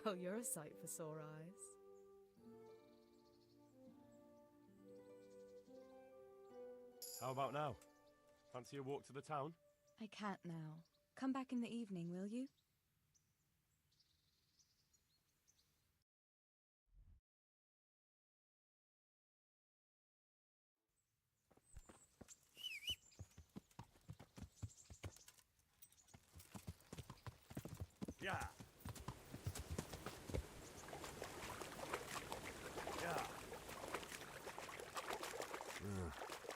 Well, you're a sight for sore eyes. How about now? Fancy a walk to the town? I can't now. Come back in the evening, will you? Yeah. Yeah.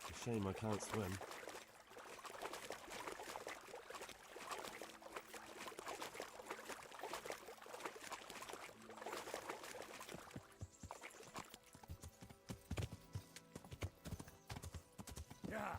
A shame I can't swim. Yeah.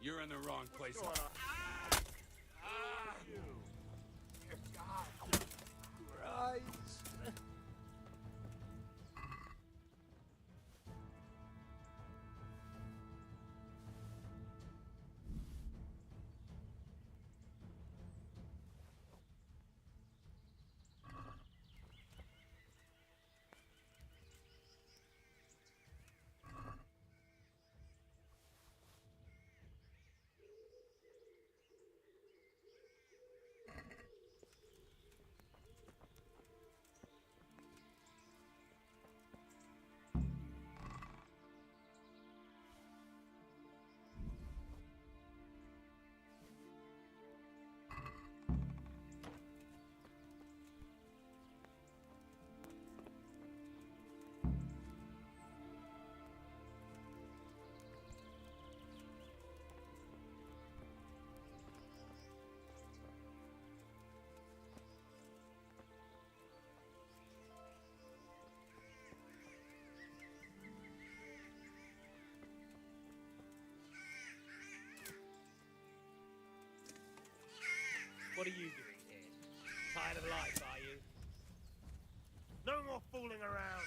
You're in the wrong place. What are you doing here? Tired of life, are you? No more fooling around!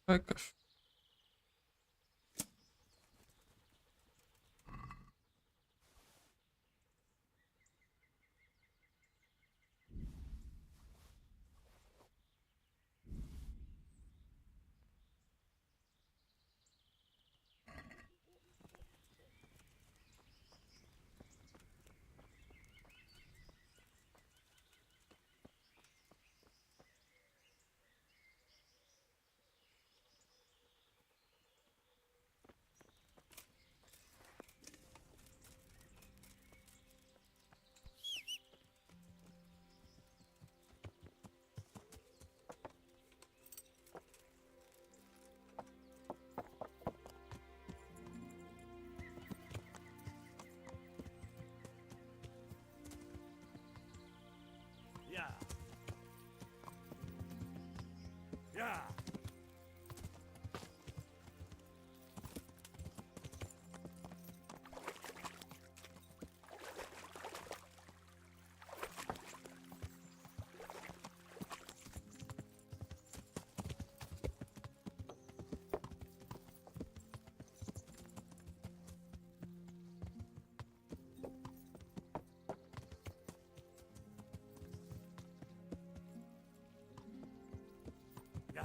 Jakaś. Yeah. Yeah. Yeah.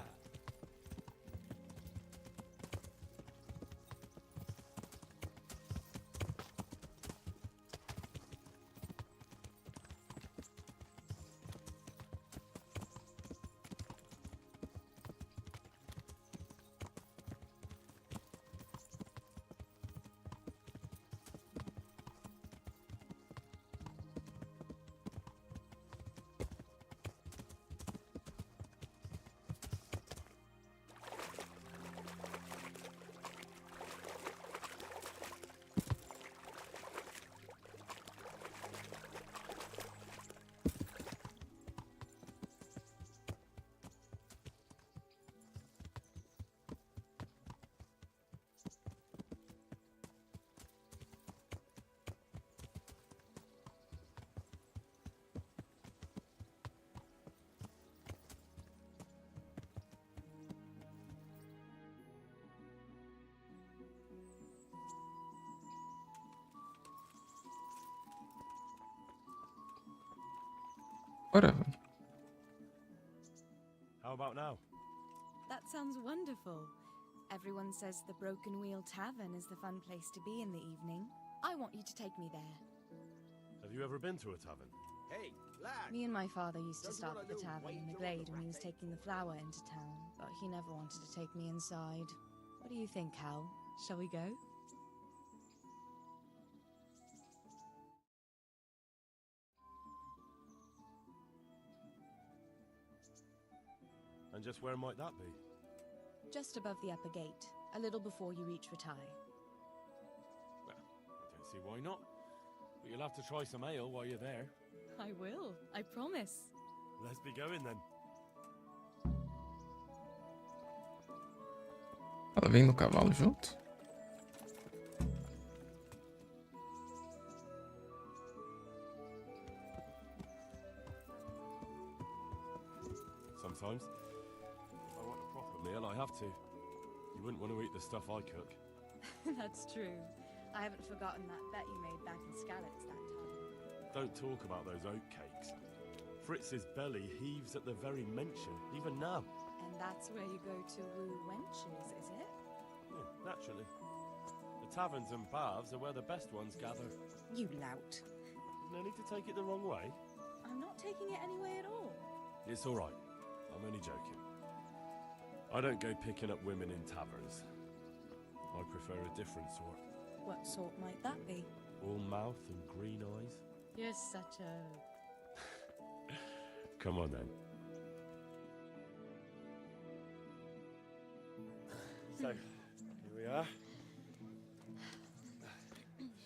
Whatever. How about now? That sounds wonderful. Everyone says the Broken Wheel Tavern is the fun place to be in the evening. I want you to take me there. Have you ever been to a tavern? Hey, lad! Me and my father used to Don't you stop want at a the little tavern in the wager on glade the when he was racket? taking the flour into town, but he never wanted to take me inside. What do you think, Hal? Shall we go? And just where might that be? Just above the upper gate, a little before you reach Ratai. Well, I don't see why not. But you'll have to try some ale while you're there. I will, I promise. Let's be going then. Ela vem no cavalo junto? Sometimes, if I want a proper meal, I have to. You wouldn't want to eat the stuff I cook. That's true. I haven't forgotten that bet you made back in Skalitz that time. Don't talk about those oat cakes. Fritz's belly heaves at the very mention, even now. And that's where you go to woo wenches, is it? Yeah, naturally. The taverns and baths are where the best ones gather. You lout. No need to take it the wrong way. I'm not taking it any way at all. It's all right. I'm only joking. I don't go picking up women in taverns. I prefer a different sort. What sort might that be? All mouth and green eyes. You're such a... Come on then. So, here we are.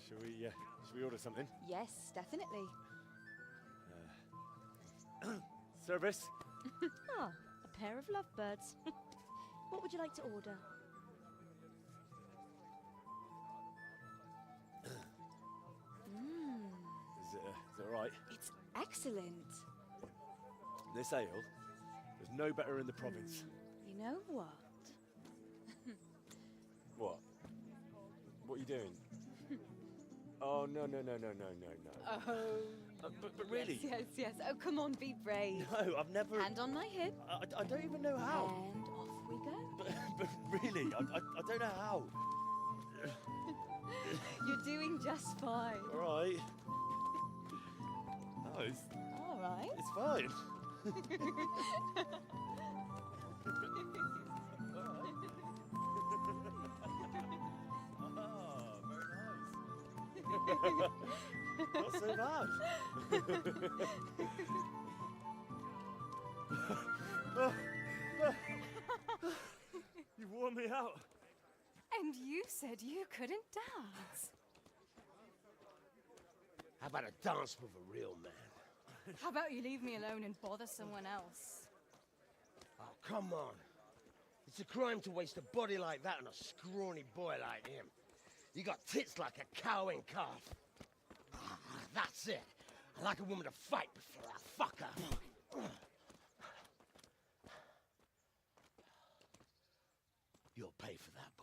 Shall we order something? Yes, definitely. Service? Ah, a pair of lovebirds. What would you like to order? Is it all right? It's excellent. This ale, there's no better in the province. You know what? What are you doing? Oh, no. Oh. But really? Yes. Oh, come on, be brave. No, I've never... Hand on my hip. I don't even know how. And off we go. But really, I don't know how. You're doing just fine. All right. No, All right. it's fine. Not so bad. You've worn me out. And you said you couldn't dance. How about a dance with a real man? How about you leave me alone and bother someone else? Oh, come on. It's a crime to waste a body like that on a scrawny boy like him. You got tits like a cow in calf. Ah, that's it. I like a woman to fight before I fuck her. You'll pay for that, boy.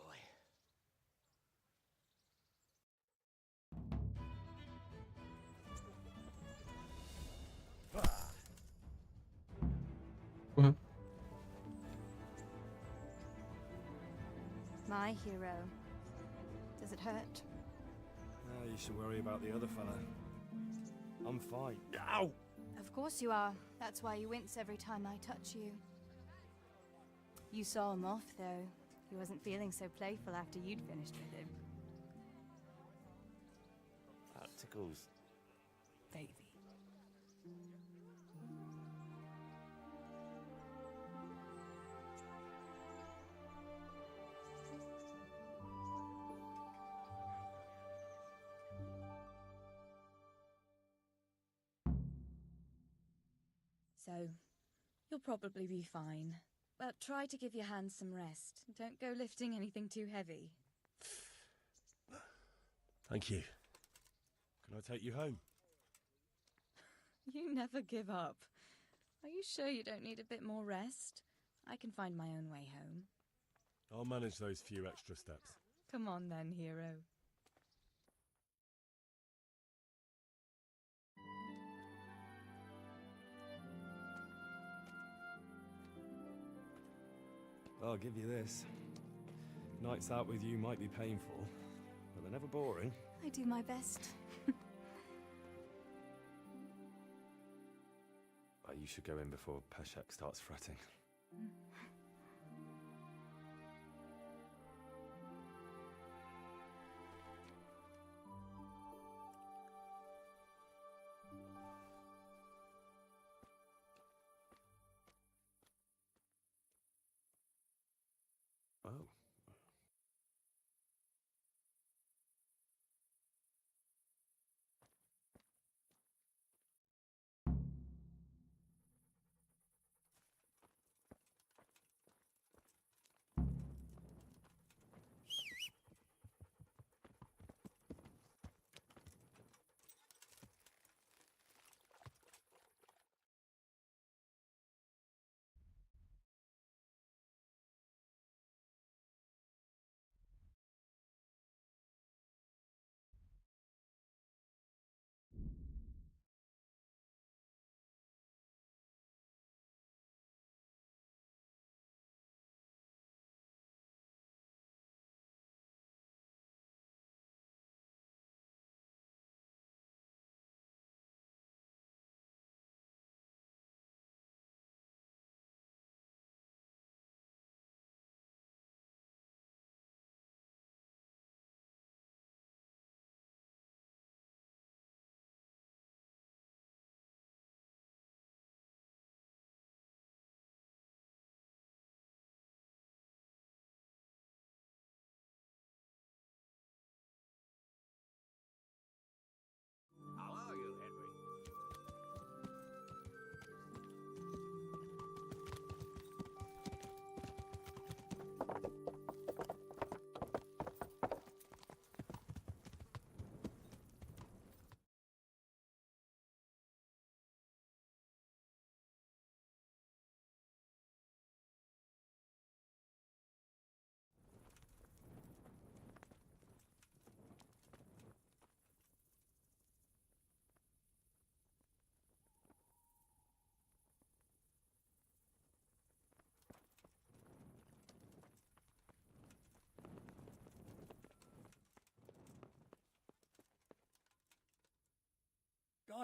My hero. Does it hurt? You should worry about the other fella. I'm fine. Ow! Of course you are. That's why you wince every time I touch you. You saw him off, though. He wasn't feeling so playful after you'd finished with him. That tickles. Baby. So, you'll probably be fine. But try to give your hands some rest. Don't go lifting anything too heavy. Thank you. Can I take you home? You never give up. Are you sure you don't need a bit more rest? I can find my own way home. I'll manage those few extra steps. Come on then, hero. I'll give you this. Nights out with you might be painful, but they're never boring. I do my best. You should go in before Peshek starts fretting. Oh.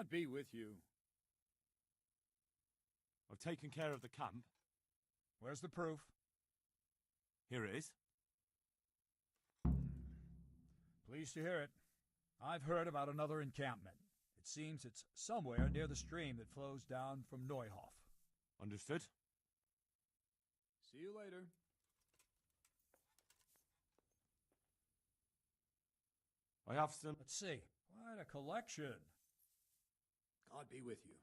God be with you. I've taken care of the camp. Where's the proof? Here it is. Pleased to hear it. I've heard about another encampment. It seems it's somewhere near the stream that flows down from Neuhof. Understood? See you later. I have some... Let's see. Quite a collection. God be with you.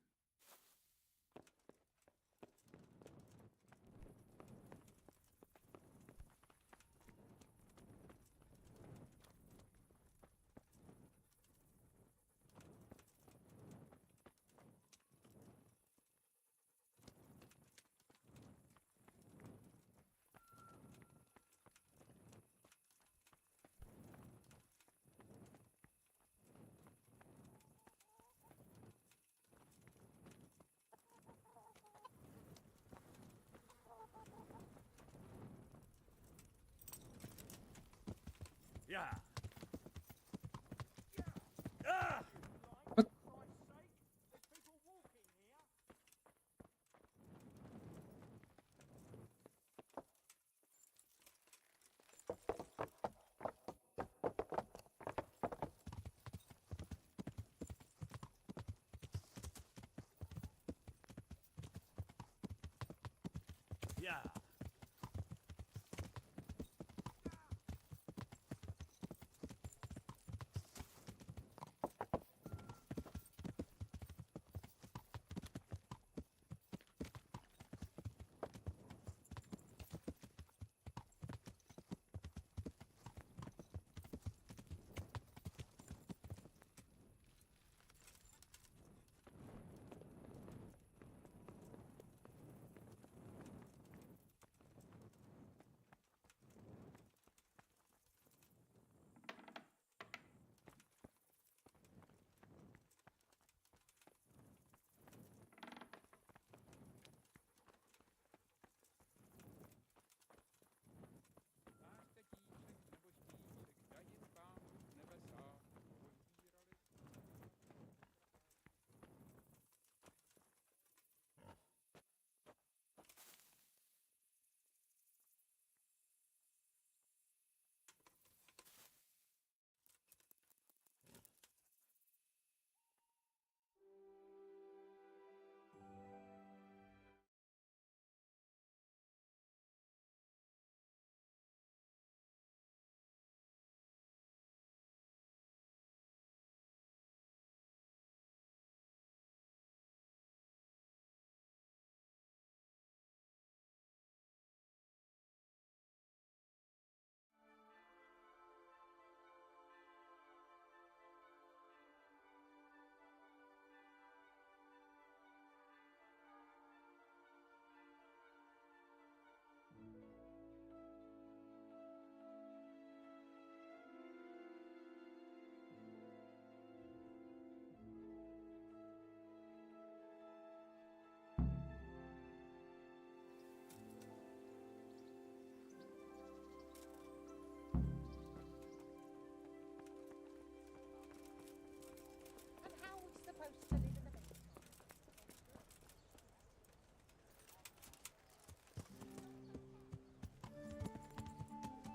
Yeah. Yeah. Yeah.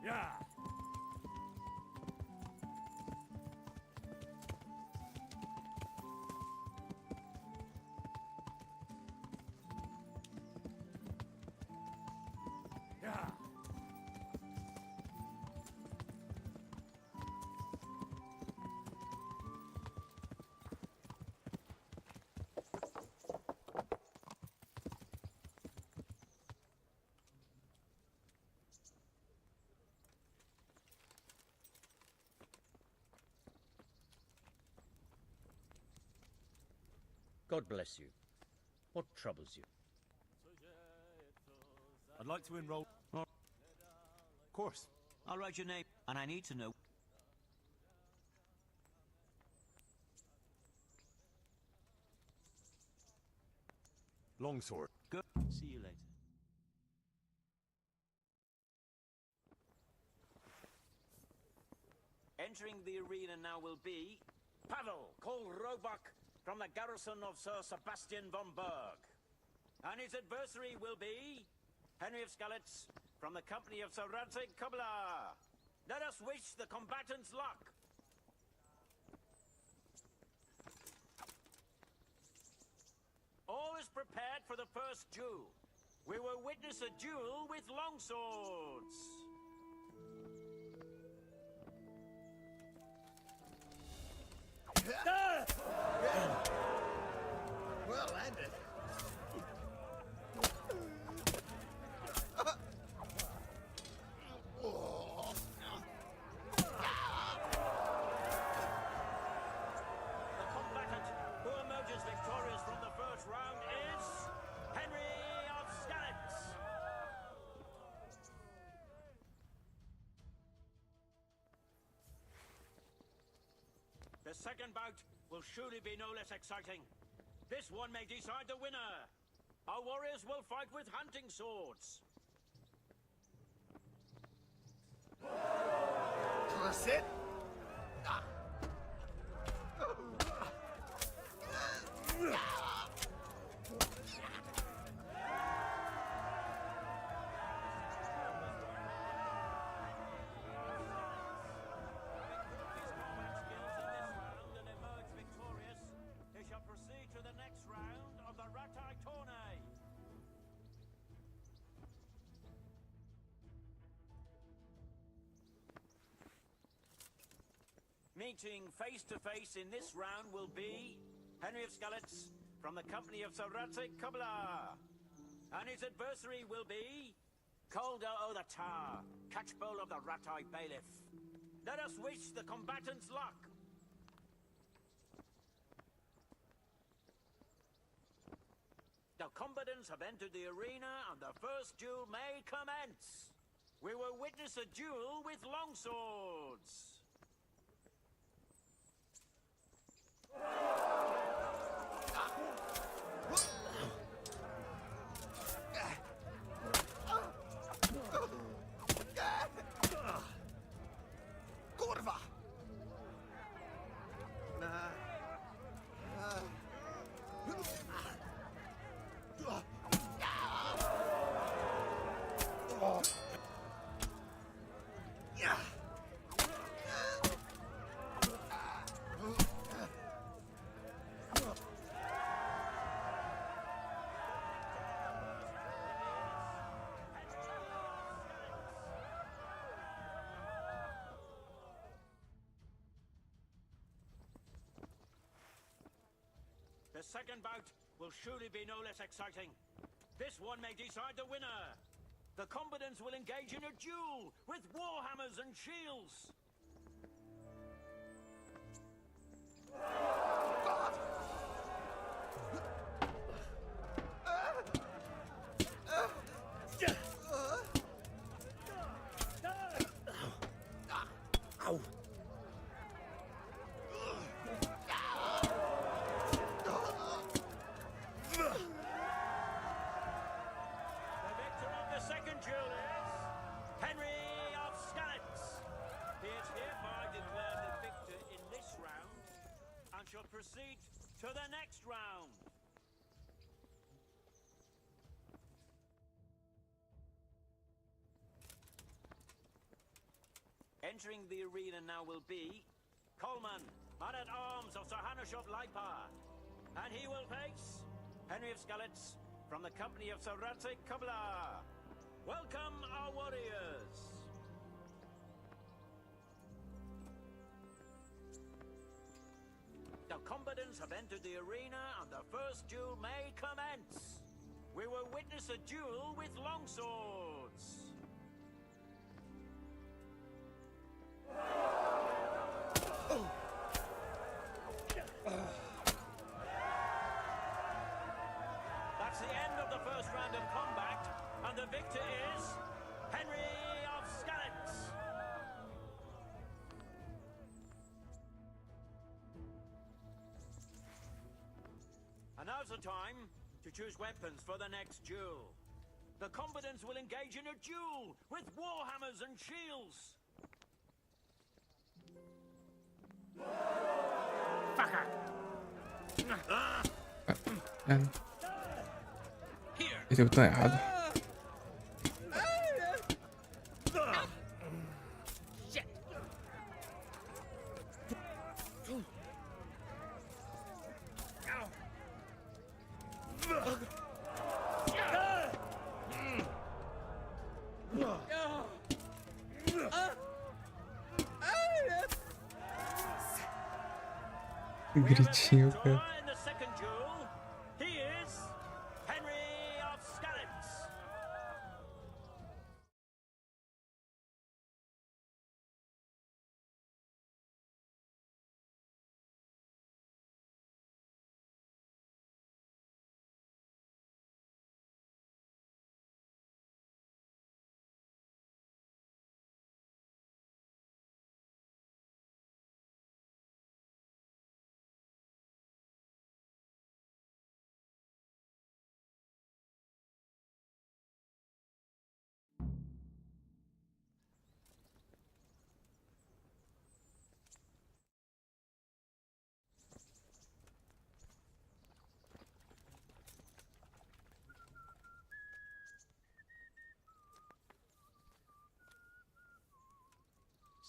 Yeah. God bless you. What troubles you? I'd like to enroll... Of course. I'll write your name, and I need to know. Longsword. Good. See you later. Entering the arena now will be Pavel, call Roebuck, from the garrison of Sir Sebastian von Berg. And his adversary will be Henry of Skalitz from the company of Sir Radzig Kobyla. Let us wish the combatants luck. All is prepared for the first duel. We will witness a duel with longswords. Well landed. The combatant who emerges victorious from the first round is Henry of Skalitz. The second bout will surely be no less exciting. This one may decide the winner. Our warriors will fight with hunting swords. That's it. They shall proceed to the next round of the Ratai Tourney. Meeting face to face in this round will be Henry of Skalitz from the company of Sir Radzig Kobyla. And his adversary will be Calder o' the Tar, catchpole of the Ratai Bailiff. Let us wish the combatants luck. The combatants have entered the arena and the first duel may commence. We will witness a duel with longswords. Kurwa! The second bout will surely be no less exciting. This one may decide the winner. The combatants will engage in a duel with warhammers and shields. Shall proceed to the next round. Entering the arena now will be Coleman, man-at-arms of Sir Hanushov Leipa. And he will face Henry of Skalitz from the company of Sir Radzig Kobyla. Welcome, our warriors. The combatants have entered the arena and the first duel may commence. We will witness a duel with longswords. That's the end of the first round of combat, and the victor is Henry of Skalitz. And now's the time to choose weapons for the next duel. The combatants will engage in a duel with warhammers and shields. Fucker! يعني إذا بتناي أحد Gritinho, Draw cara. in the second duel. He is Henry of Skalitz.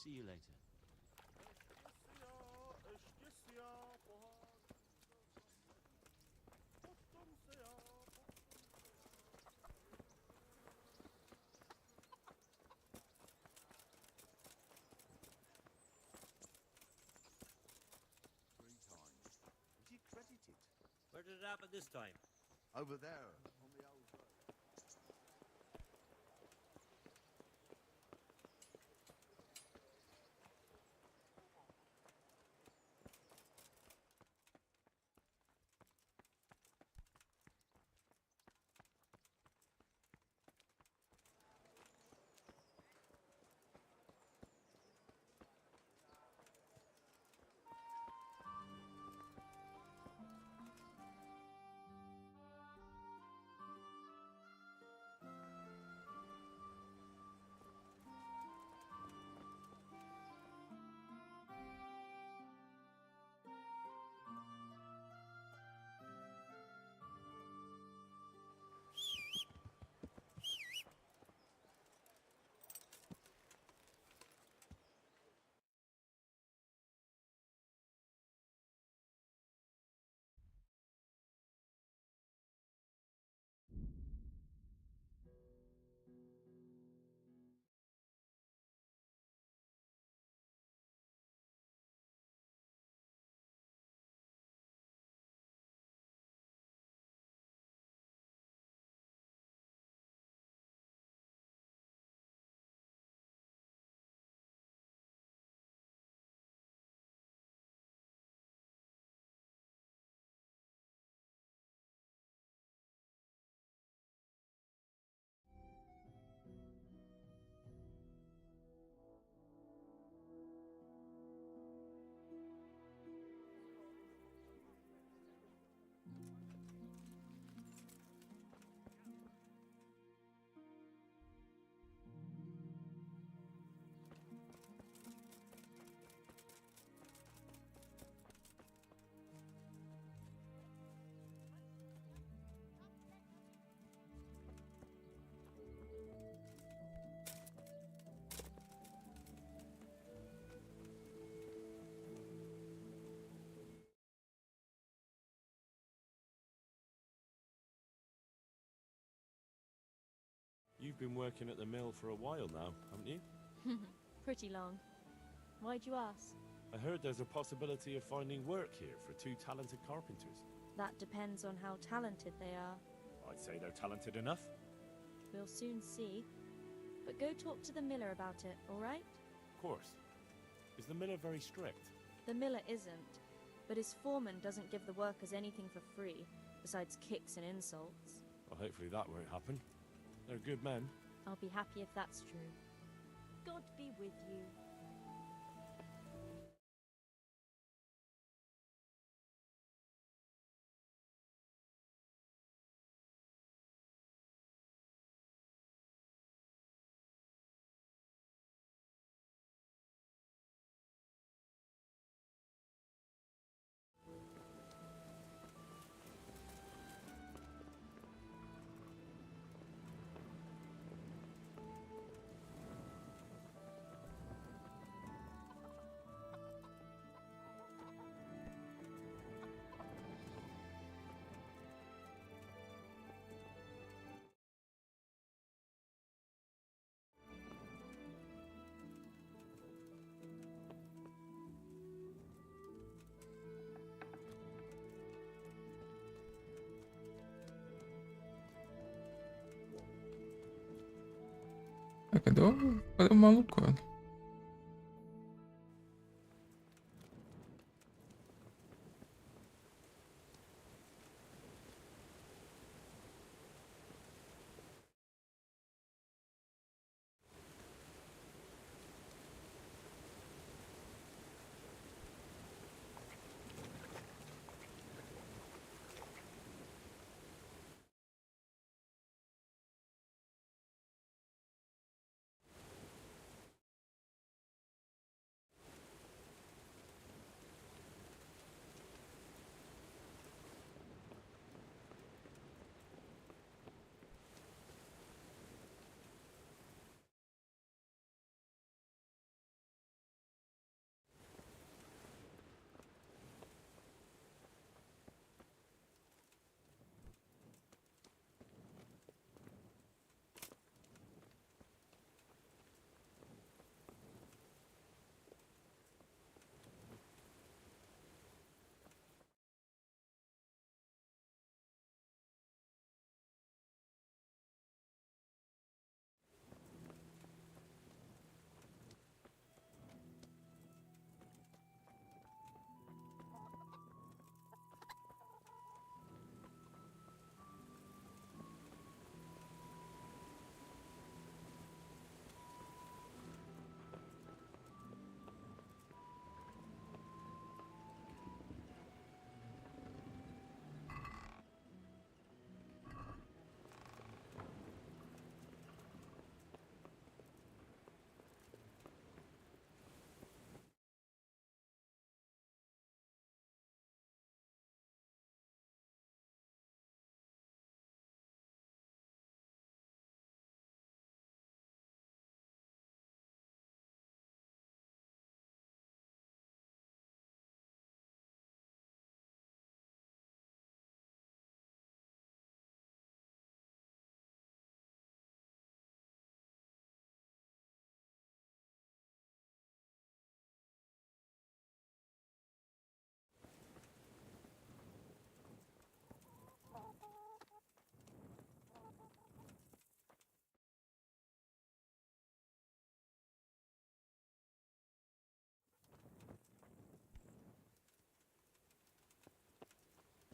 See you later. Where did it happen this time? Over there, on the old road. You've been working at the mill for a while now, haven't you? Pretty long. Why'd you ask? I heard there's a possibility of finding work here for two talented carpenters. That depends on how talented they are. I'd say they're talented enough. We'll soon see. But go talk to the miller about it, all right? Of course. Is the miller very strict? The miller isn't, but his foreman doesn't give the workers anything for free, besides kicks and insults. Well, hopefully that won't happen. They're good men. I'll be happy if that's true. God be with you. Cadê o maluco, velho?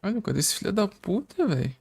Olha, cadê esse filho da puta, velho?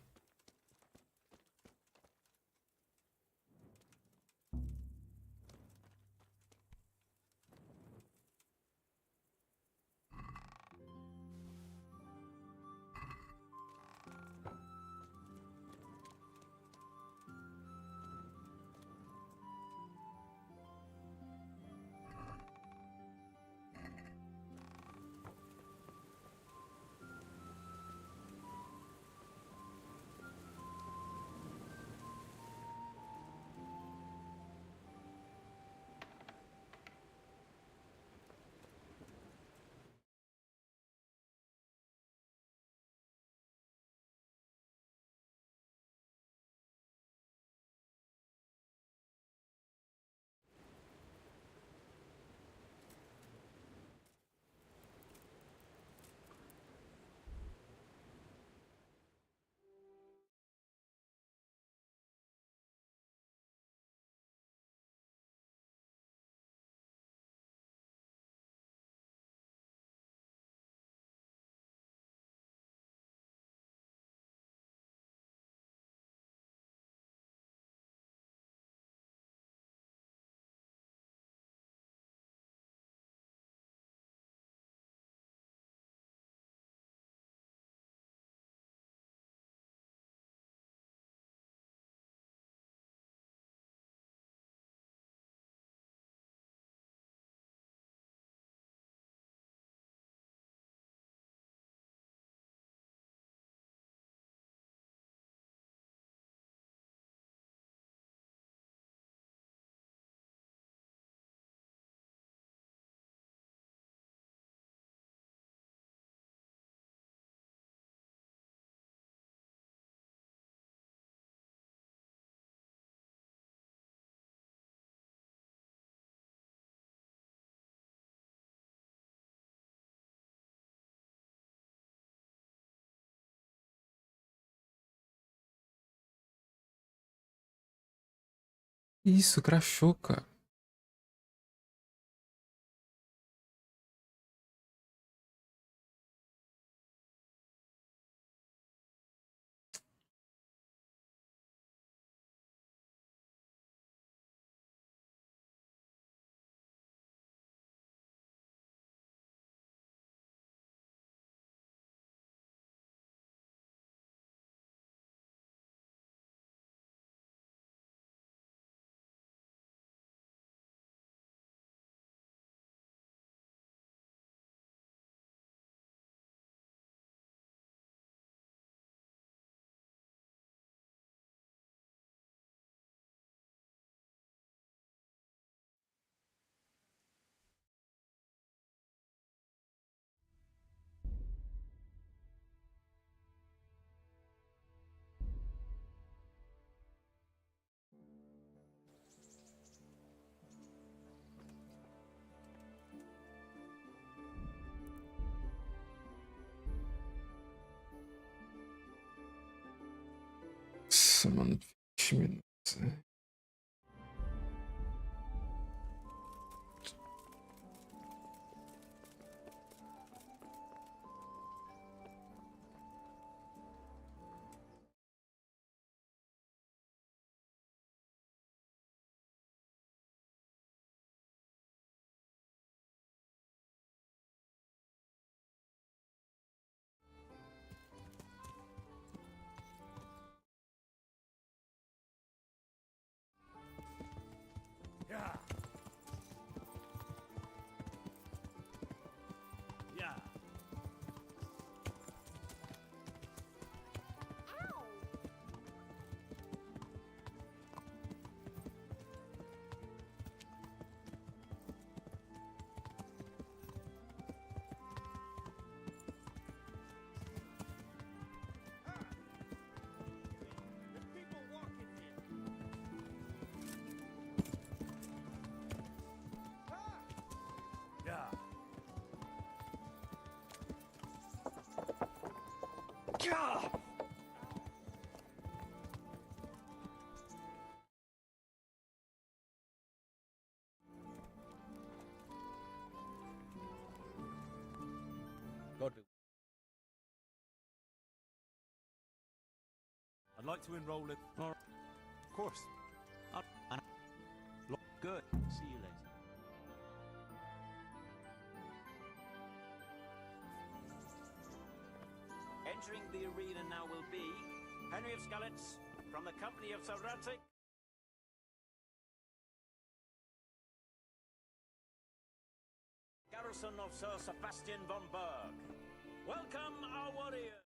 Isso, crachou, cara. Nossa, mano, 20 minutos. Né? Yeah. Yeah. Yeah. Yeah. God. I'd like to enroll it. Of course. Good. See you later. Entering the arena now will be Henry of Skalitz from the company of Saratic. Garrison of Sir Sebastian von Berg. Welcome, our warriors.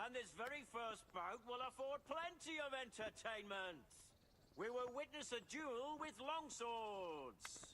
And this very first bout will afford plenty of entertainment. We will witness a duel with longswords.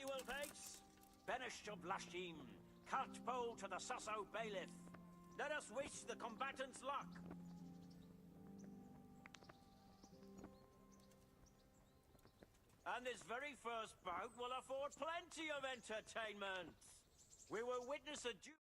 He will face Benish of Lashim, cart-pole to the Sasso bailiff. Let us wish the combatants luck. And this very first bout will afford plenty of entertainment. We will witness a duel.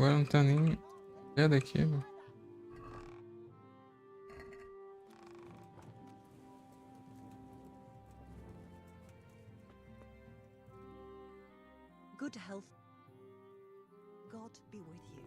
Agora não tá nem ideia daqui, mano. Good health. God be with you.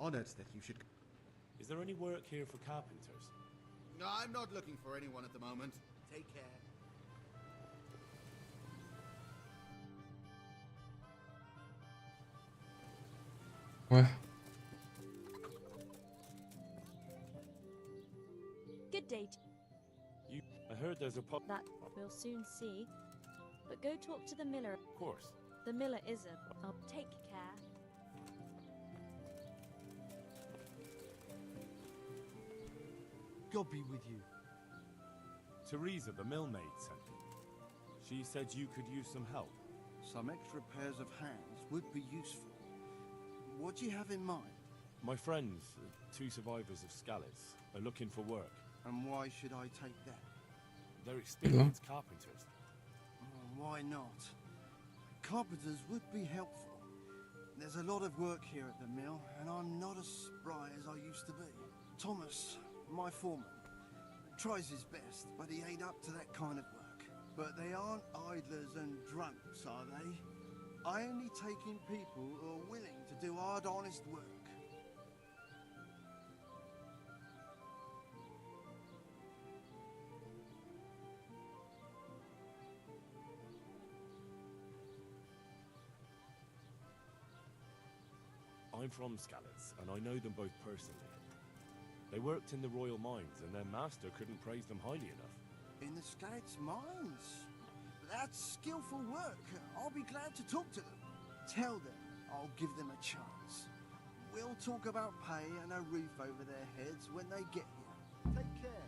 Honored that you should. Is there any work here for carpenters? No, I'm not looking for anyone at the moment. Take care. Ué, Good day. I heard there's a pub. That we'll soon see. But go talk to the miller. Of course. The miller is a... Oh, take care. God be with you. Teresa, the millmaid, sent me. She said you could use some help. Some extra pairs of hands would be useful. What do you have in mind? My friends, two survivors of Scalets, are looking for work. And why should I take that? They're experienced carpenters. Why not? Carpenters would be helpful. There's a lot of work here at the mill, and I'm not as spry as I used to be. Thomas, my foreman, tries his best, but he ain't up to that kind of work. But they aren't idlers and drunks, are they? I only take in people who are willing to do hard, honest work. I'm from Scalets, and I know them both personally. They worked in the royal mines, and their master couldn't praise them highly enough. In the Scalets mines? That's skillful work. I'll be glad to talk to them. Tell them I'll give them a chance. We'll talk about pay and a roof over their heads when they get here. Take care.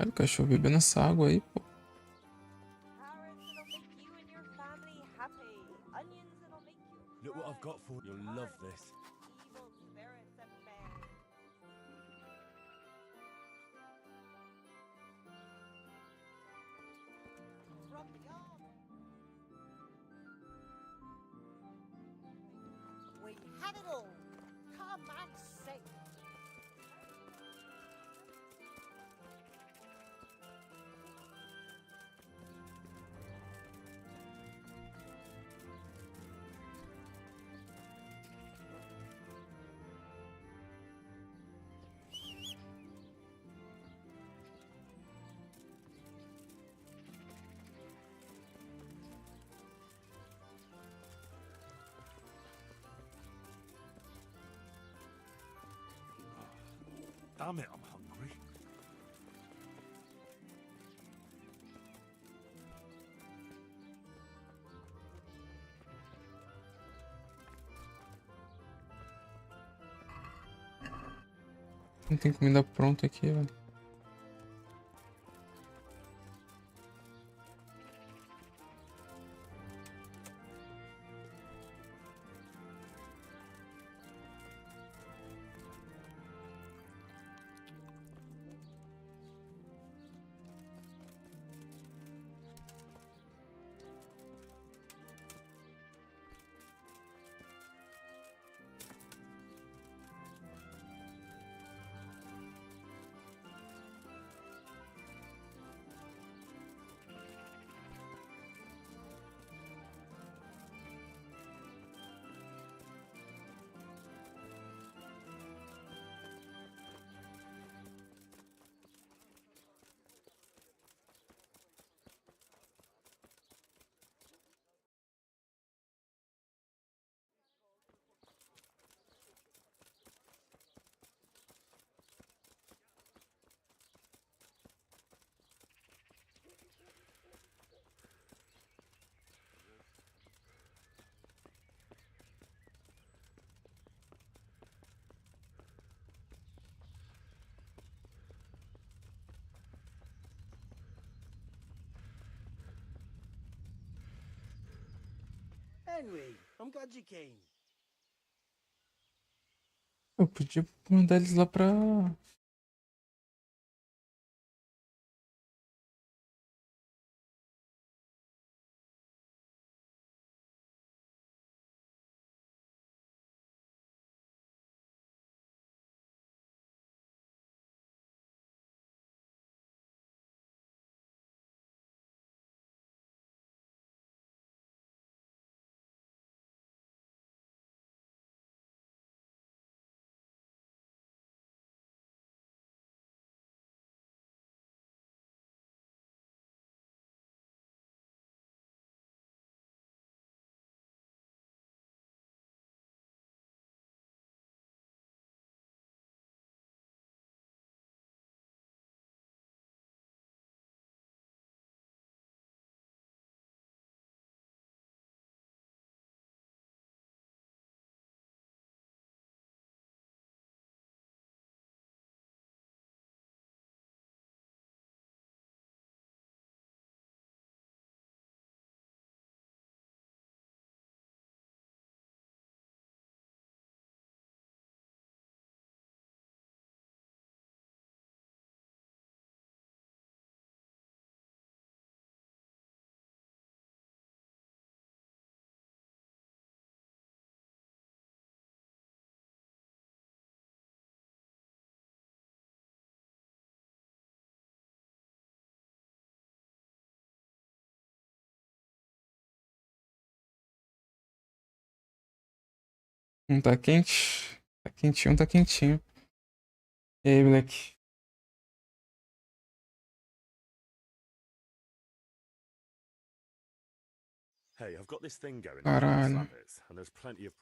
Caralho, o cachorro bebendo essa água aí, pô. Look what I've got for you. You'll love this. We have it all. Come and see. Damn it, I'm hungry. Não tem comida pronta aqui, velho. Henry, I'm glad you came. Eu podia mandar eles lá pra... Um tá quente. Tá quentinho, tá quentinho. E aí, moleque? Hey, I've got this thing going on Caralho. Slavis, and there's plenty of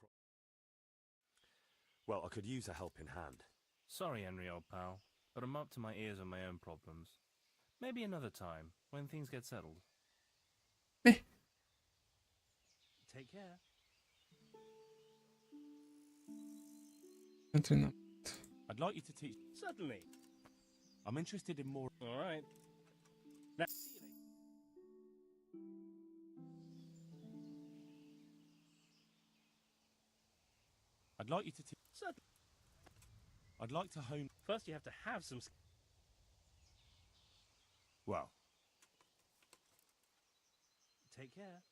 well, I could use a helping hand. Sorry, Henry, old pal, but I'm up to my ears on my own problems. Maybe another time, when things get settled. Eh. Take care. Entre não. I'd like you to teach. Certainly. I'm interested in more. All right. Now, see you later. I'd like you to teach. Certainly. I'd like to hone. First, you have to have some. Well, Take care.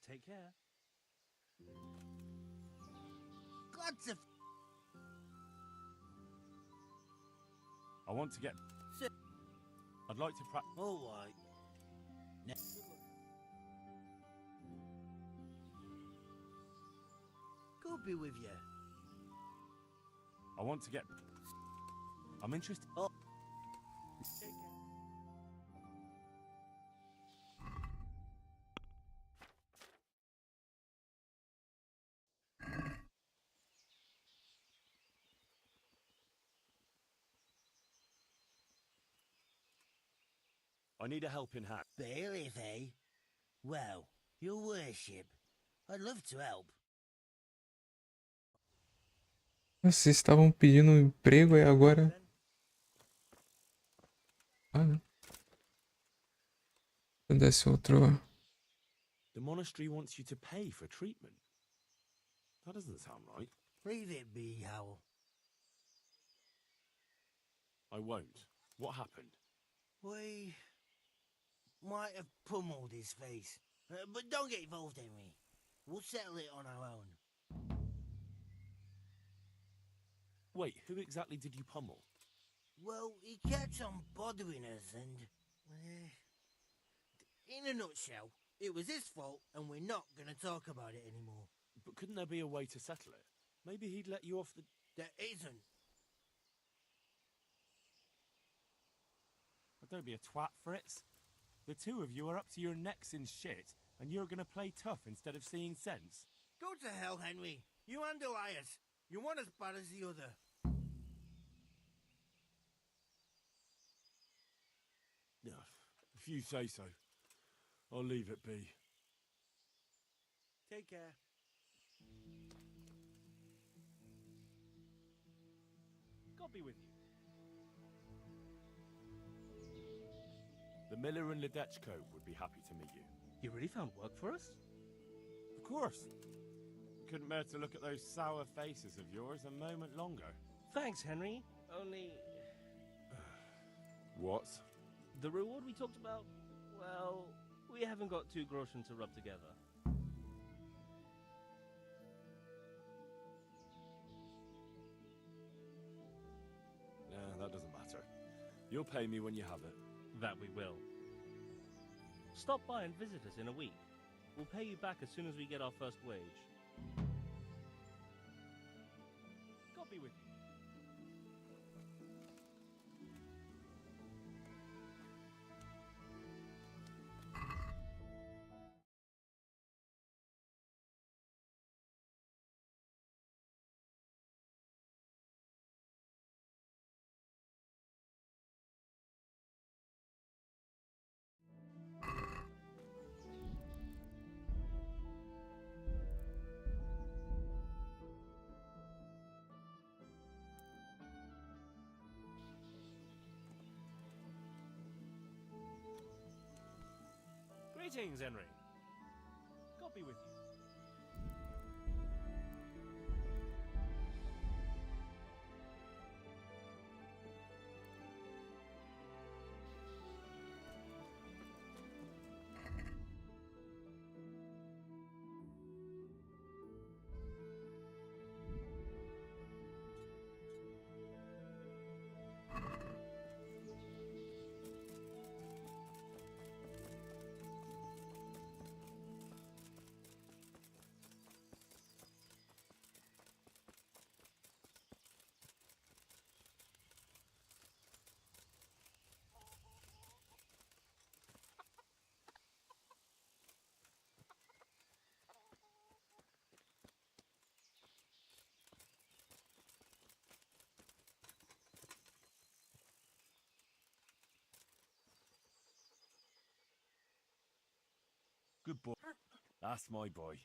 Take care. God's I want to get. I'd like to practice. all right. God be with you. I want to get. I'm interested. Oh. I need a helping hand. Bailiff, eh? Well, your worship, I'd love to help. Vocês estavam pedindo um emprego e agora. Ah, não. Desce outro. The monastery wants you to pay for treatment. That doesn't sound right. Leave it be, Howell. I won't. What happened? We might have pummeled his face. But don't get involved, Henry. We'll settle it on our own. Wait, who exactly did you pummel? Well, he kept on bothering us and... in a nutshell, it was his fault and we're not going to talk about it anymore. But couldn't there be a way to settle it? Maybe he'd let you off the... There isn't. But don't be a twat, Fritz. The two of you are up to your necks in shit, and you're gonna play tough instead of seeing sense. Go to hell, Henry. You and Elias. You're one as bad as the other. If you say so, I'll leave it be. Take care. God be with you. The miller and Ledechko would be happy to meet you. You really found work for us? Of course. Couldn't bear to look at those sour faces of yours a moment longer. Thanks, Henry. Only... What? The reward we talked about? Well, we haven't got 2 groschen to rub together. Nah, that doesn't matter. You'll pay me when you have it. That we will. Stop by and visit us in a week. We'll pay you back as soon as we get our first wage. God be with you. Greetings, Henry. God be with you. Good boy. That's my boy.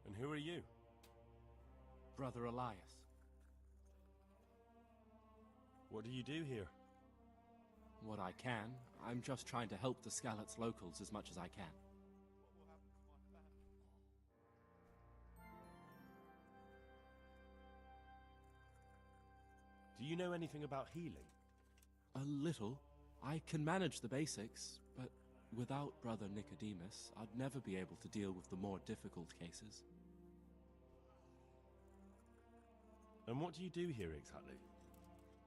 And who are you? Brother Elias. What do you do here? What I can. I'm just trying to help the Skalitz locals as much as I can. Do you know anything about healing? A little. I can manage the basics, but without Brother Nicodemus, I'd never be able to deal with the more difficult cases. And what do you do here exactly?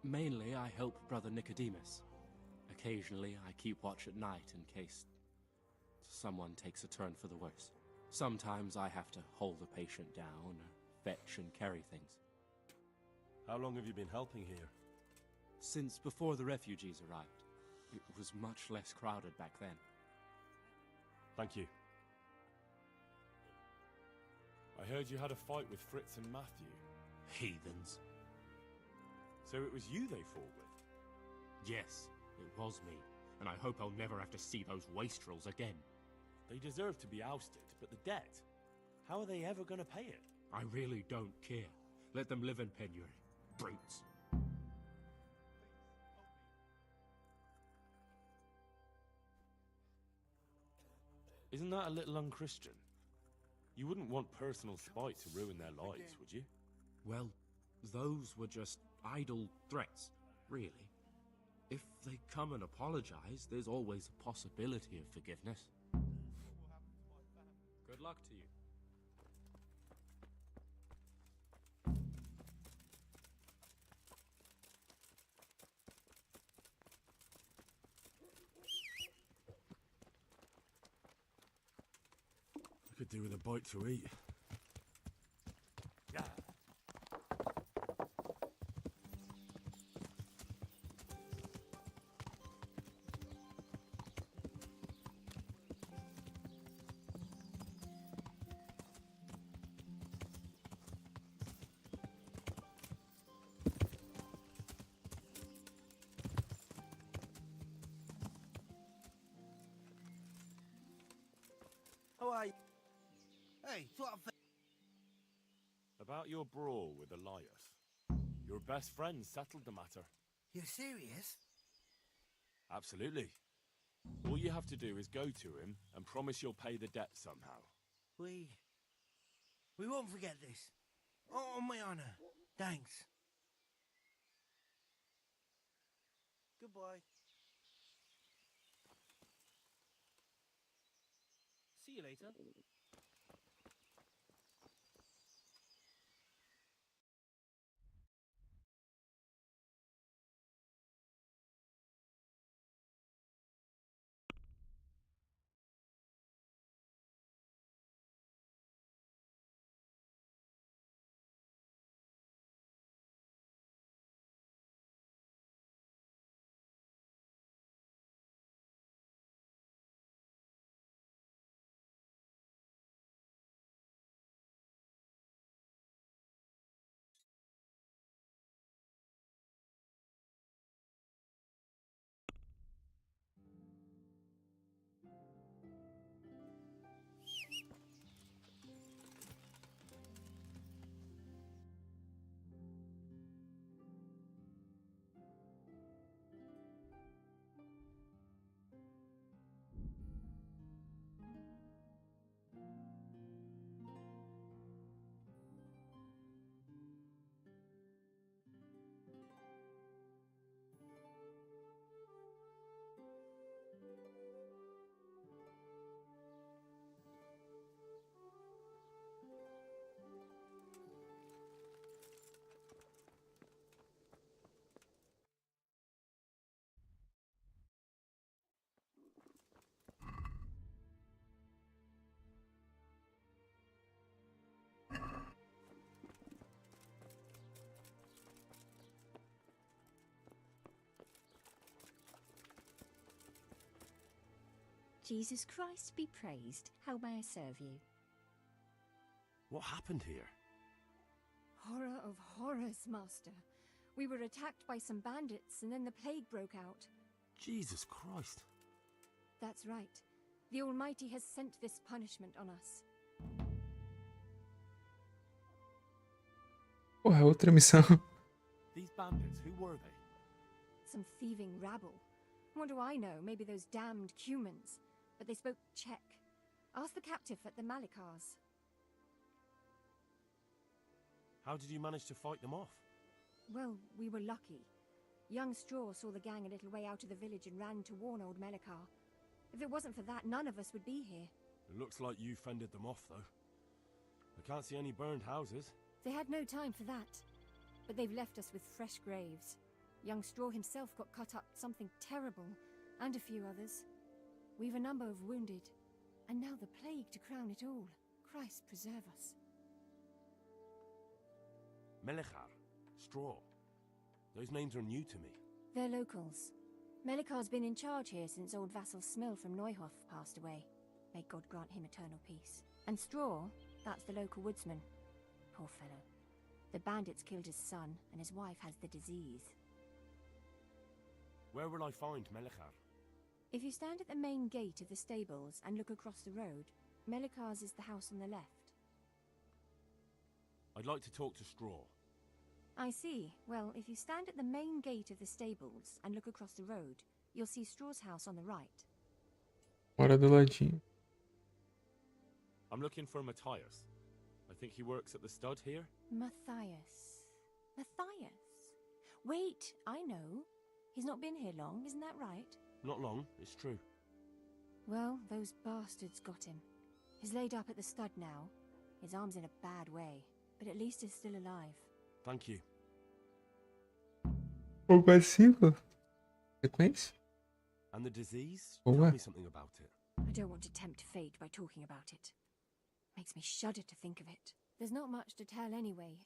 Mainly, I help Brother Nicodemus. Occasionally, I keep watch at night in case someone takes a turn for the worse. Sometimes I have to hold a patient down, fetch and carry things. How long have you been helping here? Since before the refugees arrived. It was much less crowded back then. Thank you. I heard you had a fight with Fritz and Matthew. Heathens. So it was you they fought with? Yes, it was me. And I hope I'll never have to see those wastrels again. They deserve to be ousted, but the debt? How are they ever going to pay it? I really don't care. Let them live in penury. Brutes. Isn't that a little unchristian? You wouldn't want personal spite to ruin their lives, would you? Well, those were just idle threats, really. If they come and apologize, there's always a possibility of forgiveness. Good luck to you. I could do with a bite to eat. Yeah. How are you? Hey, sort of. About your brawl with Elias. Your best friend settled the matter. You're serious? Absolutely. All you have to do is go to him and promise you'll pay the debt somehow. We won't forget this. On my honor. Thanks. Goodbye. See you later. Jesus Christ be praised. How may I serve you? What happened here? Horror of horrors, Master. We were attacked by some bandits, and then the plague broke out. Jesus Christ. That's right. The Almighty has sent this punishment on us. Porra, outra missão. These bandits, who were they? Some thieving rabble. What do I know? Maybe those damned humans. But they spoke Czech. Ask the captive at the Malikars. How did you manage to fight them off? Well, we were lucky. Young Straw saw the gang a little way out of the village and ran to warn old Melikar. If it wasn't for that, none of us would be here. It looks like you fended them off, though. I can't see any burned houses. They had no time for that. But they've left us with fresh graves. Young Straw himself got cut up something terrible, and a few others. We've a number of wounded. And now the plague to crown it all. Christ preserve us. Melikar, Straw. Those names are new to me. They're locals. Melikar's been in charge here since old vassal Smill from Neuhof passed away. May God grant him eternal peace. And Straw, that's the local woodsman. Poor fellow. The bandits killed his son, and his wife has the disease. Where will I find Melikar? If you stand at the main gate of the stables and look across the road, Melikar's is the house on the left. I'd like to talk to Straw. I see. Well, if you stand at the main gate of the stables and look across the road, you'll see Straw's house on the right. Bora do ladinho. I'm looking for Matthias. I think he works at the stud here. Matthias. Matthias? Wait, I know. He's not been here long, isn't that right? Not long, it's true. Well, those bastards got him. He's laid up at the stud now. His arm's in a bad way, but at least he's still alive. Thank you. O passivo. Sequência. And the disease? Boa. Tell me something about it. I don't want to tempt fate by talking about it. Makes me shudder to think of it. There's not much to tell anyway.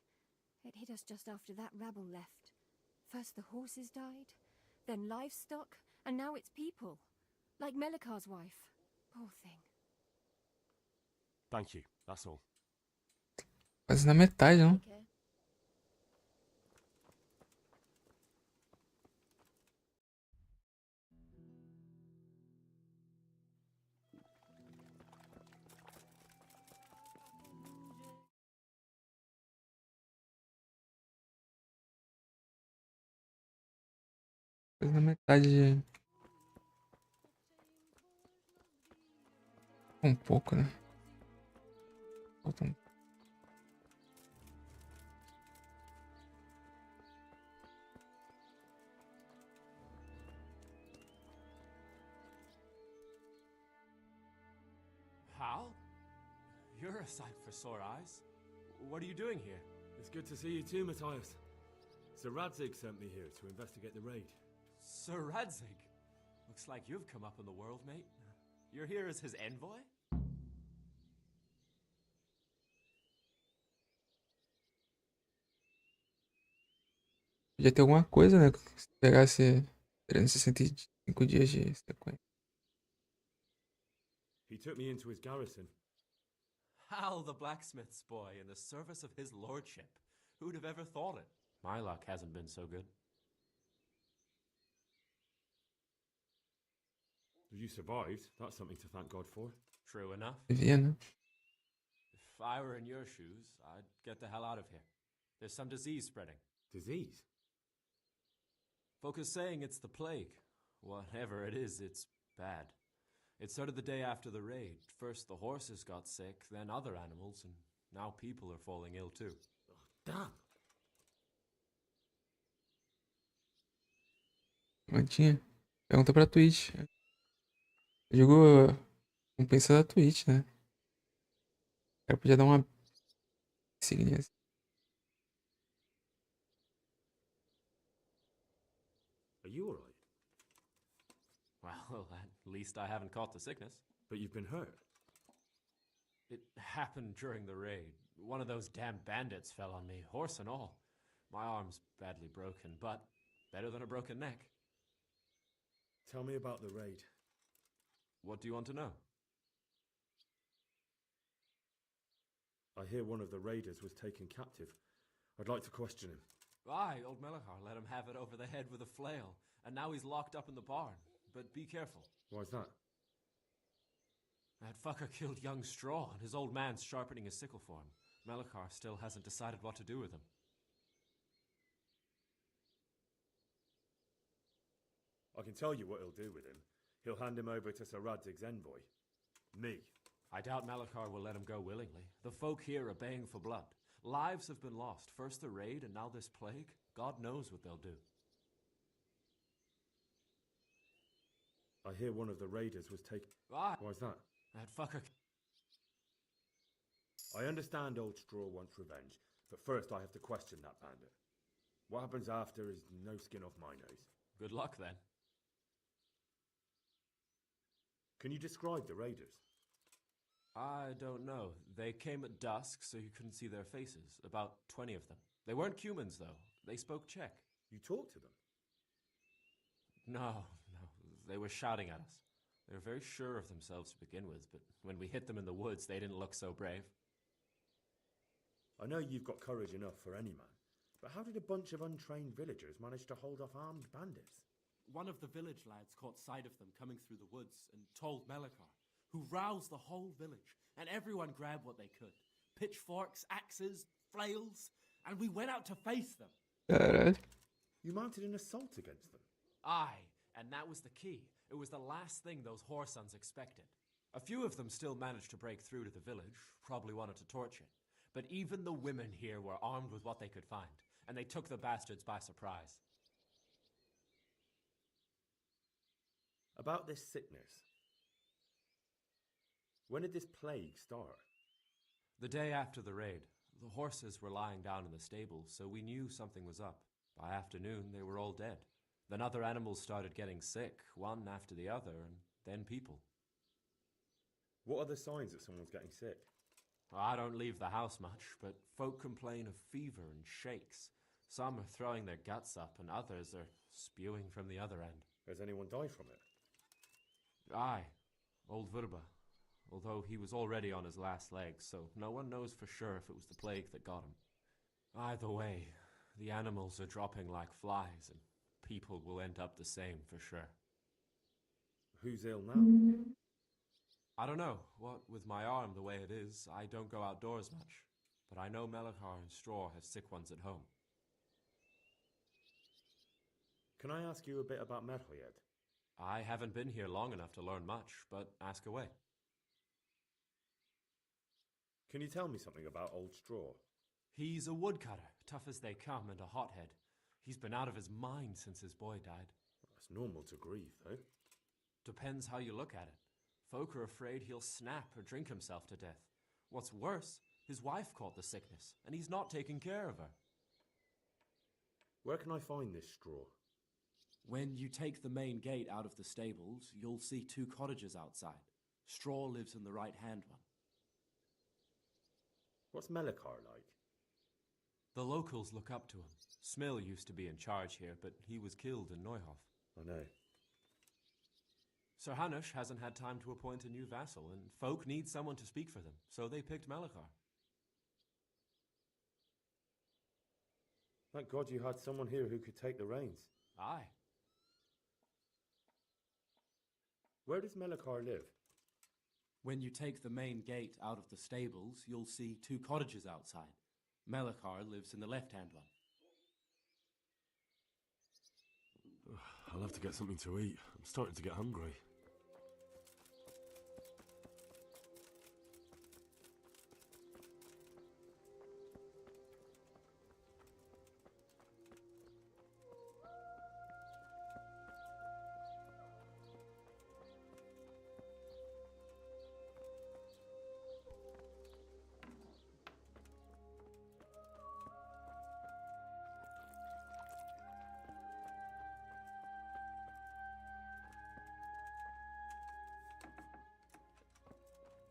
It hit us just after that rabble left. First the horses died, then livestock, and now it's people. Like Melikar's wife. Poor thing. Thank you, that's all. Quase na metade, não? Okay. Quase na metade de... Um pouco, né? Falta um... Hal? You're a sight for sore eyes. What are you doing here? It's good to see you too, Matthias. Sir Radzig sent me here to investigate the raid. Sir Radzig? Looks like you've come up in the world, mate. You're here as his envoy? Podia ter alguma coisa, né? Se pegasse 365 dias de sequência. He took me into his garrison. Hal, the blacksmith's boy, in the service of his lordship. Who'd have ever thought it? My luck hasn't been so good. You survived. That's something to thank God for. True enough. Vivia, né? If I were in your shoes, I'd get the hell out of here. There's some disease spreading. Disease? Folk are saying it's the plague. Whatever it is, it's bad. It started the day after the raid. First the horses got sick, then other animals, and now people are falling ill too. Oh, damn. Mantinha. Pergunta pra Twitch. Eu digo compensa da Twitch, né? O cara podia dar uma signinha assim. Are you alright? Well, at least I haven't caught the sickness. But you've been hurt. It happened during the raid. One of those damn bandits fell on me, horse and all. My arm's badly broken, but better than a broken neck. Tell me about the raid. What do you want to know? I hear one of the raiders was taken captive. I'd like to question him. Aye, old Melachar let him have it over the head with a flail, and now he's locked up in the barn. But be careful. Why's that? That fucker killed young Straw, and his old man's sharpening his sickle for him. Melachar still hasn't decided what to do with him. I can tell you what he'll do with him. He'll hand him over to Sir Radzig's envoy. Me. I doubt Melachar will let him go willingly. The folk here are baying for blood. Lives have been lost. First the raid, and now this plague. God knows what they'll do. I hear one of the raiders was taken... Aye. Why's that? That fucker... I understand Old Straw wants revenge, but first I have to question that bandit. What happens after is no skin off my nose. Good luck, then. Can you describe the raiders? I don't know. They came at dusk, so you couldn't see their faces. About 20 of them. They weren't humans, though. They spoke Czech. You talked to them? No. They were shouting at us. They were very sure of themselves to begin with, but when we hit them in the woods, they didn't look so brave. I know you've got courage enough for any man, but how did a bunch of untrained villagers manage to hold off armed bandits? One of the village lads caught sight of them coming through the woods and told Melachar, who roused the whole village, and everyone grabbed what they could. Pitchforks, axes, flails, and we went out to face them. Caralho. You mounted an assault against them? Aye, and that was the key. It was the last thing those whoresons expected. A few of them still managed to break through to the village, probably wanted to torch it. But even the women here were armed with what they could find, and they took the bastards by surprise. About this sickness. When did this plague start? The day after the raid. The horses were lying down in the stable, so we knew something was up. By afternoon, they were all dead. Then other animals started getting sick, one after the other, and then people. What are the signs that someone's getting sick? I don't leave the house much, but folk complain of fever and shakes. Some are throwing their guts up, and others are spewing from the other end. Has anyone died from it? Aye, old Verba. Although he was already on his last legs, so no one knows for sure if it was the plague that got him. Either way, the animals are dropping like flies, and people will end up the same for sure. Who's ill now? I don't know. What with my arm the way it is, I don't go outdoors much. But I know Melachar and Straw have sick ones at home. Can I ask you a bit about Metal yet? I haven't been here long enough to learn much, but ask away. Can you tell me something about Old Straw? He's a woodcutter, tough as they come, and a hothead. He's been out of his mind since his boy died. That's normal to grieve, though. Depends how you look at it. Folk are afraid he'll snap or drink himself to death. What's worse, his wife caught the sickness, and he's not taking care of her. Where can I find this Straw? When you take the main gate out of the stables, you'll see 2 cottages outside. Straw lives in the right-hand one. What's Melachar like? The locals look up to him. Smill used to be in charge here, but he was killed in Neuhof. I know. Sir Hanush hasn't had time to appoint a new vassal, and folk need someone to speak for them, so they picked Melachar. Thank God you had someone here who could take the reins. Aye. Where does Melachar live? When you take the main gate out of the stables, you'll see 2 cottages outside. Melachar lives in the left-hand one. I'll have to get something to eat. I'm starting to get hungry.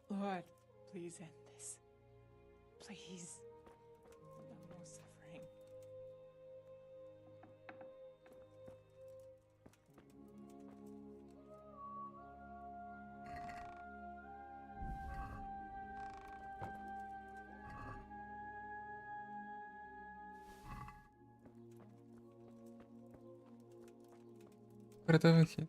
Lord, please end this. Please. No more suffering. cara tava aqui.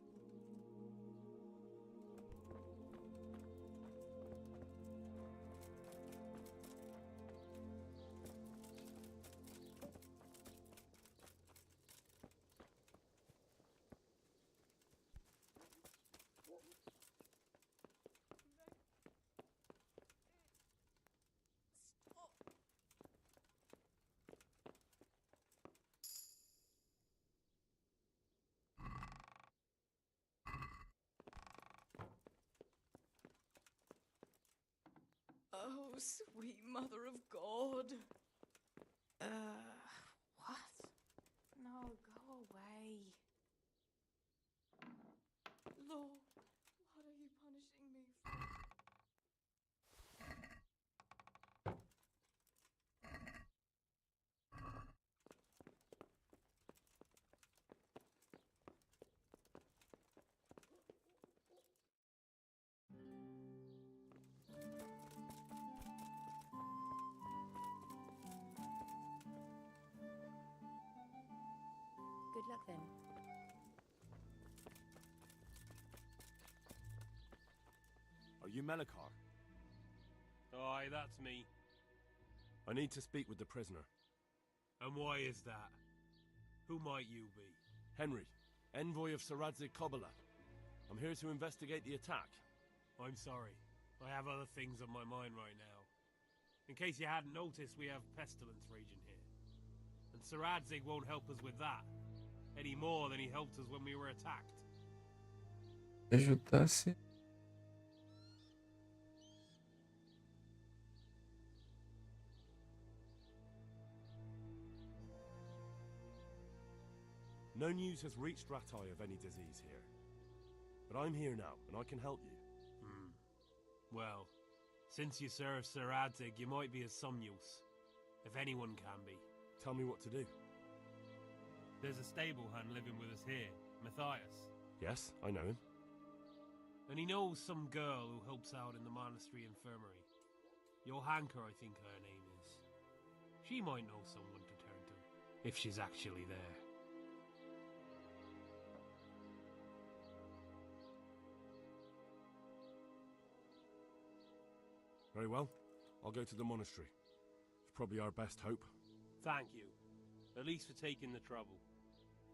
Oh, sweet mother of God. What? No, go away. Lord, what are you punishing me for? Good luck then. Are you Melikar? Aye, that's me. I need to speak with the prisoner. And why is that? Who might you be? Henry, envoy of Sir Radzig Kobyla. I'm here to investigate the attack. I'm sorry. I have other things on my mind right now. In case you hadn't noticed, we have pestilence raging here. And Sir Radzig won't help us with that. Any more than he helped us when we were attacked. Ajudasse. No news has reached Ratai of any disease here. But I'm here now, and I can help you. Well, since you serve Sir Radzig, you might be of some use. If anyone can be. Tell me what to do. There's a stable hand living with us here, Matthias. Yes, I know him. And he knows some girl who helps out in the monastery infirmary. Johanka, I think her name is. She might know someone to turn to, if she's actually there. Very well. I'll go to the monastery. It's probably our best hope. Thank you. At least for taking the trouble.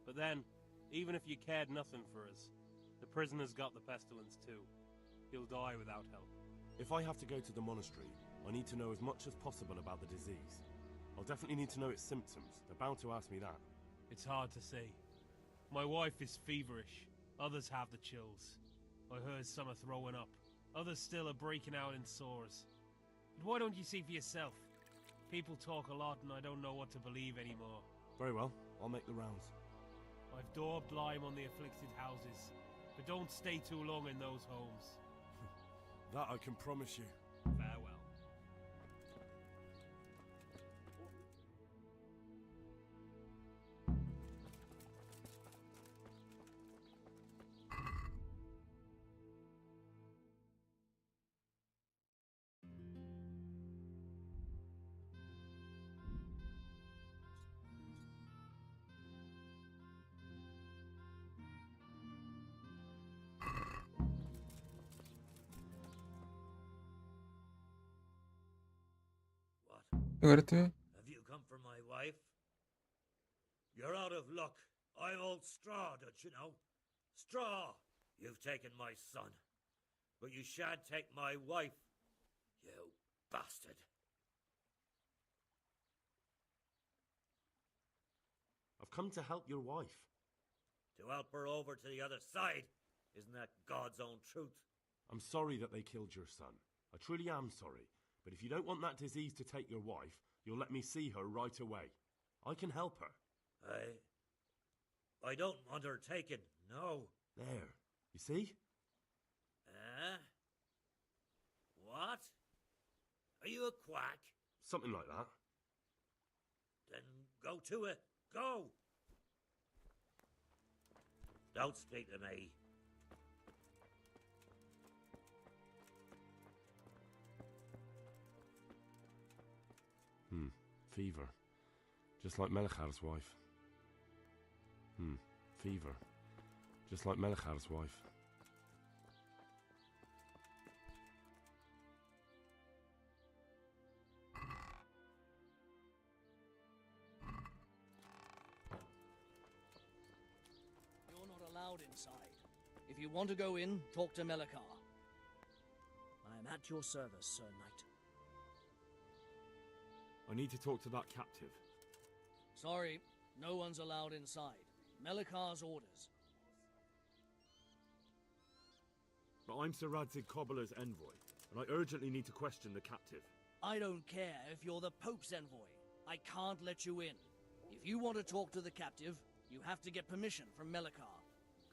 But then, even if you cared nothing for us, the prisoner's got the pestilence too. He'll die without help. If I have to go to the monastery, I need to know as much as possible about the disease. I'll definitely need to know its symptoms. They're bound to ask me that. It's hard to say. My wife is feverish. Others have the chills. I heard some are throwing up. Others still are breaking out in sores. But why don't you see for yourself? People talk a lot and I don't know what to believe anymore. Very well. I'll make the rounds. I've daubed lime on the afflicted houses, but don't stay too long in those homes. That I can promise you. Farewell. Agora tu. Have you come for my wife? You're out of luck. I hold straw, don't you know? Straw! You've taken my son. But you shan't take my wife, you bastard. I've come to help your wife. To help her over to the other side. Isn't that God's own truth? I'm sorry that they killed your son. I truly am sorry. But if you don't want that disease to take your wife, you'll let me see her right away. I can help her. I don't want her taken, no. There. You see? What? Are you a quack? Something like that. Then go to it. Go! Don't speak to me. Fever. Just like Melikar's wife. Fever. Just like Melichar's wife. You're not allowed inside. If you want to go in, talk to Melichar. I am at your service, Sir Knight. I need to talk to that captive. Sorry, no one's allowed inside. Melichar's orders. But I'm Sir Radzig Cobbler's envoy, and I urgently need to question the captive. I don't care if you're the Pope's envoy. I can't let you in. If you want to talk to the captive, you have to get permission from Melichar.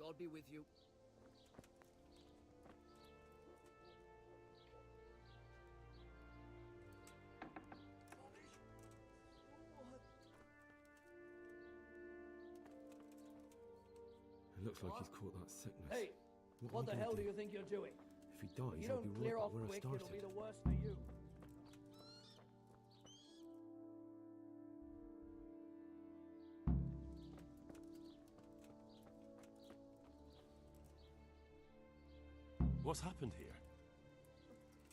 God be with you. It looks like he's caught that sickness. Hey, what the hell do you think you're doing? If he dies, If you I'll don't be clear right off where I quick, started. it'll be the worse for you. What's happened here?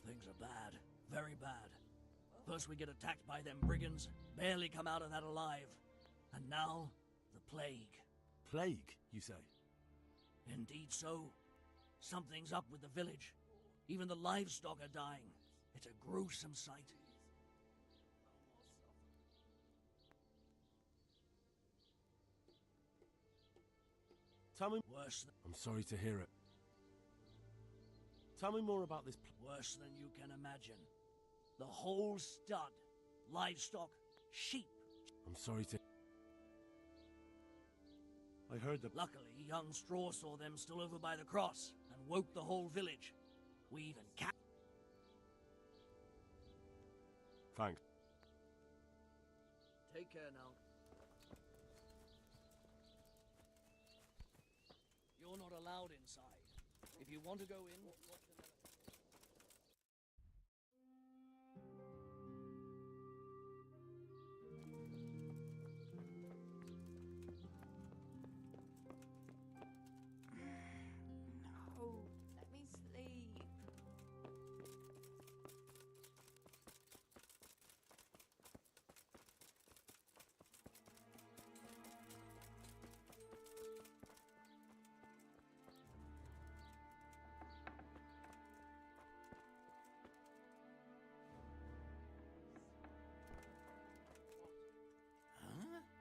Things are bad. Very bad. First we get attacked by them brigands, barely come out of that alive. And now, the plague. Plague, you say? Indeed so. Something's up with the village. Even the livestock are dying. It's a gruesome sight. Tell me... Worse than... I'm sorry to hear it. Tell me more about this... Worse than you can imagine. The whole stud. Livestock. Sheep. I'm sorry to... I heard that... Luckily, young Straw saw them still over by the cross and woke the whole village. We even Thanks. Take care now. You're not allowed inside. If you want to go in, talk to Melichar. No,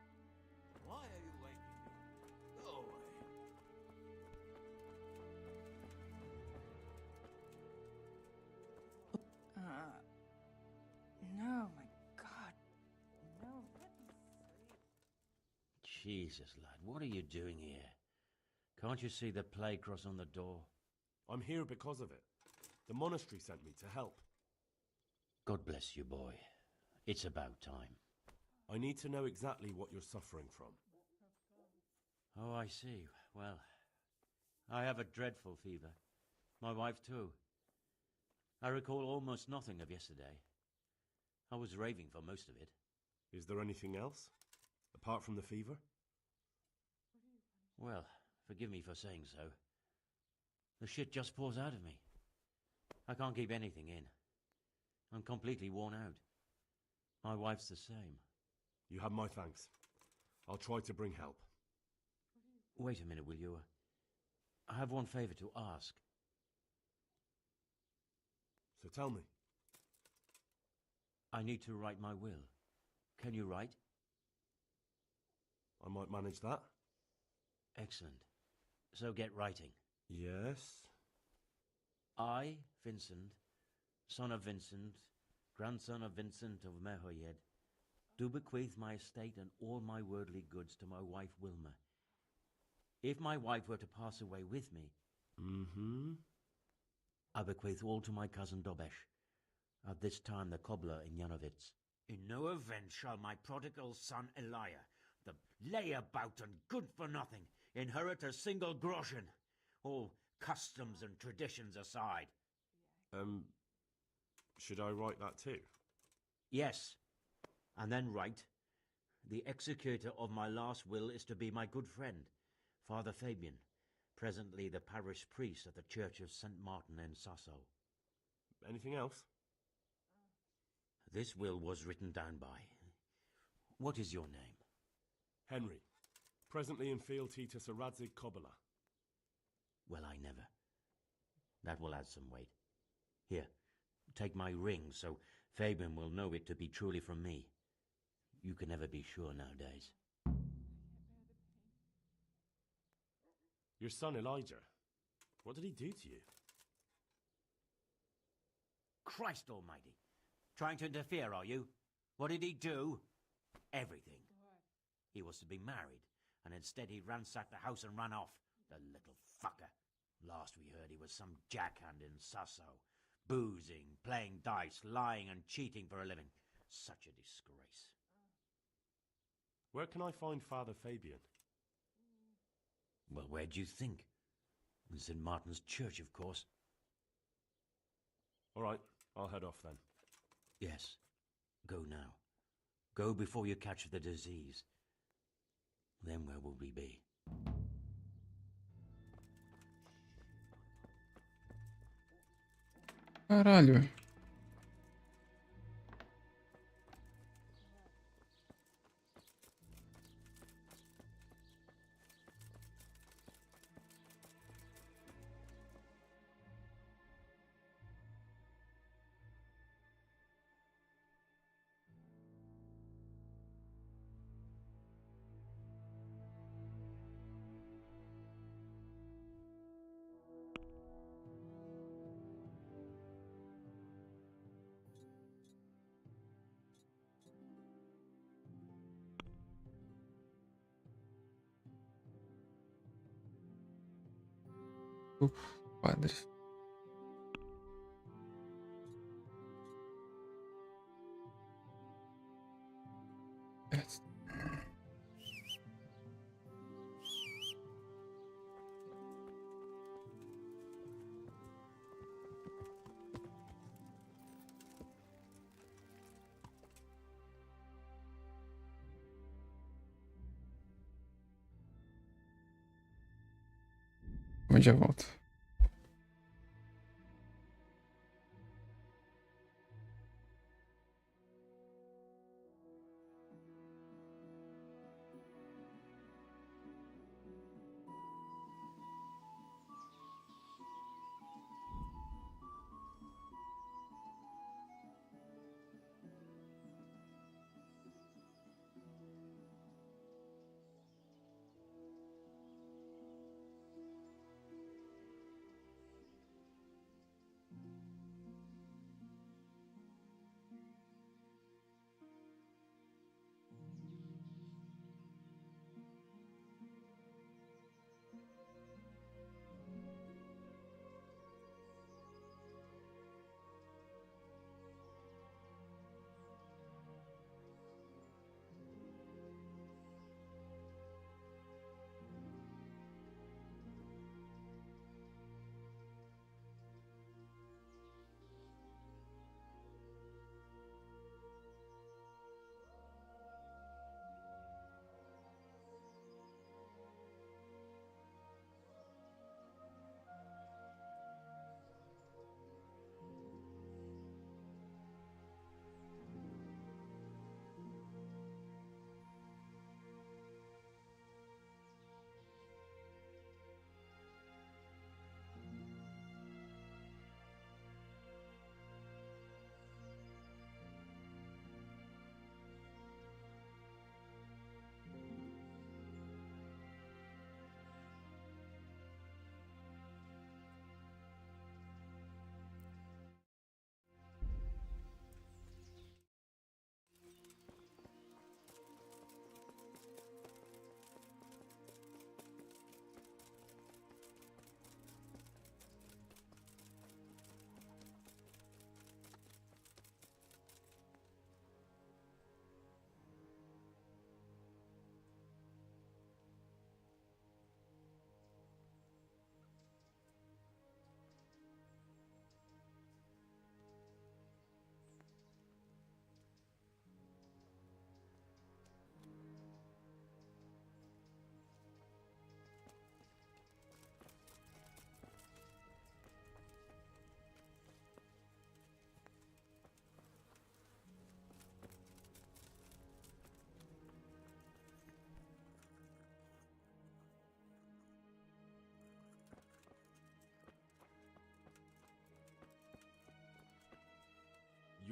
let me sleep. Huh? Why are you waking me? Go away. No, my God. No, let me sleep. Jesus, lad, what are you doing here? Can't you see the plague cross on the door? I'm here because of it. The monastery sent me to help. God bless you, boy. It's about time. I need to know exactly what you're suffering from. Oh, I see. Well, I have a dreadful fever. My wife, too. I recall almost nothing of yesterday. I was raving for most of it. Is there anything else? Apart from the fever? Well, forgive me for saying so. The shit just pours out of me. I can't keep anything in. I'm completely worn out. My wife's the same. You have my thanks. I'll try to bring help. Wait a minute, will you? I have one favor to ask. So tell me. I need to write my will. Can you write? I might manage that. Excellent. So get writing. Yes? I, Vincent, son of Vincent, grandson of Vincent of Mehoyed, do bequeath my estate and all my worldly goods to my wife Wilma. If my wife were to pass away with me, I bequeath all to my cousin Dobesh, at this time the cobbler in Janovitz. In no event shall my prodigal son Elia, the layabout and good-for-nothing, inherit a single groschen, all customs and traditions aside. Should I write that too? Yes, and then write, the executor of my last will is to be my good friend, Father Fabian, Presently the parish priest at the Church of St. Martin in Sasso. Anything else? This will was written down by. What is your name? Henry. Presently in fealty to Sir Radzig Kobyla. Well, I never. That will add some weight. Here, take my ring, so Fabian will know it to be truly from me. You can never be sure nowadays. Your son Elijah. What did he do to you? Christ almighty! Trying to interfere, are you? What did he do? Everything. He was to be married, and instead he ransacked the house and ran off. The little fucker. Last we heard he was some jackhand in Sasso. Boozing, playing dice, lying and cheating for a living. Such a disgrace. Where can I find Father Fabian? Well, where do you think? In St. Martin's Church, of course. All right, I'll head off then. Yes. Go now. Go before you catch the disease. Then where will we be? Caralho. Padre. Yes. Mas já volto.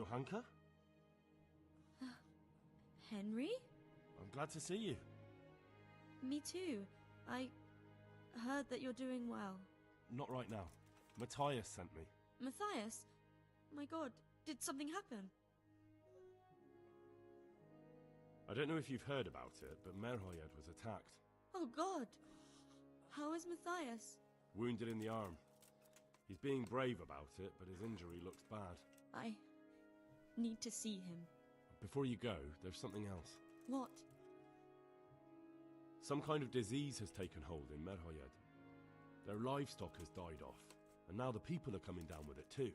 Johanka? Henry? I'm glad to see you. Me too. I heard that you're doing well. Not right now. Matthias sent me. Matthias? My god, did something happen? I don't know if you've heard about it, but Merhoyed was attacked. Oh god! How is Matthias? Wounded in the arm. He's being brave about it, but his injury looks bad. I need to see him. Before you go, there's something else. What? Some kind of disease has taken hold in Merhoyed. Their livestock has died off, and now the people are coming down with it too.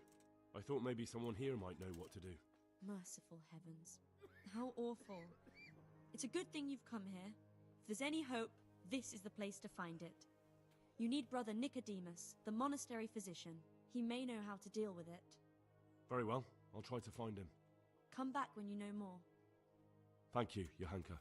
I thought maybe someone here might know what to do. Merciful heavens. How awful. It's a good thing you've come here. If there's any hope, this is the place to find it. You need Brother Nicodemus, the monastery physician. He may know how to deal with it. Very well, I'll try to find him. Come back when you know more. Thank you, Johanka.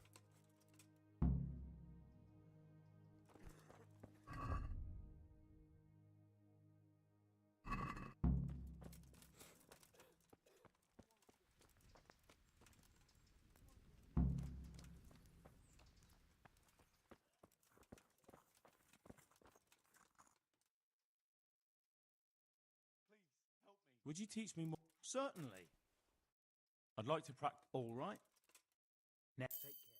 Would you teach me more? Certainly. I'd like to practice. All right. Now take care.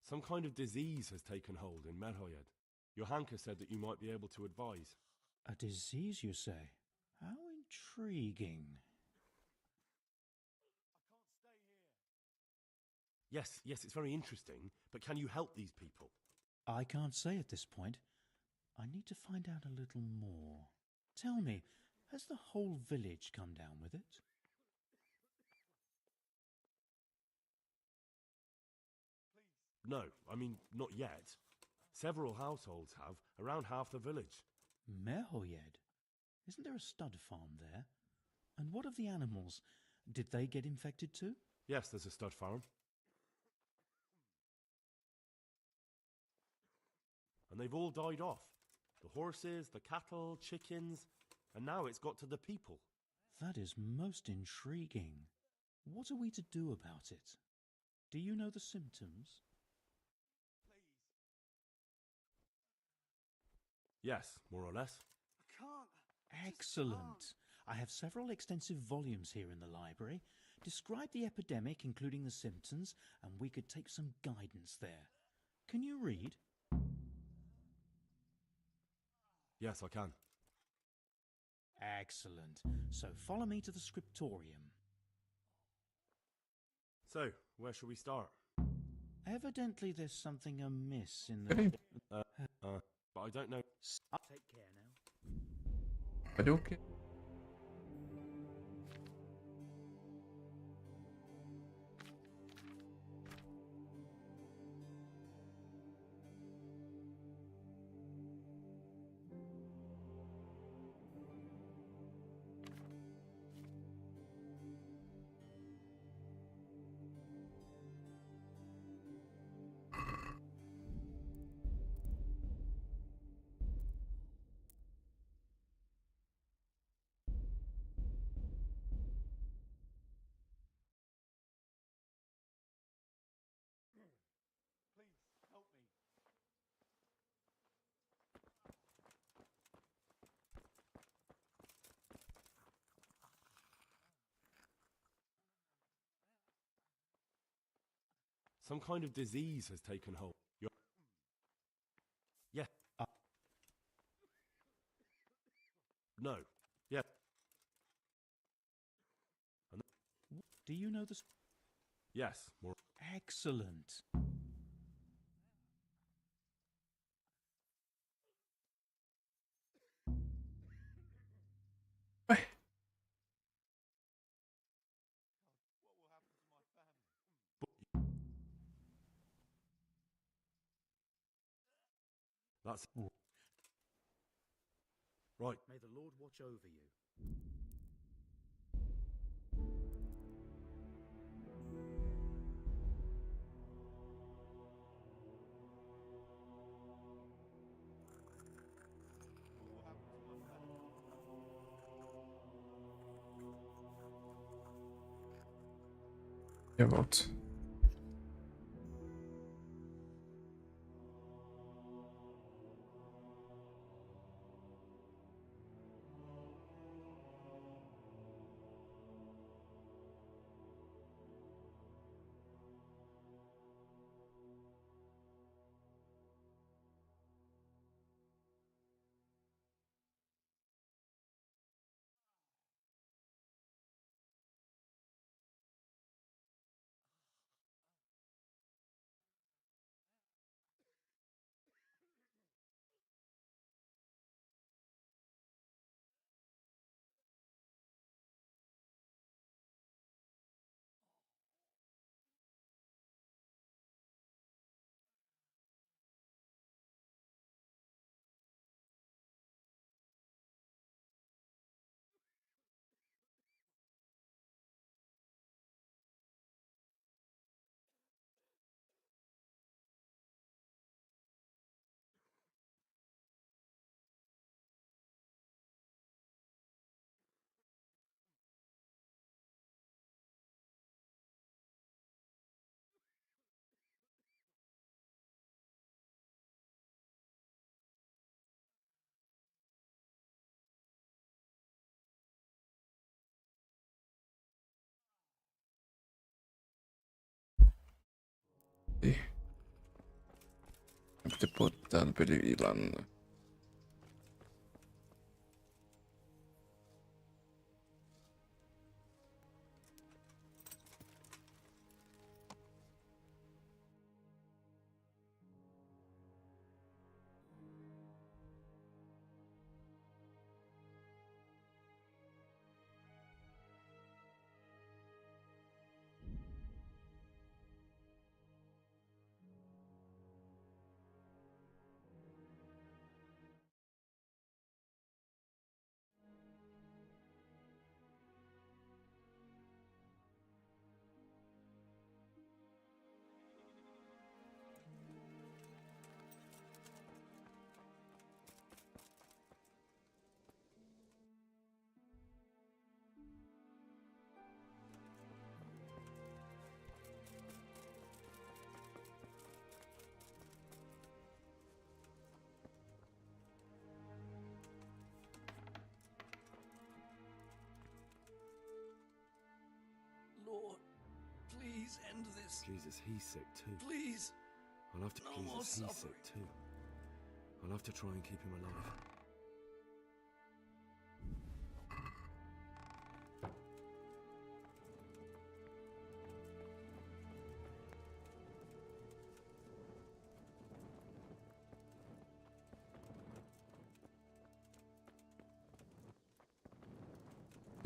Some kind of disease has taken hold in Merhoyed. Johanka said that you might be able to advise. A disease, you say? How intriguing. Yes, it's very interesting, but can you help these people? I can't say at this point. I need to find out a little more. Tell me, has the whole village come down with it? No, I mean, not yet. Several households have, around half the village. Merhoyed? Isn't there a stud farm there? And what of the animals? Did they get infected too? Yes, there's a stud farm. And they've all died off. The horses, the cattle, chickens, and now it's got to the people. That is most intriguing. What are we to do about it? Do you know the symptoms? Yes, more or less. I can't. Excellent. I have several extensive volumes here in the library. Describe the epidemic, including the symptoms, and we could take some guidance there. Can you read? Yes, I can. Excellent. So follow me to the scriptorium. So, where shall we start? Evidently there's something amiss in Okay. the... But I don't know. Take care now. Fazer o quê? Some kind of disease has taken hold. Yeah. No. Yeah. And Do you know the... yes, more. Excellent. That's right. May the Lord watch over you. Eu volto. Devo ter botado pra ele ir lá no... Lord, please end this. Jesus, he's sick too. Please. I'll have to. No more Jesus, he's suffering. sick too. I'll have to try and keep him alive.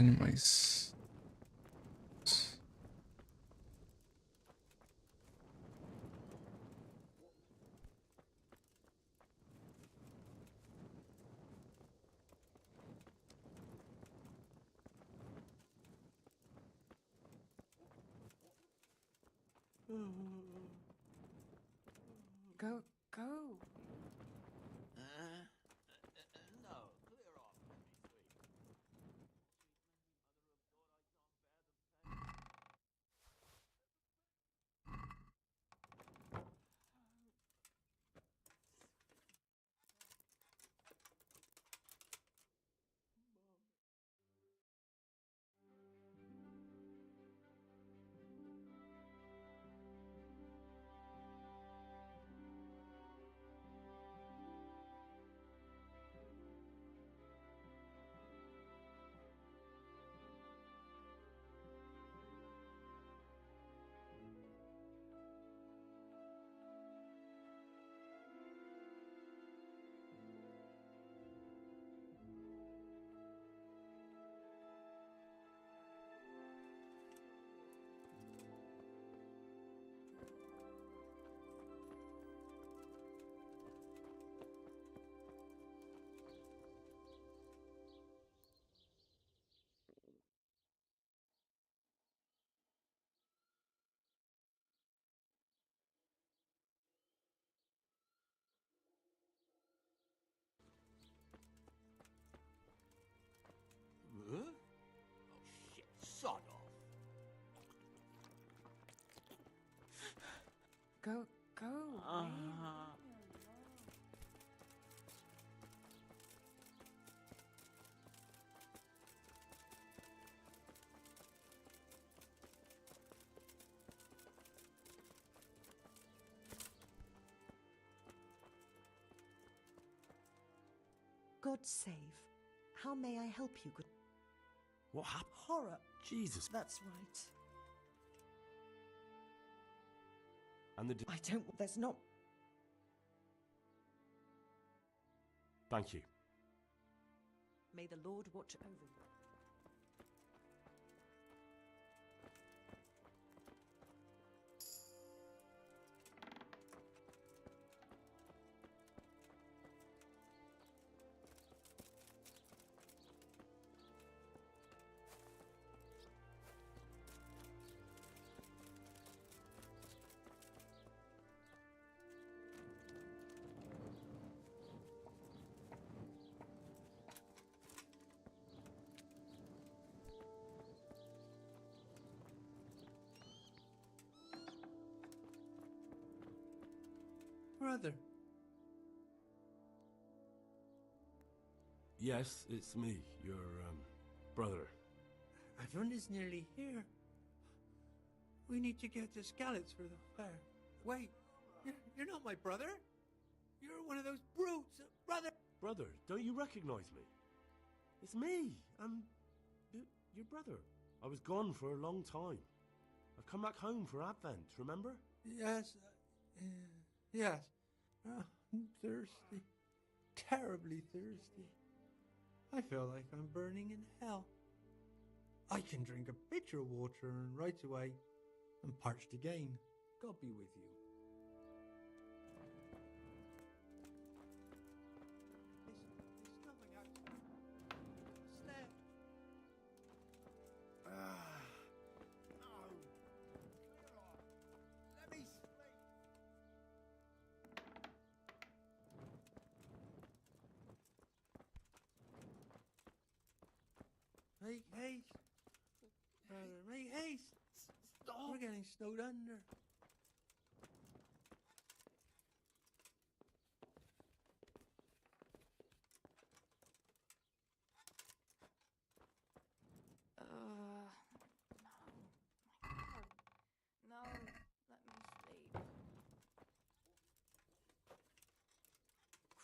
Animais. Go. No, clear off. Let me sleep. Go away. God save. How may I help you, good? What happened? Horror. Jesus. That's right. And the... I don't... There's not... Thank you. May the Lord watch over you. Brother. Yes, it's me, your, brother. Everyone is nearly here. We need to get to Skalitz for the fair. Wait, you're not my brother? You're one of those brutes, brother! Brother, don't you recognize me? It's me. I'm your brother. I was gone for a long time. I've come back home for Advent, remember? Yes, yes. I'm thirsty. Terribly thirsty. I feel like I'm burning in hell. I can drink a pitcher of water and right away I'm parched again. God be with you. There's nothing out there. No. Let me sleep. Make haste. Brother, make haste. Stop. We're getting snowed under. No, let me sleep.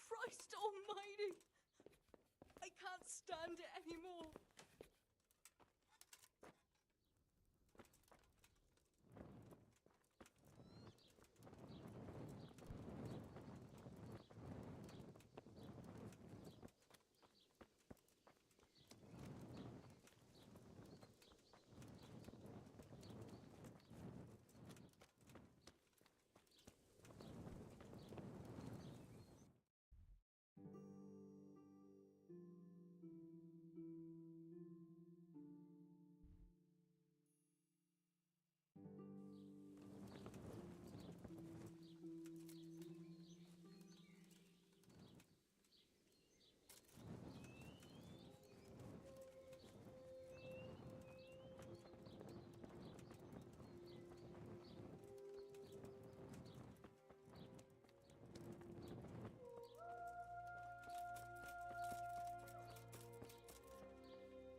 Christ almighty! I can't stand it anymore.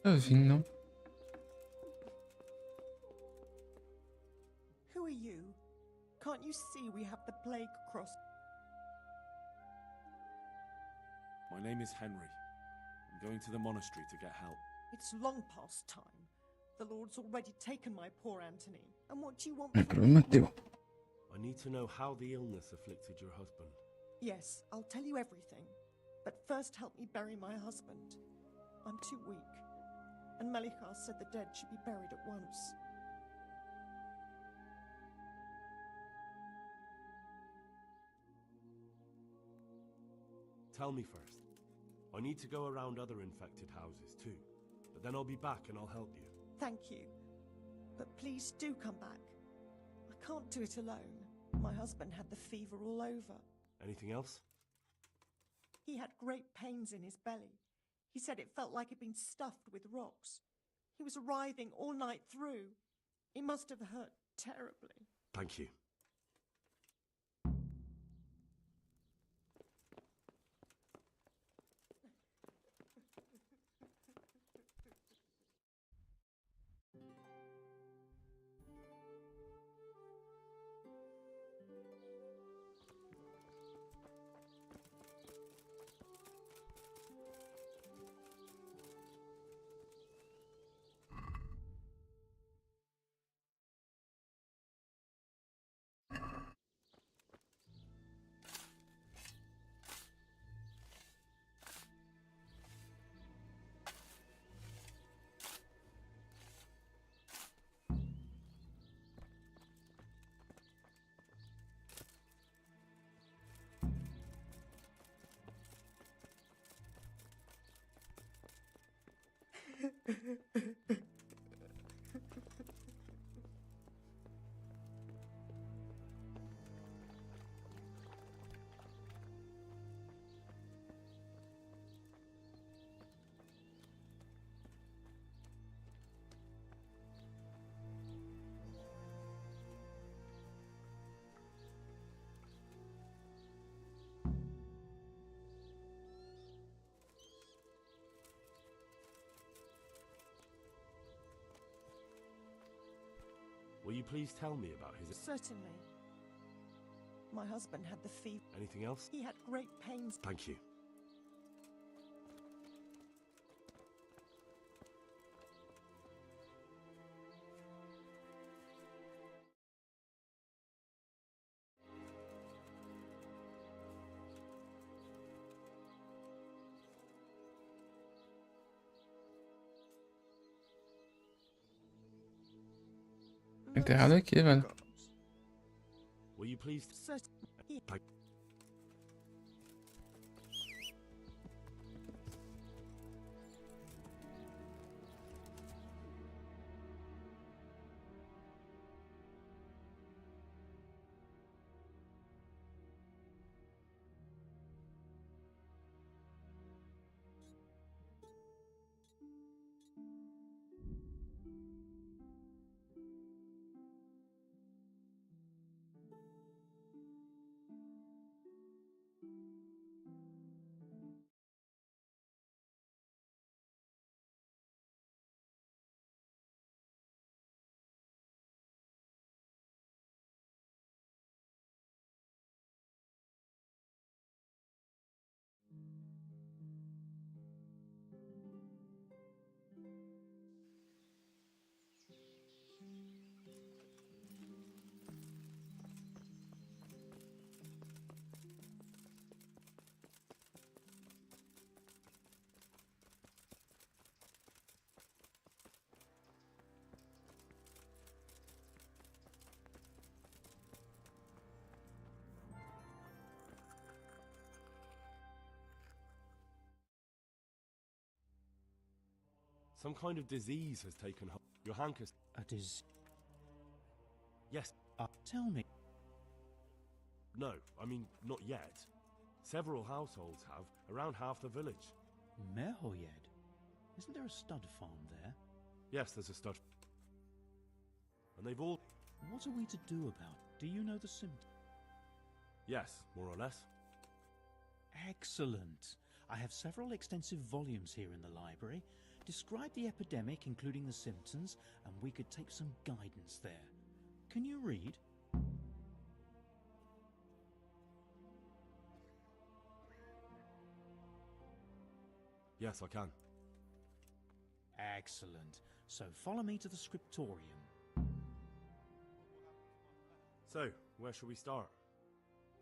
Sozinho, não? Who are you? Can't you see we have the plague across? My name is Henry. I'm going to the monastery to get help. It's long past time. The Lord's already taken my poor Anthony. And what do you want El from problema me? es Teo. I need to know how the illness afflicted your husband. Yes, I'll tell you everything. But first help me bury my husband. I'm too weak. And Melichar said the dead should be buried at once. Tell me first. I need to go around other infected houses too. But then I'll be back and I'll help you. Thank you. But please do come back. I can't do it alone. My husband had the fever all over. Anything else? He had great pains in his belly. He said it felt like it'd been stuffed with rocks. He was writhing all night through. It must have hurt terribly. Thank you. Will you please tell me about his... Certainly. My husband had the fever. Anything else? He had great pains. Thank you. Enterrado aqui, velho. Will you please... Thank... Some kind of disease has taken hold. Your hankers... A disease? Yes. Tell me. No, I mean, not yet. Several households have, around half the village. Merhoyed? Isn't there a stud farm there? Yes, there's a stud. And they've all... What are we to do about it? Do you know the symptoms? Yes, more or less. Excellent. I have several extensive volumes here in the library. Describe the epidemic, including the symptoms, and we could take some guidance there. Can you read? Yes, I can. Excellent. So follow me to the scriptorium. So, where shall we start?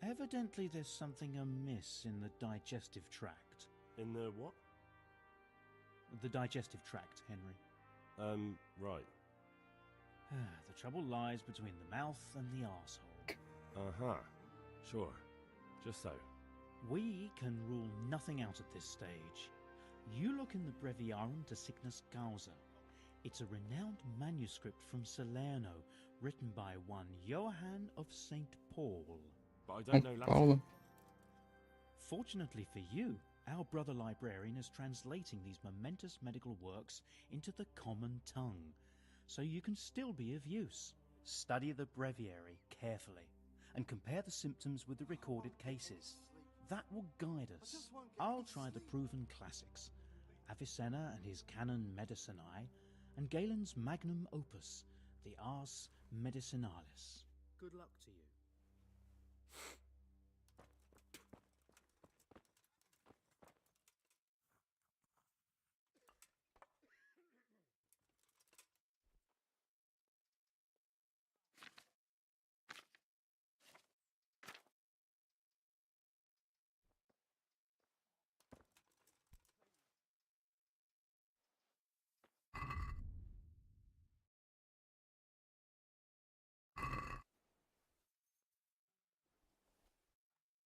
Evidently there's something amiss in the digestive tract. In the what? The digestive tract, Henry. Right. The trouble lies between the mouth and the arsehole. Uh-huh. Sure. Just so. We can rule nothing out at this stage. You look in the Breviarum de Sickness Causa. It's a renowned manuscript from Salerno, written by one Johann of St. Paul. But I don't know Latin. Paulo. Fortunately for you, our brother librarian is translating these momentous medical works into the common tongue, so you can still be of use. Study the breviary carefully, and compare the symptoms with the recorded cases. That will guide us. I'll try the proven classics, Avicenna and his Canon Medicinae, and Galen's magnum opus, the Ars Medicinalis. Good luck to you.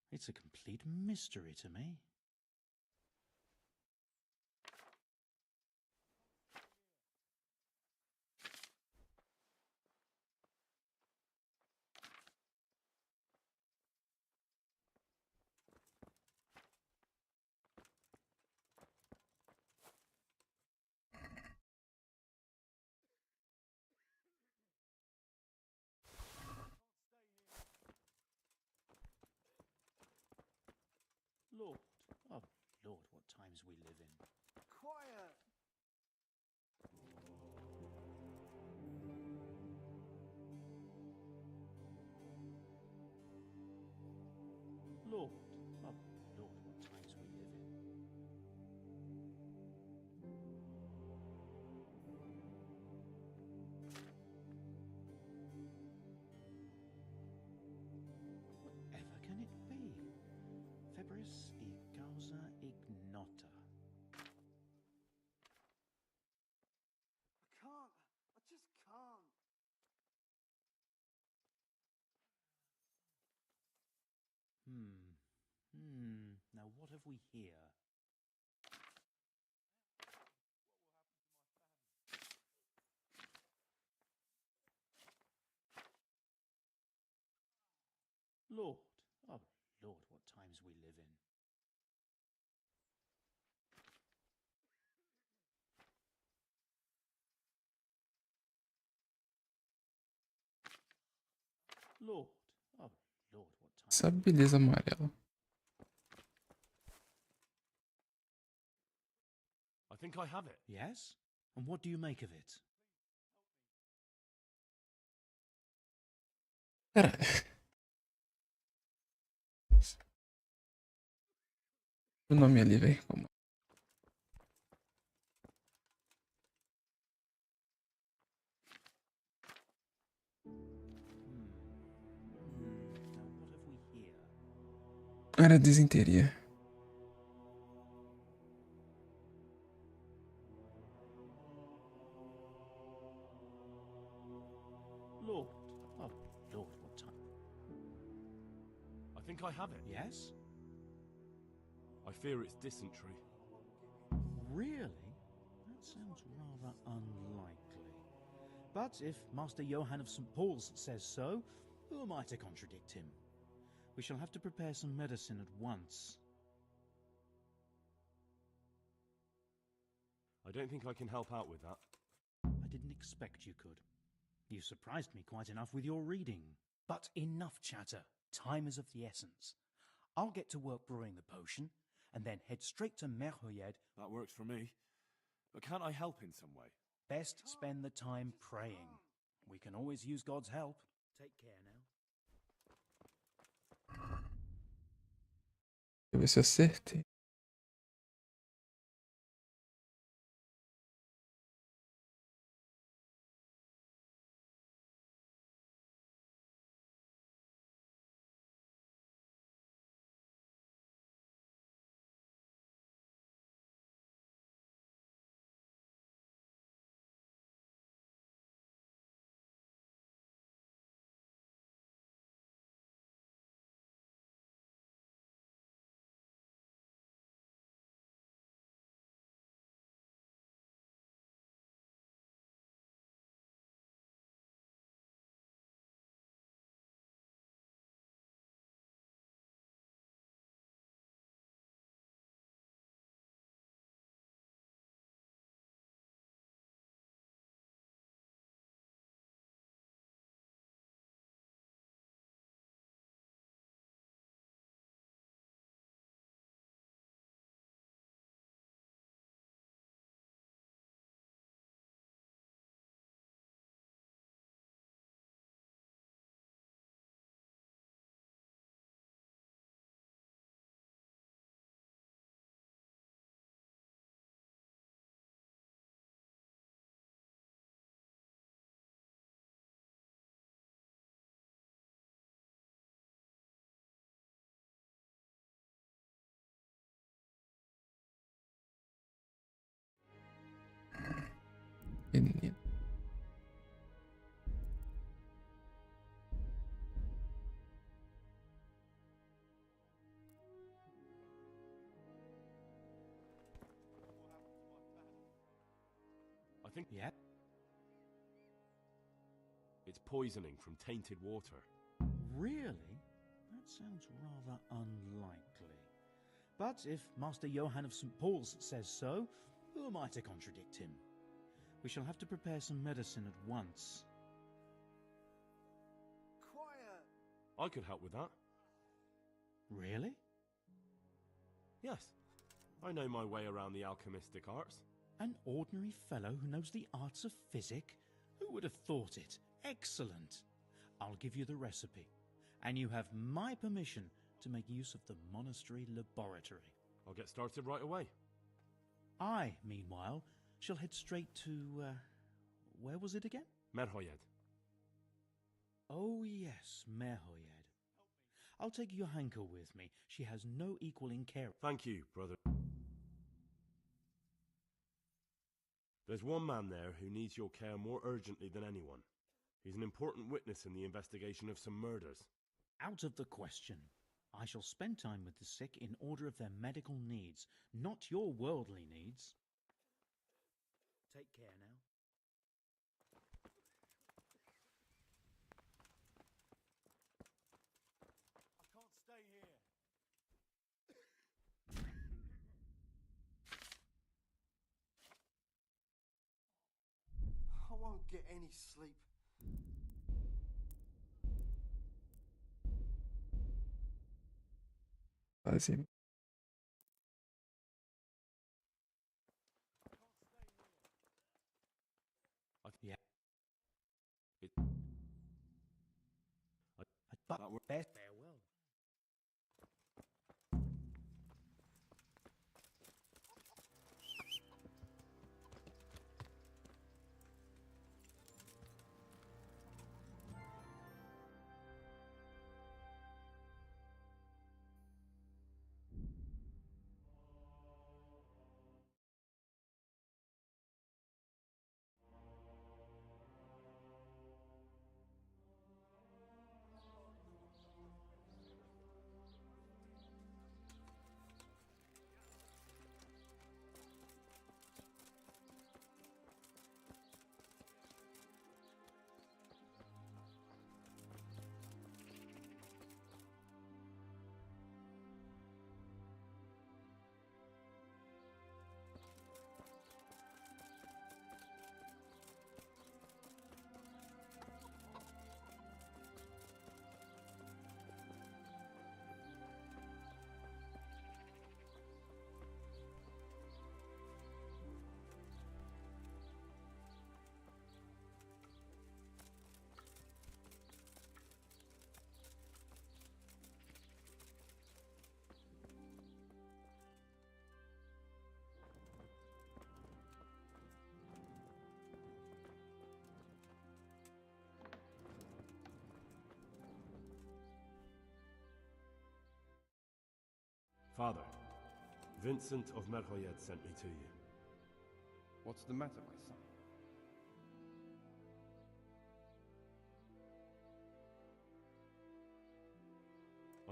It's a complete mystery to me. Now what have we here? Lord, oh Lord, what times we live in. Lord, oh Lord, what times. Essa beleza amarela. I think I have it. Yes? And what do you make of it? Cara. O nome ali, velho. Como... Now what have we here? Era desinteria. Lord, oh Lord, what time? I think I have it. Yes? I fear it's dysentery. Really? That sounds rather unlikely. But if Master Johann of St. Paul's says so, who am I to contradict him? We shall have to prepare some medicine at once. I don't think I can help out with that. I didn't expect you could. You surprised me quite enough with your reading. But enough chatter. Time is of the essence. I'll get to work brewing the potion, and then head straight to Merhoyed. That works for me. But can't I help in some way? Best spend the time praying. We can always use God's help. Take care now. Deixa eu ver se eu acertei. Menino. I think... Yep. It's poisoning from tainted water. Really? That sounds rather unlikely. But if Master Johann of St. Paul's says so, who am I to contradict him? We shall have to prepare some medicine at once. Quiet! I could help with that. Really? Yes. I know my way around the alchemistic arts. An ordinary fellow who knows the arts of physic? Who would have thought it? Excellent. I'll give you the recipe, and you have my permission to make use of the monastery laboratory. I'll get started right away. I, meanwhile, shall head straight to, where was it again? Merhoyed. Oh yes, Merhoyed. I'll take Johanka with me. She has no equal in care. Thank you, brother. There's one man there who needs your care more urgently than anyone. He's an important witness in the investigation of some murders. Out of the question. I shall spend time with the sick in order of their medical needs, not your worldly needs. Take care now. I can't stay here. I won't get any sleep. Assim. Yeah. That farewell. Father, Vincent of Merhoyed sent me to you. What's the matter, my son?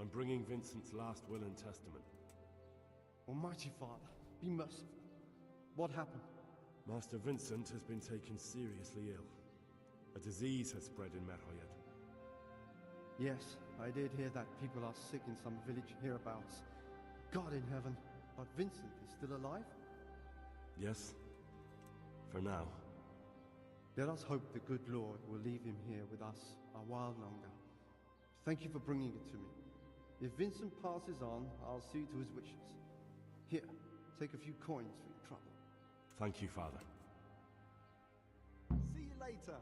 I'm bringing Vincent's last will and testament. Almighty Father, be merciful. What happened? Master Vincent has been taken seriously ill. A disease has spread in Merhoyed. Yes, I did hear that people are sick in some village hereabouts. God in heaven, but Vincent is still alive? Yes, for now. Let us hope the good Lord will leave him here with us a while longer. Thank you for bringing it to me. If Vincent passes on, I'll see to his wishes. Here, take a few coins for your trouble. Thank you, Father. See you later.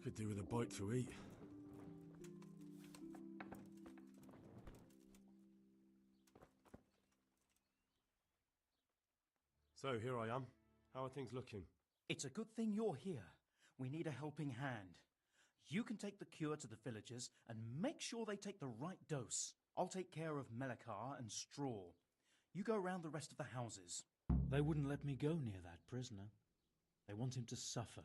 Could do with a bite to eat. So, here I am. How are things looking? It's a good thing you're here. We need a helping hand. You can take the cure to the villagers and make sure they take the right dose. I'll take care of Melikar and Straw. You go around the rest of the houses. They wouldn't let me go near that prisoner. They want him to suffer.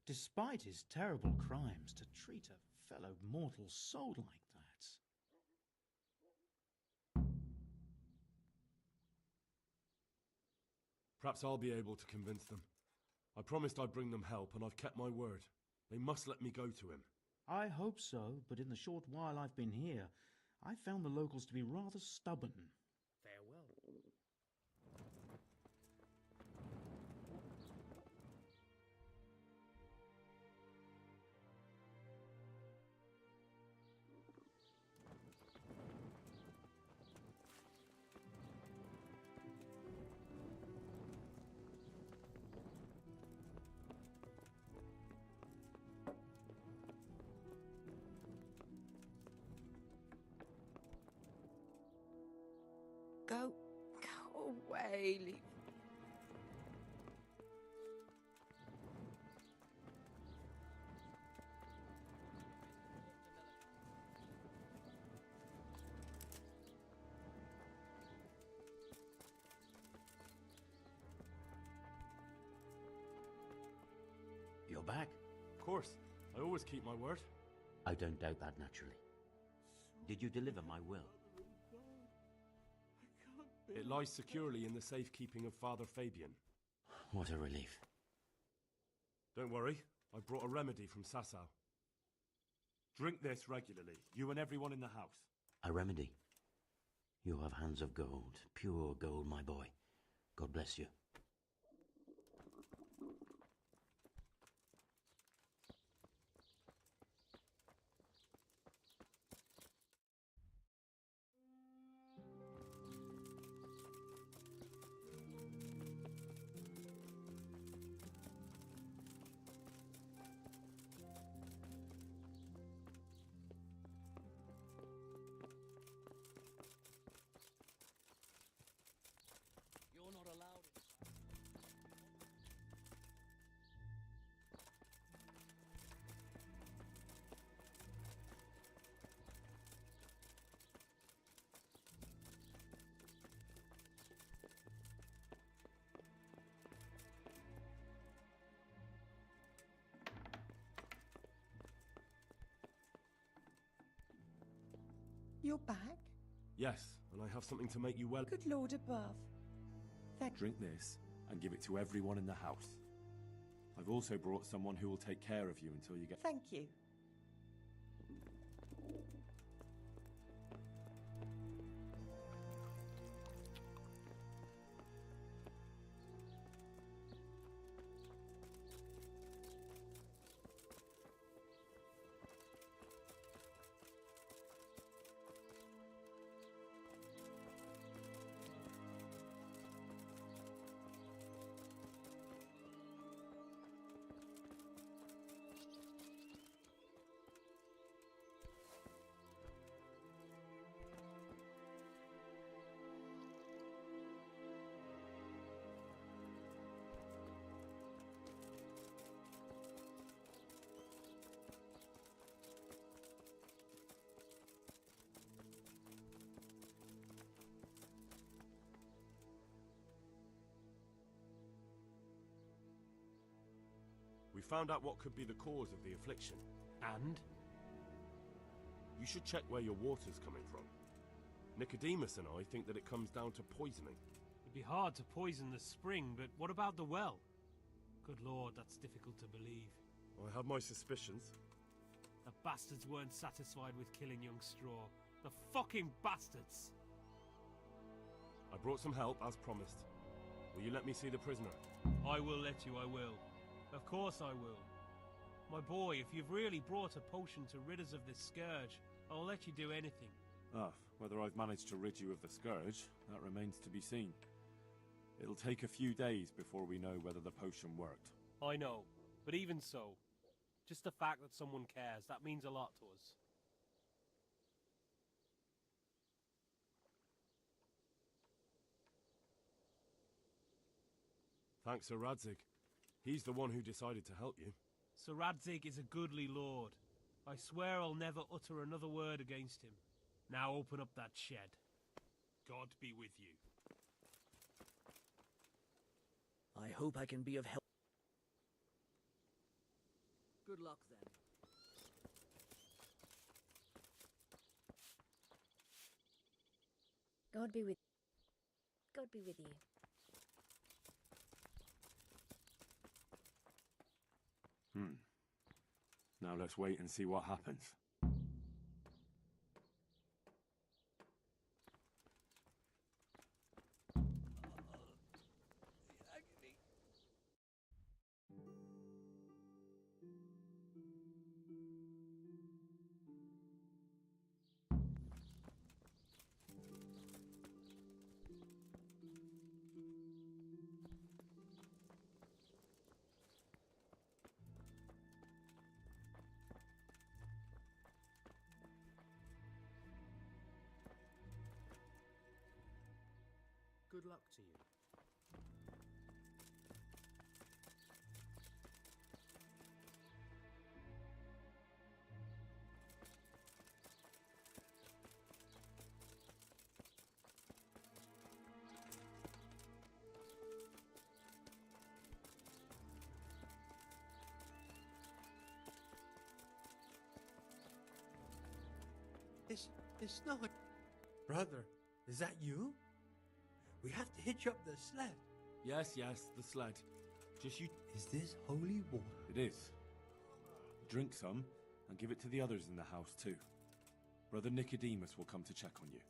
Despite his terrible crimes, to treat a fellow mortal soul like that. Perhaps I'll be able to convince them. I promised I'd bring them help, and I've kept my word. They must let me go to him. I hope so, but in the short while I've been here, I've found the locals to be rather stubborn. Farewell. Go away, leave. You're back. Of course. I always keep my word. I don't doubt that, naturally. Did you deliver my will? It lies securely in the safekeeping of Father Fabian. What a relief. Don't worry, I brought a remedy from Sasau. Drink this regularly, you and everyone in the house. A remedy? You have hands of gold, pure gold, my boy. God bless you. You're not allowed. You're back? Yes, and I have something to make you well. Good Lord above. Drink this and give it to everyone in the house. I've also brought someone who will take care of you until you get... Thank you. We found out what could be the cause of the affliction. And? You should check where your water's coming from. Nicodemus and I think that it comes down to poisoning. It'd be hard to poison the spring, but what about the well? Good Lord, that's difficult to believe. I have my suspicions. The bastards weren't satisfied with killing young Straw. The fucking bastards! I brought some help, as promised. Will you let me see the prisoner? I will let you, I will. Of course I will. My boy, if you've really brought a potion to rid us of this scourge, I'll let you do anything. Whether I've managed to rid you of the scourge, that remains to be seen. It'll take a few days before we know whether the potion worked. I know, but even so, Just the fact that someone cares, that means a lot to us. Thanks, Sir Radzig. He's the one who decided to help you. Sir Radzig is a goodly lord. I swear I'll never utter another word against him. Now open up that shed. God be with you. I hope I can be of help. Good luck, then. God be with you. Now let's wait and see what happens. Good luck to you. It's not... Brother, is that you? We have to hitch up the sled. Yes, the sled. Just you... Is this holy water? It is. Drink some, and give it to the others in the house too. Brother Nicodemus will come to check on you.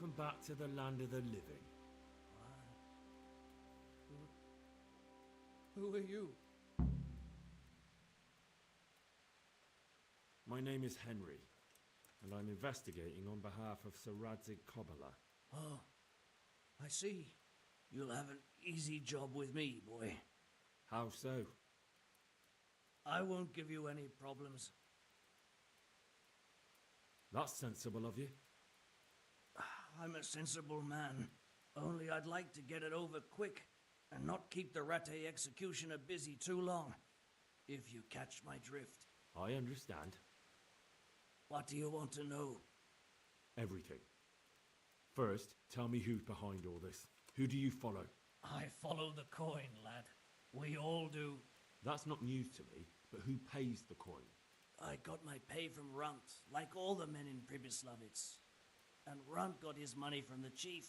Welcome back to the land of the living. Who are you? My name is Henry, and I'm investigating on behalf of Sir Radzig Kobyla. Oh, I see. You'll have an easy job with me, boy. How so? I won't give you any problems. That's sensible of you. I'm a sensible man. Only I'd like to get it over quick and not keep the Rattay executioner busy too long, if you catch my drift. I understand. What do you want to know? Everything. First, tell me who's behind all this. Who do you follow? I follow the coin, lad. We all do. That's not news to me, but who pays the coin? I got my pay from Runt, like all the men in Pribyslavitz. And Runt got his money from the chief.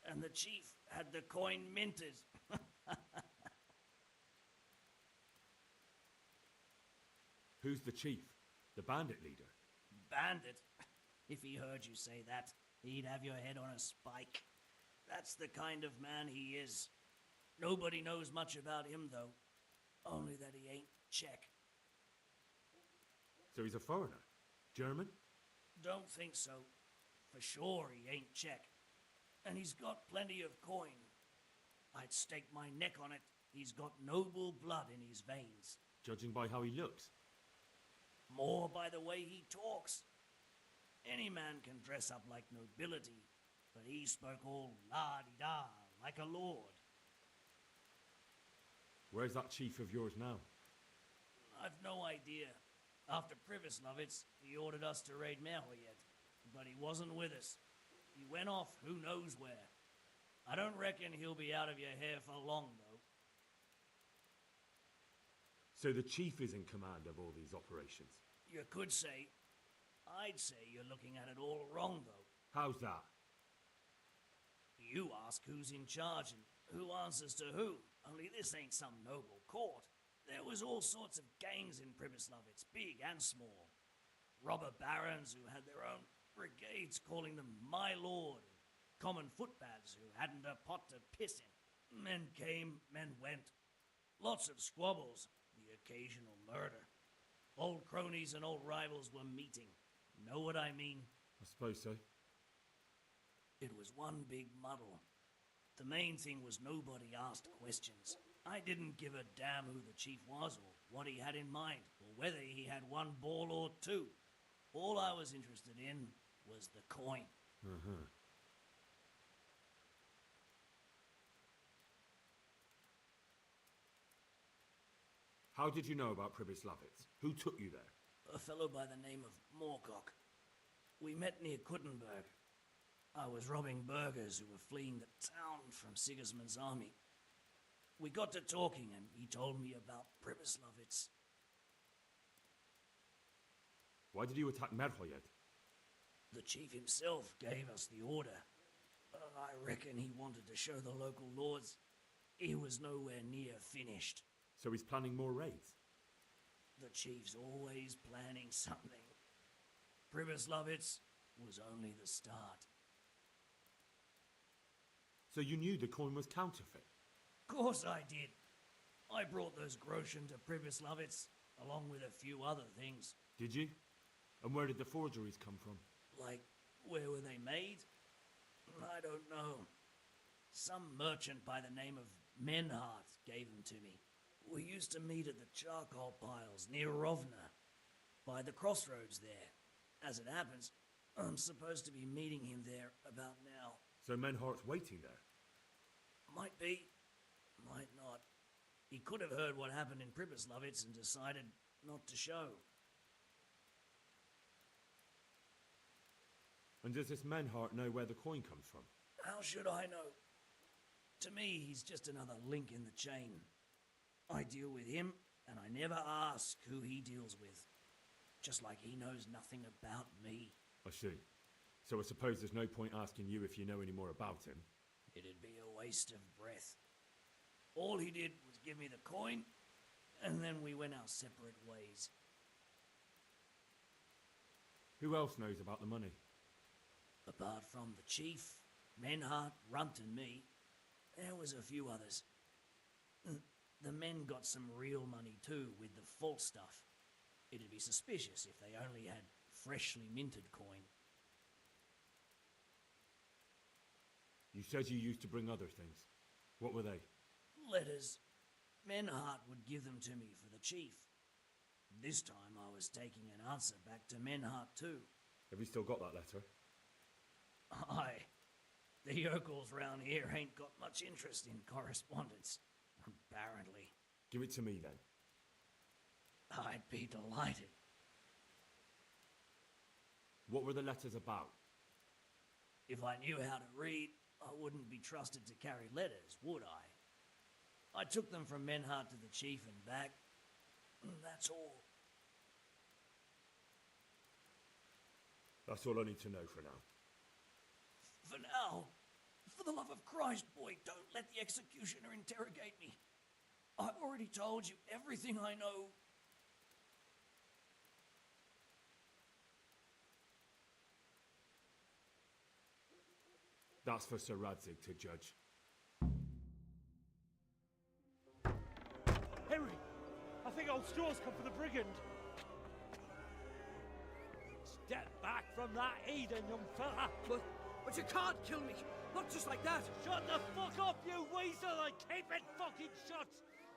And the chief had the coin minted. Who's the chief? The bandit leader? Bandit? If he heard you say that, he'd have your head on a spike. That's the kind of man he is. Nobody knows much about him, though. Only that he ain't Czech. So he's a foreigner? German? Don't think so. For sure he ain't Czech. And he's got plenty of coin. I'd stake my neck on it. He's got noble blood in his veins. Judging by how he looks. More by the way he talks. Any man can dress up like nobility, but he spoke all la-di-da, like a lord. Where's that chief of yours now? I've no idea. After Privislovitz, he ordered us to raid Merhoyet, but he wasn't with us. He went off who knows where. I don't reckon he'll be out of your hair for long, though. So the chief is in command of all these operations? You could say. I'd say you're looking at it all wrong, though. How's that? You ask who's in charge and who answers to who. Only this ain't some noble court. There was all sorts of gangs in Privislovitz, big and small. Robber barons who had their own brigades calling them my lord. Common footpads who hadn't a pot to piss in. Men came, men went. Lots of squabbles, the occasional murder. Old cronies and old rivals were meeting. Know what I mean? I suppose so. It was one big muddle. The main thing was nobody asked questions. I didn't give a damn who the chief was or what he had in mind or whether he had one ball or two. All I was interested in was the coin. Uh-huh. How did you know about Privislovitz? Who took you there? A fellow by the name of Moorcock. We met near Kuttenberg. I was robbing burghers who were fleeing the town from Sigismund's army. We got to talking and he told me about Privislovitz. Why did you attack Merhoyet? The chief himself gave us the order. I reckon he wanted to show the local lords he was nowhere near finished. So he's planning more raids? The chief's always planning something. Privislovitz was only the start. So you knew the coin was counterfeit? Course I did. I brought those groschen to Privislovitz, along with a few other things. Did you? And where did the forgeries come from? Like, where were they made? I don't know. Some merchant by the name of Menhart gave them to me. We used to meet at the charcoal piles near Rovna, by the crossroads there. As it happens, I'm supposed to be meeting him there about now. So Menhart's waiting there? Might be, might not. He could have heard what happened in Privislovitz and decided not to show. And does this Menhart know where the coin comes from? How should I know? To me, he's just another link in the chain. I deal with him, and I never ask who he deals with. Just like he knows nothing about me. I see. So I suppose there's no point asking you if you know any more about him. It'd be a waste of breath. All he did was give me the coin, and then we went our separate ways. Who else knows about the money? Apart from the chief, Menhart, Runt and me, there was a few others. The men got some real money too with the false stuff. It'd be suspicious if they only had freshly minted coin. You said you used to bring other things. What were they? Letters. Menhart would give them to me for the chief. This time I was taking an answer back to Menhart too. Have you still got that letter? Aye. The yokels round here ain't got much interest in correspondence, apparently. Give it to me then. I'd be delighted. What were the letters about? If I knew how to read, I wouldn't be trusted to carry letters, would I? I took them from Menhart to the chief and back. That's all. That's all I need to know for now. For now, for the love of Christ, boy, don't let the executioner interrogate me. I've already told you everything I know. That's for Sir Radzig to judge. old straws come for the brigand. Step back from that Eden, young fella. But you can't kill me. Not just like that. Shut the fuck up, you weasel, and keep it fucking shut.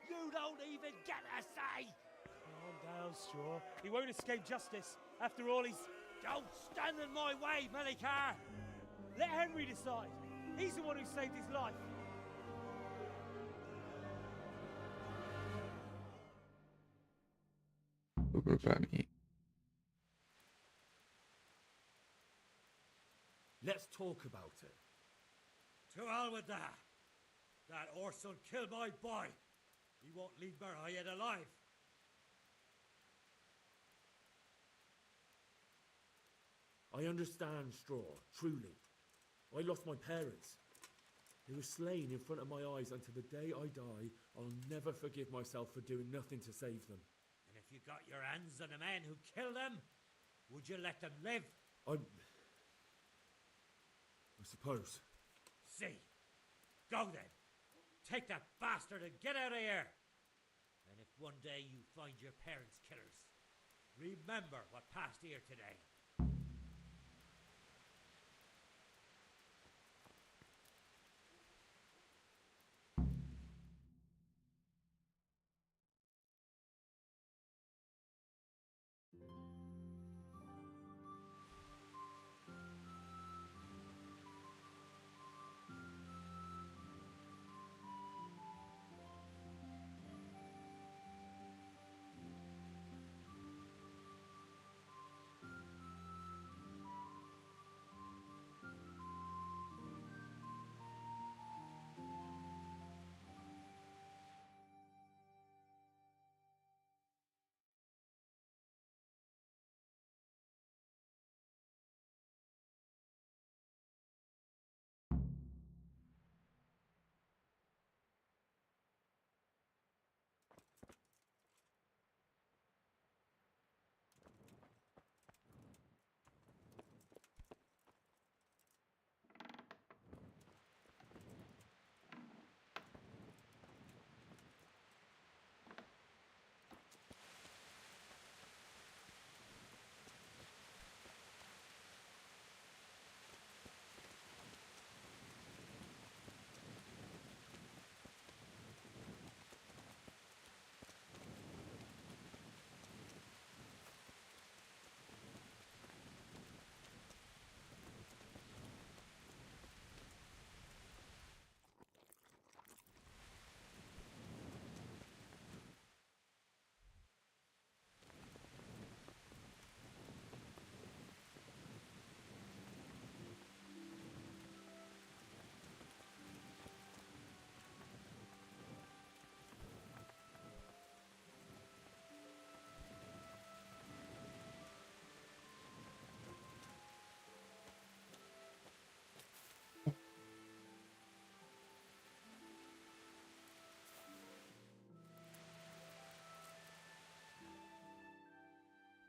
You don't even get a say. Calm down, Straw. He won't escape justice. After all, he's... Don't stand in my way, Melikar. Let Henry decide. He's the one who saved his life. Sobrou pra mim. Let's talk about it. To hell with that. That Orson killed my boy. He won't leave Merhayed alive. I understand, Straw, truly. I lost my parents. They were slain in front of my eyes, and to the day I die, I'll never forgive myself for doing nothing to save them. And if you got your hands on the men who killed them, would you let them live? I suppose. See. Go then. Take that bastard and get out of here. And if one day you find your parents' killers, remember what passed here today.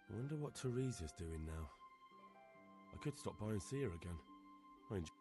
I wonder what Teresa's doing now. I could stop by and see her again. I enjoy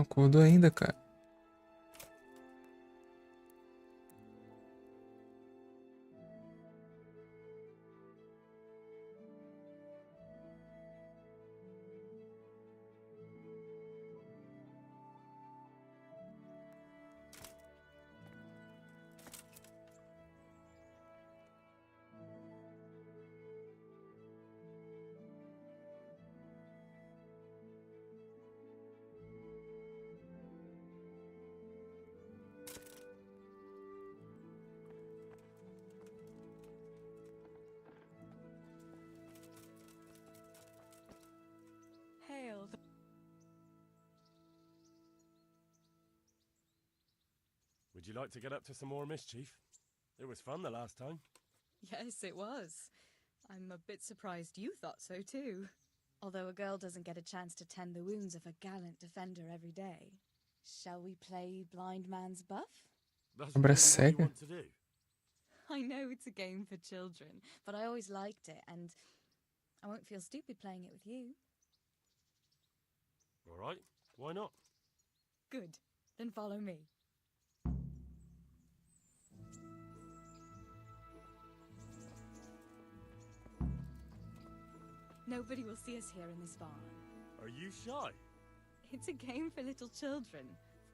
Não acordou ainda, cara. Hail. Would you like to get up to some more mischief? It was fun the last time. Yes, it was. I'm a bit surprised you thought so too. Although a girl doesn't get a chance to tend the wounds of a gallant defender every day. Shall we play blind man's buff? That's Cabra really what you cega. want to do. I know it's a game for children, but I always liked it, and I won't feel stupid playing it with you. All right, why not? Good. Then follow me. Nobody will see us here in this barn. Are you shy? It's a game for little children.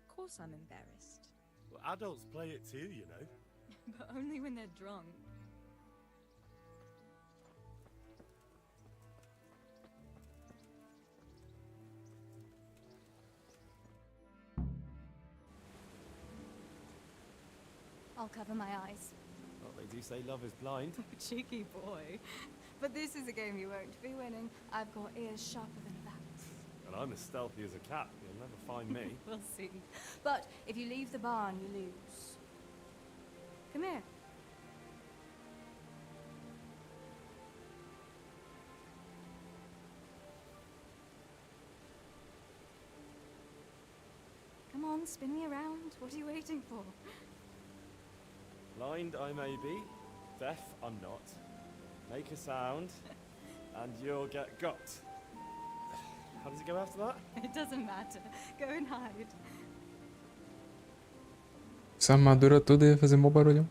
Of course I'm embarrassed. Well, adults play it too, you know. But only when they're drunk. I'll cover my eyes. Well, they do say love is blind. Cheeky boy. But this is a game you won't be winning. I've got ears sharper than a bat's. And I'm as stealthy as a cat. You'll never find me. We'll see. But if you leave the barn, you lose. Come here. Come on, spin me around. What are you waiting for? Blind I may be, deaf I'm not. Make a sound, and you'll get got. How does it go after that? It doesn't matter. Go and hide. Essa armadura toda ia fazer mó barulhão.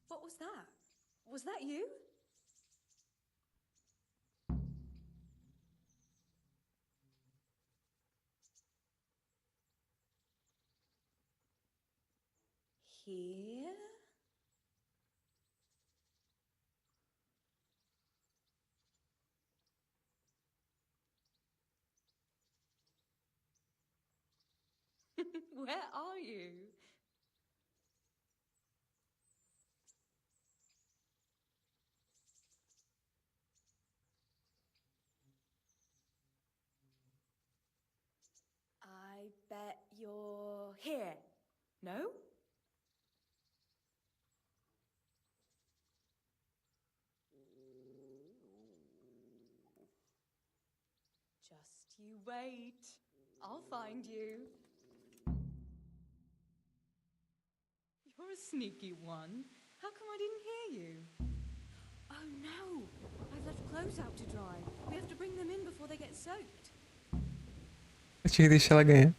What was that? Was that you? Here? Where are you? I bet you're here. No? Just you wait. I'll find you. You're a sneaky one. How come I didn't hear you? Oh no! I've left clothes out to dry. We have to bring them in before they get soaked. Eu tinha que deixar ela ganhar.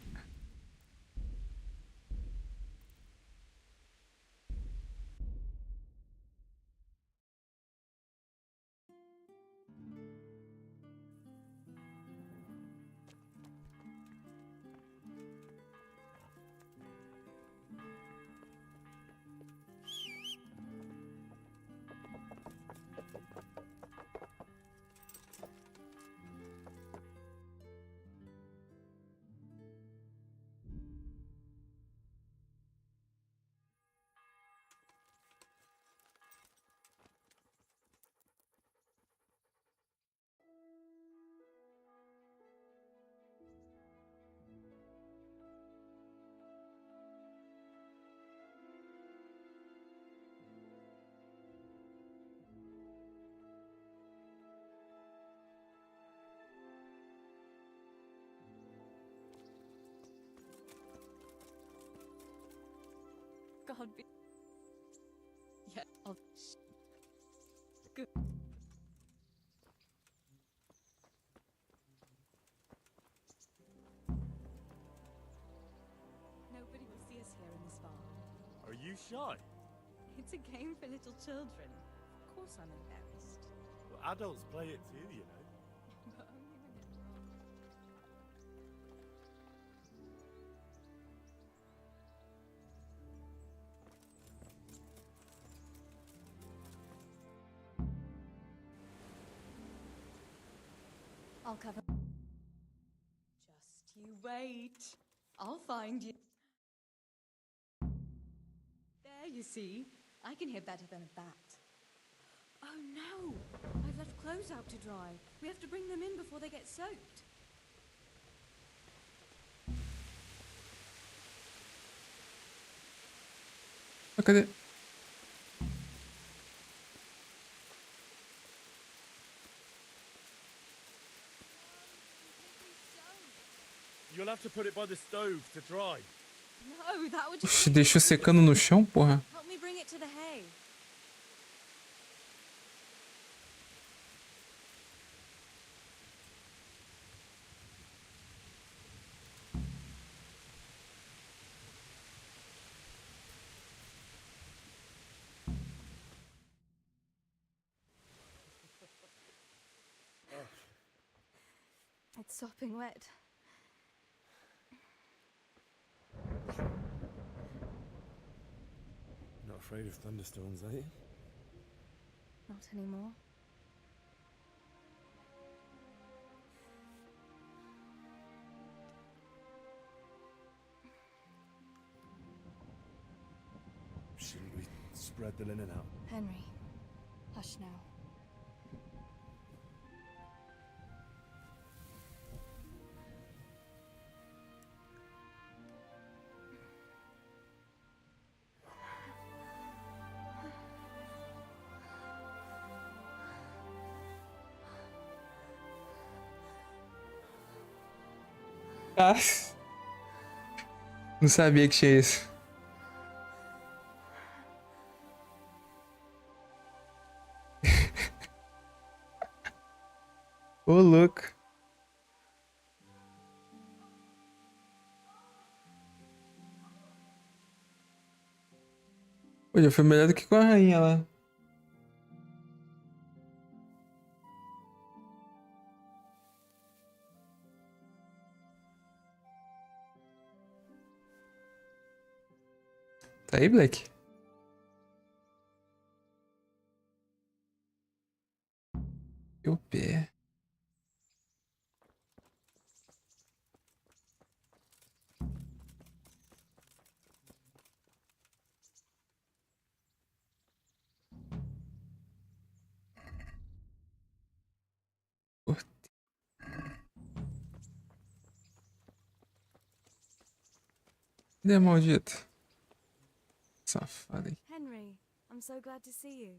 God be. Yeah, I'll. Good. you shy? It's a game for little children. Of course I'm embarrassed. Well, adults play it too, you know. But only when it's wrong. I'll cover. Just you wait. I'll find you. There, you see. I can hear better than a bat. Oh no! I've left clothes out to dry. We have to bring them in before they get soaked. Ah, cadê? You'll have to put it by the stove to dry. No, that would just. Oxe, deixou secando no chão, porra. Help me bring it to the hay. It's sopping wet. Not afraid of thunderstorms, are you? Not anymore. Shouldn't we spread the linen out? Henry, hush now. Ah, não sabia que tinha isso. Ô, louco. Pô, já foi melhor do que com a rainha lá. Tá aí, Black? E o pé? Cadê a maldita? Safada aí. Henry, I'm so glad to see you.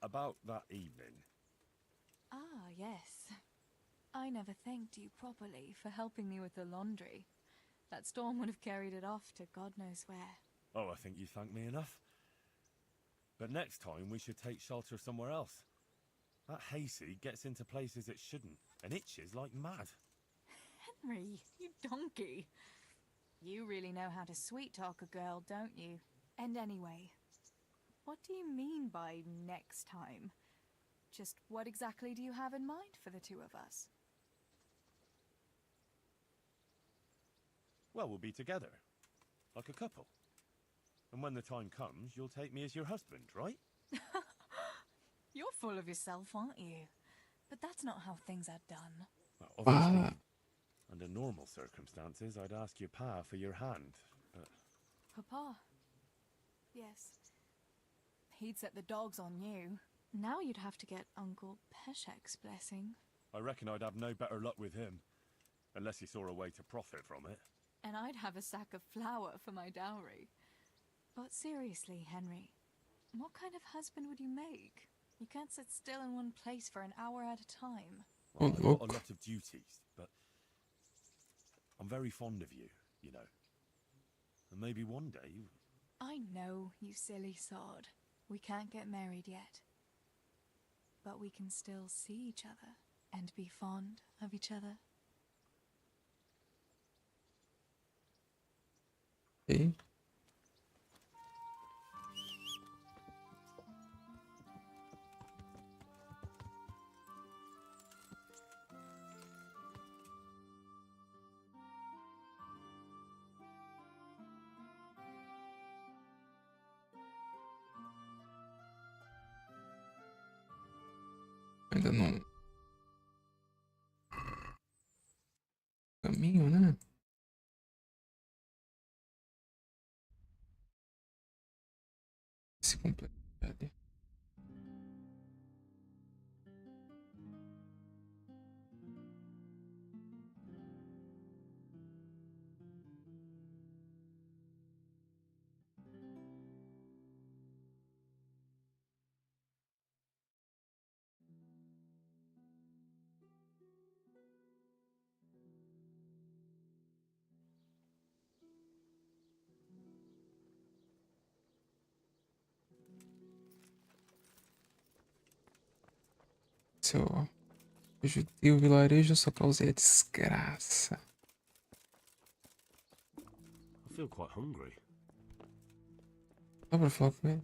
About that evening. Ah, yes. I never thanked you properly for helping me with the laundry. That storm would have carried it off to God knows where. Oh, I think you thanked me enough. But next time we should take shelter somewhere else. That hayseed gets into places it shouldn't and itches like mad. Henry, you donkey. You really know how to sweet-talk a girl, don't you? And anyway, what do you mean by next time? Just what exactly do you have in mind for the two of us? Well, we'll be together. Like a couple. And when the time comes, you'll take me as your husband, right? You're full of yourself, aren't you? But that's not how things are done. Well, obviously, under normal circumstances, I'd ask your pa for your hand, but... Papa? Yes. He'd set the dogs on you. Now you'd have to get Uncle Peshek's blessing. I reckon I'd have no better luck with him. Unless he saw a way to profit from it. And I'd have a sack of flour for my dowry. But seriously, Henry, what kind of husband would you make? You can't sit still in one place for an hour at a time. Well, I've got a lot of duties, but I'm very fond of you, you know. And maybe one day... I know, you silly sod. We can't get married yet. But we can still see each other and be fond of each other. Okay. Ainda não. Caminho, né? Se completa. Seu judeu vilarejo só causei a desgraça. I feel quite hungry. Dá pra falar com ele?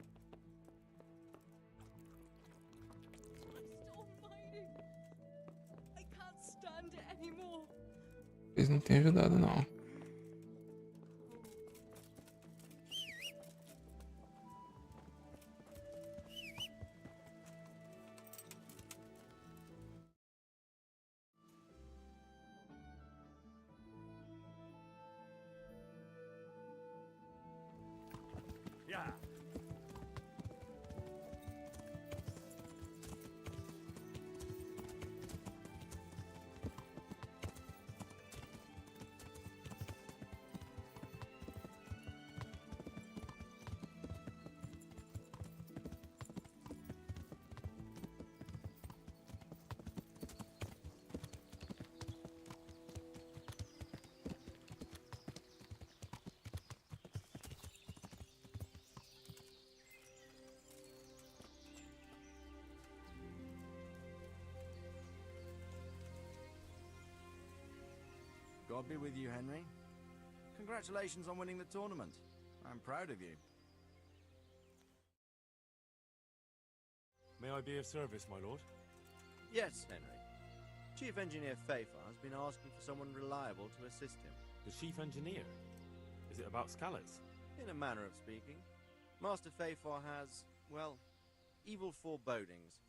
I can't stand it anymore. Eles não têm ajudado, não. Yeah. God be with you, Henry. Congratulations on winning the tournament. I'm proud of you. May I be of service, my lord? Yes, Henry. Chief Engineer Fafer has been asking for someone reliable to assist him. The chief engineer? Is it about Scalets? In a manner of speaking. Master Fafer has, well, evil forebodings.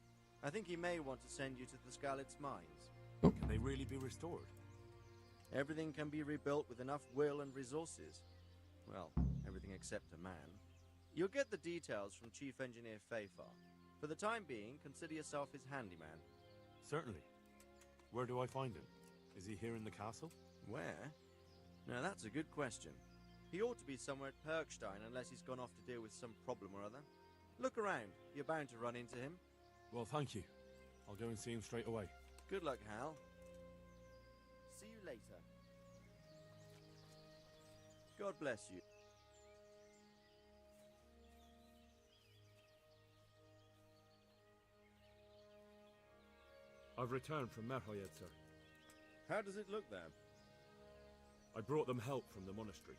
I think he may want to send you to the Scalets mines. Can they really be restored? Everything can be rebuilt with enough will and resources. Well, everything except a man. You'll get the details from Chief Engineer Fafer. For the time being, consider yourself his handyman. Certainly. Where do I find him? Is he here in the castle? Where? Now that's a good question. He ought to be somewhere at Perkstein unless he's gone off to deal with some problem or other. Look around. You're bound to run into him. Well, thank you. I'll go and see him straight away. Good luck, Hal. See you later. God bless you. I've returned from Merhoyed, sir. How does it look there? I brought them help from the monastery.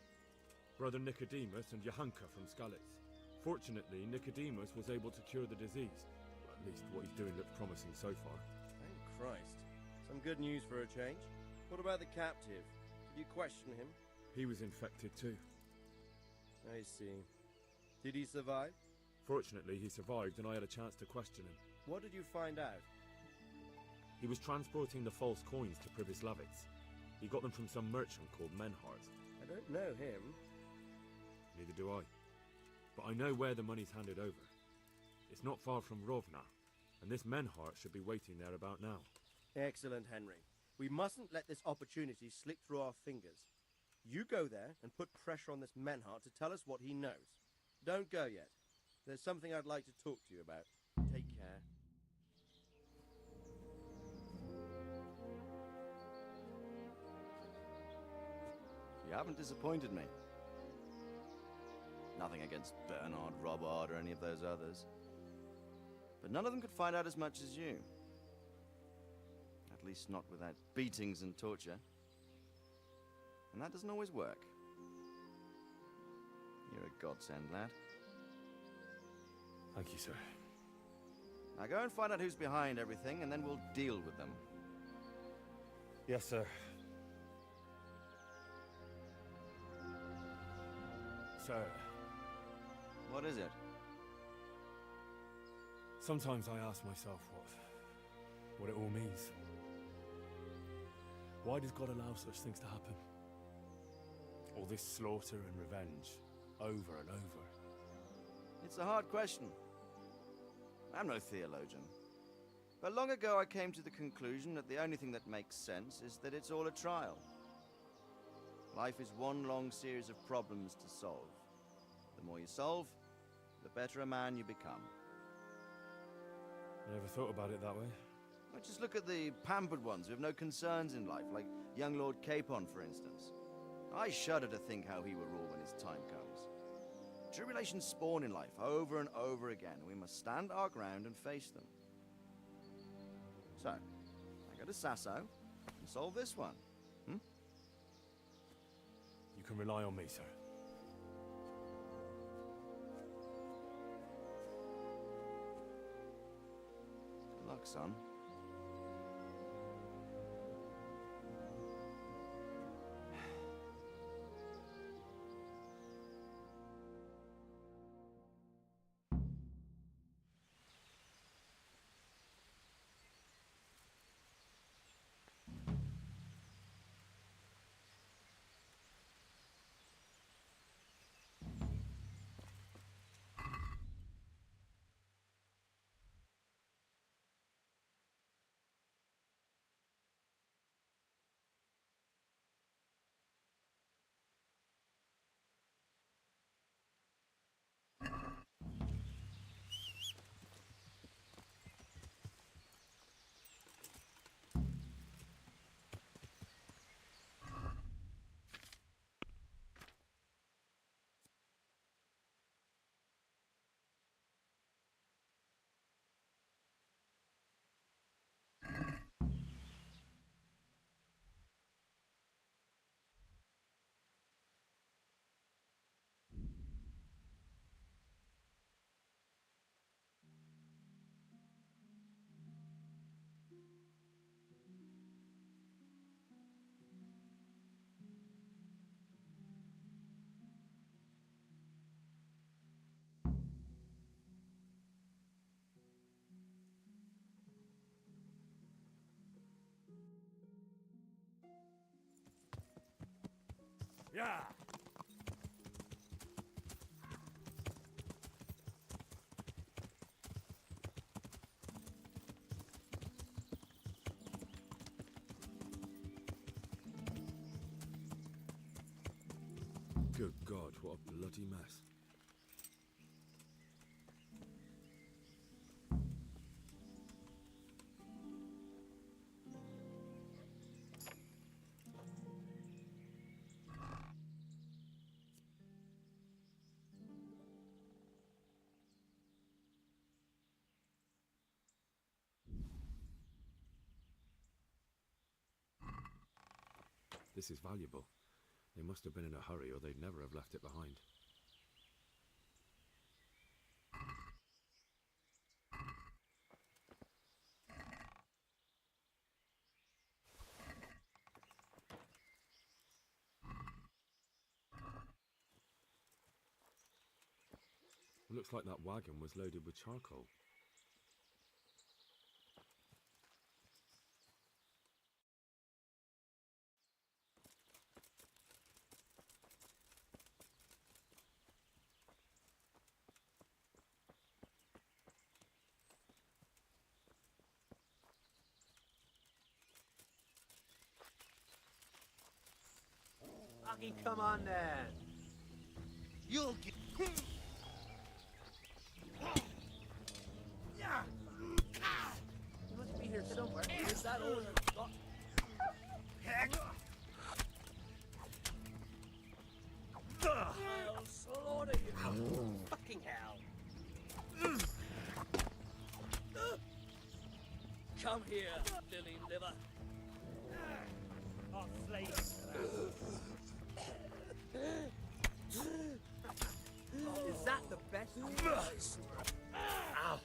Brother Nicodemus and Johanka from Scalets. Fortunately, Nicodemus was able to cure the disease. Well, at least what he's doing looks promising so far. Thank Christ. Some good news for a change. What about the captive? Did you question him? He was infected too. I see. Did he survive? Fortunately, he survived and I had a chance to question him. What did you find out? He was transporting the false coins to Privislavitz. He got them from some merchant called Menhart. I don't know him. Neither do I. But I know where the money's handed over. It's not far from Rovna, and this Menhart should be waiting there about now. Excellent, Henry. We mustn't let this opportunity slip through our fingers. You go there and put pressure on this Menhart to tell us what he knows. Don't go yet. There's something I'd like to talk to you about. Take care. You haven't disappointed me. Nothing against Bernard, Robard, or any of those others. But none of them could find out as much as you. At least not without beatings and torture. And that doesn't always work. You're a godsend, lad. Thank you, sir. Now go and find out who's behind everything, and then we'll deal with them. Yes, sir. Sir. What is it? Sometimes I ask myself what it all means. Why does God allow such things to happen? All this slaughter and revenge, over and over. It's a hard question. I'm no theologian. But long ago I came to the conclusion that the only thing that makes sense is that it's all a trial. Life is one long series of problems to solve. The more you solve, the better a man you become. I never thought about it that way. Well, just look at the pampered ones who have no concerns in life, like young Lord Capon, for instance. I shudder to think how he will rule when his time comes. Tribulations spawn in life over and over again, and we must stand our ground and face them. So, I go to Sasso and solve this one. You can rely on me, sir. Good luck, son. Yeah! Good God, what a bloody mess. This is valuable. They must have been in a hurry or they'd never have left it behind. Looks like that wagon was loaded with charcoal. Fucking come on then! You'll get... You must be here somewhere. Is that all you've got? I'll slaughter you! Fucking hell! Come here, lily liver. I'll slay you. Is that the best? Ow!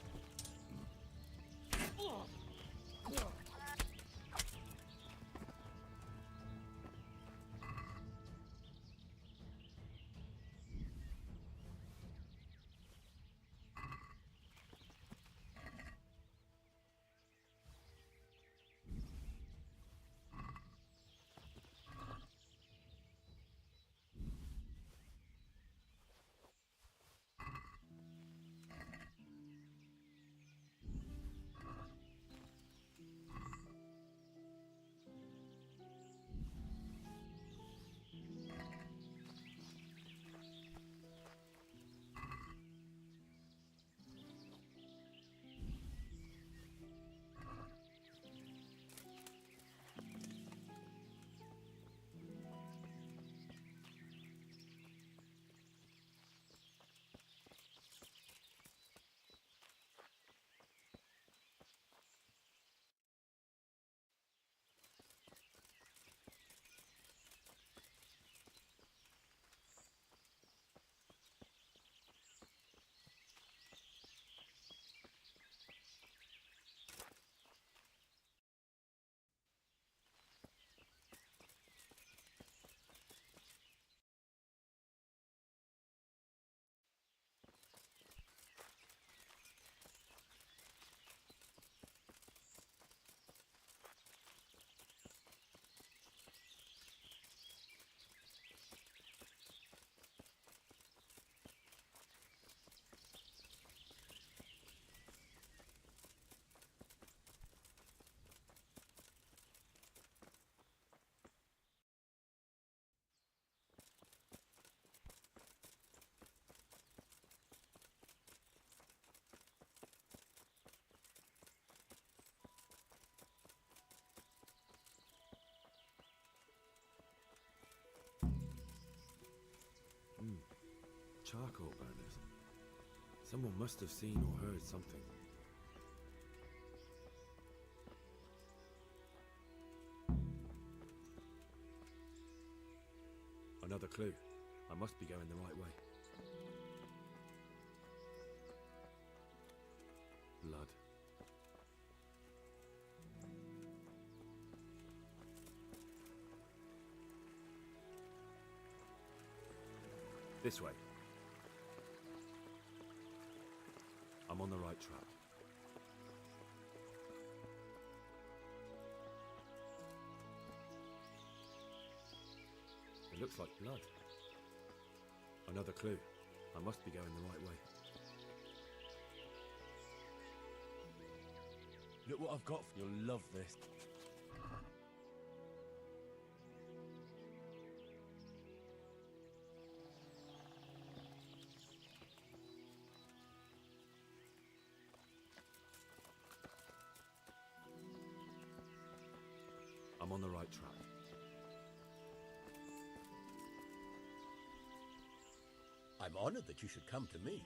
charcoal burners. Someone must have seen or heard something. Another clue. I must be going the right way. Blood. This way. I'm on the right track. It looks like blood. Another clue. I must be going the right way. Look what I've got. You'll love this. I'm on the right track. I'm honored that you should come to me.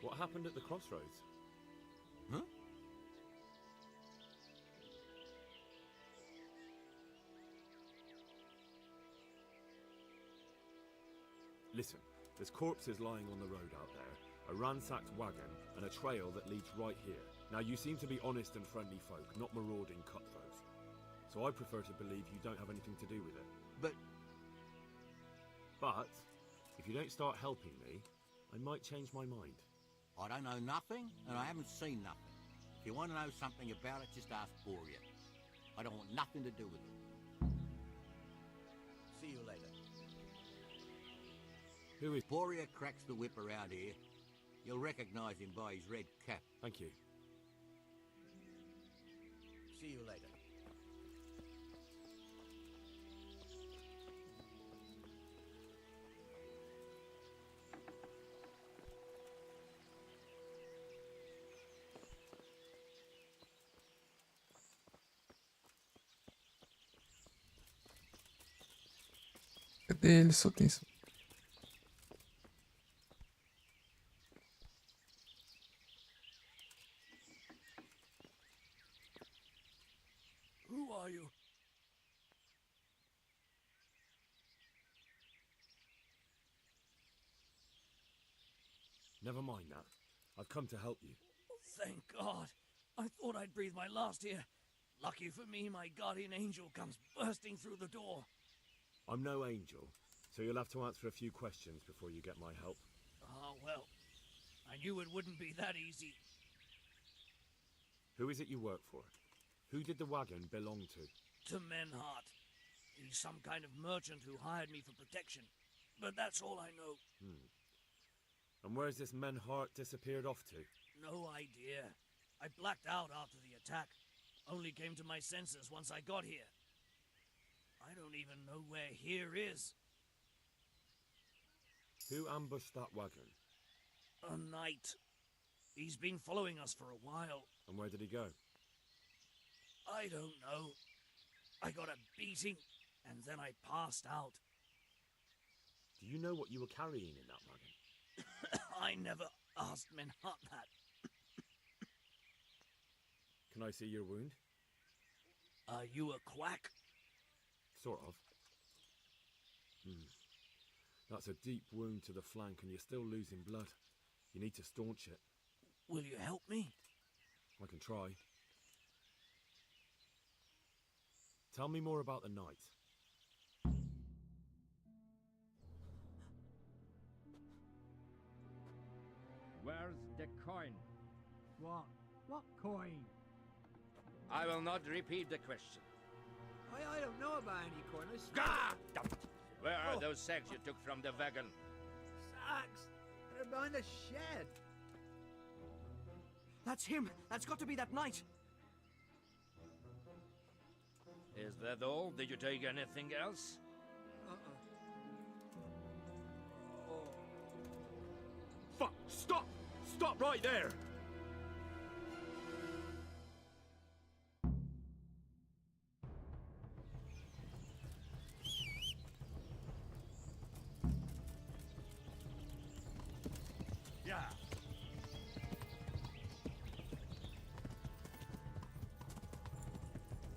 What happened at the crossroads? Huh? Listen, there's corpses lying on the road out there, a ransacked wagon, and a trail that leads right here. Now, you seem to be honest and friendly folk, not marauding cutthroats. So I prefer to believe you don't have anything to do with it. But, if you don't start helping me, I might change my mind. I don't know nothing, and I haven't seen nothing. If you want to know something about it, just ask Boria. I don't want nothing to do with it. See you later. Who is... Boria cracks the whip around here. You'll recognize him by his red cap. Thank you. See you later. Cadê ele? Só tem isso. Who are you? Never mind that. I've come to help you. Thank God. I thought I'd breathe my last here. Lucky for me, my guardian angel comes bursting through the door. I'm no angel, so you'll have to answer a few questions before you get my help. Ah, well, I knew it wouldn't be that easy. Who is it you work for? Who did the wagon belong to? To Menhart. He's some kind of merchant who hired me for protection. But that's all I know. And where's this Menhart disappeared off to? No idea. I blacked out after the attack. Only came to my senses once I got here. I don't even know where here is. Who ambushed that wagon? A knight. He's been following us for a while. And where did he go? I don't know. I got a beating, and then I passed out. Do you know what you were carrying in that wagon? I never asked Menhart that. Can I see your wound? Are you a quack? Sort of. That's a deep wound to the flank and you're still losing blood. You need to staunch it. Will you help me? I can try. Tell me more about the night. Where's the coin? What? What coin? I will not repeat the question. I don't know about any coin. Ah! Where are those sacks you took from the wagon? Sacks? They're behind the shed. That's him. That's got to be that knight. Is that all? Did you take anything else? Fuck! Stop! Stop right there!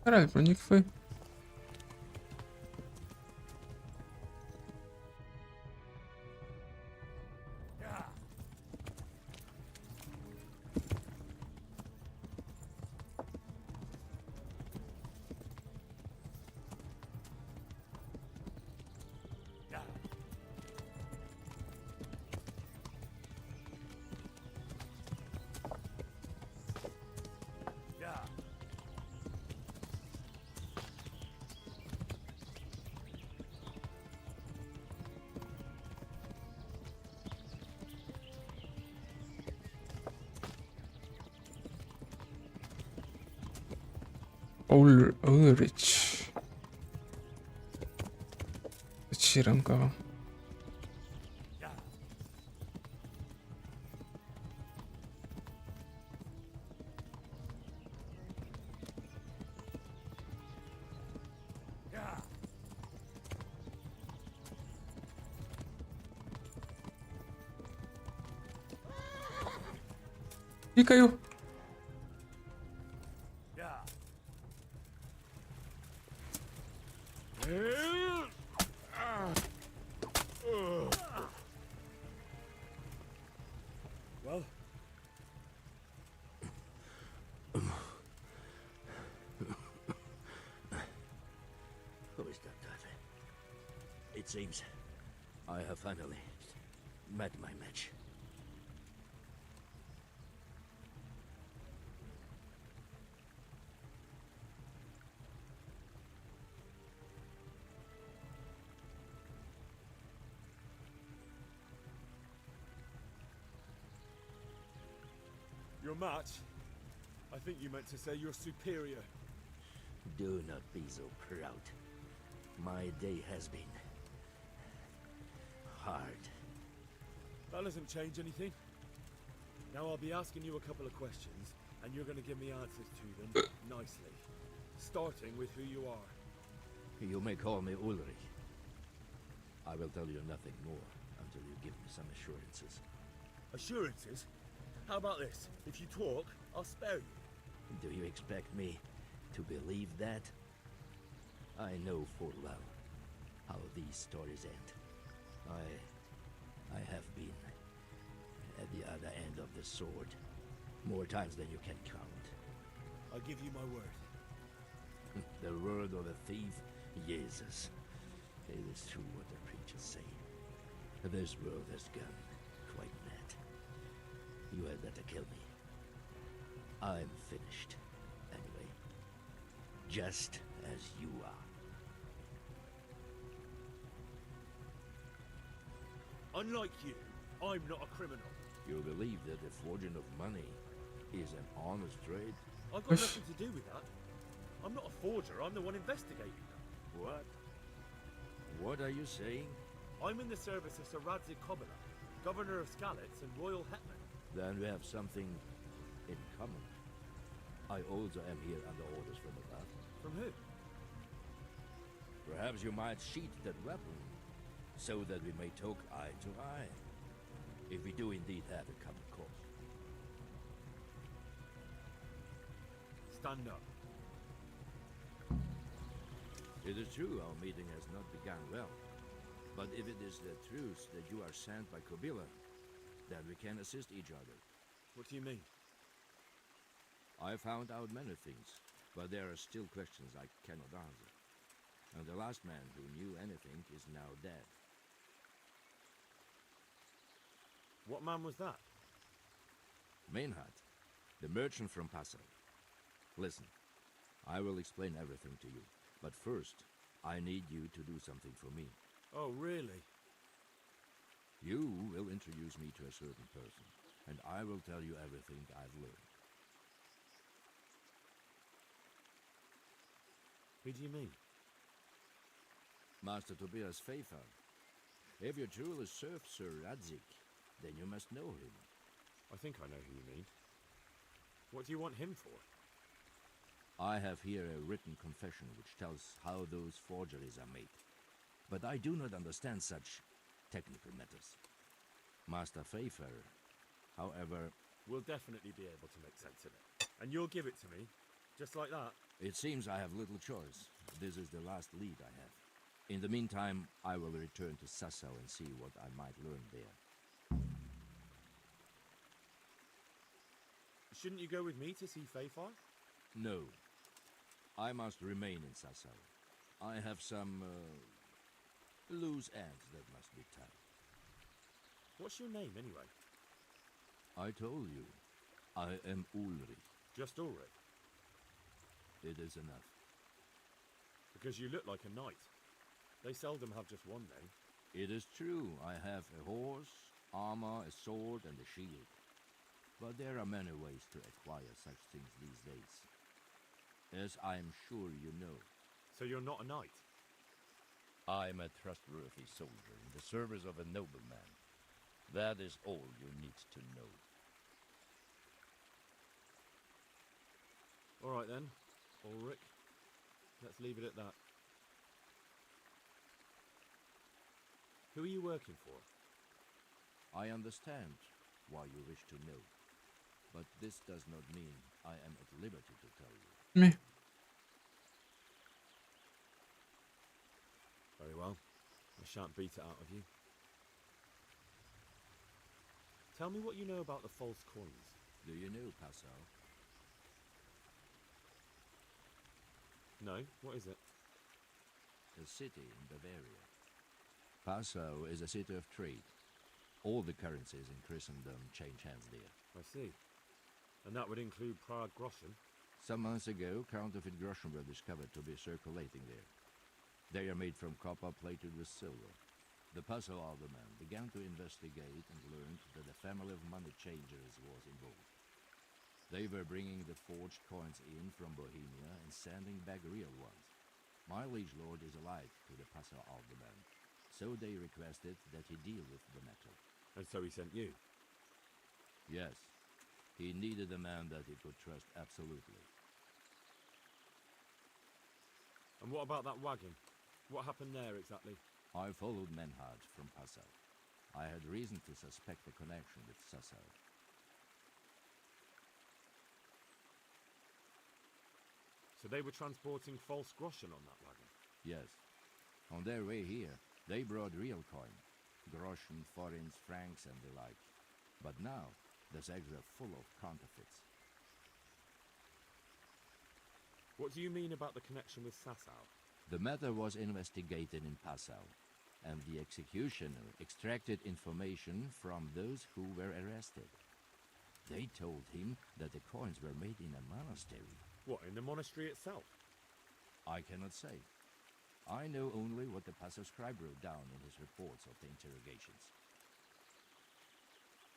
Caralho, pra onde que foi? Ulrich. Tirar um carro. Ih, caiu. Well? Who is that? It seems I have finally met my match. Your match? I think you meant to say you're superior. Do not be so proud. My day has been hard. That doesn't change anything. Now I'll be asking you a couple of questions, and you're going to give me answers to them nicely. Starting with who you are. You may call me Ulrich. I will tell you nothing more until you give me some assurances. Assurances? How about this? If you talk, I'll spare you. Do you expect me to believe that? I know full well how these stories end. I have been at the other end of the sword more times than you can count. I'll give you my word. The word of a thief? Jesus. It is true what the preachers say. This world has gone quite mad. You had better kill me. I'm finished. Anyway. Just as you are. Unlike you, I'm not a criminal. You believe that the forging of money is an honest trade? I've got nothing to do with that. I'm not a forger, I'm the one investigating that. What? What are you saying? I'm in the service of Sir Radzik Kobila, Governor of Skalitz and Royal Hetman. Then we have something in common. I also am here under orders from above. From who? Perhaps you might sheath that weapon, so that we may talk eye to eye. If we do indeed have a common cause. Stand up. It is true our meeting has not begun well. But if it is the truth that you are sent by Kobila, then we can assist each other. What do you mean? I found out many things, but there are still questions I cannot answer. And the last man who knew anything is now dead. What man was that? Meinhard, the merchant from Passau. Listen, I will explain everything to you. But first, I need you to do something for me. Oh, really? You will introduce me to a certain person, and I will tell you everything I've learned. Who do you mean? Master Tobias Pfeiffer. If you truly serve Sir Radzik, then you must know him. I think I know who you mean. What do you want him for? I have here a written confession which tells how those forgeries are made. But I do not understand such technical matters. Master Pfeiffer, however... We'll definitely be able to make sense of it. And you'll give it to me, Just like that? It seems I have little choice. This is the last lead I have. In the meantime, I will return to Sasau and see what I might learn there. Shouldn't you go with me to see Fayfar? No. I must remain in Sasau. I have some, loose ends that must be tied. What's your name, anyway? I told you. I am Ulrich. Just Ulrich? It is enough. Because you look like a knight. They seldom have just one name. It is true. I have a horse, armor, a sword, and a shield. But there are many ways to acquire such things these days. As I am sure you know. So you're not a knight? I am a trustworthy soldier in the service of a nobleman. That is all you need to know. All right then, Ulrich. Let's leave it at that. Who are you working for? I understand why you wish to know. But this does not mean I am at liberty to tell you. Me. Very well. I shan't beat it out of you. Tell me what you know about the false coins. Do you know Passau? No, what is it? A city in Bavaria. Passau is a city of trade. All the currencies in Christendom change hands there. I see. And that would include Prague groschen? Some months ago, counterfeit groschen were discovered to be circulating there. They are made from copper plated with silver. The Passau alderman began to investigate and learned that a family of money changers was involved. They were bringing the forged coins in from Bohemia and sending back real ones. My liege lord is allied to the Passau alderman, so they requested that he deal with the matter. And so he sent you? Yes. He needed a man that he could trust absolutely. And what about that wagon? What happened there exactly? I followed Menhard from Passau. I had reason to suspect a connection with Sasau. So they were transporting false groschen on that wagon? Yes. On their way here, they brought real coin. Groschen, forints, francs, and the like. But now, the sacks are full of counterfeits. What do you mean about the connection with Sasau? The matter was investigated in Passau, and the executioner extracted information from those who were arrested. They told him that the coins were made in a monastery. What, in the monastery itself? I cannot say. I know only what the Passau scribe wrote down in his reports of the interrogations.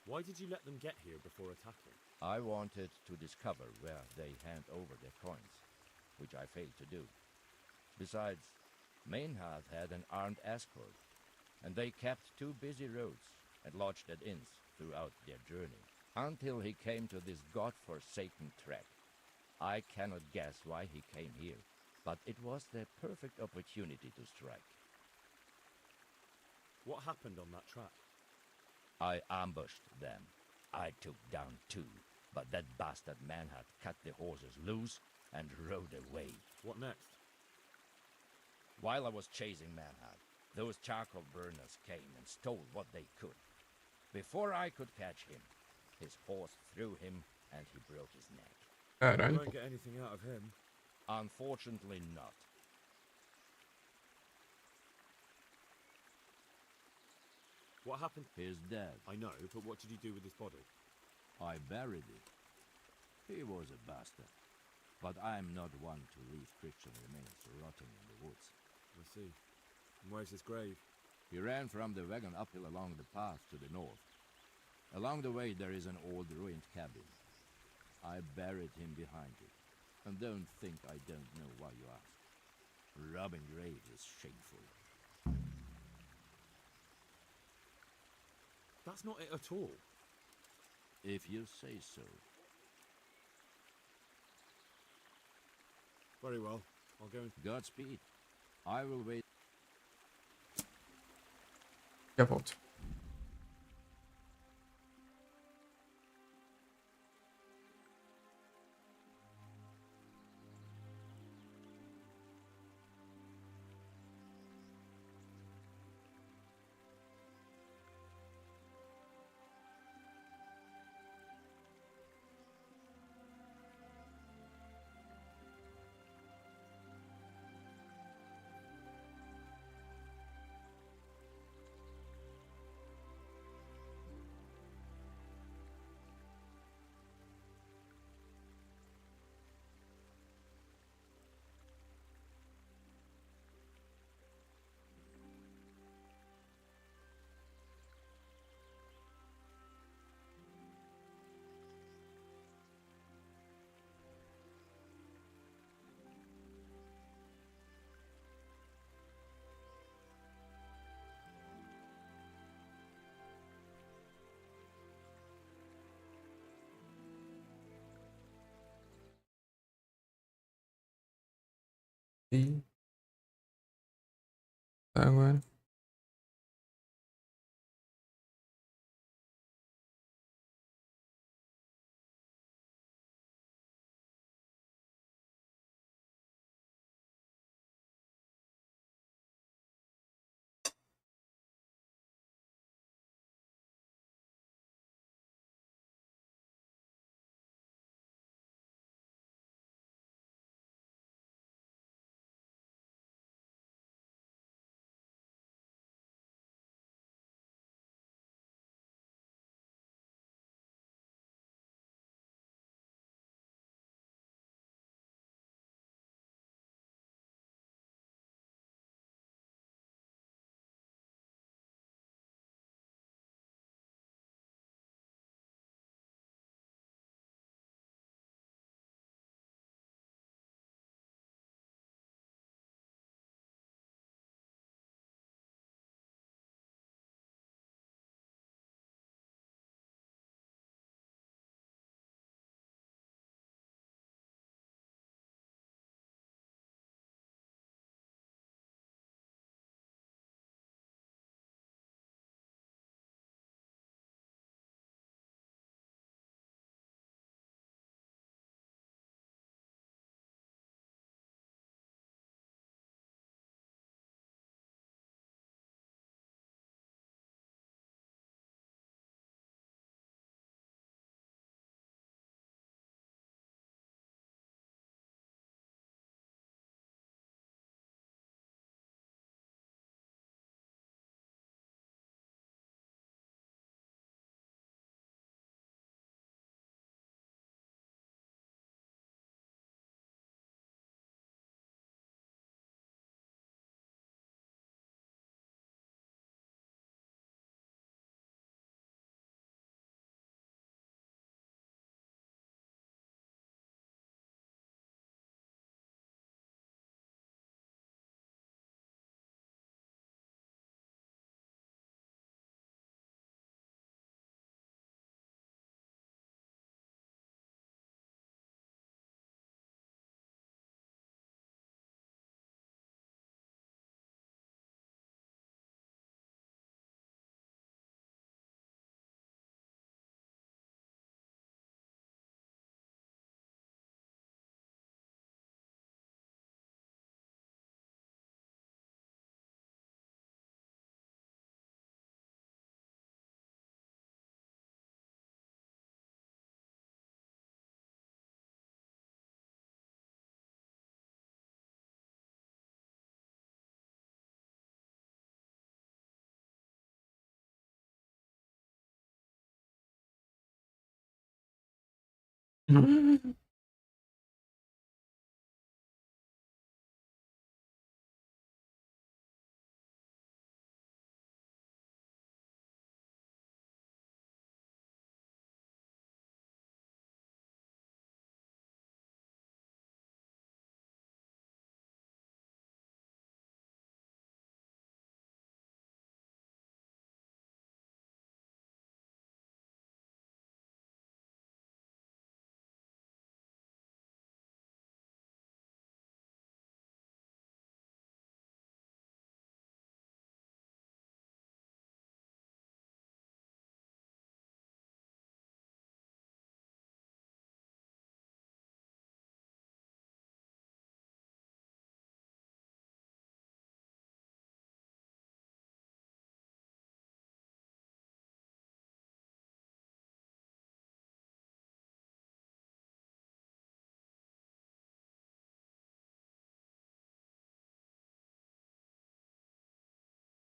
Why did you let them get here before attacking? I wanted to discover where they hand over their coins, which I failed to do. Besides, Maynard had an armed escort, and they kept two busy roads and lodged at inns throughout their journey, until he came to this god-forsaken track. I cannot guess why he came here, but it was the perfect opportunity to strike. What happened on that track? I ambushed them. I took down two, but that bastard Maynard cut the horses loose and rode away. What next? While I was chasing Maynard, those charcoal burners came and stole what they could. Before I could catch him, his horse threw him and he broke his neck. You won't get anything out of him. Unfortunately not. What happened? He's dead. I know, but what did you do with his body? I buried him. He was a bastard. But I am not one to leave Christian remains rotting in the woods. I see. And where's his grave? He ran from the wagon uphill along the path to the north. Along the way there is an old ruined cabin. I buried him behind it. And don't think I don't know why you ask. Robbing graves is shameful. That's not it at all. If you say so. Very well. I'll go and... Godspeed. I will wait. Já volto. E tá agora.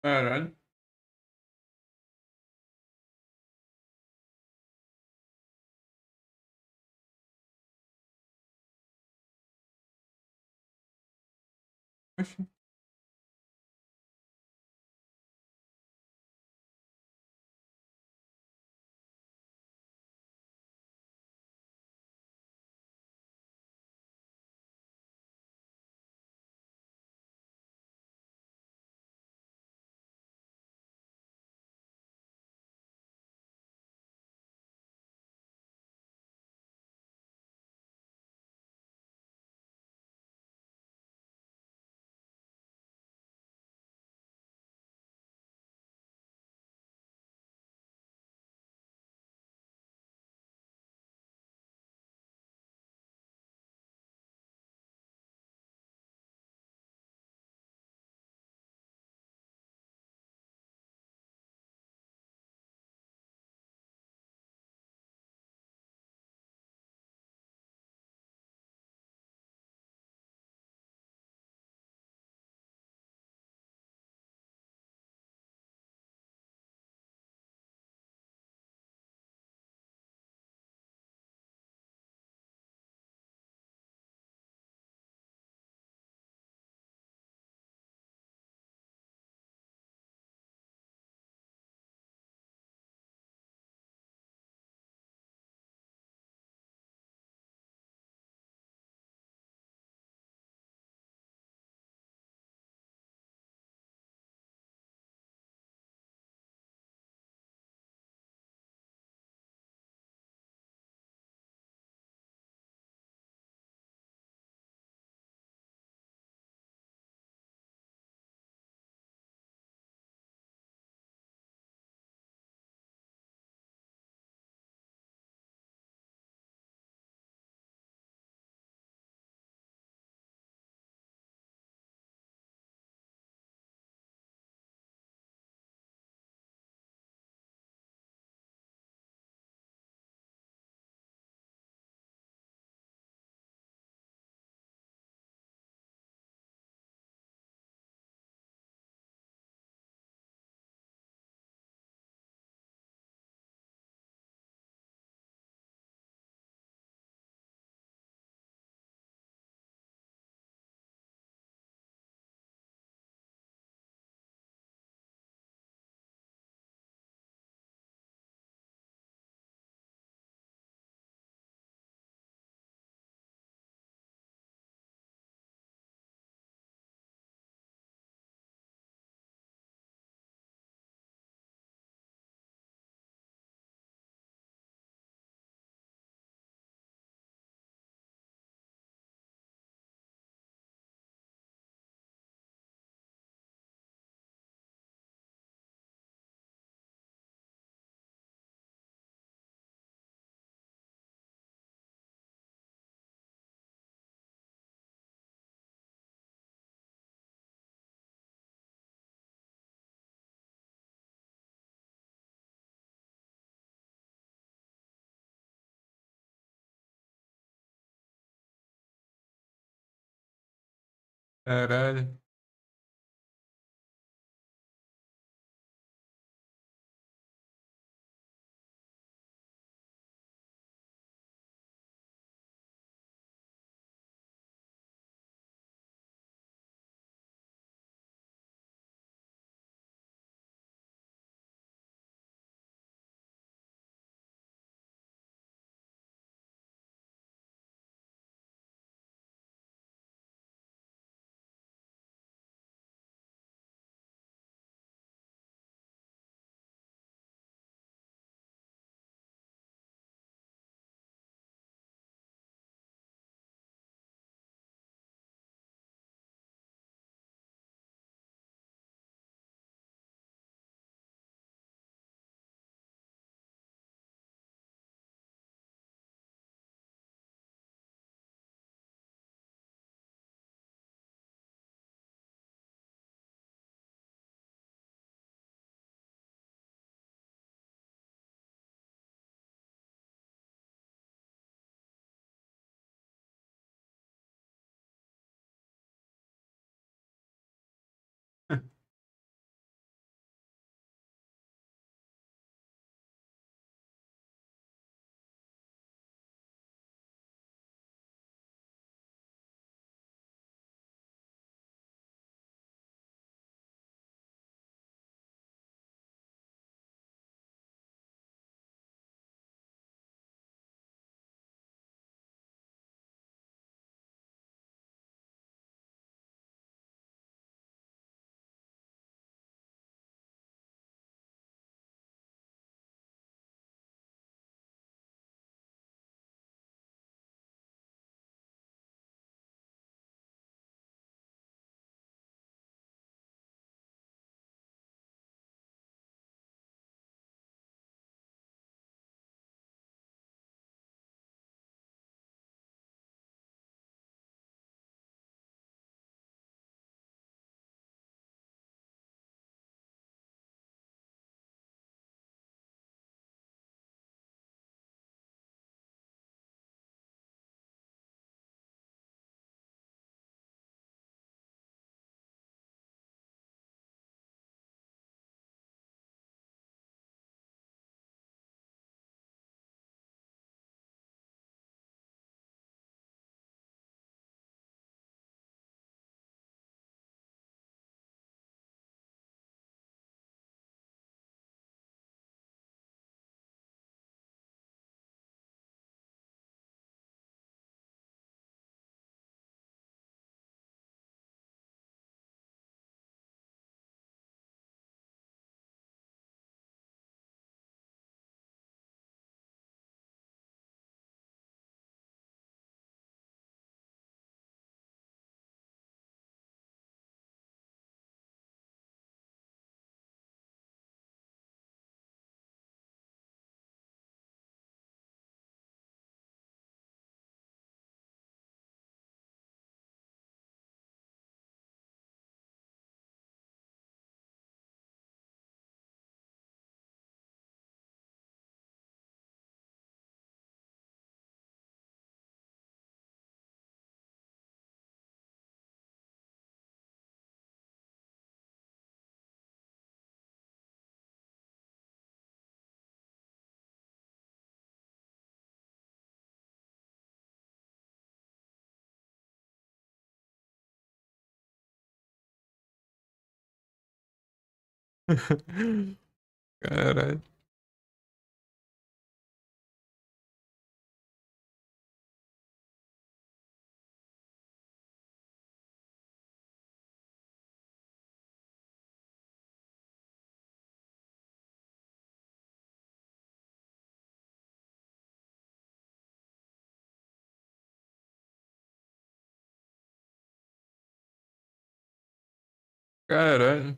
Caralho. Oxe. Caralho. Caralho. Caralho.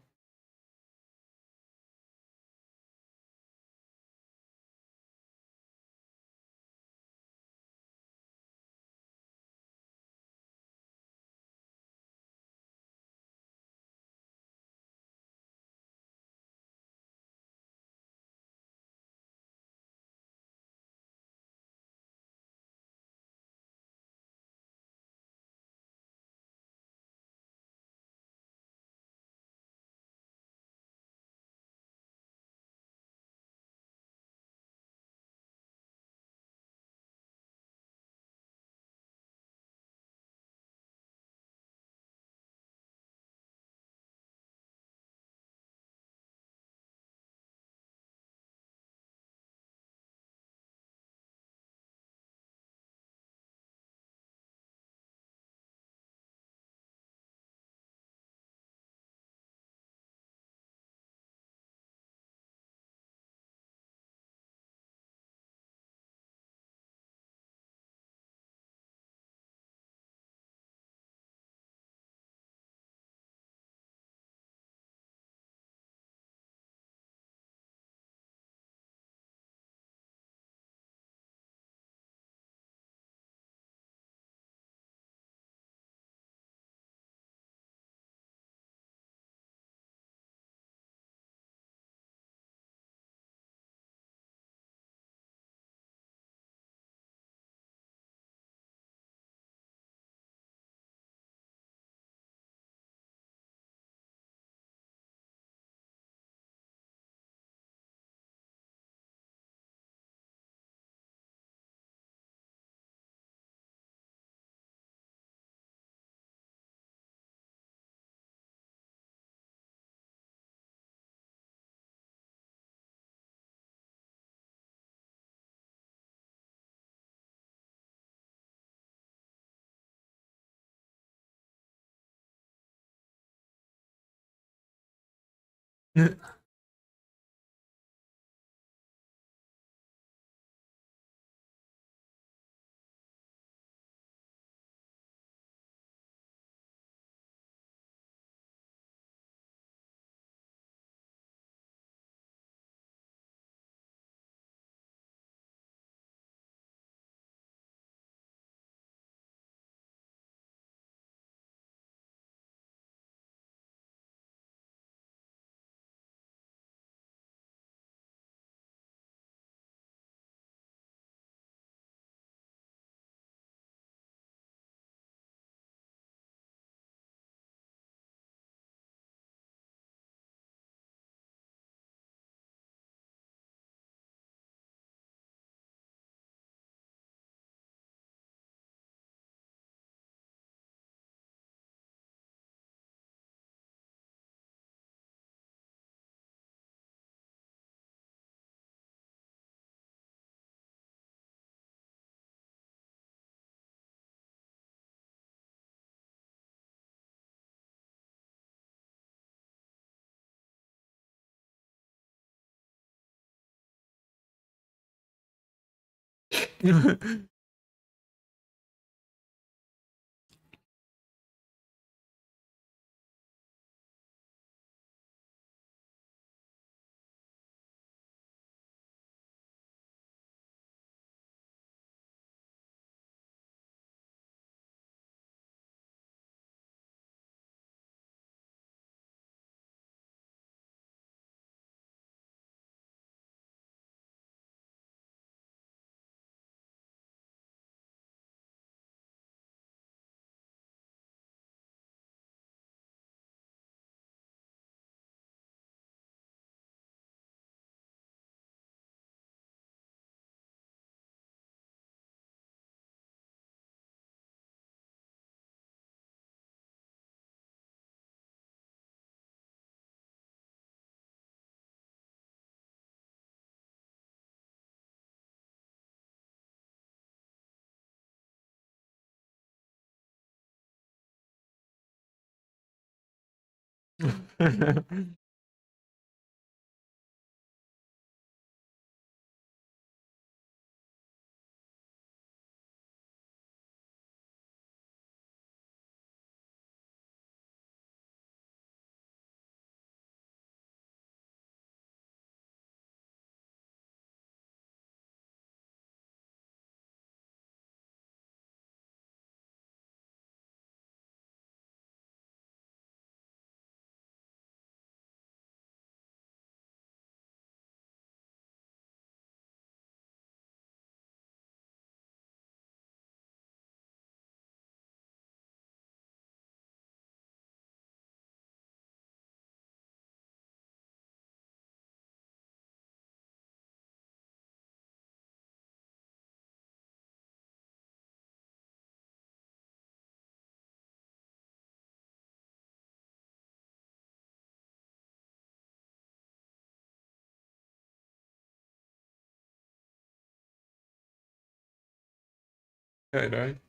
Caralho.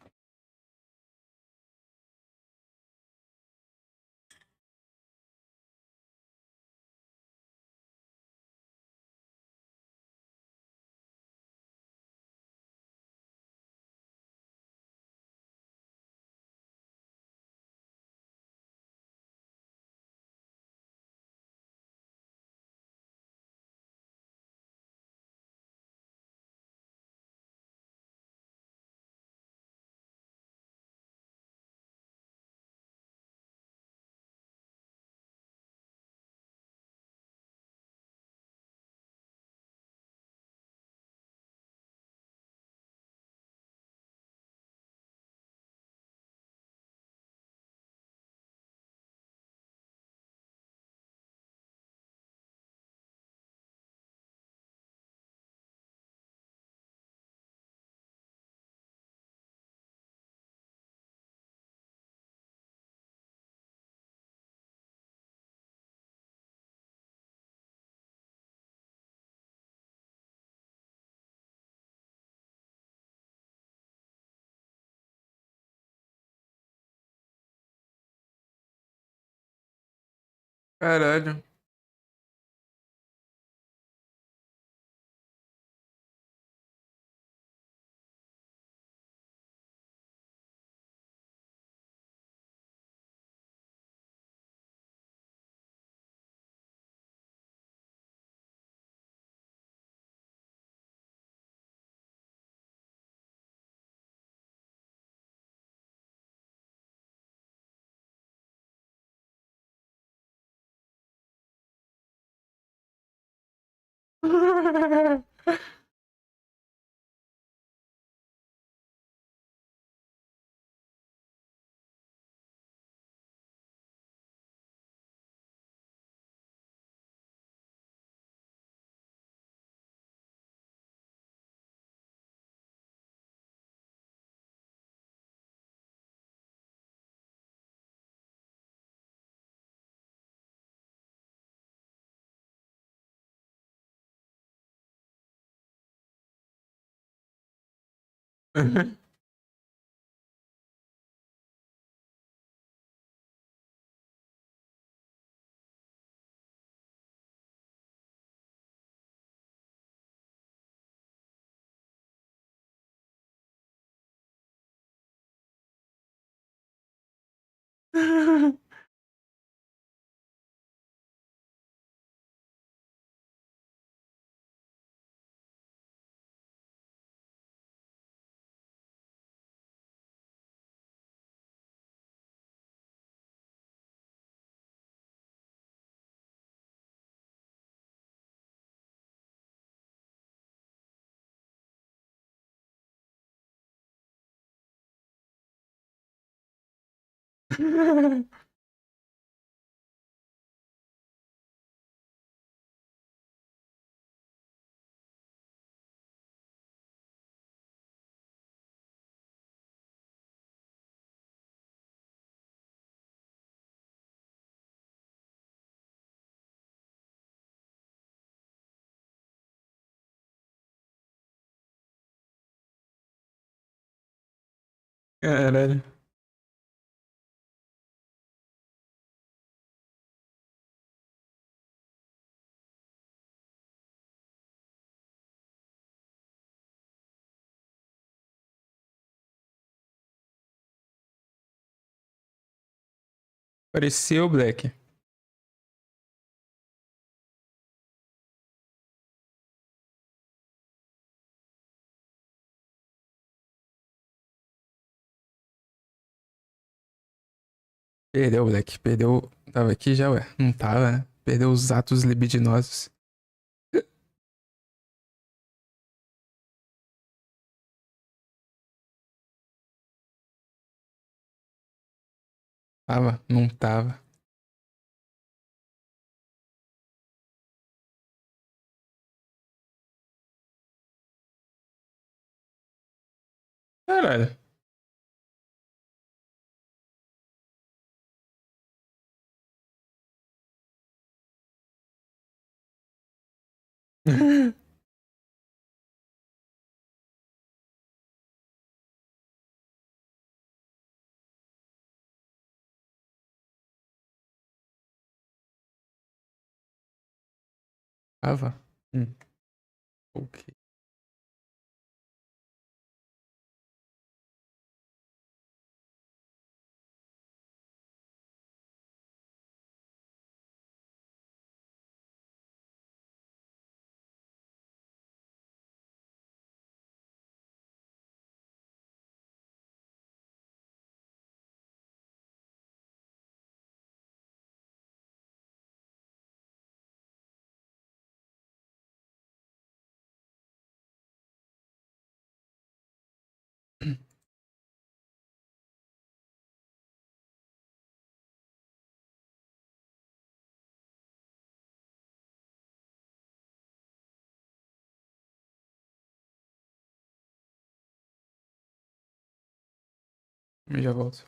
Caralho. Caralho. Parecia o Black. Perdeu, Black. Perdeu. Tava aqui já, ué. Não tava, né? Perdeu os atos libidinosos. Tava? Não tava. Caralho. Tava? Ok. Eu já volto.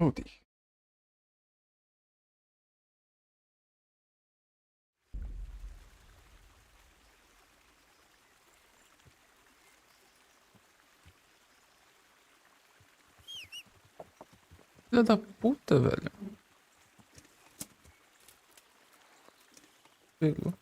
Rudy. Filha da puta, velho. Pegou.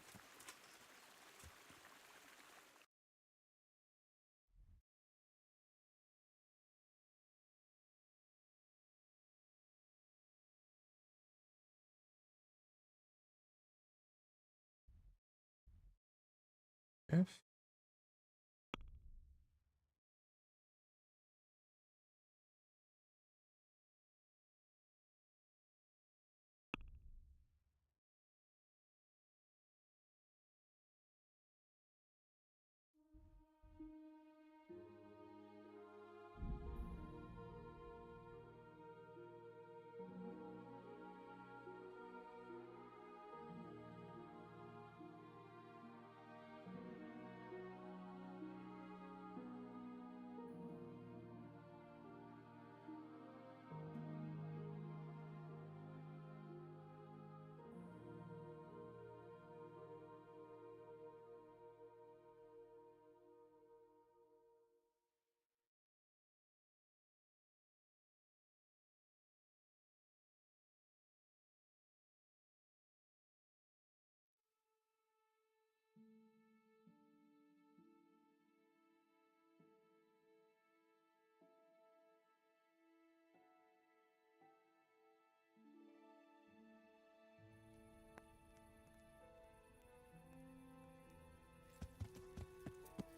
F.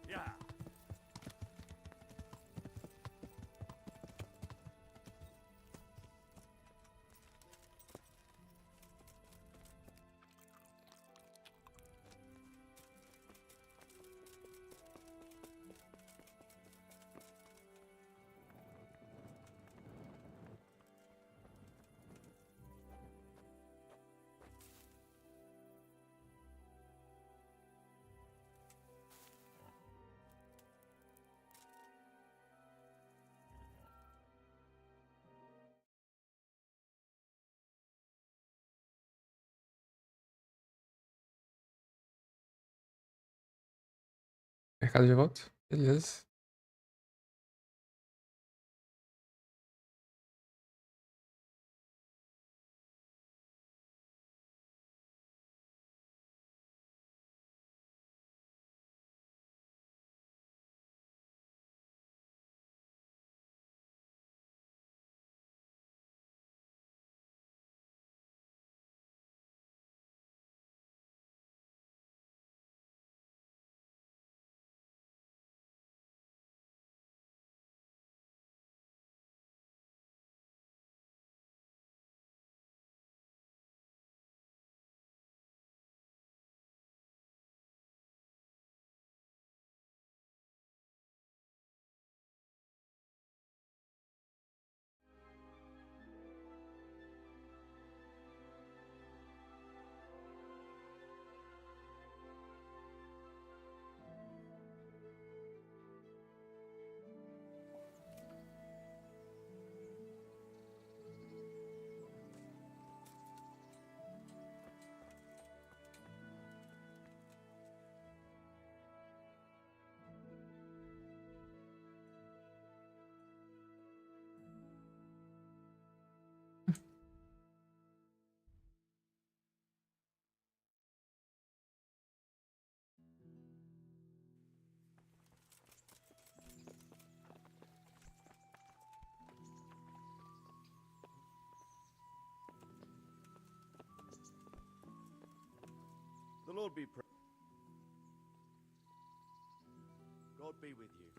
Yeah. Mercado de volta? Beleza. The Lord be praised. God be with you.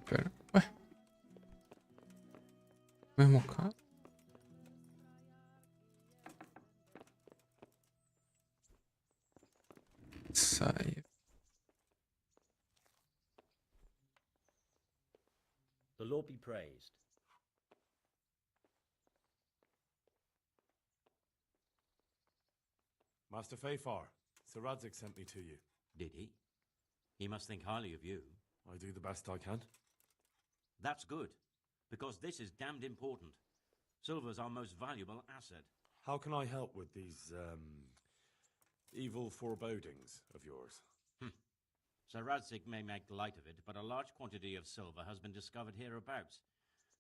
Pera. Ué? Mesmo cara? Sai. The Lord be praised. Master Fafar, Sir Radzig sent me to you. Did he? He must think highly of you. I do the best I can. That's good, because this is damned important. Silver's our most valuable asset. How can I help with these, evil forebodings of yours? Sir Radzig may make light of it, but a large quantity of silver has been discovered hereabouts,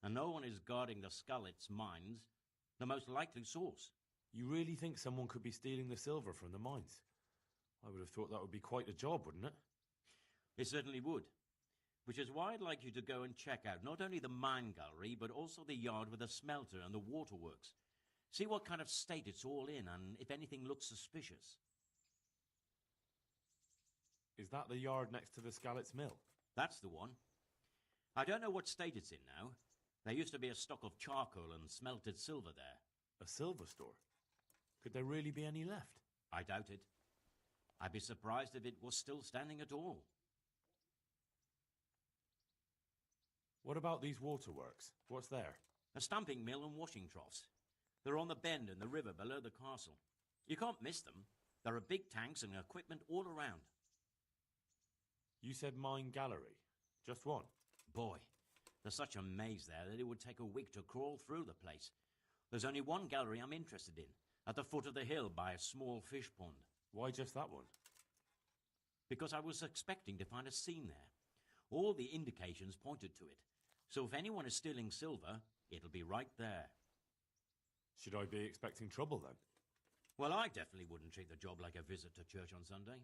and no one is guarding the Skullets mines, the most likely source. You really think someone could be stealing the silver from the mines? I would have thought that would be quite a job, wouldn't it? It certainly would. Which is why I'd like you to go and check out not only the mine gallery, but also the yard with the smelter and the waterworks. See what kind of state it's all in, and if anything looks suspicious. Is that the yard next to the Skalitz mill? That's the one. I don't know what state it's in now. There used to be a stock of charcoal and smelted silver there. A silver store? Could there really be any left? I doubt it. I'd be surprised if it was still standing at all. What about these waterworks? What's there? A stamping mill and washing troughs. They're on the bend in the river below the castle. You can't miss them. There are big tanks and equipment all around. You said mine gallery. Just one? Boy, there's such a maze there that it would take a week to crawl through the place. There's only one gallery I'm interested in, at the foot of the hill by a small fish pond. Why just that one? Because I was expecting to find a scene there. All the indications pointed to it. So if anyone is stealing silver, it'll be right there. Should I be expecting trouble then? Well, I definitely wouldn't treat the job like a visit to church on Sunday.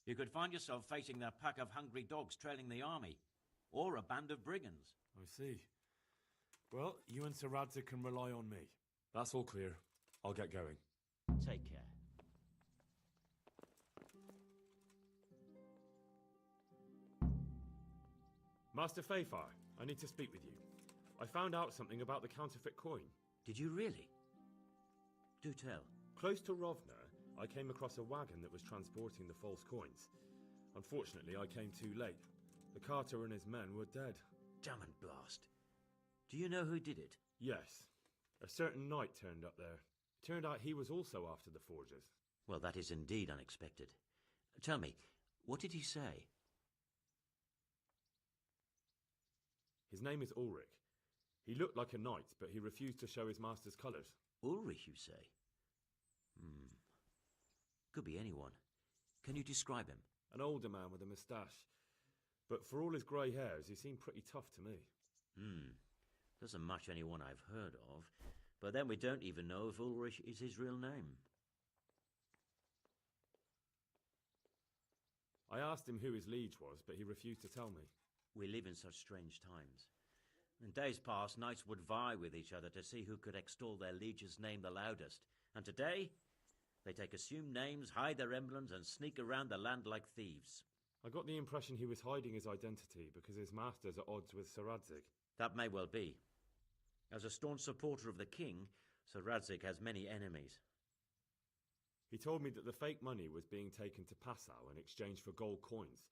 You could find yourself facing a pack of hungry dogs trailing the army, or a band of brigands. I see. Well, you and Sir Radzig can rely on me. That's all clear. I'll get going. Take care. Master Fayfar, I need to speak with you. I found out something about the counterfeit coin. Did you really? Do tell. Close to Rovna, I came across a wagon that was transporting the false coins. Unfortunately, I came too late. The carter and his men were dead. Damn and blast. Do you know who did it? Yes. A certain knight turned up there. It turned out he was also after the forgers. Well, that is indeed unexpected. Tell me, what did he say? His name is Ulrich. He looked like a knight, but he refused to show his master's colours. Ulrich, you say? Could be anyone. Can you describe him? An older man with a moustache. But for all his grey hairs, he seemed pretty tough to me. Doesn't match anyone I've heard of. But then we don't even know if Ulrich is his real name. I asked him who his liege was, but he refused to tell me. We live in such strange times. In days past, knights would vie with each other to see who could extol their liege's name the loudest. And today, they take assumed names, hide their emblems, and sneak around the land like thieves. I got the impression he was hiding his identity because his master's at odds with Sir Radzig. That may well be. As a staunch supporter of the king, Sir Radzig has many enemies. He told me that the fake money was being taken to Passau in exchange for gold coins,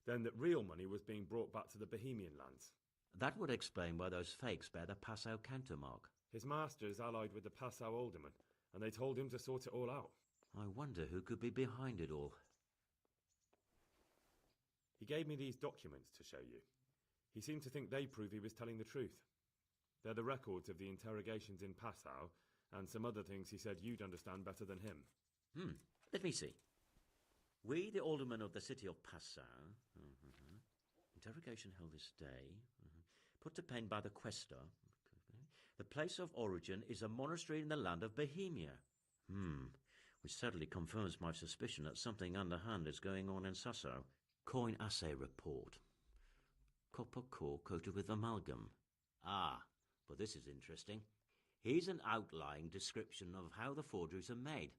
then that real money was being brought back to the Bohemian lands. That would explain why those fakes bear the Passau countermark. His master is allied with the Passau alderman, and they told him to sort it all out. I wonder who could be behind it all. He gave me these documents to show you. He seemed to think they prove he was telling the truth. They're the records of the interrogations in Passau, and some other things he said you'd understand better than him. Let me see. We, the aldermen of the city of Passau, interrogation held this day, put to pen by the questor. The place of origin is a monastery in the land of Bohemia. Which certainly confirms my suspicion that something underhand is going on in Sassau. Coin assay report. Copper core coated with amalgam. But this is interesting. Here's an outline description of how the forgeries are made.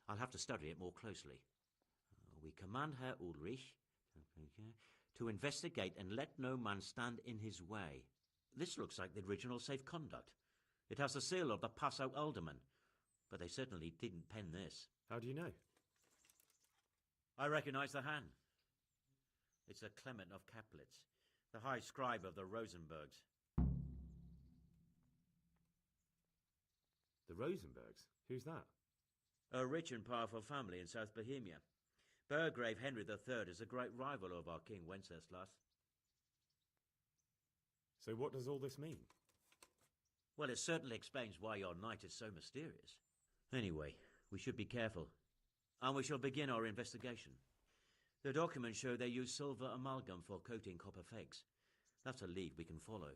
I'll have to study it more closely. We command Herr Ulrich to investigate and let no man stand in his way. This looks like the original safe conduct. It has the seal of the Passau alderman, but they certainly didn't pen this. How do you know? I recognize the hand. It's a Clement of Kaplitz, the high scribe of the Rosenbergs. The Rosenbergs? Who's that? A rich and powerful family in South Bohemia. Burgrave Henry III is a great rival of our King Wenceslas. So what does all this mean? Well, it certainly explains why your knight is so mysterious. Anyway, we should be careful. And we shall begin our investigation. The documents show they use silver amalgam for coating copper fakes. That's a lead we can follow.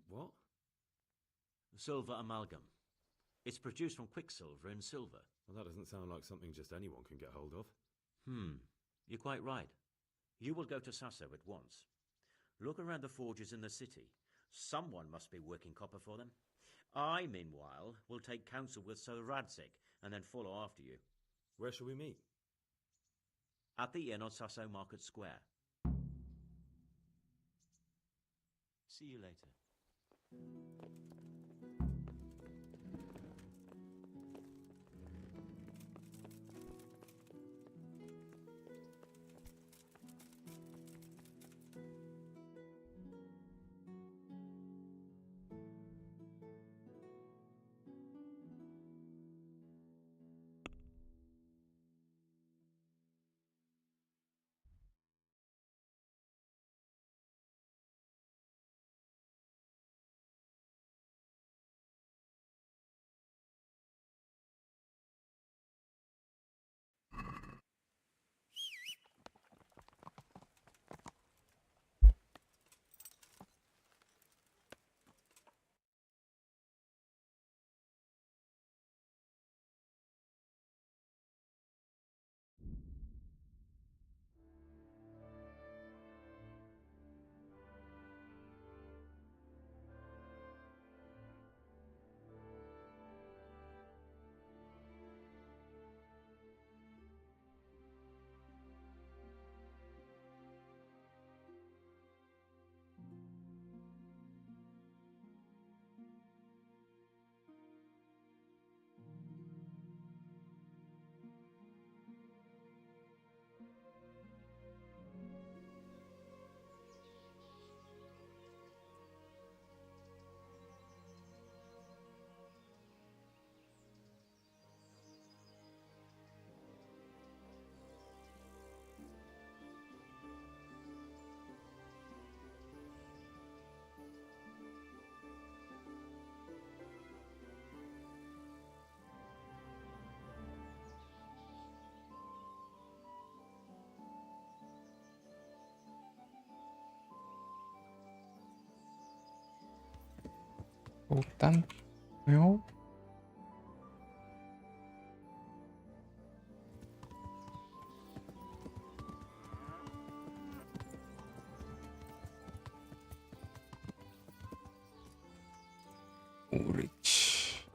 What? Silver amalgam. It's produced from quicksilver and silver. Well, that doesn't sound like something just anyone can get hold of. You're quite right. You will go to Sasso at once. Look around the forges in the city. Someone must be working copper for them. I, meanwhile, will take counsel with Sir Radzig and then follow after you. Where shall we meet? At the inn on Sasso Market Square. See you later. Voltando. Não. Ulrich.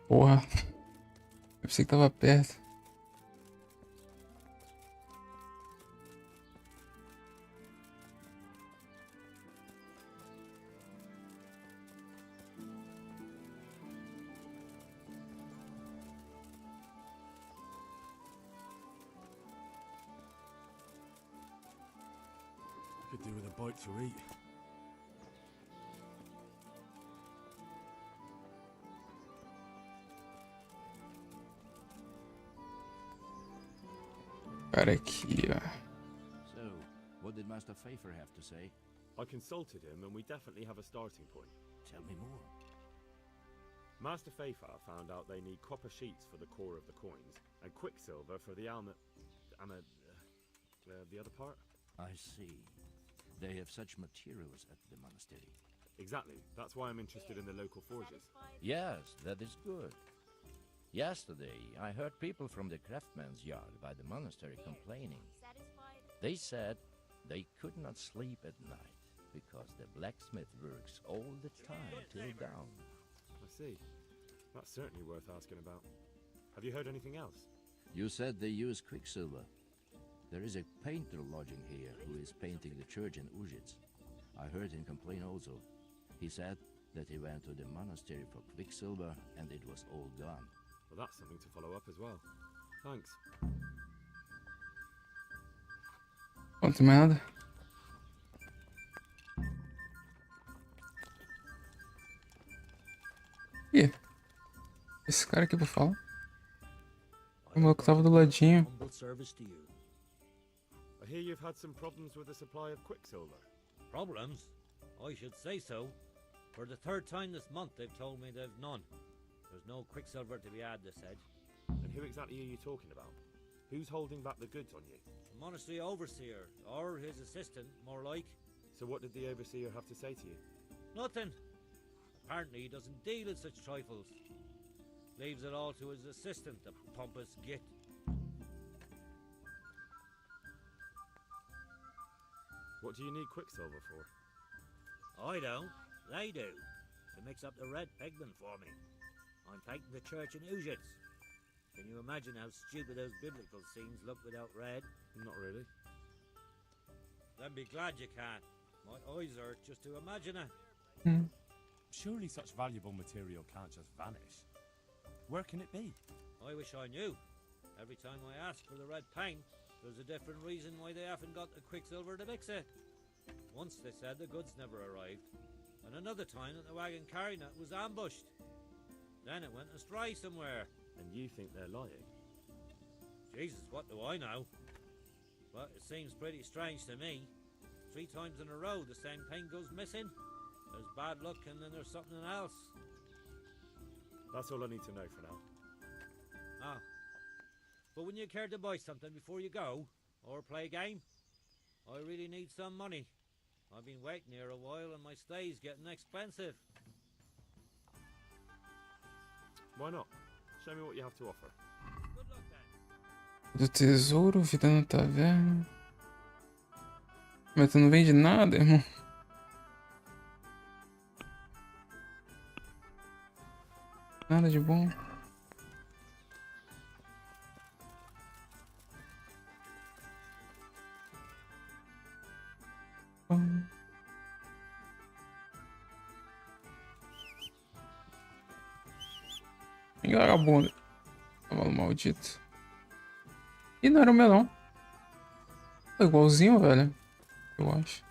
Porra. Eu pensei que tava perto. Could do with a bite to eat. Cara aqui, ó. So, what did Master Pfeiffer have to say? I consulted him and we definitely have a starting point. Tell me more. Master Pfeiffer found out they need copper sheets for the core of the coins and quicksilver for the the other part? I see. They have such materials at the monastery. Exactly. That's why I'm interested in the local forges. Yes, that is good. Yesterday, I heard people from the craftsman's yard by the monastery complaining. They said they could not sleep at night because the blacksmith works all the time till dawn. I see. That's certainly worth asking about. Have you heard anything else? You said they use quicksilver. There is a painter lodging here who is painting the church in Ujits. I heard him complain also. He said that he went to the monastery for quicksilver and it was all gone. Well, that's something to follow up as well. Thanks. Não tem mais nada. Ih, esse cara aqui pra falar. O maluco tava do ladinho. Humble service to you. I hear you've had some problems with the supply of quicksilver. Problems? I should say so. For the third time this month, they've told me they've none. There's no quicksilver to be had, they said. And who exactly are you talking about? Who's holding back the goods on you? The monastery overseer, or his assistant, more like. So what did the overseer have to say to you? Nothing. Apparently he doesn't deal in such trifles. Leaves it all to his assistant, the pompous git. What do you need quicksilver for? I don't. They do. To mix up the red pigment for me. I'm painting the church in Ujits. Can you imagine how stupid those biblical scenes look without red? Not really. Then be glad you can't. My eyes hurt just to imagine it. Surely such valuable material can't just vanish. Where can it be? I wish I knew. Every time I ask for the red paint, there's a different reason why they haven't got the quicksilver to mix it. Once they said the goods never arrived, and another time that the wagon carrying it was ambushed. Then it went astray somewhere. And you think they're lying? Jesus, what do I know? But it seems pretty strange to me. 3 times in a row the same thing goes missing. There's bad luck and then there's something else. That's all I need to know for now. Ah. But wouldn't you care to buy something before you go? Or play a game? I really need some money. I've been waiting here a while and my stay's getting expensive. Why not? Show me what you have to offer. Good luck then. Do tesouro, vida na taverna. Mas tu não vende nada, irmão. Nada de bom. Vagabundo. Cavalo maldito. Ih, não era o meu não. Foi igualzinho, velho. Eu acho.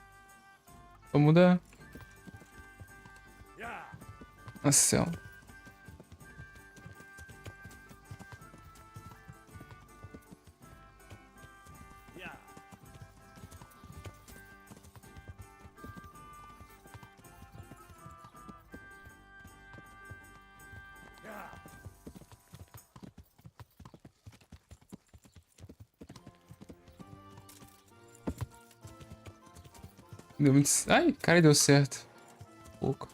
Vou mudar. Nossa céu. Deu muito... Ai, cara, deu certo. Pouco.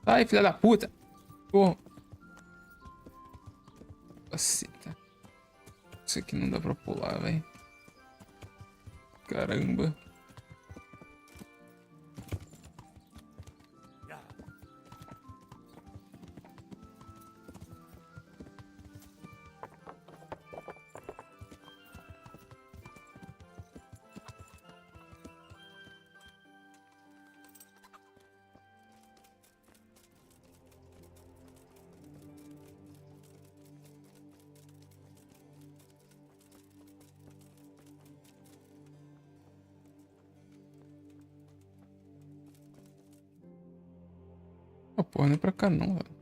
Ai, filha da puta. Porra. Caceta. Isso aqui não dá pra pular, velho. Caramba. Oh, porra, não é pra cá não, velho.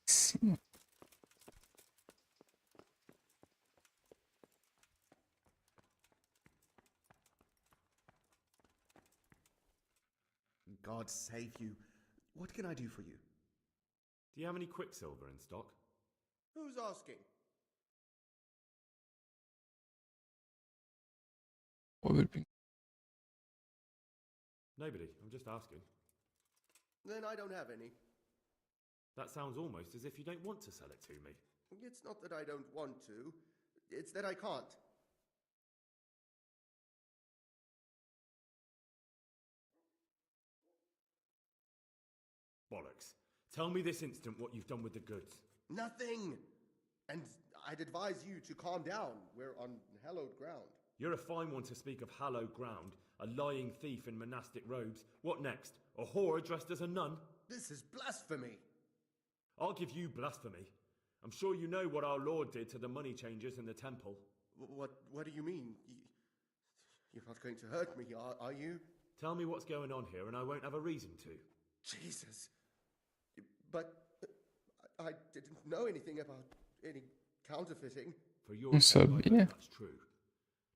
Cima. God save you. What can I do for you? Do you have any quicksilver in stock? Who's asking? Nobody. I'm just asking. Then I don't have any. That sounds almost as if you don't want to sell it to me. It's not that I don't want to. It's that I can't. Bollocks. Tell me this instant what you've done with the goods. Nothing! And I'd advise you to calm down. We're on hallowed ground. You're a fine one to speak of hallowed ground, a lying thief in monastic robes. What next? A whore dressed as a nun? This is blasphemy! I'll give you blasphemy. I'm sure you know what our Lord did to the money changers in the temple. What do you mean? You're not going to hurt me, are you? Tell me what's going on here and I won't have a reason to. Jesus. But I didn't know anything about any counterfeiting. For your Não sake, I bet sabia. that's true.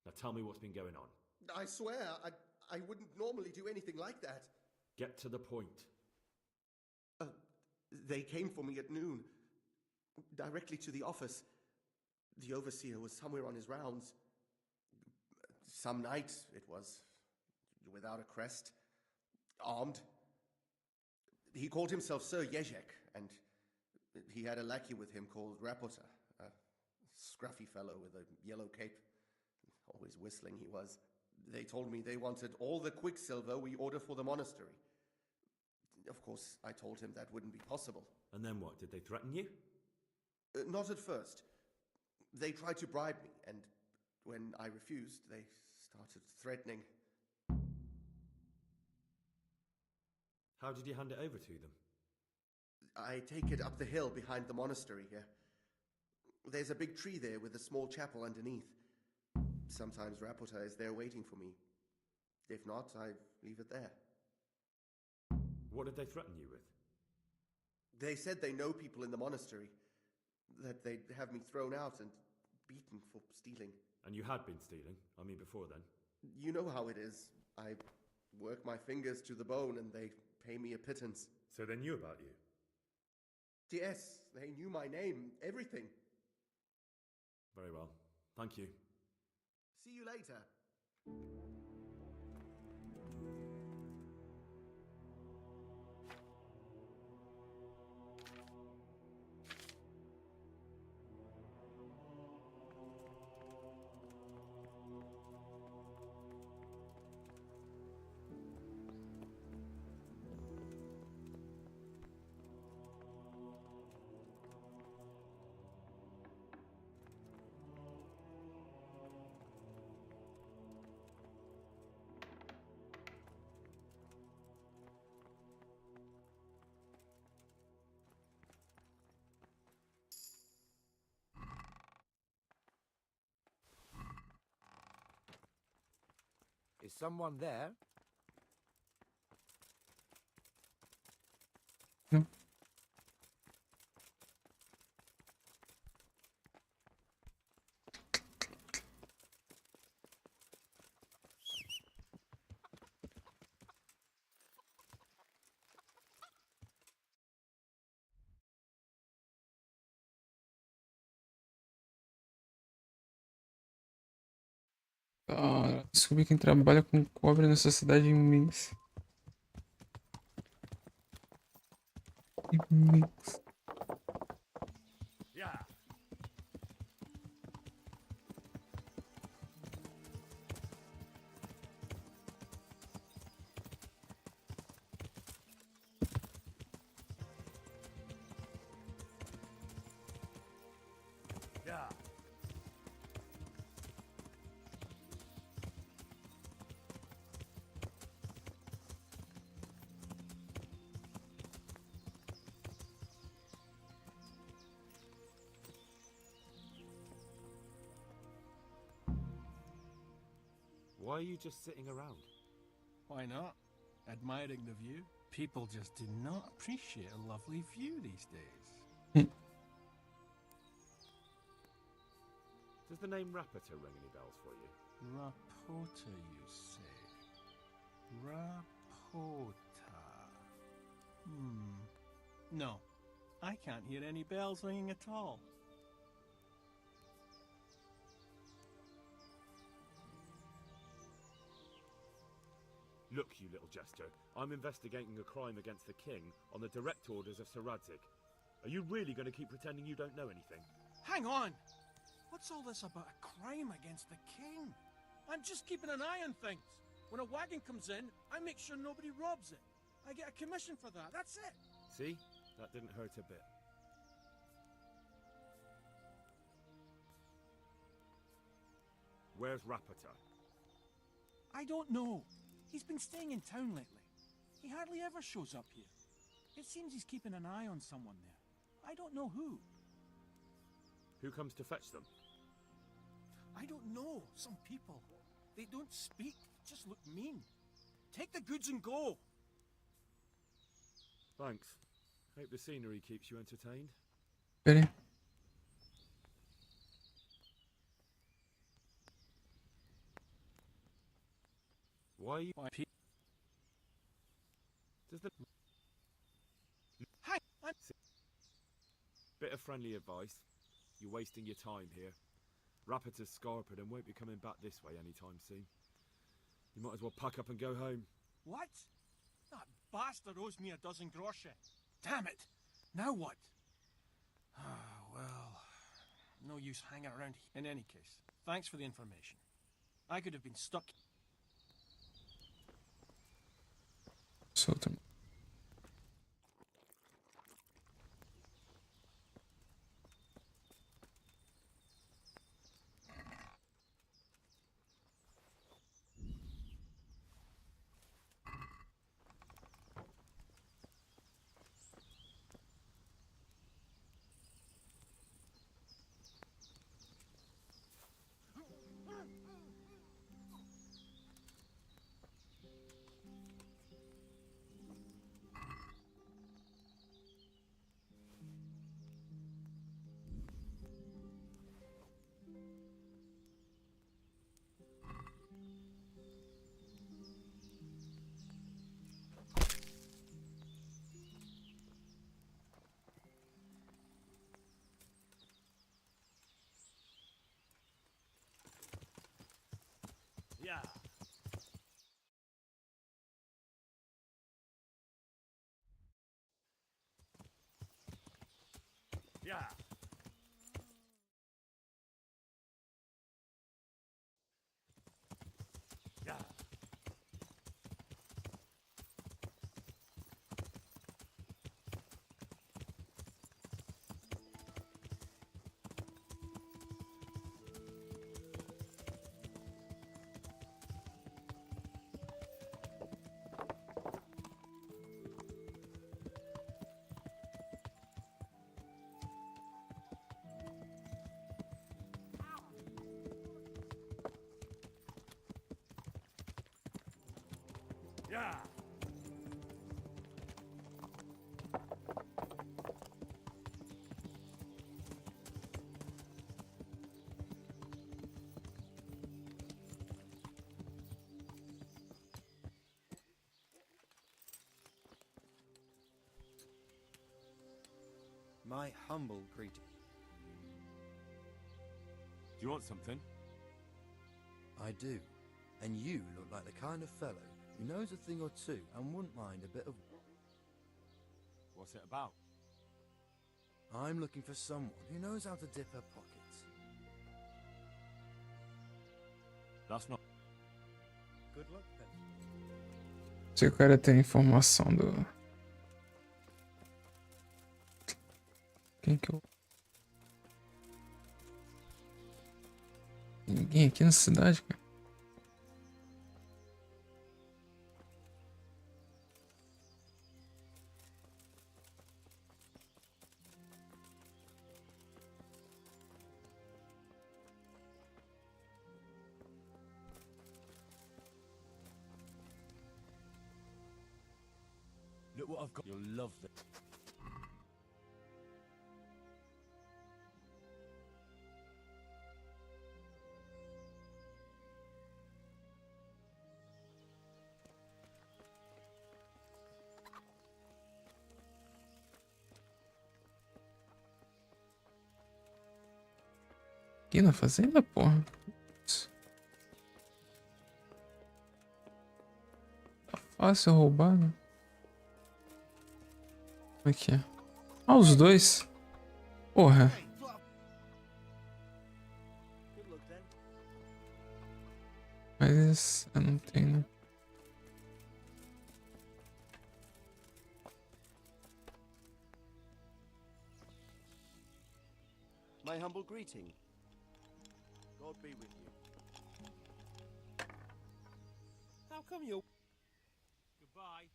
Now tell me what's been going on. I swear, I wouldn't normally do anything like that. Get to the point. They came for me at noon, directly to the office. The overseer was somewhere on his rounds. Some night it was, without a crest, armed. He called himself Sir Jezek, and he had a lackey with him called Rapota, a scruffy fellow with a yellow cape. Always whistling he was. They told me they wanted all the quicksilver we order for the monastery. Of course, I told him that wouldn't be possible. And then what? Did they threaten you? Not at first. They tried to bribe me, and when I refused, they started threatening. How did you hand it over to them? I take it up the hill behind the monastery here. There's a big tree there with a small chapel underneath. Sometimes Rapota is there waiting for me. If not, I leave it there. What did they threaten you with? They said they know people in the monastery, that they'd have me thrown out and beaten for stealing. And you had been stealing? I mean, before then? You know how it is. I work my fingers to the bone and they pay me a pittance. So they knew about you? Yes, they knew my name, everything. Very well. Thank you. See you later. Is someone there? Não. Descobri quem trabalha com cobre na sociedade imensa. Imensa. Yeah. Yeah. Why are you just sitting around? Why not? Admiring the view. People just do not appreciate a lovely view these days. Does the name Rapota ring any bells for you? Rapota, you say? Rapota. No, I can't hear any bells ringing at all. Look, you little jester, I'm investigating a crime against the king on the direct orders of Sir Radzik. Are you really going to keep pretending you don't know anything? Hang on! What's all this about a crime against the king? I'm just keeping an eye on things. When a wagon comes in, I make sure nobody robs it. I get a commission for that, that's it. See? That didn't hurt a bit. Where's Rapata? I don't know. He's been staying in town lately. He hardly ever shows up here. It seems he's keeping an eye on someone there. I don't know who. Who comes to fetch them? I don't know. Some people. They don't speak, just look mean. Take the goods and go! Thanks. Hope the scenery keeps you entertained. Pera aí. Why? Does the Hi, bit of friendly advice? You're wasting your time here. Rapata's scarpered and won't be coming back this way anytime soon. You might as well pack up and go home. What? That bastard owes me 12 groszy. Damn it! Now what? Ah, well, no use hanging around. In any case, thanks for the information. I could have been stuck. Solta. Yeah. Yeah. Yeah. Yeah. My humble greeting. Do you want something? I do. And you look like the kind of fellow who knows a thing or two and wouldn't mind a bit of... What's it about? I'm looking for someone who knows how to dip her pockets. That's not... Good luck, then. Se o cara tem informação do... Quem que eu... Ninguém aqui na cidade, cara. Look what I've got. You'll love it. Aqui na fazenda, porra. Tá fácil roubar, né? Como é que é? Ah, os dois. Porra. Mas eu não tenho, né? humble greeting. God be with you. How come you... Goodbye.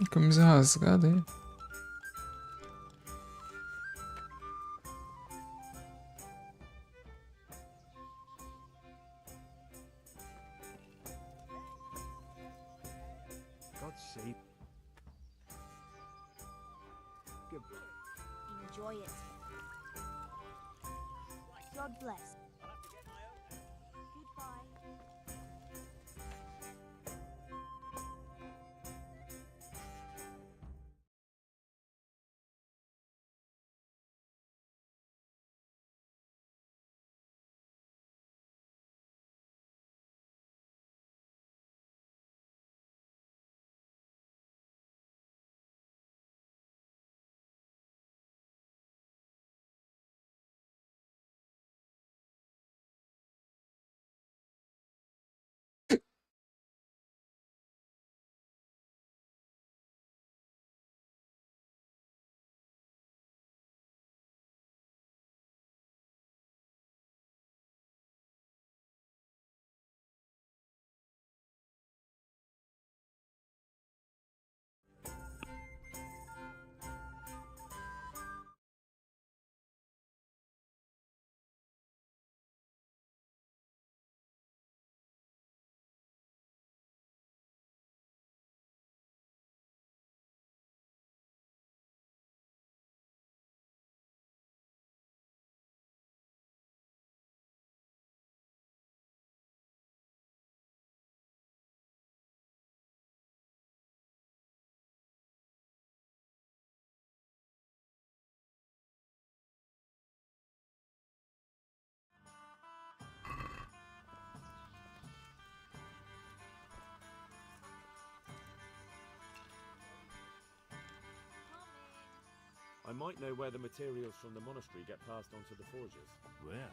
Camisa rasgada aí. God save. Goodbye. Enjoy it. God bless. Goodbye. I might know where the materials from the monastery get passed on to the forges. Where?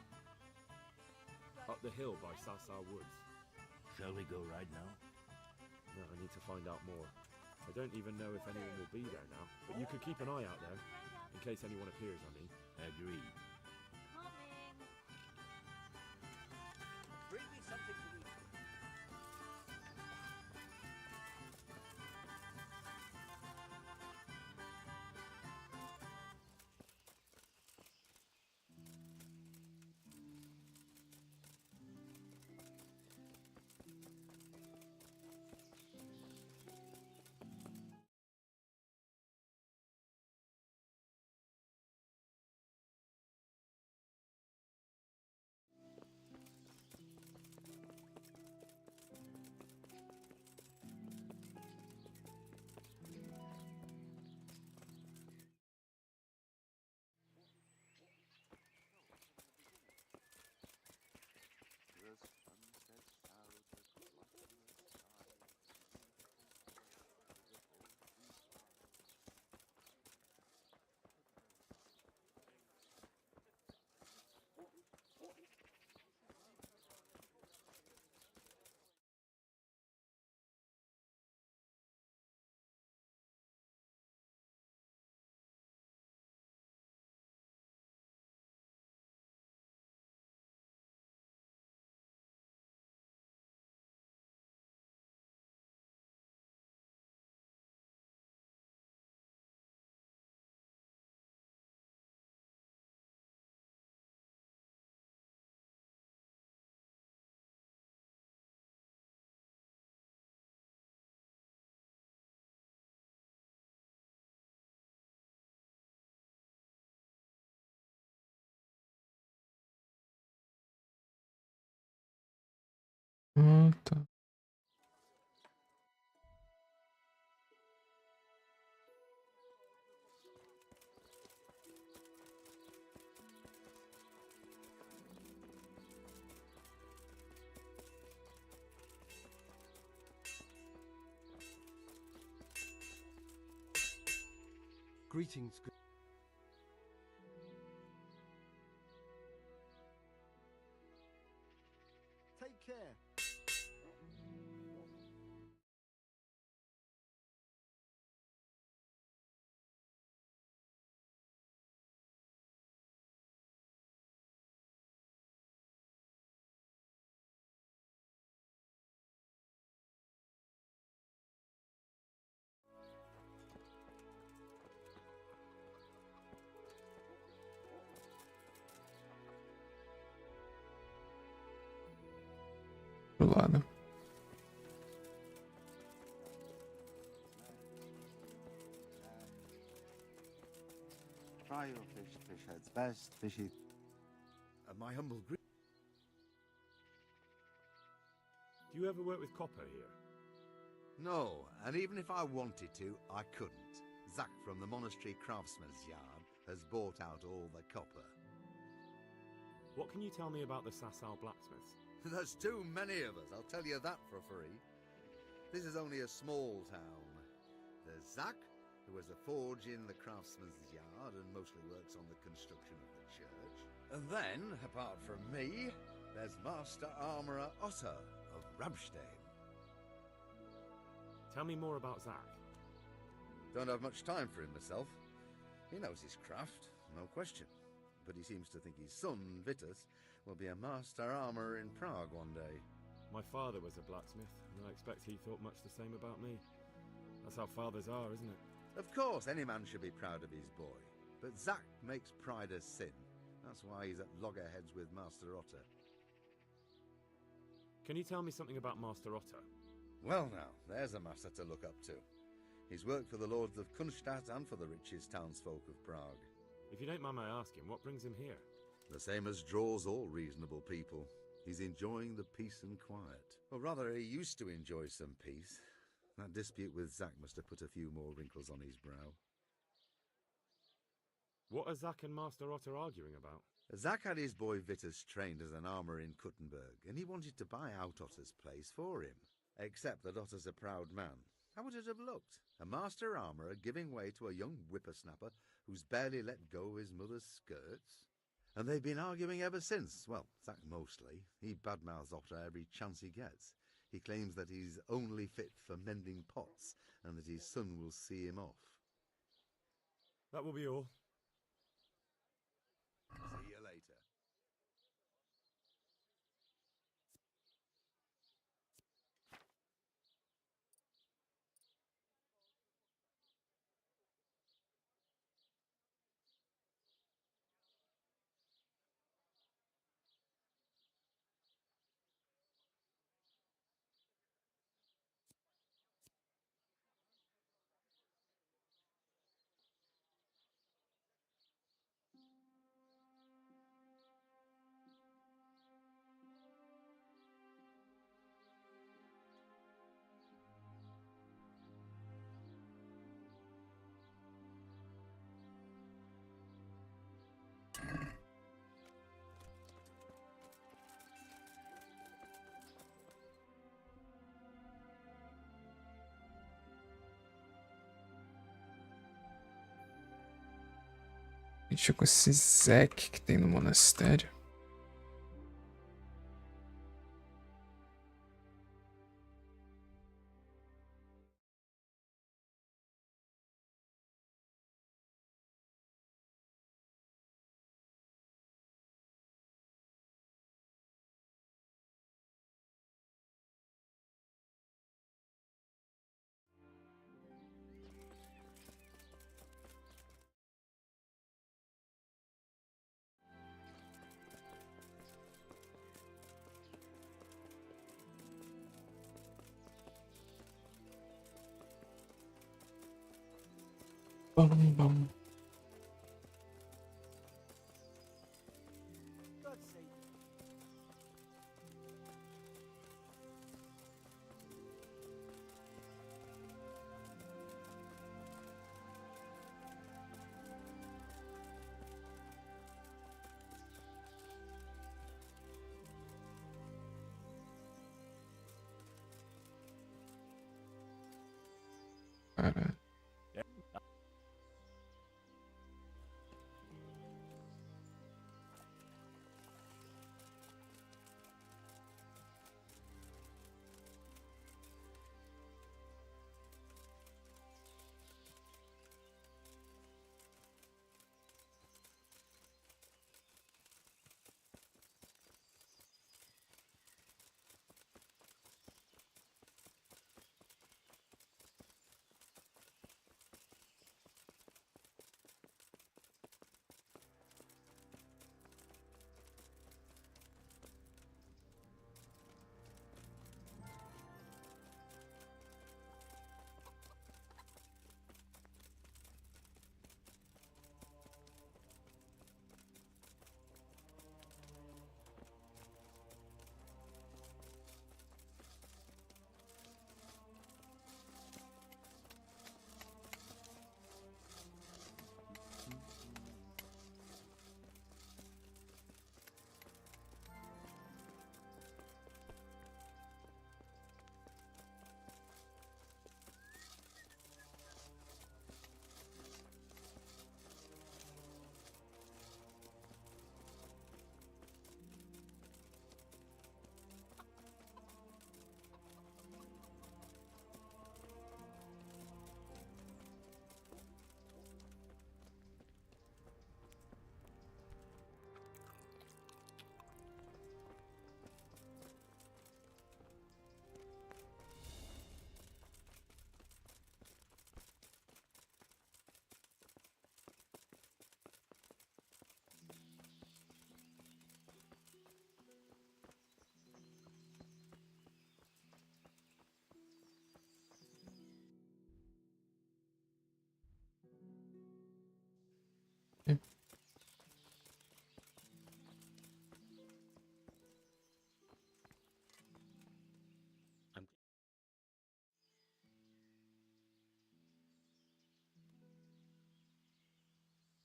Up the hill by Sasa Woods. Shall we go right now? No, I need to find out more. I don't even know if anyone will be there now, but you could keep an eye out there, in case anyone appears, I mean. Agreed. Bring me something to eat. Ah, tá. Greetings. Take care. lado. Try your fish, fish heads best, fishy. My humble greet. Do you ever work with copper here? No, and even if I wanted to, I couldn't. Zach from the monastery craftsman's yard has bought out all the copper. What can you tell me about the Sasau blacksmiths? There's too many of us, I'll tell you that for free. This is only a small town. There's Zach, who has a forge in the craftsman's yard and mostly works on the construction of the church. And then, apart from me, there's Master Armourer Otto of Ramstein. Tell me more about Zach. Don't have much time for him myself. He knows his craft, no question. But he seems to think his son, Vitus, will be a master armourer in Prague one day. My father was a blacksmith, and I expect he thought much the same about me. That's how fathers are, isn't it? Of course, any man should be proud of his boy. But Zach makes pride a sin. That's why he's at loggerheads with Master Otto. Can you tell me something about Master Otto? Well now, there's a master to look up to. He's worked for the lords of Kunstadt and for the richest townsfolk of Prague. If you don't mind my asking, what brings him here? The same as draws all reasonable people. He's enjoying the peace and quiet. Or rather, he used to enjoy some peace. That dispute with Zach must have put a few more wrinkles on his brow. What are Zach and Master Otto arguing about? Zach had his boy Vitus trained as an armourer in Kuttenberg, and he wanted to buy out Otto's place for him. Except that Otto's a proud man. How would it have looked? A master armourer giving way to a young whippersnapper who's barely let go of his mother's skirts? And they've been arguing ever since. Well, Zach mostly. He badmouths Otto every chance he gets. He claims that he's only fit for mending pots, and that his son will see him off. That will be all. See you later. Deixa com esse Zack que tem no monastério. Bum, bum. God's sake. Cara.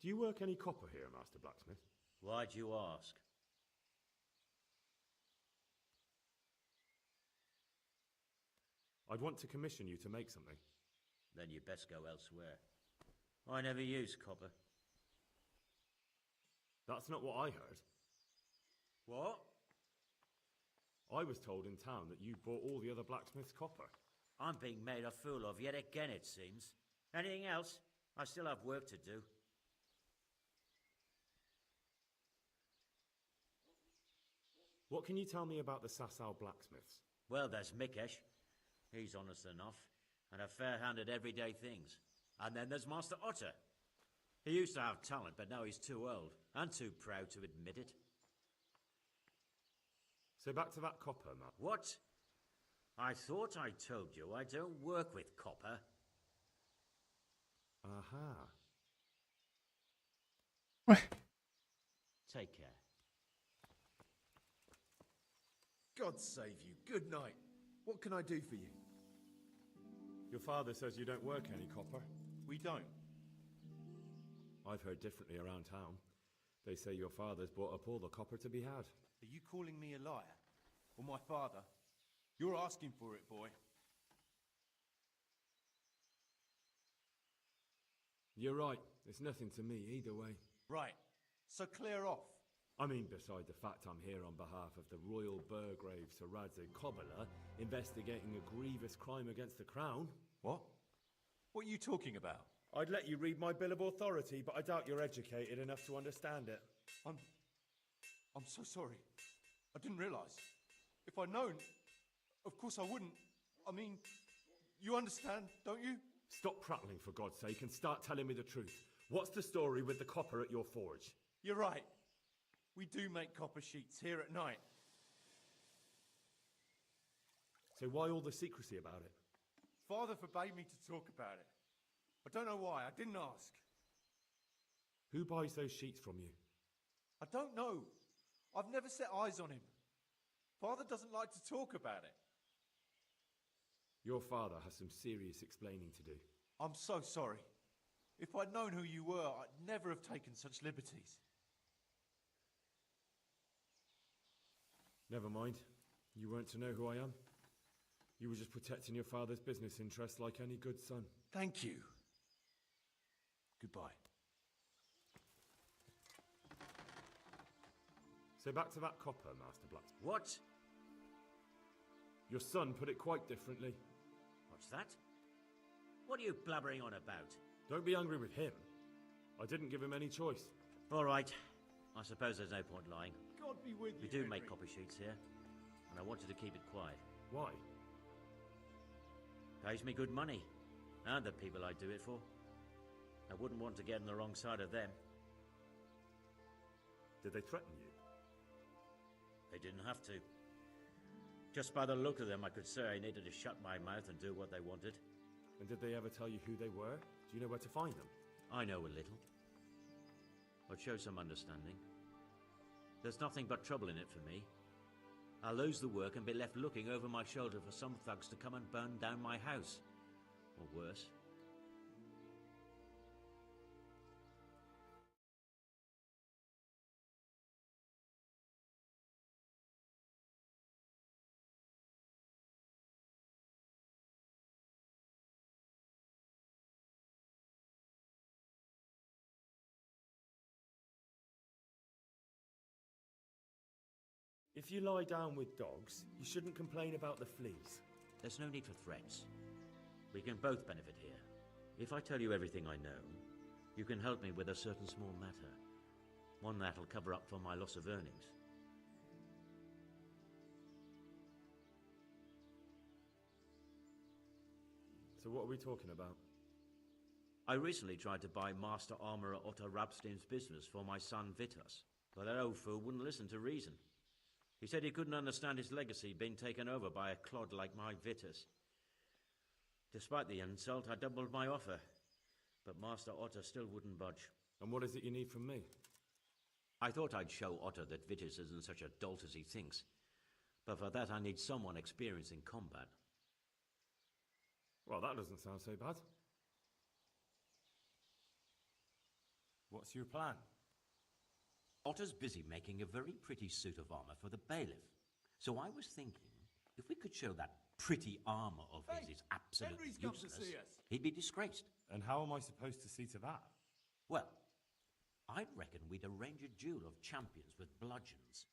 Do you work any copper here, Master Blacksmith? Why'd you ask? I'd want to commission you to make something. Then you best go elsewhere. I never use copper. That's not what I heard. What? I was told in town that you bought all the other blacksmiths' copper. I'm being made a fool of yet again, it seems. Anything else? I still have work to do. What can you tell me about the Sasau blacksmiths? Well, there's Mikesh. He's honest enough, and a fair hand at everyday things. And then there's Master Otter. He used to have talent, but now he's too old, and too proud to admit it. So back to that copper, Matt. What? I thought I told you I don't work with copper. Aha. Take care. God save you. Good night. What can I do for you? Your father says you don't work any copper. We don't. I've heard differently around town. They say your father's bought up all the copper to be had. Are you calling me a liar? Or my father? You're asking for it, boy. You're right. It's nothing to me either way. Right. So clear off. I mean, beside the fact I'm here on behalf of the Royal Burgrave Saradze Kobala, investigating a grievous crime against the Crown. What? What are you talking about? I'd let you read my Bill of Authority, but I doubt you're educated enough to understand it. I'm so sorry. I didn't realize. If I'd known, of course I wouldn't. I mean, you understand, don't you? Stop prattling, for God's sake, and start telling me the truth. What's the story with the copper at your forge? You're right. We do make copper sheets here at night. So why all the secrecy about it? Father forbade me to talk about it. I don't know why. I didn't ask. Who buys those sheets from you? I don't know. I've never set eyes on him. Father doesn't like to talk about it. Your father has some serious explaining to do. I'm so sorry. If I'd known who you were, I'd never have taken such liberties. Never mind. You weren't to know who I am. You were just protecting your father's business interests like any good son. Thank you. Goodbye. So back to that copper, Master Blacksmith. What? Your son put it quite differently. What's that? What are you blabbering on about? Don't be angry with him. I didn't give him any choice. All right. I suppose there's no point lying. God be with you. We do make copper sheets here, and I wanted to keep it quiet. Why? Pays me good money, and the people I do it for. I wouldn't want to get on the wrong side of them. Did they threaten you? They didn't have to. Just by the look of them, I could say I needed to shut my mouth and do what they wanted. And did they ever tell you who they were? Do you know where to find them? I know a little. I'd show some understanding. There's nothing but trouble in it for me. I'll lose the work and be left looking over my shoulder for some thugs to come and burn down my house. Or worse. If you lie down with dogs, you shouldn't complain about the fleas. There's no need for threats. We can both benefit here. If I tell you everything I know, you can help me with a certain small matter. One that'll cover up for my loss of earnings. So what are we talking about? I recently tried to buy Master Armourer Otto Rabstein's business for my son Vitus, but that old fool wouldn't listen to reason. He said he couldn't understand his legacy being taken over by a clod like my Vitus. Despite the insult, I doubled my offer, but Master Otto still wouldn't budge. And what is it you need from me? I thought I'd show Otto that Vitus isn't such a dolt as he thinks, but for that I need someone experienced in combat. Well, that doesn't sound so bad. What's your plan? Otter's busy making a very pretty suit of armor for the bailiff. So I was thinking, if we could show that pretty armor of his is absolutely Henry's come to useless, see us. he'd be disgraced. And how am I supposed to see to that? Well, I'd reckon we'd arrange a duel of champions with bludgeons.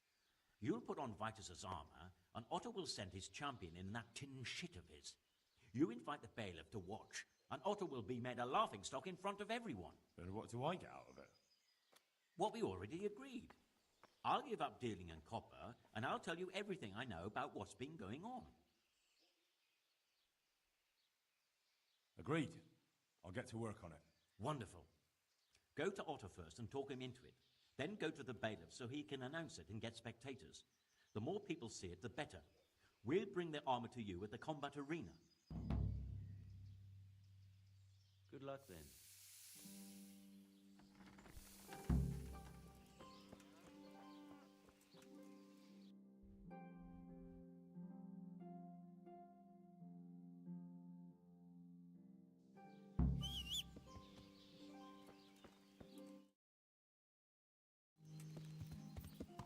You'll put on Vitus's armor, and Otto will send his champion in that tin shit of his. You invite the bailiff to watch, and Otto will be made a laughingstock in front of everyone. And what do I get out of it? What we already agreed. I'll give up dealing in copper, and I'll tell you everything I know about what's been going on. Agreed. I'll get to work on it. Wonderful. Go to Otto first and talk him into it. Then go to the bailiff so he can announce it and get spectators. The more people see it, the better. We'll bring the armor to you at the combat arena. Good luck then.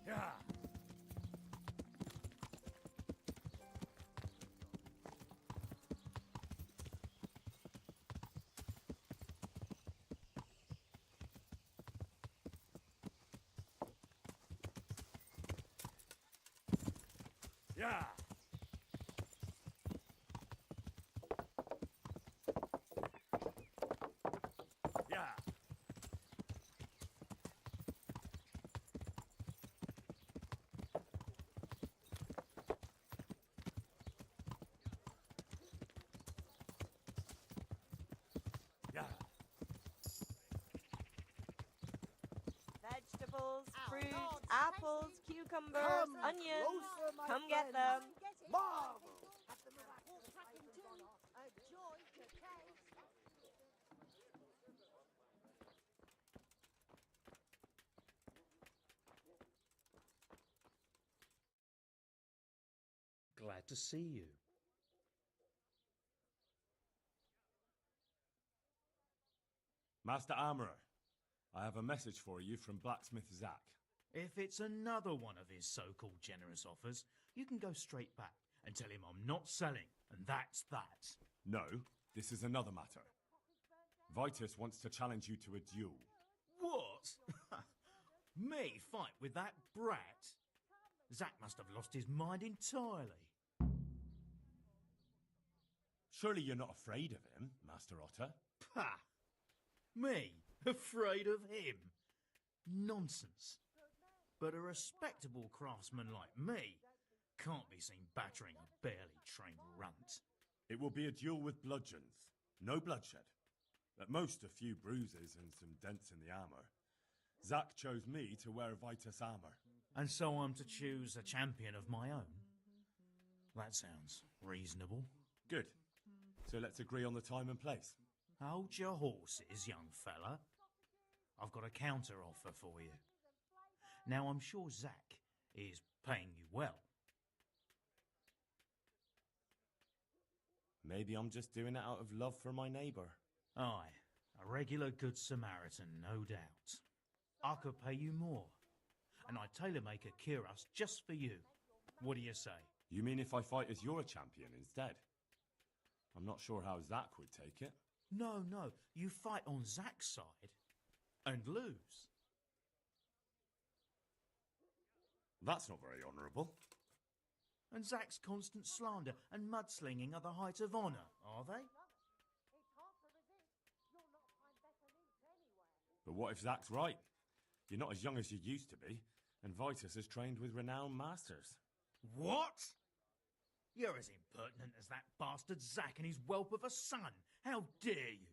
Yeah. Yeah. Yeah. Yeah. Vegetables, fruit, apples, cucumbers, onions. Come get them. Glad to see you. Master Armourer, I have a message for you from Blacksmith Zack. If it's another one of his so-called generous offers, you can go straight back and tell him I'm not selling, and that's that. No, this is another matter. Vitus wants to challenge you to a duel. What? Me fight with that brat? Zack must have lost his mind entirely. Surely you're not afraid of him, Master Otter? Pah! Me? Afraid of him? Nonsense. But a respectable craftsman like me can't be seen battering a barely trained runt. It will be a duel with bludgeons. No bloodshed. At most, a few bruises and some dents in the armour. Zack chose me to wear Vitus armour. And so I'm to choose a champion of my own? That sounds reasonable. Good. So let's agree on the time and place. Hold your horses, young fella. I've got a counter offer for you. Now, I'm sure Zack is paying you well. Maybe I'm just doing it out of love for my neighbour. Aye, a regular good Samaritan, no doubt. I could pay you more, and I'd tailor-make a cuirass just for you. What do you say? You mean if I fight as your champion instead? I'm not sure how Zack would take it. No, you fight on Zack's side and lose. That's not very honourable. And Zack's constant slander and mudslinging are the height of honour, are they? But what if Zack's right? You're not as young as you used to be, and Vitus has trained with renowned masters. What? You're as impertinent as that bastard Zack and his whelp of a son. How dare you?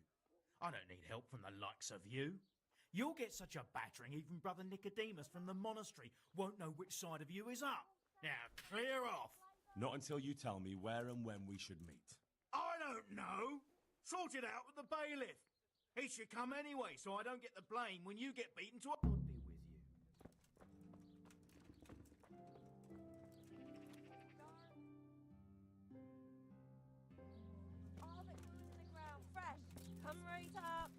I don't need help from the likes of you. You'll get such a battering even Brother Nicodemus from the monastery won't know which side of you is up. Now, clear off. Not until you tell me where and when we should meet. I don't know. Sort it out with the bailiff. He should come anyway, so I don't get the blame when you get beaten to a... God be with you. All the goose in the ground, fresh. Come right up.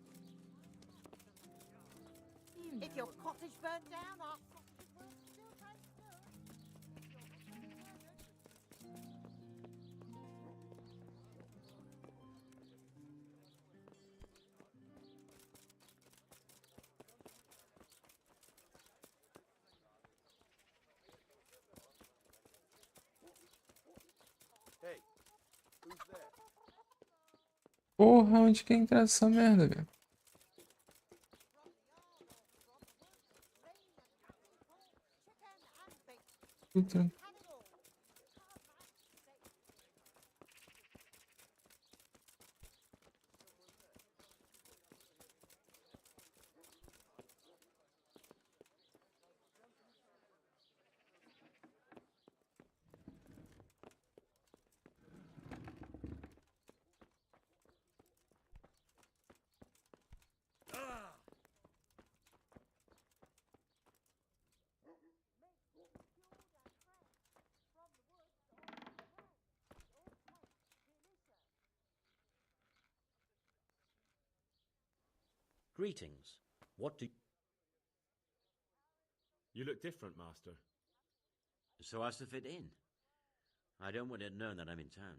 If your cottage burned down, our sausages will still taste good. Hey, who's there? Porra, onde que é entrar essa merda, velho? Puta. Greetings. What do... You look different, Master. So as to fit in. I don't want it known that I'm in town.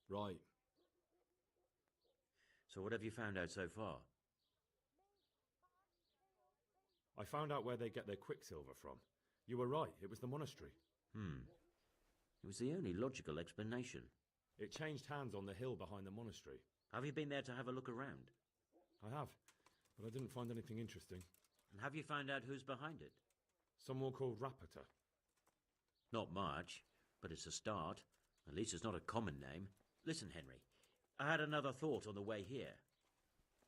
Right. So what have you found out so far? I found out where they get their quicksilver from. You were right, it was the monastery. It was the only logical explanation. It changed hands on the hill behind the monastery. Have you been there to have a look around? I have, but I didn't find anything interesting. And have you found out who's behind it? Someone called Rapita. Not much, but it's a start. At least it's not a common name. Listen, Henry, I had another thought on the way here.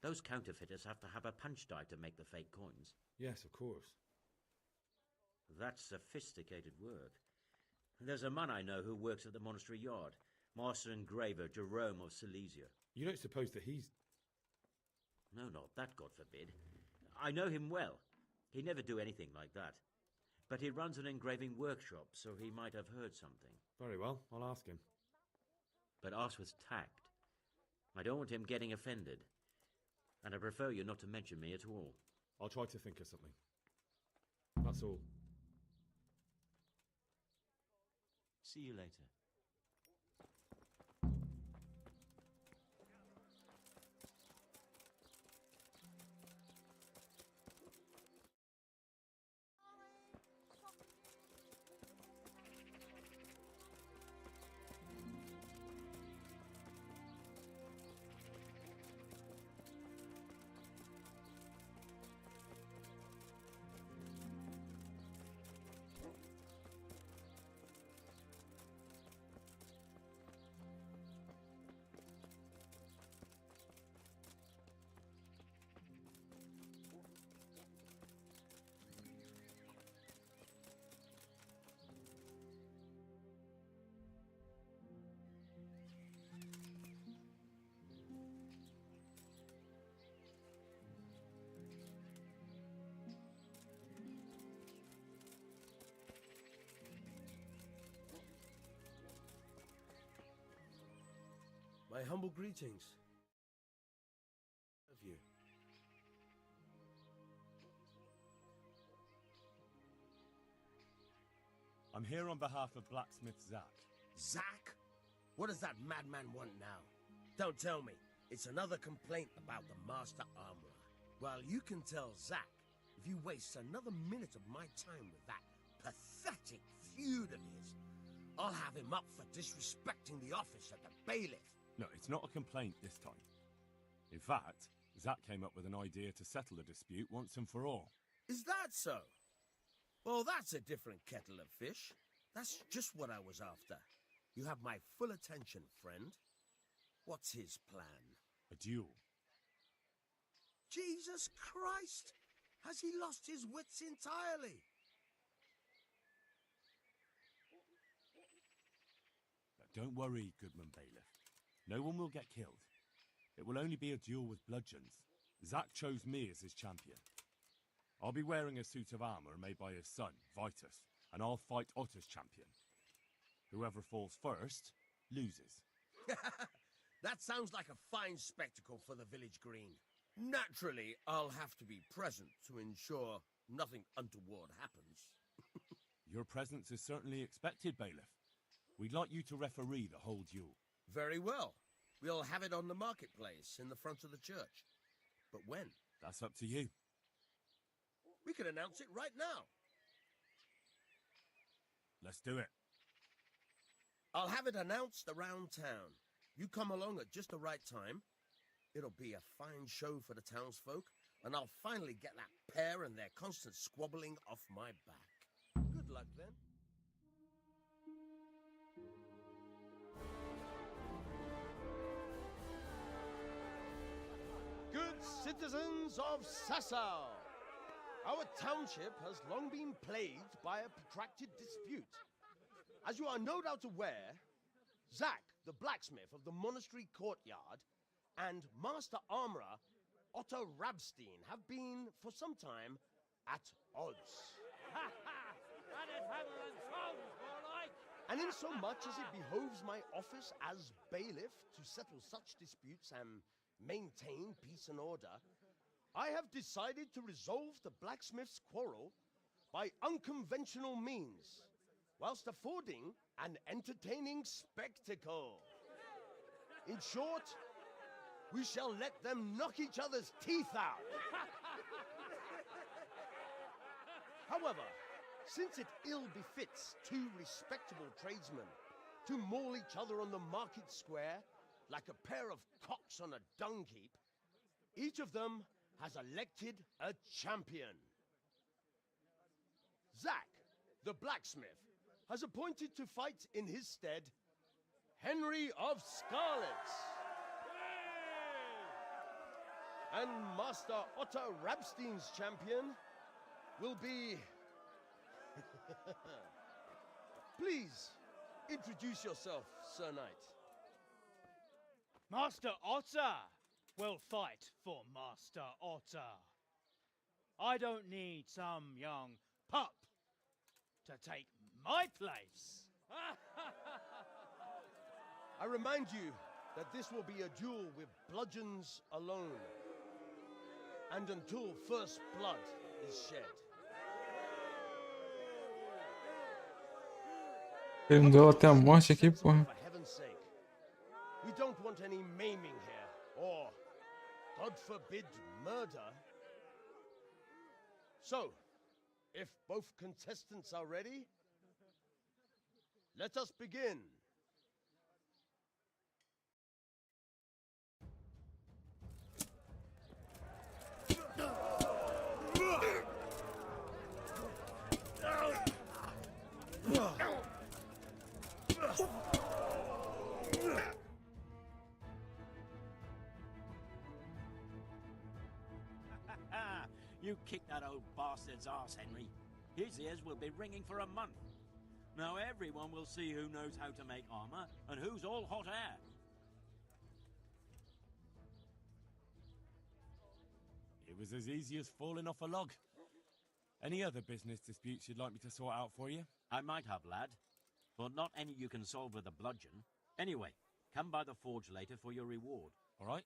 Those counterfeiters have to have a punch die to make the fake coins. Yes, of course. That's sophisticated work. And there's a man I know who works at the monastery yard, Master Engraver Jerome of Silesia. You don't suppose that he's... No, not that, God forbid. I know him well. He'd never do anything like that. But he runs an engraving workshop, so he might have heard something. Very well, I'll ask him. But ask with tact. I don't want him getting offended. And I prefer you not to mention me at all. I'll try to think of something. That's all. See you later. My humble greetings. Of you. I'm here on behalf of blacksmith Zack. Zack? What does that madman want now? Don't tell me. It's another complaint about the Master Armorer. Well, you can tell Zack if you waste another minute of my time with that pathetic feud of his, I'll have him up for disrespecting the office of the bailiff. No, it's not a complaint this time. In fact, Zack came up with an idea to settle the dispute once and for all. Is that so? Well, that's a different kettle of fish. That's just what I was after. You have my full attention, friend. What's his plan? A duel. Jesus Christ! Has he lost his wits entirely? Now, don't worry, Goodman Bailiff. No one will get killed. It will only be a duel with bludgeons. Zack chose me as his champion. I'll be wearing a suit of armor made by his son, Vitus, and I'll fight Otter's champion. Whoever falls first, loses. That sounds like a fine spectacle for the village green. Naturally, I'll have to be present to ensure nothing untoward happens. Your presence is certainly expected, Bailiff. We'd like you to referee the whole duel. Very well. We'll have it on the marketplace in the front of the church. But when? That's up to you. We could announce it right now. Let's do it. I'll have it announced around town. You come along at just the right time. It'll be a fine show for the townsfolk, and I'll finally get that pair and their constant squabbling off my back. Good luck, then. Good citizens of Sasau, our township has long been plagued by a protracted dispute. As you are no doubt aware, Zack, the blacksmith of the monastery courtyard, and Master Armorer Otto Rabstein have been, for some time, at odds. And in so much as it behoves my office as bailiff to settle such disputes and maintain peace and order, I have decided to resolve the blacksmith's quarrel by unconventional means, whilst affording an entertaining spectacle. In short, we shall let them knock each other's teeth out. However, since it ill befits two respectable tradesmen to maul each other on the market square like a pair of cocks on a dung heap, each of them has elected a champion. Zack, the blacksmith, has appointed to fight in his stead Henry of Scarlet. And Master Otto Rabstein's champion will be... Please, introduce yourself, Sir Knight. Master Otter will fight for Master Otter. I don't need some young pup to take my place. I remind you that this will be a duel with bludgeons alone, and until first blood is shed. Ele não deu até a morte aqui, porra. For heaven's sake, we don't want any maiming here, or, God forbid, murder. So, if both contestants are ready, let us begin. You kicked that old bastard's ass, Henry. His ears will be ringing for a month. Now everyone will see who knows how to make armor and who's all hot air. It was as easy as falling off a log. Any other business disputes you'd like me to sort out for you? I might have, lad, but not any you can solve with a bludgeon. Anyway, come by the forge later for your reward. All right?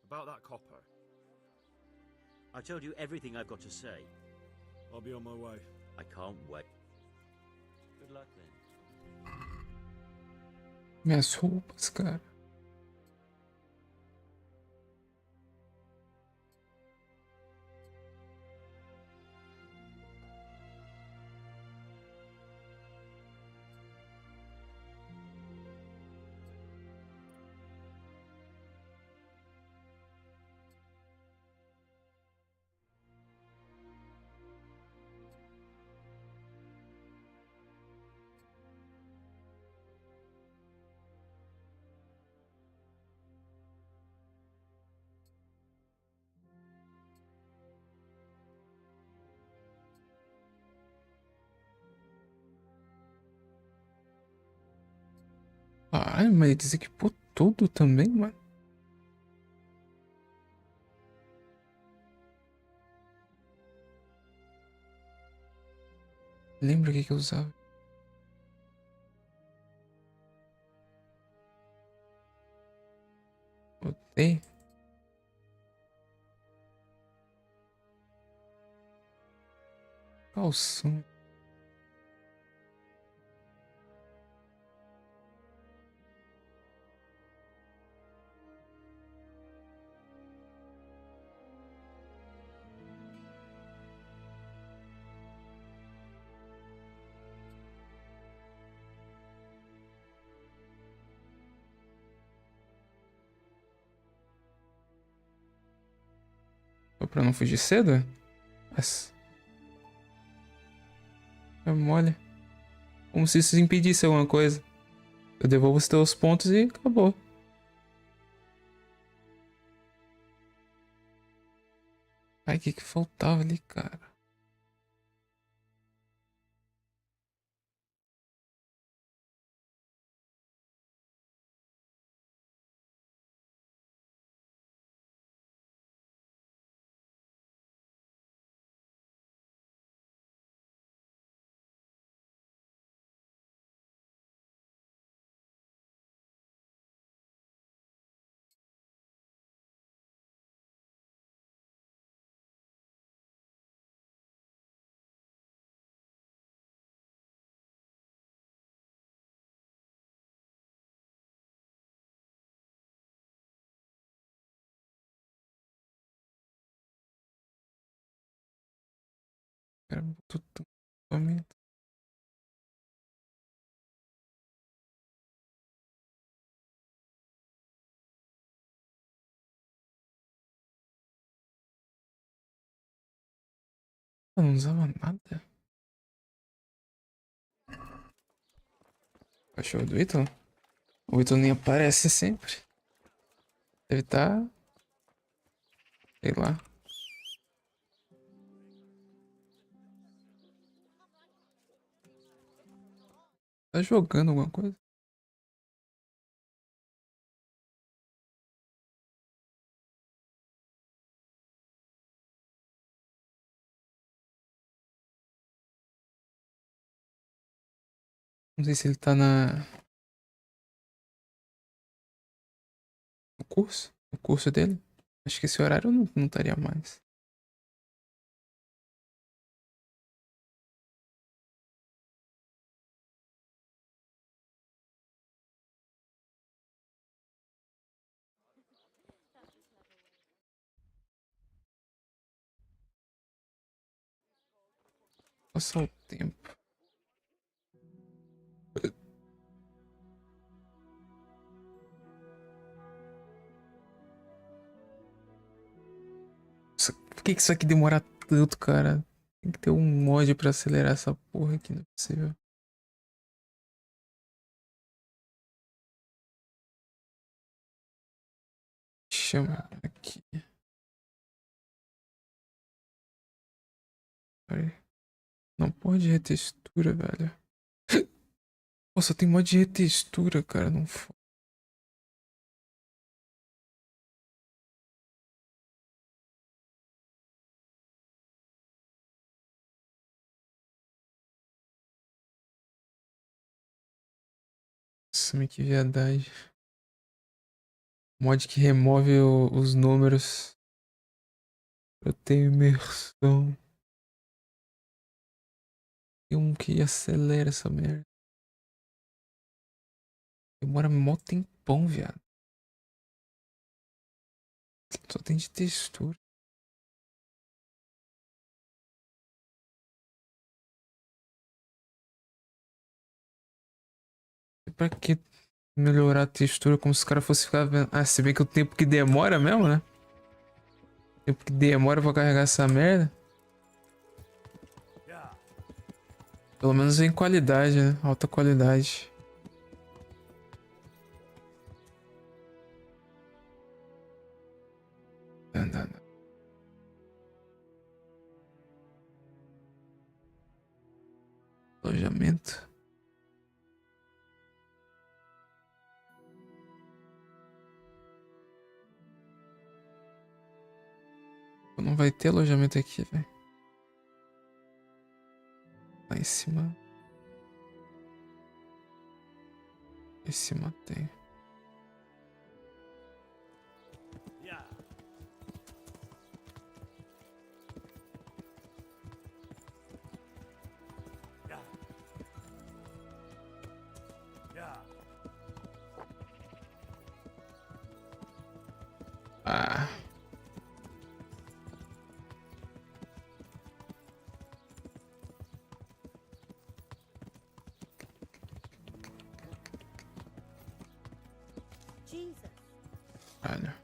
About that copper. I told you everything I've got to say. I'll be on my way. I can't wait. Good luck then. Minhas roupas, cara. Ai, mas ele desequipou tudo também, mano. Lembra o que eu usava? Botei. Calção. Só pra não fugir cedo? Mas... é mole. Como se isso impedisse alguma coisa. Eu devolvo os teus pontos e acabou. Ai, o que que faltava ali, cara? Cara, botou tanto equipamento. Eu não usava nada. Cachorro do Ítalo? O Ítalo nem aparece sempre. Deve estar... sei lá. Tá jogando alguma coisa? Não sei se ele tá no curso. No curso dele. Acho que esse horário eu não estaria mais. Passar o tempo. Por que isso aqui demora tanto, cara? Tem que ter um mod pra acelerar essa porra aqui, não é possível. Chama aqui. Peraí. Não pode retextura, velho. Nossa, tem mod de retextura, cara. Não foda. Nossa, que viadagem. Mod que remove os números. Eu tenho imersão. Tem um que acelera essa merda. Demora mó tempão, viado. Só tem de textura. E pra que melhorar a textura como se o cara fosse ficar vendo? Ah, se bem que o tempo que demora mesmo, né? O tempo que demora pra carregar essa merda. Pelo menos em qualidade, né? Alta qualidade. Não. Alojamento. Não vai ter alojamento aqui, velho. Lá em cima. Lá em cima tem. Ah. Jesus. Olha.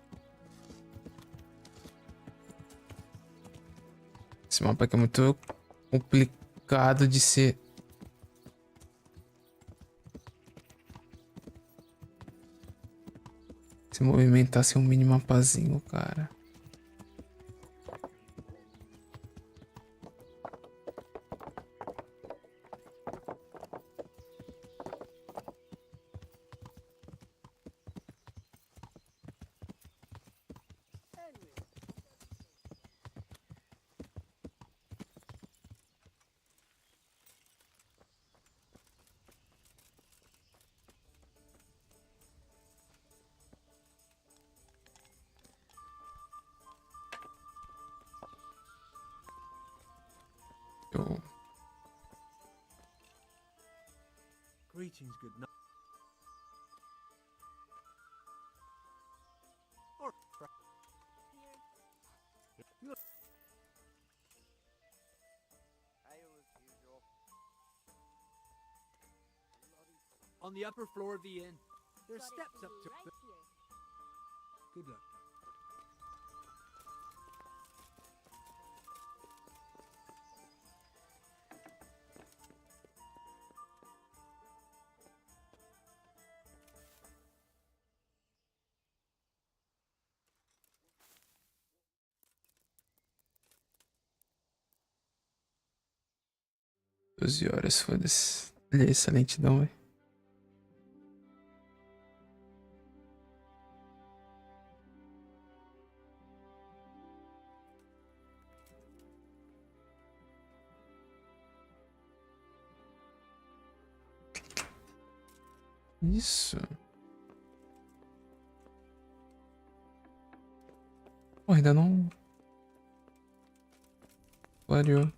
Esse mapa aqui é muito complicado de ser. Se movimentar sem um mini mapazinho, cara. Eu... Greetings, good night. On the upper floor of the inn. There's steps up to it. Good luck. Doze horas, foda-se. Olha essa lentidão, velho. Isso. Pô, ainda não. Variou.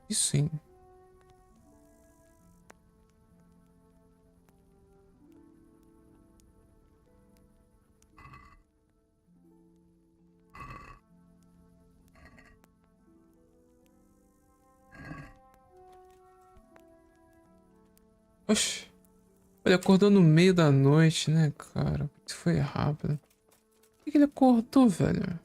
Isso sim. Oxi. Ele acordou no meio da noite, né, cara? Isso foi rápido. Por que ele acordou, velho?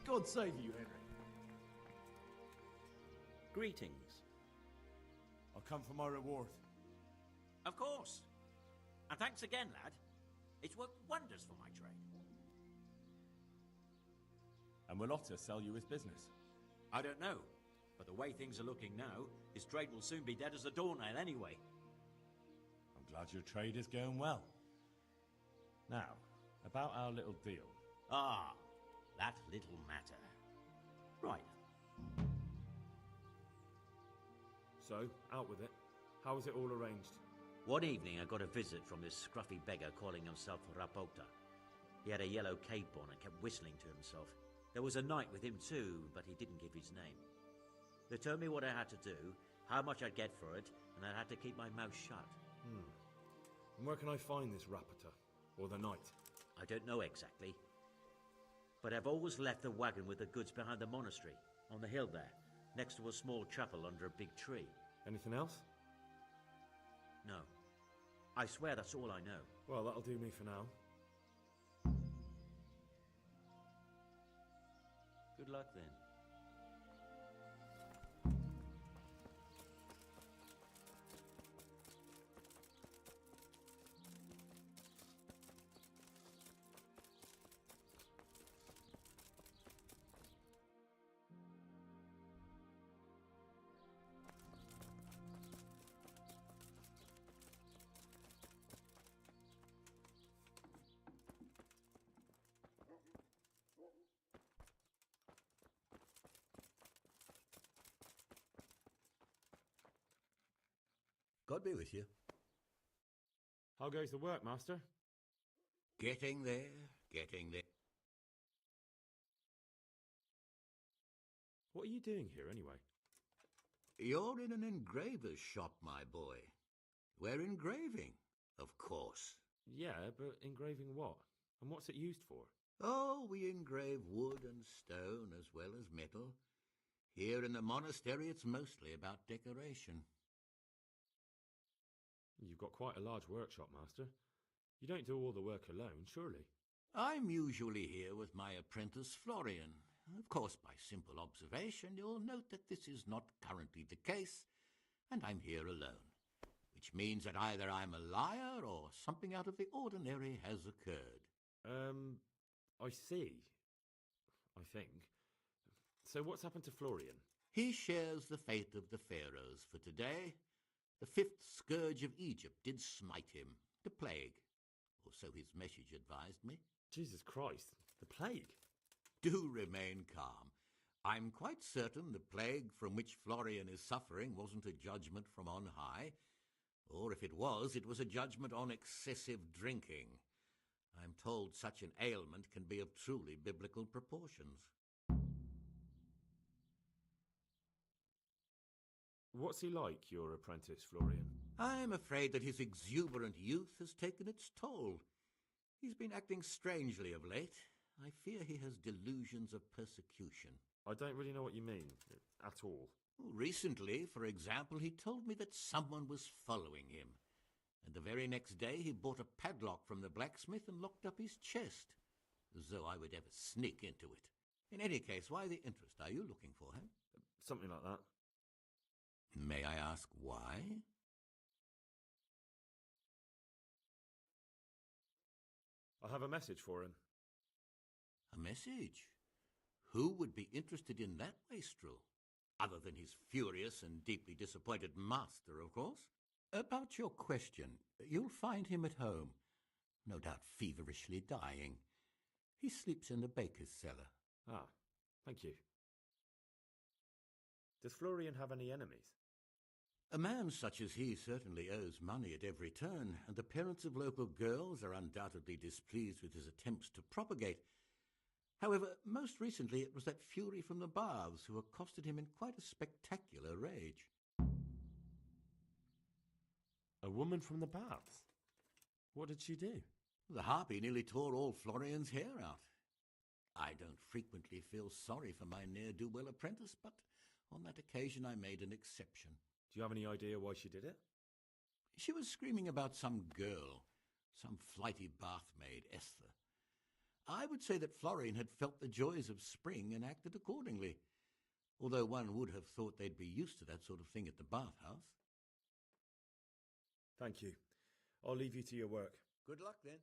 God save you, Henry. Greetings. I've come for my reward. Of course. And thanks again, lad. It's worked wonders for my trade. And will Otter sell you his business? I don't know, but the way things are looking now, his trade will soon be dead as a doornail anyway. I'm glad your trade is going well. Now, about our little deal. Ah, that little matter. Right. So, out with it. How was it all arranged? One evening I got a visit from this scruffy beggar calling himself Rapota. He had a yellow cape on and kept whistling to himself. There was a knight with him too, but he didn't give his name. They told me what I had to do, how much I'd get for it, and I had to keep my mouth shut. And where can I find this Rapota? Or the knight? I don't know exactly. But I've always left the wagon with the goods behind the monastery, on the hill there, next to a small chapel under a big tree. Anything else? No. I swear that's all I know. Well, that'll do me for now. Good luck then. God be with you. How goes the work, Master? Getting there, getting there. What are you doing here, anyway? You're in an engraver's shop, my boy. We're engraving, of course. Yeah, but engraving what? And what's it used for? Oh, we engrave wood and stone as well as metal. Here in the monastery, it's mostly about decoration. You've got quite a large workshop, Master. You don't do all the work alone, surely? I'm usually here with my apprentice, Florian. Of course, by simple observation, you'll note that this is not currently the case, and I'm here alone, which means that either I'm a liar or something out of the ordinary has occurred. I see. I think. So what's happened to Florian? He shares the fate of the pharaohs for today. The fifth scourge of Egypt did smite him, the plague, or so his message advised me. Jesus Christ, the plague? Do remain calm. I'm quite certain the plague from which Florian is suffering wasn't a judgment from on high, or if it was a judgment on excessive drinking. I'm told such an ailment can be of truly biblical proportions. What's he like, your apprentice, Florian? I'm afraid that his exuberant youth has taken its toll. He's been acting strangely of late. I fear he has delusions of persecution. I don't really know what you mean, at all. Recently, for example, he told me that someone was following him. And the very next day he bought a padlock from the blacksmith and locked up his chest, as though I would ever sneak into it. In any case, why the interest? Are you looking for him? Something like that. May I ask why? I have a message for him. A message? Who would be interested in that wastrel? Other than his furious and deeply disappointed master, of course. About your question, you'll find him at home, no doubt feverishly dying. He sleeps in the baker's cellar. Ah, thank you. Does Florian have any enemies? A man such as he certainly owes money at every turn, and the parents of local girls are undoubtedly displeased with his attempts to propagate. However, most recently it was that fury from the baths who accosted him in quite a spectacular rage. A woman from the baths? What did she do? The harpy nearly tore all Florian's hair out. I don't frequently feel sorry for my ne'er-do-well apprentice, but on that occasion I made an exception. Do you have any idea why she did it? She was screaming about some girl, some flighty bath maid, Esther. I would say that Florine had felt the joys of spring and acted accordingly, although one would have thought they'd be used to that sort of thing at the bathhouse. Thank you. I'll leave you to your work. Good luck, then.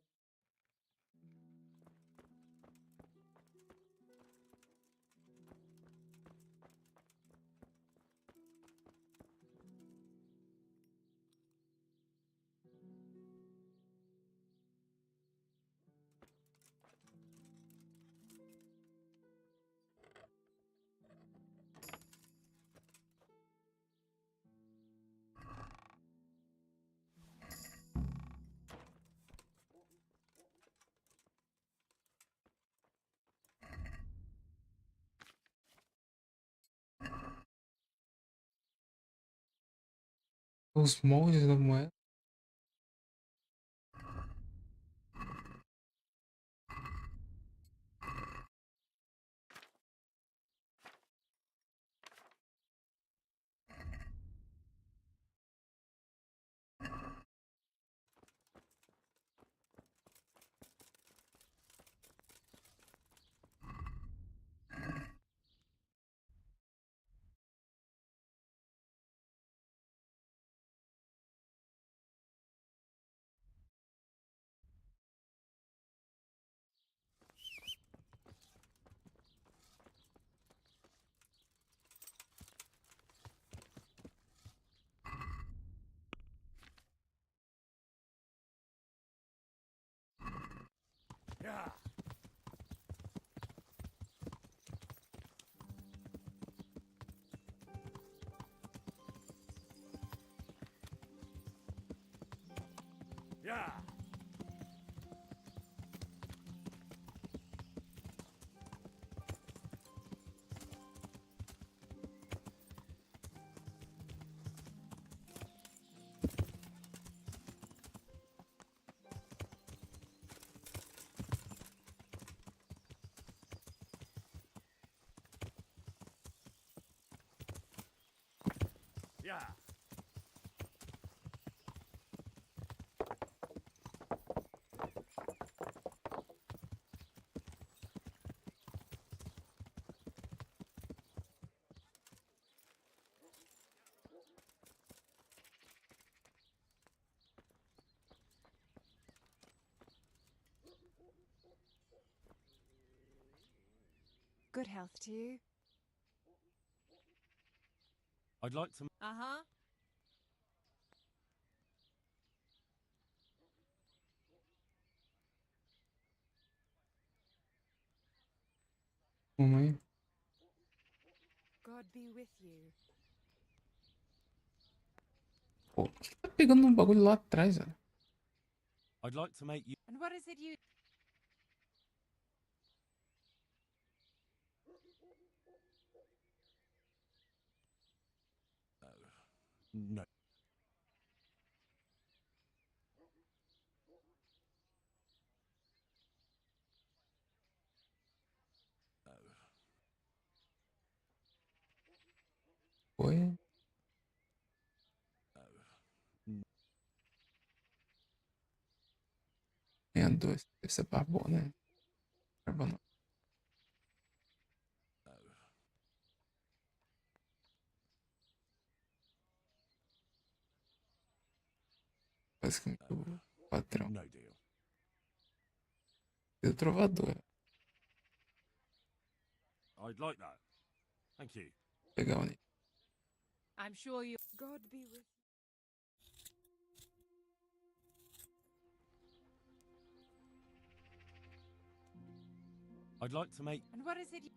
Os moldes da moeda. Yeah. Yeah. Yeah. Good health to you. I'd like to. Uh-huh. Mamãe. God be with you. Pô, o que tá pegando um bagulho lá atrás, velho? I'd like to make you. And what is it you... No. Foi. Tem a dois. Deve ser barbona, né? Barbona. Basicamente o patrão. No deal. E o trovador. I'd like that. Thank you. Legal, né? I'm sure you... God be with I'd like to make. And what is it you...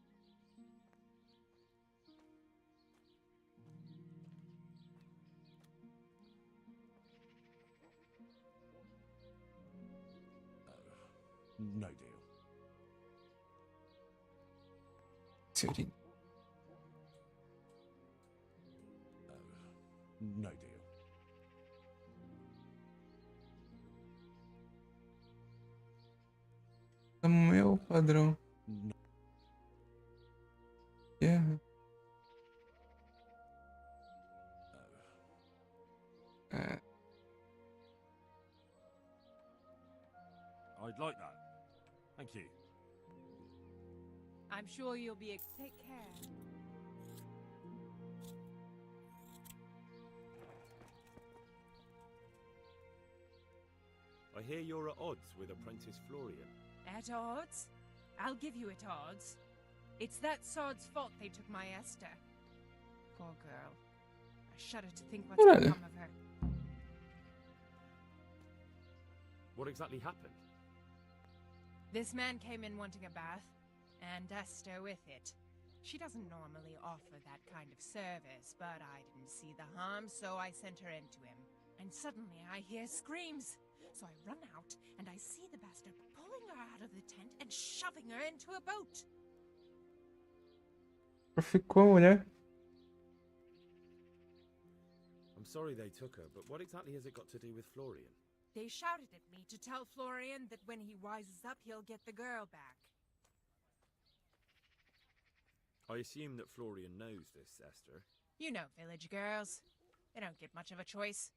No deal. Senhorina. No deal. Meu padrão. No. Yeah. I'd like that. Thank you. I'm sure you'll be. Take care. I hear you're at odds with Apprentice Florian. At odds? I'll give you at odds. It's that sod's fault they took my Esther. Poor girl. I shudder to think what's Órale. become of her. What exactly happened? This man came in wanting a bath, and Esther with it. She doesn't normally offer that kind of service, but I didn't see the harm, so I sent her into him. And suddenly I hear screams. So I run out, and I see the bastard pulling her out of the tent and shoving her into a boat. Ficou a mulher. I'm sorry they took her, but what exactly has it got to do with Florian? They shouted at me to tell Florian that when he wises up, he'll get the girl back. I assume that Florian knows this, Esther. You know village girls. They don't get much of a choice.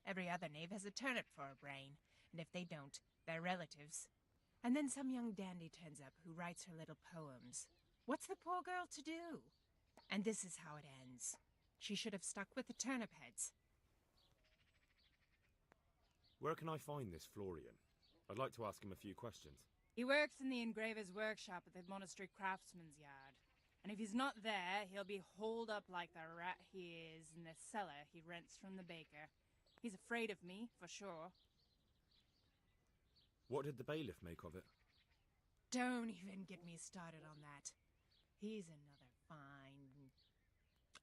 Every other knave has a turnip for a brain, and if they don't, they're relatives. And then some young dandy turns up who writes her little poems. What's the poor girl to do? And this is how it ends. She should have stuck with the turnip heads. Where can I find this Florian? I'd like to ask him a few questions. He works in the engraver's workshop at the monastery craftsman's yard. And if he's not there, he'll be holed up like the rat he is in the cellar he rents from the baker. He's afraid of me, for sure. What did the bailiff make of it? Don't even get me started on that. He's another fine...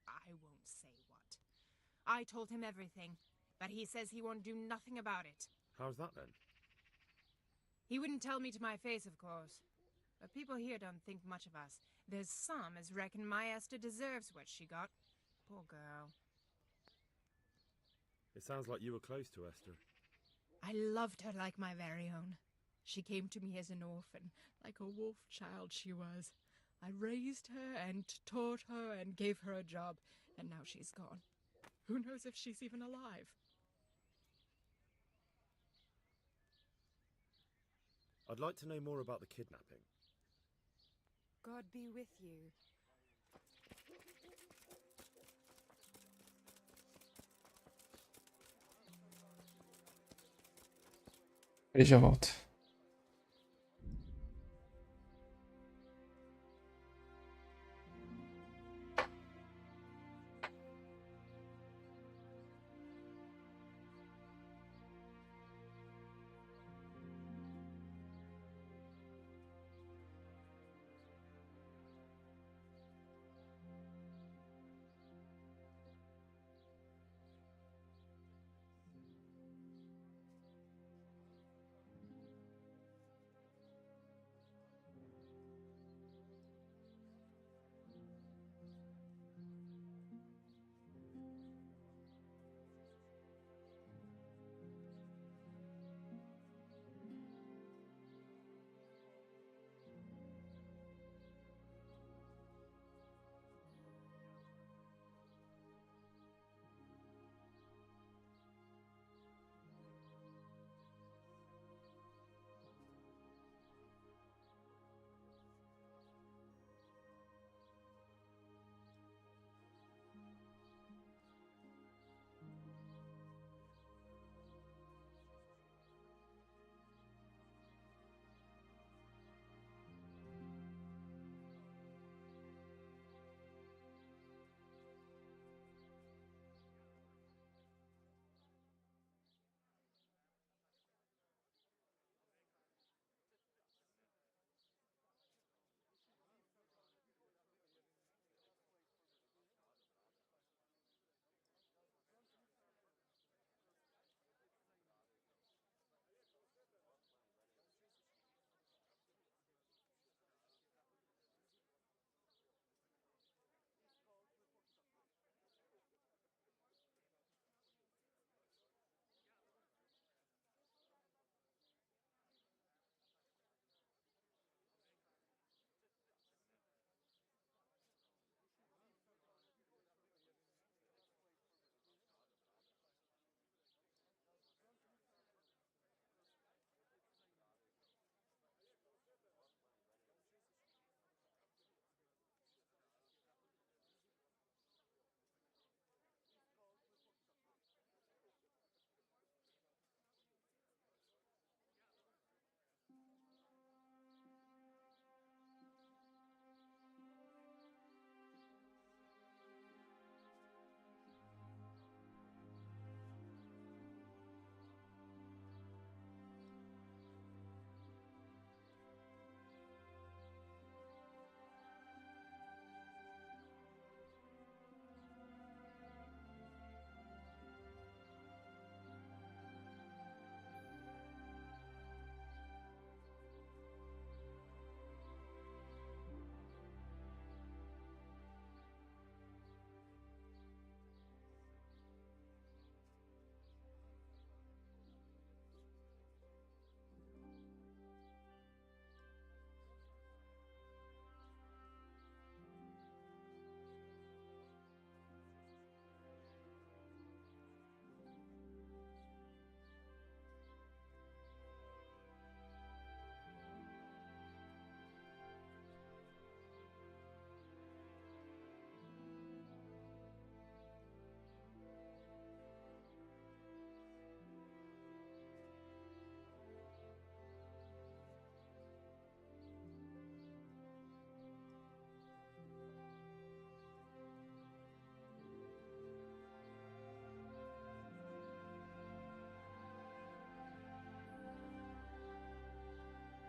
I won't say what. I told him everything, but he says he won't do nothing about it. How's that then? He wouldn't tell me to my face, of course. But people here don't think much of us. There's some as reckon my Esther deserves what she got. Poor girl. It sounds like you were close to Esther. I loved her like my very own. She came to me as an orphan, like a wolf child she was. I raised her and taught her and gave her a job, and now she's gone. Who knows if she's even alive? I'd like to know more about the kidnapping. God be with you. Ele já volta.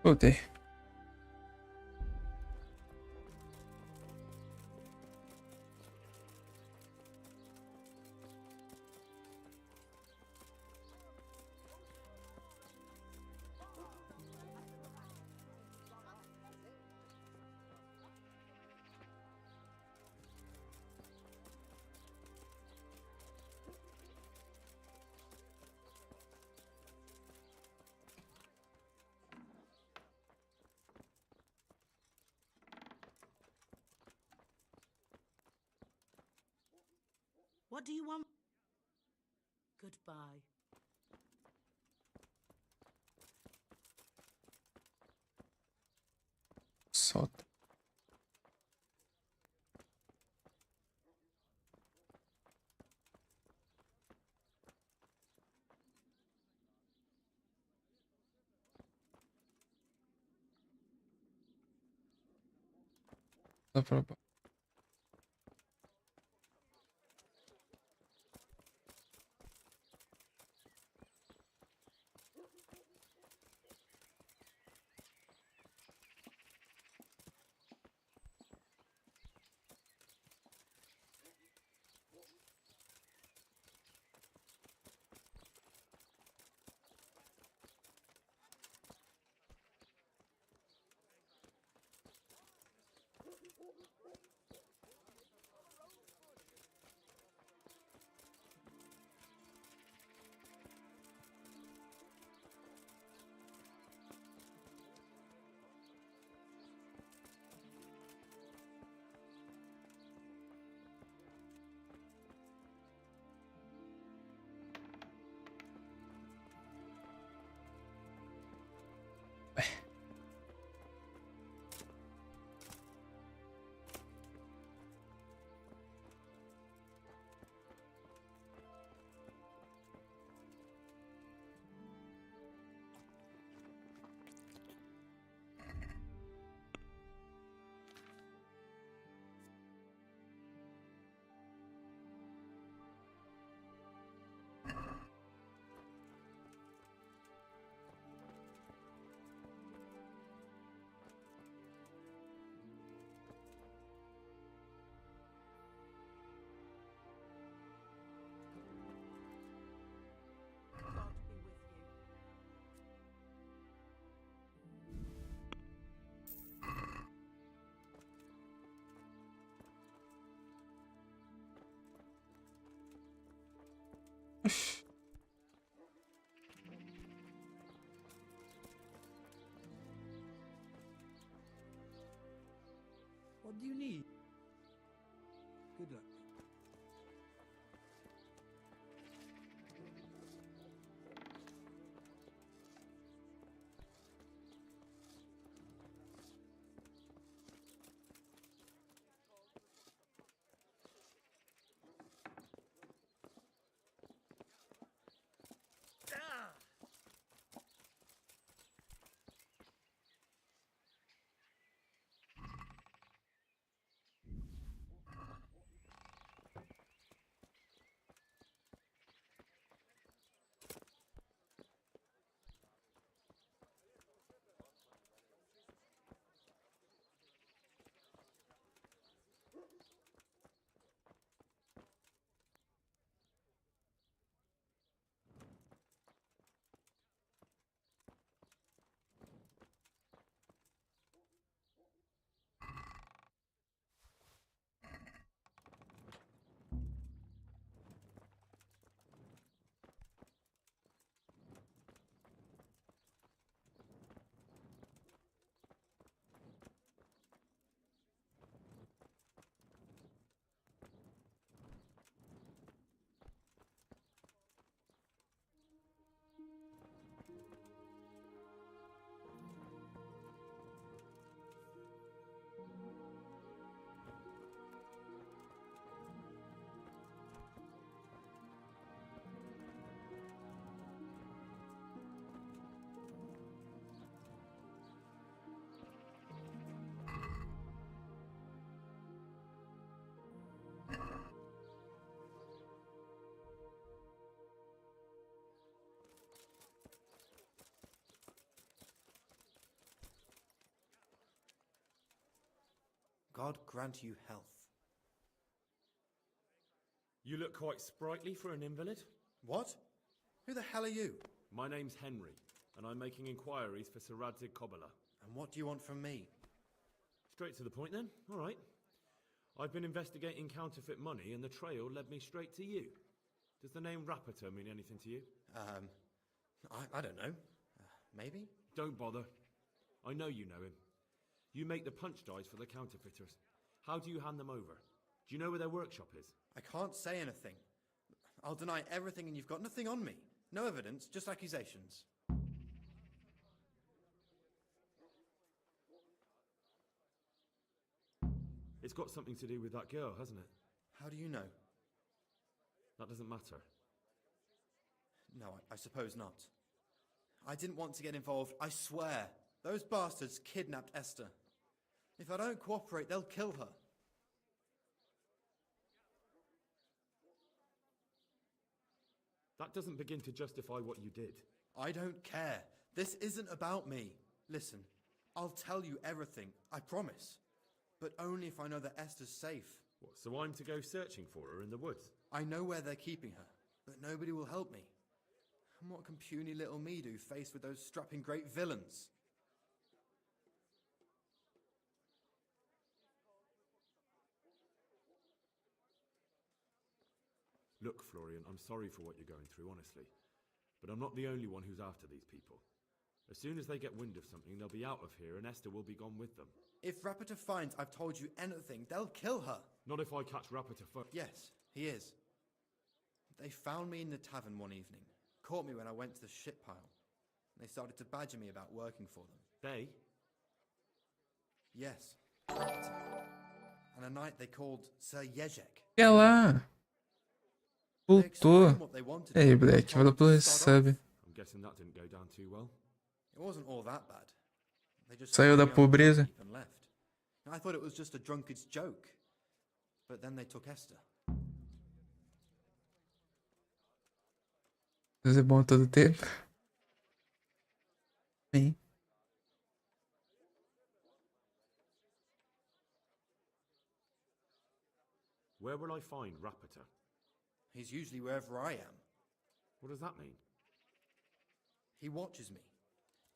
Voltei. What do you want? Goodbye. Solta. Dá pra... What do you need? Good luck. God grant you health. You look quite sprightly for an invalid. What? Who the hell are you? My name's Henry, and I'm making inquiries for Sir Radzig Kobyla. And what do you want from me? Straight to the point then. All right. I've been investigating counterfeit money, and the trail led me straight to you. Does the name Rapiter mean anything to you? I don't know. Maybe? Don't bother. I know you know him. You make the punch dice for the counterfeiters. How do you hand them over? Do you know where their workshop is? I can't say anything. I'll deny everything and you've got nothing on me. No evidence, just accusations. It's got something to do with that girl, hasn't it? How do you know? That doesn't matter. No, I suppose not. I didn't want to get involved, I swear. Those bastards kidnapped Esther. If I don't cooperate, they'll kill her. That doesn't begin to justify what you did. I don't care. This isn't about me. Listen, I'll tell you everything, I promise. But only if I know that Esther's safe. What, so I'm to go searching for her in the woods? I know where they're keeping her, but nobody will help me. And what can puny little me do faced with those strapping great villains? Look, Florian, I'm sorry for what you're going through, honestly. But I'm not the only one who's after these people. As soon as they get wind of something, they'll be out of here and Esther will be gone with them. If Rapiter finds I've told you anything, they'll kill her. Not if I catch Rapiter first. Yes, he is. They found me in the tavern one evening, caught me when I went to the ship pile. They started to badger me about working for them. They? Yes, Rapiter. And a knight they called Sir Jezek. Olha lá. Voltou. E aí, Black, valeu pelo sub. I'm guessing that didn't go down too well. It wasn't all that bad. They just Saiu da pobreza. and left. I thought it was just a drunkard's joke. But then they took Esther. Deus é bom todo tempo. Bem. Where will I find Rapiter? He's usually wherever I am. What does that mean? He watches me.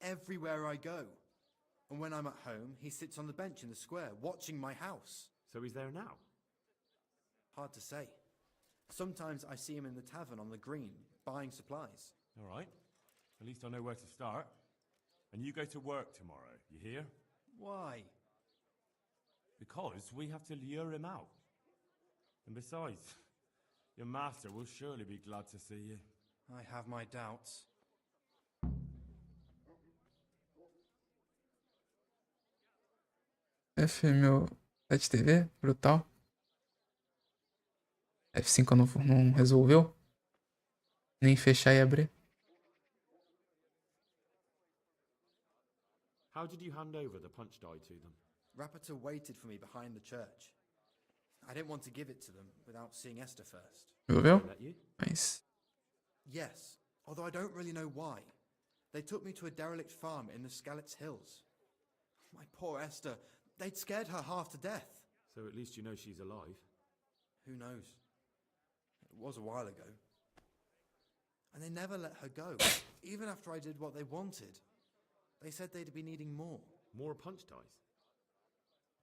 Everywhere I go. And when I'm at home, he sits on the bench in the square, watching my house. So he's there now? Hard to say. Sometimes I see him in the tavern on the green, buying supplies. All right. At least I know where to start. And you go to work tomorrow, you hear? Why? Because we have to lure him out. And besides, your master will surely be glad to see you. I have my doubts. F, meu Flat TV, brutal. F5 não resolveu. Nem fechar e abrir. How did you hand over the punch die to them? Rapiter waited for me behind the church. I didn't want to give it to them without seeing Esther first. Resolveu? Nice. Yes, although I don't really know why. They took me to a derelict farm in the Skalitz Hills. My poor Esther, they'd scared her half to death. So at least you know she's alive. Who knows? It was a while ago. And they never let her go, even after I did what they wanted. They said they'd be needing more. More punch dice?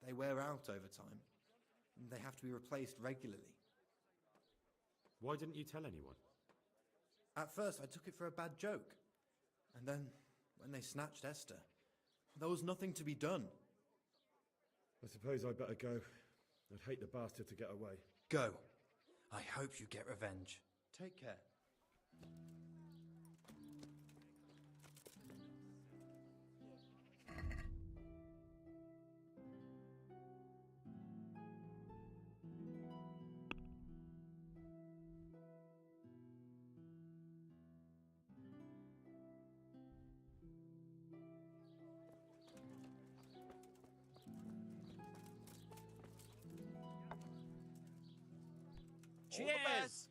They wear out over time. And they have to be replaced regularly. Why didn't you tell anyone? At first, I took it for a bad joke. And then, when they snatched Esther, there was nothing to be done. I suppose I'd better go. I'd hate the bastard to get away. Go. I hope you get revenge. Take care. Cheers!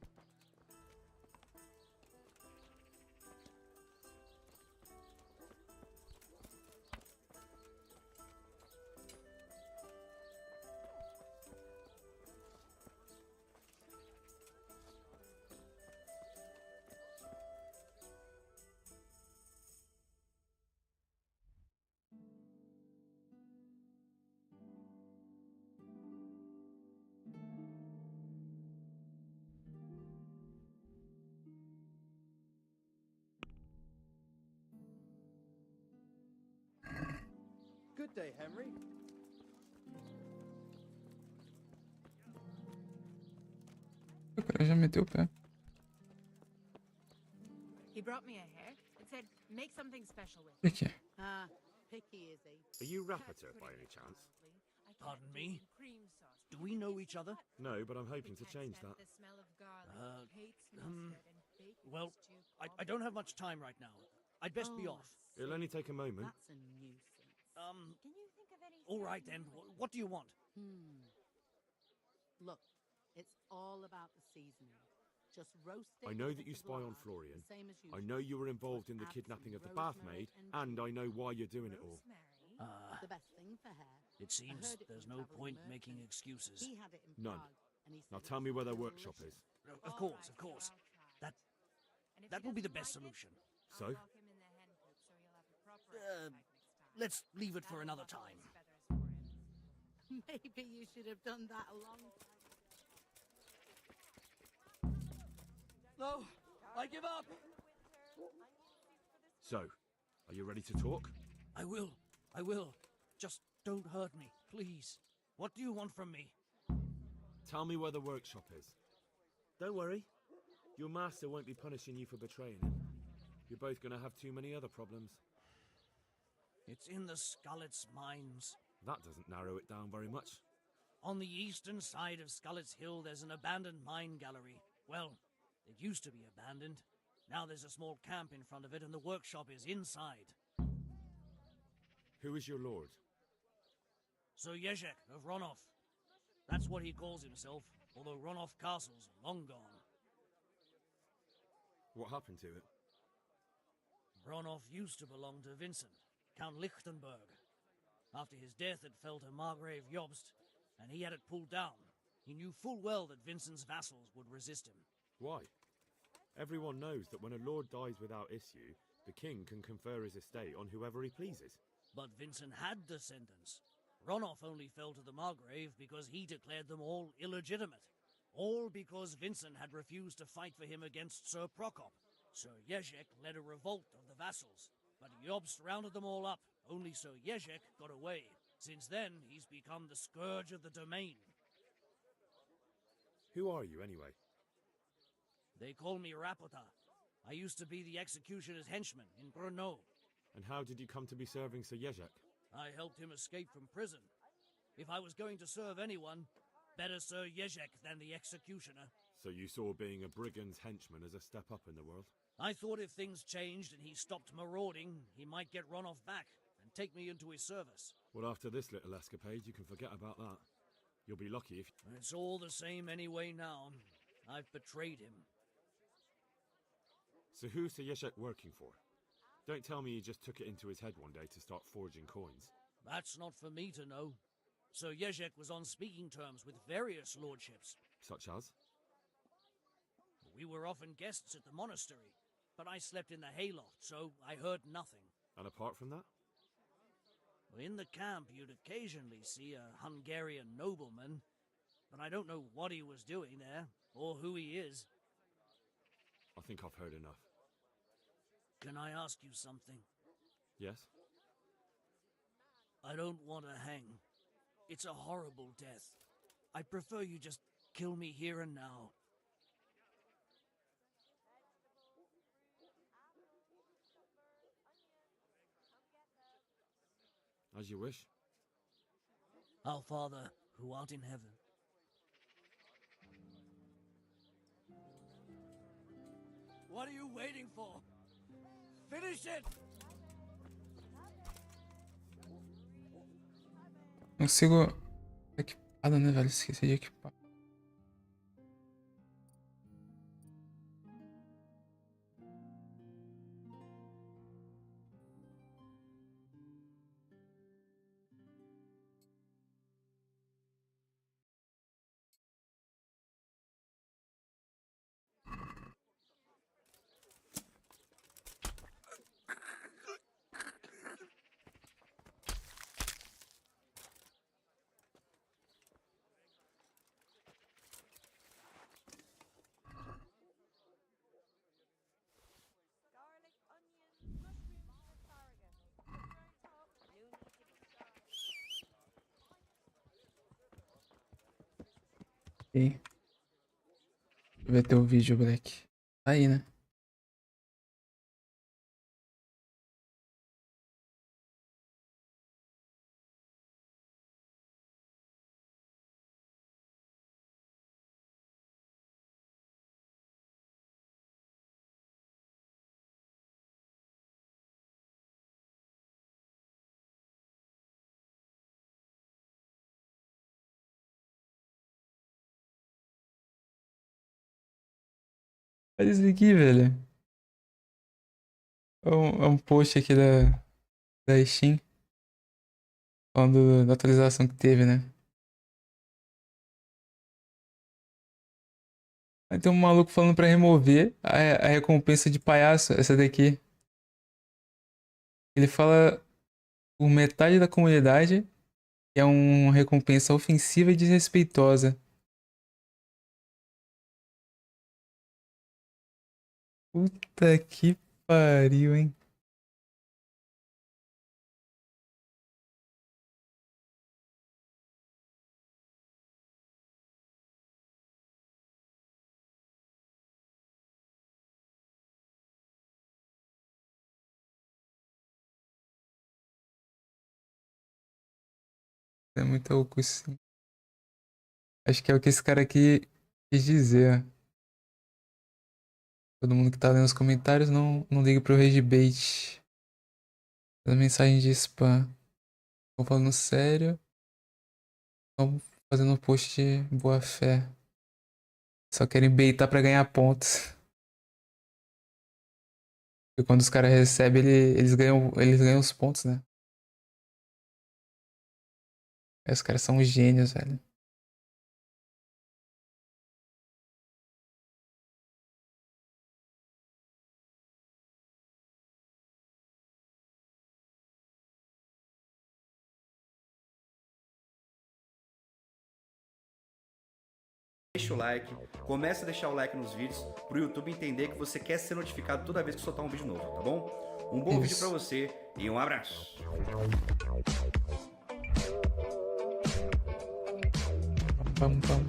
Good day, Henry. O cara já meteu o pé. He brought me a hair and said, make something special with Por quê? Ah, picky is he? Are you Rappator by any chance? Pardon me? Do we know each other? No, but I'm hoping to change that. The smell of garlic, hates mustard, and bacon Well, stew I don't have much time right now. I'd best be Oh, off. It'll only take a moment. That's a nuisance. Can you think of any? All right then. What do you want? Look, it's all about the seasoning. Just roast it. I know with that you the spy on lard, Florian. the same as I usual. know you were involved in the Add kidnapping some of the bath rosemary maid, and and I know why you're doing it all. the best thing for hair. It I seems heard it there's from no travelling point merchants. making excuses. He had it in None. Prague, and he Now said tell it me was where their workshop delicious. is. Of course, of course. That will be the best solution. So? Let's leave it for another time. Maybe you should have done that a long time. No, I give up. So, are you ready to talk? I will. Just don't hurt me, please. What do you want from me? Tell me where the workshop is. Don't worry. Your master won't be punishing you for betraying him. You're both going to have too many other problems. It's in the Skullet's mines. That doesn't narrow it down very much. On the eastern side of Skullet's Hill, there's an abandoned mine gallery. Well, it used to be abandoned. Now there's a small camp in front of it, and the workshop is inside. Who is your lord? Sir Yezhek of Ronov. That's what he calls himself, although Ronov Castle's long gone. What happened to it? Ronov used to belong to Vincent, Count Lichtenberg. After his death, it fell to Margrave Jobst, and he had it pulled down. He knew full well that Vincent's vassals would resist him. Why? Everyone knows that when a lord dies without issue, the king can confer his estate on whoever he pleases. But Vincent had descendants. Ronov only fell to the Margrave because he declared them all illegitimate. All because Vincent had refused to fight for him against Sir Prokop. Sir Yezhek led a revolt of the vassals, but Jobst rounded them all up. Only Sir Yezhek got away. Since then, he's become the scourge of the domain. Who are you, anyway? They call me Rapota. I used to be the executioner's henchman in Brno. And how did you come to be serving Sir Yezhek? I helped him escape from prison. If I was going to serve anyone, better Sir Yezhek than the executioner. So you saw being a brigand's henchman as a step up in the world? I thought if things changed and he stopped marauding, he might get Ronov back and take me into his service. Well, after this little escapade, you can forget about that. You'll be lucky if... It's all the same anyway now. I've betrayed him. So who's Sir Yezhek working for? Don't tell me he just took it into his head one day to start forging coins. That's not for me to know. Sir Yezhek was on speaking terms with various lordships. Such as? We were often guests at the monastery, but I slept in the hayloft, so I heard nothing. And apart from that? In the camp, you'd occasionally see a Hungarian nobleman, but I don't know what he was doing there, or who he is. I think I've heard enough. Can I ask you something? Yes? I don't want to hang. It's a horrible death. I prefer you just kill me here and now. As you wish. Our Father, who art in heaven. What are you waiting for? Finish it! Não consigo equipada, né, velho? Esqueci de equipar. Deixa eu ver teu vídeo, Black. Tá aí, né? Olha isso aqui, velho. É um post aqui da Steam. Falando da atualização que teve, né? Aí tem um maluco falando pra remover a recompensa de palhaço, essa daqui. Ele fala por metade da comunidade que é uma recompensa ofensiva e desrespeitosa. Puta que pariu, hein? É muito louco isso. Acho que é o que esse cara aqui quis dizer. Todo mundo que tá lendo os comentários não liga pro rage bait. As mensagens de spam. Estão falando sério. Estão fazendo um post de boa fé. Só querem baitar pra ganhar pontos. E quando os caras recebem, eles ganham os pontos, né? Aí os caras são gênios, velho. Deixa o like, começa a deixar o like nos vídeos pro YouTube entender que você quer ser notificado toda vez que soltar um vídeo novo, tá bom? Um bom vídeo pra você e um abraço! Pam, pam.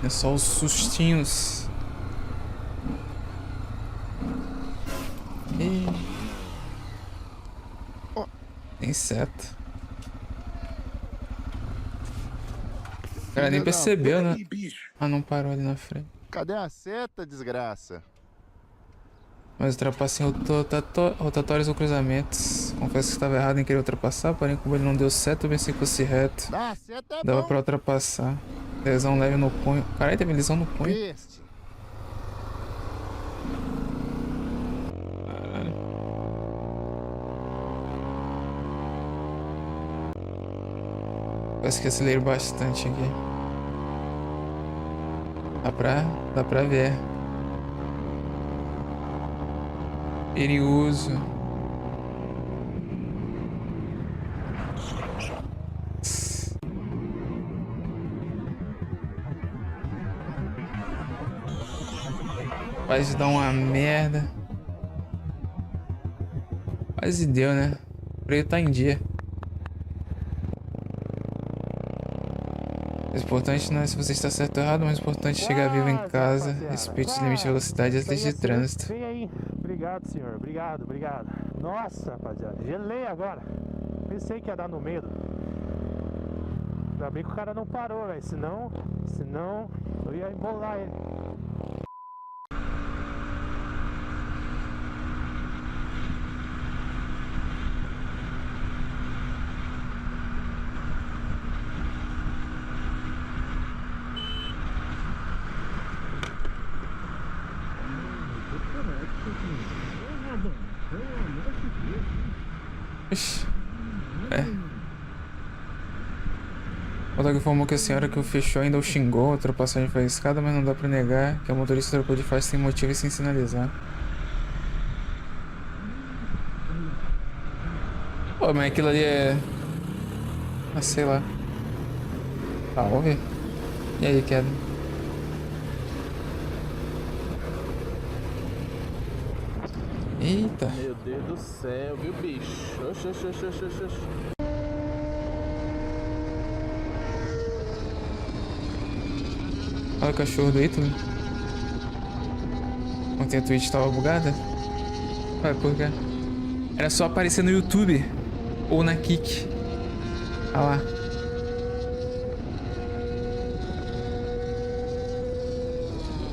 É só os sustinhos. Ih. Tem seta. O cara nem percebeu, né? Ah, não parou ali na frente. Cadê a seta, desgraça? Mas ultrapassei rotatórios ou cruzamentos. Confesso que estava errado em querer ultrapassar, porém como ele não deu seta, eu pensei que fosse reto. Dava pra ultrapassar. Lesão leve no punho. Caralho, teve lesão no punho. Caralho. Parece que acelerei bastante aqui. Dá pra ver. Perigoso. Quase dá uma merda. Quase deu, né? O freio tá em dia. O importante não é se você está certo ou errado, mas o importante é chegar vivo em casa, respeite os limites de velocidade e as leis de trânsito. Vem aí. Obrigado, senhor. Obrigado. Nossa, rapaziada. Gelei agora. Pensei que ia dar no meio. Ainda bem que o cara não parou, velho. Senão eu ia embolar ele. Ixi. O Doug informou que a senhora que o fechou ainda o xingou, a ultrapassagem foi arriscada, mas não dá pra negar que o motorista trocou de faixa sem motivo e sem sinalizar. Pô, mas aquilo ali é Ah, sei lá. Tá, vamos ver. E aí, queda? Eita. Meu Deus do céu, viu, bicho? Oxe, oxe, oxe, oxe, oxe, oxe. Olha o cachorro do Ítalo. Ontem a Twitch tava bugada. Olha por cá. Era só aparecer no YouTube. Ou na Kik. Olha lá.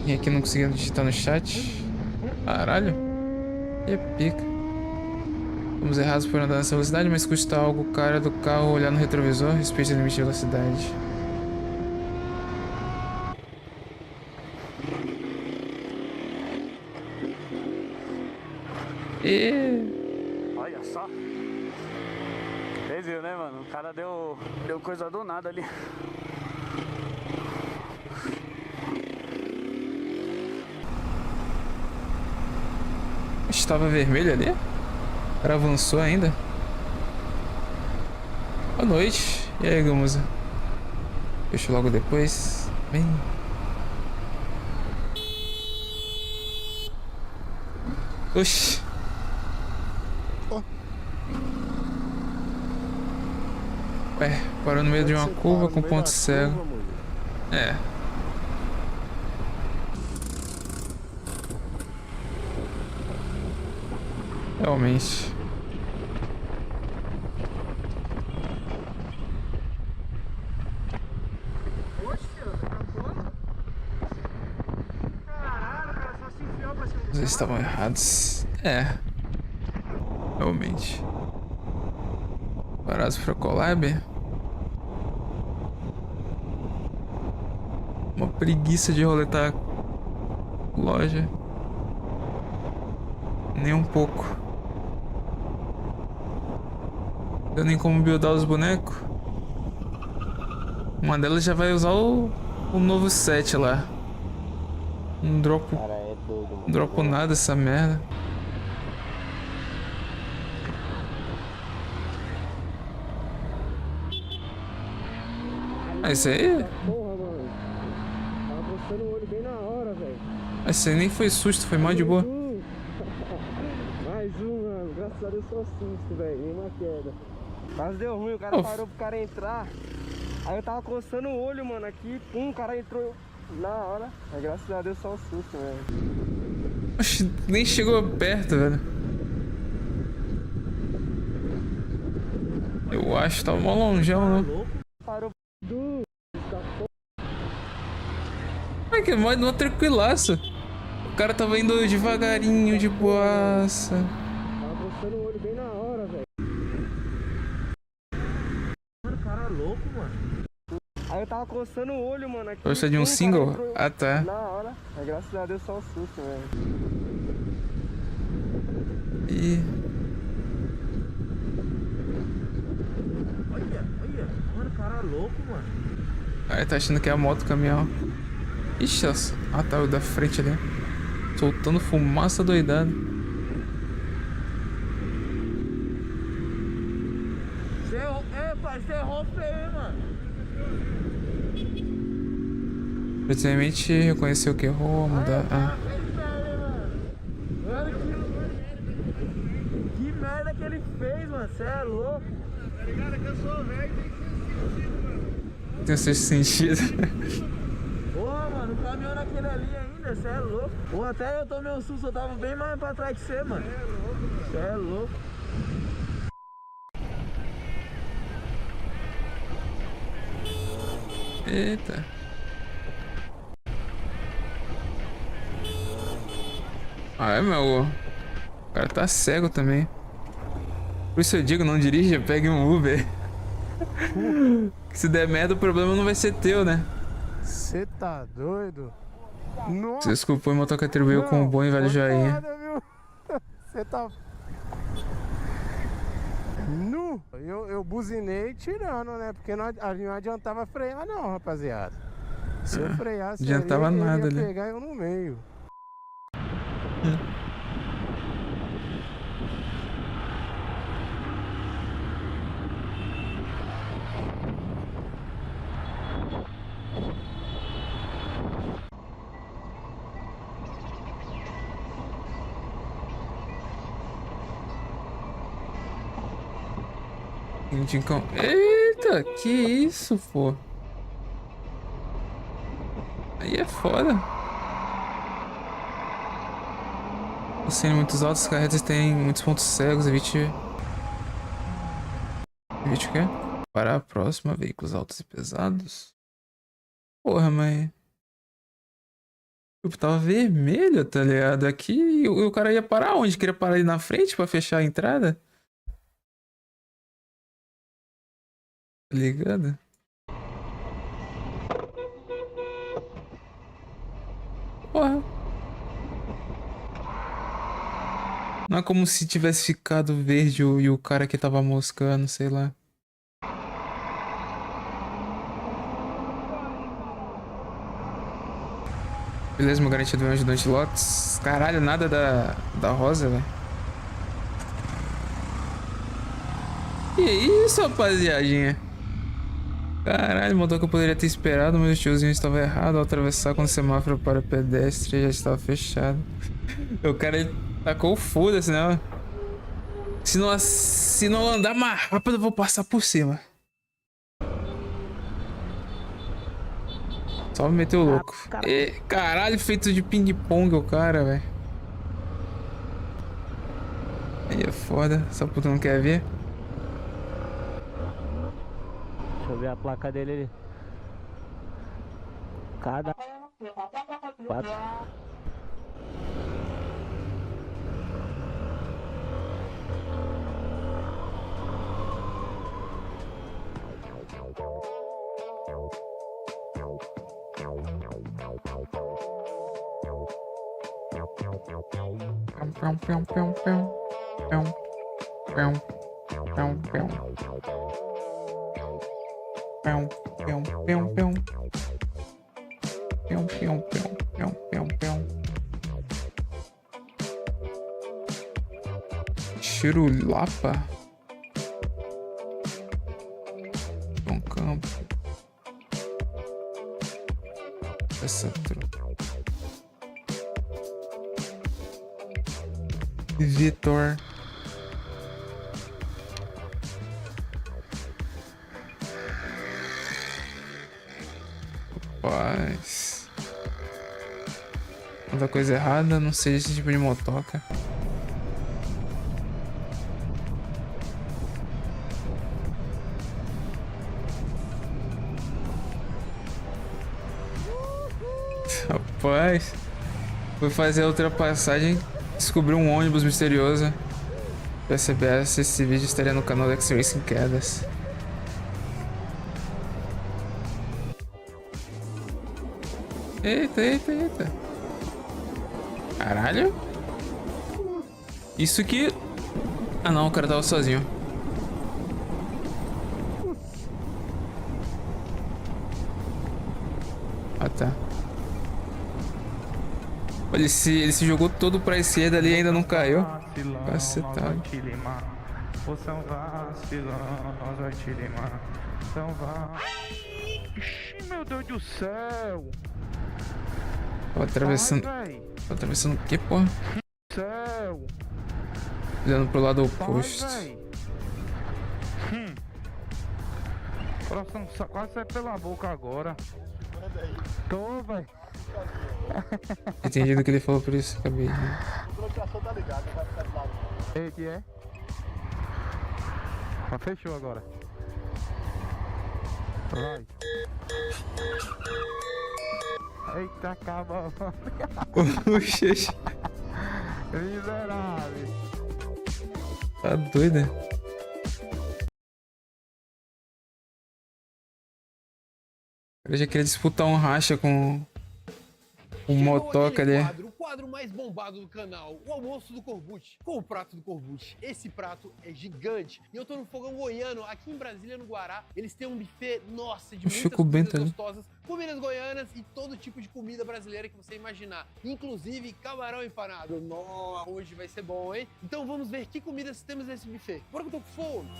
E aqui não conseguiu digitar no chat. Caralho. Que pica. Fomos errados por andar nessa velocidade, mas custa algo o cara do carro olhar no retrovisor. Respeite o limite de velocidade. Olha só. Vocês viram, né, mano? O cara deu coisa do nada ali. Estava vermelho ali? O cara avançou ainda? Boa noite. E aí, Gamuza? Deixa logo depois. Vem. Oxi. Ué, parou no meio de uma curva com ponto cego. É. Realmente. Vocês estavam errados. É. Realmente. Parados pra collab? Uma preguiça de roletar loja. Nem um pouco. Deu nem como buildar os bonecos. Uma delas já vai usar o novo set lá. Não dropo. Não dropo nada essa merda. Ah, isso aí. Porra, mano. Tava coçando o olho bem na hora, velho. Isso aí nem foi susto, foi mal de boa. Mais um, mano. Graças a Deus só susto, velho. Nenhuma queda. Quase deu ruim, o cara parou pro cara entrar. Aí eu tava coçando o olho, mano, aqui. Pum, o cara entrou na hora. Mas graças a Deus só um susto, velho. Oxi, nem chegou perto, velho. Eu acho que tava mó longeão, né? Parou do... Ai, que mó tranquilaço. O cara tava indo devagarinho, de boaça. Tava coçando o olho bem na hora, velho. Mano, o cara é louco, mano. Aí eu tava coçando o olho, mano, aqui. Você é de um single? Ah, tá. Na hora. Mas graças a Deus só um susto, velho. E... Olha. Mano, o cara é louco, mano. Aí tá achando que é a moto, o caminhão. Ixi, nossa. Ah, tá, o da frente ali. Soltando fumaça doidada. Você errou feio, mano. Praticamente reconheceu que errou, mudar. Ah. Mano, que merda que ele fez, mano. Você é louco. Tá ligado que eu sou velho e Tem o sexto sentido. Porra, mano, o caminhão naquele ali ainda, você é louco. Pô, até eu tomei um susto, eu tava bem mais pra trás de você, mano. Você é louco. Eita. Ah, é, meu. O cara tá cego também. Por isso eu digo, não dirija, pegue um Uber. Se der merda, o problema não vai ser teu, né? Você tá doido? Nossa. Desculpa, o motoca atribuiu com um bom e velho joinha. Você tá... Nu! Eu buzinei tirando, né? Porque não adiantava frear não, rapaziada. Se eu freasse, adiantava ele nada ia ali. pegar eu no meio. Eita, que isso, pô. Aí é foda. Sendo muitos altos, os carretas têm muitos pontos cegos. Evite o quê? Para a próxima, veículos altos e pesados. Porra, mas... Eu tava vermelho, tá ligado? Aqui, e o cara ia parar onde? Queria parar ali na frente pra fechar a entrada? Tá ligado? Porra. Não é como se tivesse ficado verde e o cara que tava moscando, sei lá. Beleza, meu garantido, meu ajudante Lotus. Caralho, nada da rosa, velho. Que isso, rapaziadinha? Caralho, motor que eu poderia ter esperado, mas o tiozinho estava errado ao atravessar quando o semáforo para pedestre já estava fechado. O cara ele tacou o foda-se, né? Se não andar mais rápido, eu vou passar por cima. Só me meteu louco. E, caralho, feito de ping-pong o cara, velho. Aí é foda. Essa puta não quer ver. Deixa eu ver a placa dele ali. Cada 4. Chirulapa? Um campo. Essa troca. Vitor. Rapaz. Outra coisa errada, não seja esse tipo de motoca. Rapaz, fui fazer a ultrapassagem, descobri um ônibus misterioso. PCBS, esse vídeo estaria no canal do X-Racing Quedas. Eita, eita, eita. Caralho. Isso que... Ah não, o cara tava sozinho. Ah tá. Olha, ele se jogou todo pra esquerda ali e ainda não caiu. Cacetado. Você é um vacilão, nós vai te limar. Então vá. Ixi, meu Deus do céu. Tava atravessando. Tava atravessando o que, porra? Céu. Olhando pro lado oposto. Coração quase sai pela boca agora. Tô, velho. Entendi do que ele falou, por isso acabei. O bloqueação tá ligado, vai ficar do lado. Ei, que é? Mas fechou agora. Vai. Eita, acaba. Oxi. Miserável. Tá doido, né? Eu já queria disputar um racha com um motoca ali. O quadro mais bombado do canal, o almoço do Corbucci, com o prato do Corbucci. Esse prato é gigante. E eu tô no Fogão Goiano, aqui em Brasília, no Guará. Eles têm um buffet, nossa, de muitas comidas gostosas, comidas goianas e todo tipo de comida brasileira que você imaginar. Inclusive camarão empanado. Nossa, hoje vai ser bom, hein? Então vamos ver que comidas temos nesse buffet. Bora que eu tô com fome.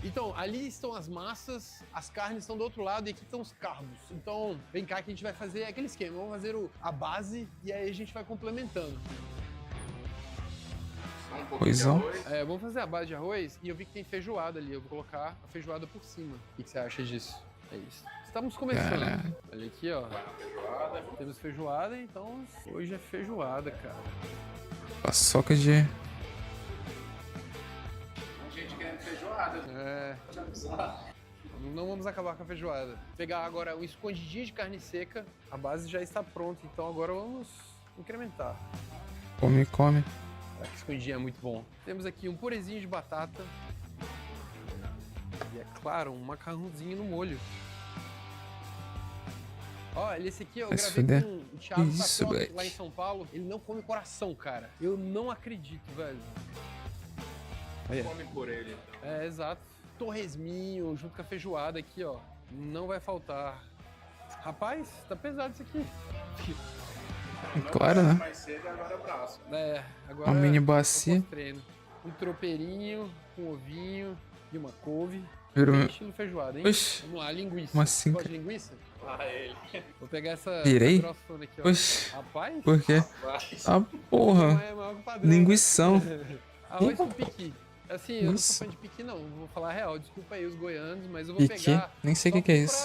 Então, ali estão as massas, as carnes estão do outro lado e aqui estão os carbos. Então, vem cá que a gente vai fazer aquele esquema. Vamos fazer a base e aí a gente vai complementando. Poisão. Vamos fazer a base de arroz e eu vi que tem feijoada ali. Eu vou colocar a feijoada por cima. O que você acha disso? É isso. Estamos começando. Caraca. Olha aqui, ó. Temos feijoada, então hoje é feijoada, cara. Paçoca de... Gente querendo feijoada. Não vamos acabar com a feijoada. Vou pegar agora um escondidinho de carne seca. A base já está pronta, então agora vamos incrementar. Come, come. Que escondidinho é muito bom. Temos aqui um purezinho de batata. E é claro, um macarrãozinho no molho. Ó, esse aqui eu gravei com o Thiago Patroc, lá em São Paulo. Ele não come coração, cara. Eu não acredito, velho. Come por ele, então. Exato. Torresminho, junto com a feijoada aqui, ó. Não vai faltar. Rapaz, tá pesado isso aqui. Claro, né? Mais cedo, agora é braço. Agora uma mini bacia. Um tropeirinho, um ovinho e uma couve. Virou... Estilo feijoada, hein? Oxi. Vamos lá, linguiça. Como assim? Gosta de linguiça? Ele. Vou pegar essa Virei? grossona aqui, ó. Oxi. Rapaz? Por quê? Ah, porra. Linguição. Arroz com piqui. Assim, eu não sou fã de piqui, não. Vou falar a real. Desculpa aí os goianos, mas eu vou piqui? pegar... Nem sei o que é isso.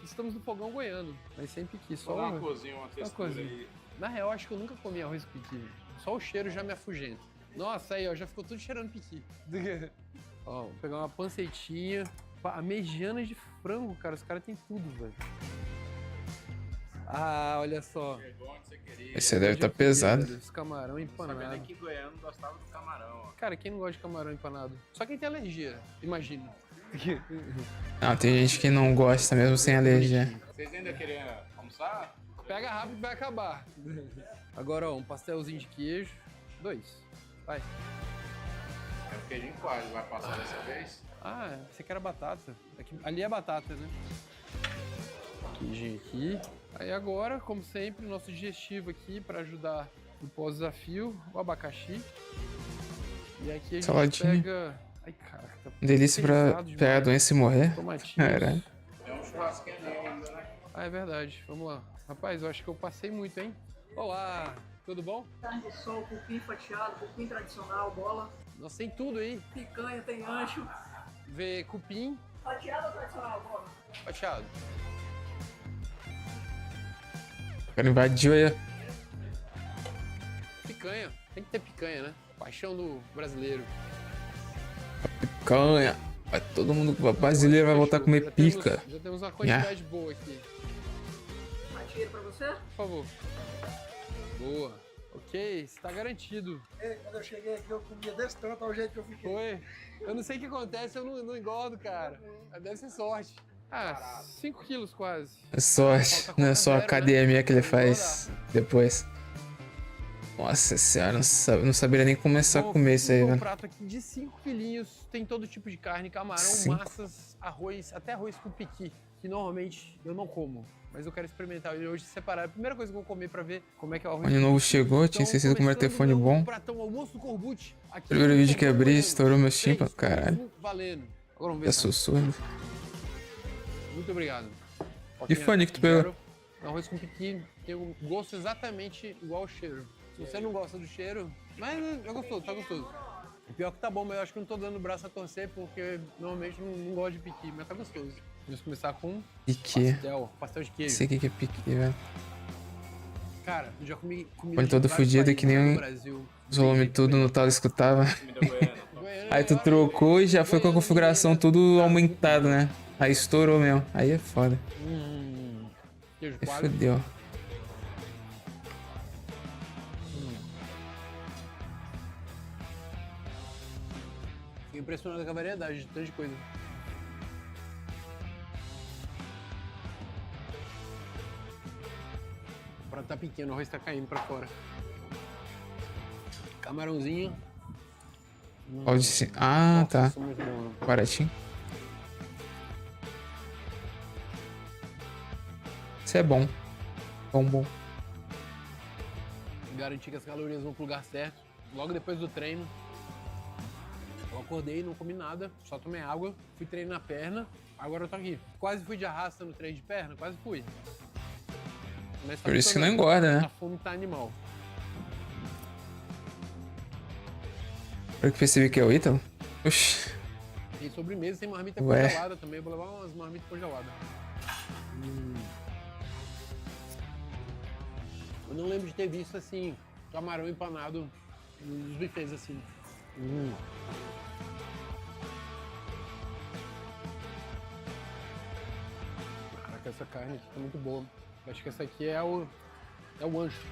Estamos no fogão goiano, mas sem piqui. Só uma cozinha, uma textura aí. Na real, acho que eu nunca comi arroz com piqui. Só o cheiro já me afugenta. Nossa, aí, ó, já ficou tudo cheirando piqui. Ó, vou pegar uma panceitinha. Mediana de frango, cara. Os caras têm tudo, velho. Ah, olha só. Esse deve estar pesado. Os camarão empanado. Sabendo que goiano gostava do camarão, ó. Cara, quem não gosta de camarão empanado? Só quem tem alergia, imagina. Não, tem gente que não gosta mesmo sem alergia. Vocês ainda querem almoçar? Pega rápido que vai acabar. Agora, ó, um pastelzinho de queijo. 2. Vai. É o queijo em coalho, vai passar dessa vez? Ah, você quer a batata. Ali é batata, né? Queijinho aqui. Aí agora, como sempre, nosso digestivo aqui para ajudar no pós-desafio, o abacaxi. E aqui a gente Saladinha. pega... Ai, cara, tá Delícia pra pegar a doença e morrer. Caralho. É um churrasquinho ainda, né? Ah, é verdade. Vamos lá. Rapaz, eu acho que eu passei muito, hein? Olá, tudo bom? Carne de sol, cupim fatiado, cupim tradicional, bola. Nossa, tem tudo aí. Picanha, tem ancho. Vê cupim. Fatiado ou tradicional, bola? Fatiado. O cara invadiu aí. Picanha. Tem que ter picanha, né? Paixão do brasileiro. Picanha. Vai todo mundo brasileiro vai voltar a comer pica. Já temos uma quantidade boa aqui. Mais dinheiro pra você? Por favor. Boa. Ok, está garantido. Quando eu cheguei aqui, eu comia desse tanto ao jeito que eu fiquei. Foi. Eu não sei o que acontece, eu não engordo, cara. Deve ser sorte. Ah, 5 quilos quase. É sorte, não é só a academia que ele faz depois. Nossa senhora, não saberia nem começar a comer isso aí, velho. Um velho. prato aqui de 5 quilinhos, tem todo tipo de carne, camarão, 5? massas, arroz, até arroz com piqui, que normalmente eu não como. Mas eu quero experimentar ele hoje separado. A primeira coisa que eu vou comer pra ver como é que é o arroz. Ano novo chegou, tinha esquecido como era telefone bom. Pratão, almoço do Corbucci. Primeiro vídeo que abri, estourou meus tímpanos, caralho. Valendo. Agora vamos ver. Já sou surdo. Muito obrigado. Que fone que tu pegou? Arroz com piqui tem um gosto exatamente igual ao cheiro. Se você não gosta do cheiro, mas é gostoso, tá gostoso. O pior que tá bom, mas eu acho que não tô dando o braço a torcer, porque normalmente não gosto de piqui, mas tá gostoso. Vamos começar com Piqui. pastel de queijo. Sei o que é piqui, velho. Cara, eu já comi comida Olho todo fudido que nem os volumes tudo no tal escutava. Aí tu trocou e já foi com a configuração tudo aumentado, né? Aí estourou mesmo. Aí é foda. Queijo Aí coalho. fodeu. Fiquei impressionado com a variedade de tanto de coisa. O prato tá pequeno, o arroz tá caindo pra fora. Camarãozinho. Pode ser. Ah, tá. Isso é muito bom, né? Baratinho. Isso é bom. Bom. Garantir que as calorias vão pro lugar certo. Logo depois do treino. Eu acordei, não comi nada, só tomei água, fui treinar a perna, agora eu tô aqui. Quase fui de arrasta no treino de perna, quase fui. Mas tá Por isso que não funcionando. engorda, né? A fome tá animal. Eu que percebi que é o Ítalo. Oxi. Tem sobremesa, tem marmita Ué. congelada também. Vou levar umas marmitas congeladas. Eu não lembro de ter visto assim, camarão empanado nos bufês assim. Caraca, essa carne aqui tá muito boa. Acho que essa aqui é o ancho.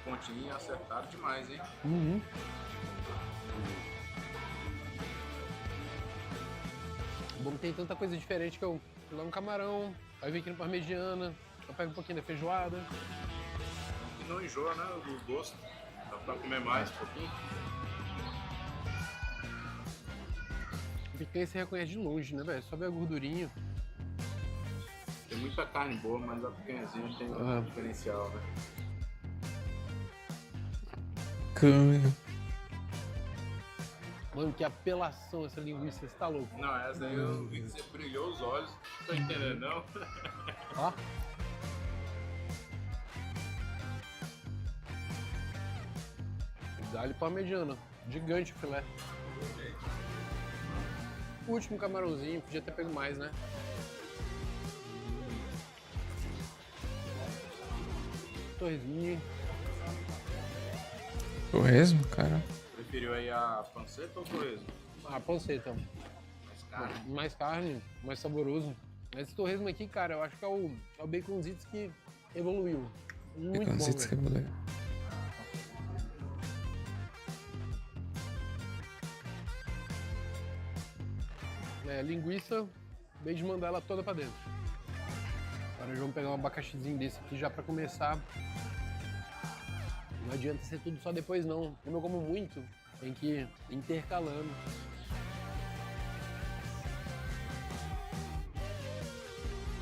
Pontinho acertado demais, hein? Bom que tem tanta coisa diferente que eu levo um camarão, aí vem aqui no parmegiana, eu pego um pouquinho da feijoada. E não enjoa, né? O gosto. Dá pra comer mais um pouquinho. O picanha você reconhece de longe, né, velho? Só vê a gordurinha. Tem muita carne boa, mas a picanhazinha tem um diferencial, né? Mano, que apelação essa linguiça, você tá louco? Não, essa aí eu vi que você brilhou os olhos. Não tô entendendo, não. Ó. Dá-lhe parmegiana. Gigante o filé. O último camarãozinho, podia ter pego mais, né? Torresminho. Torresmo, cara. Preferiu aí a panceta ou o torresmo? A panceta. Mais carne. Mais carne, mais saboroso. Esse torresmo aqui, cara, eu acho que é o baconzitos que evoluiu. Muito Baconzitos que bom, velho. evoluiu. Linguiça, bem de mandar ela toda pra dentro. Agora vamos pegar um abacaxizinho desse aqui já pra começar. Não adianta ser tudo só depois não. Como eu como muito, tem que ir intercalando.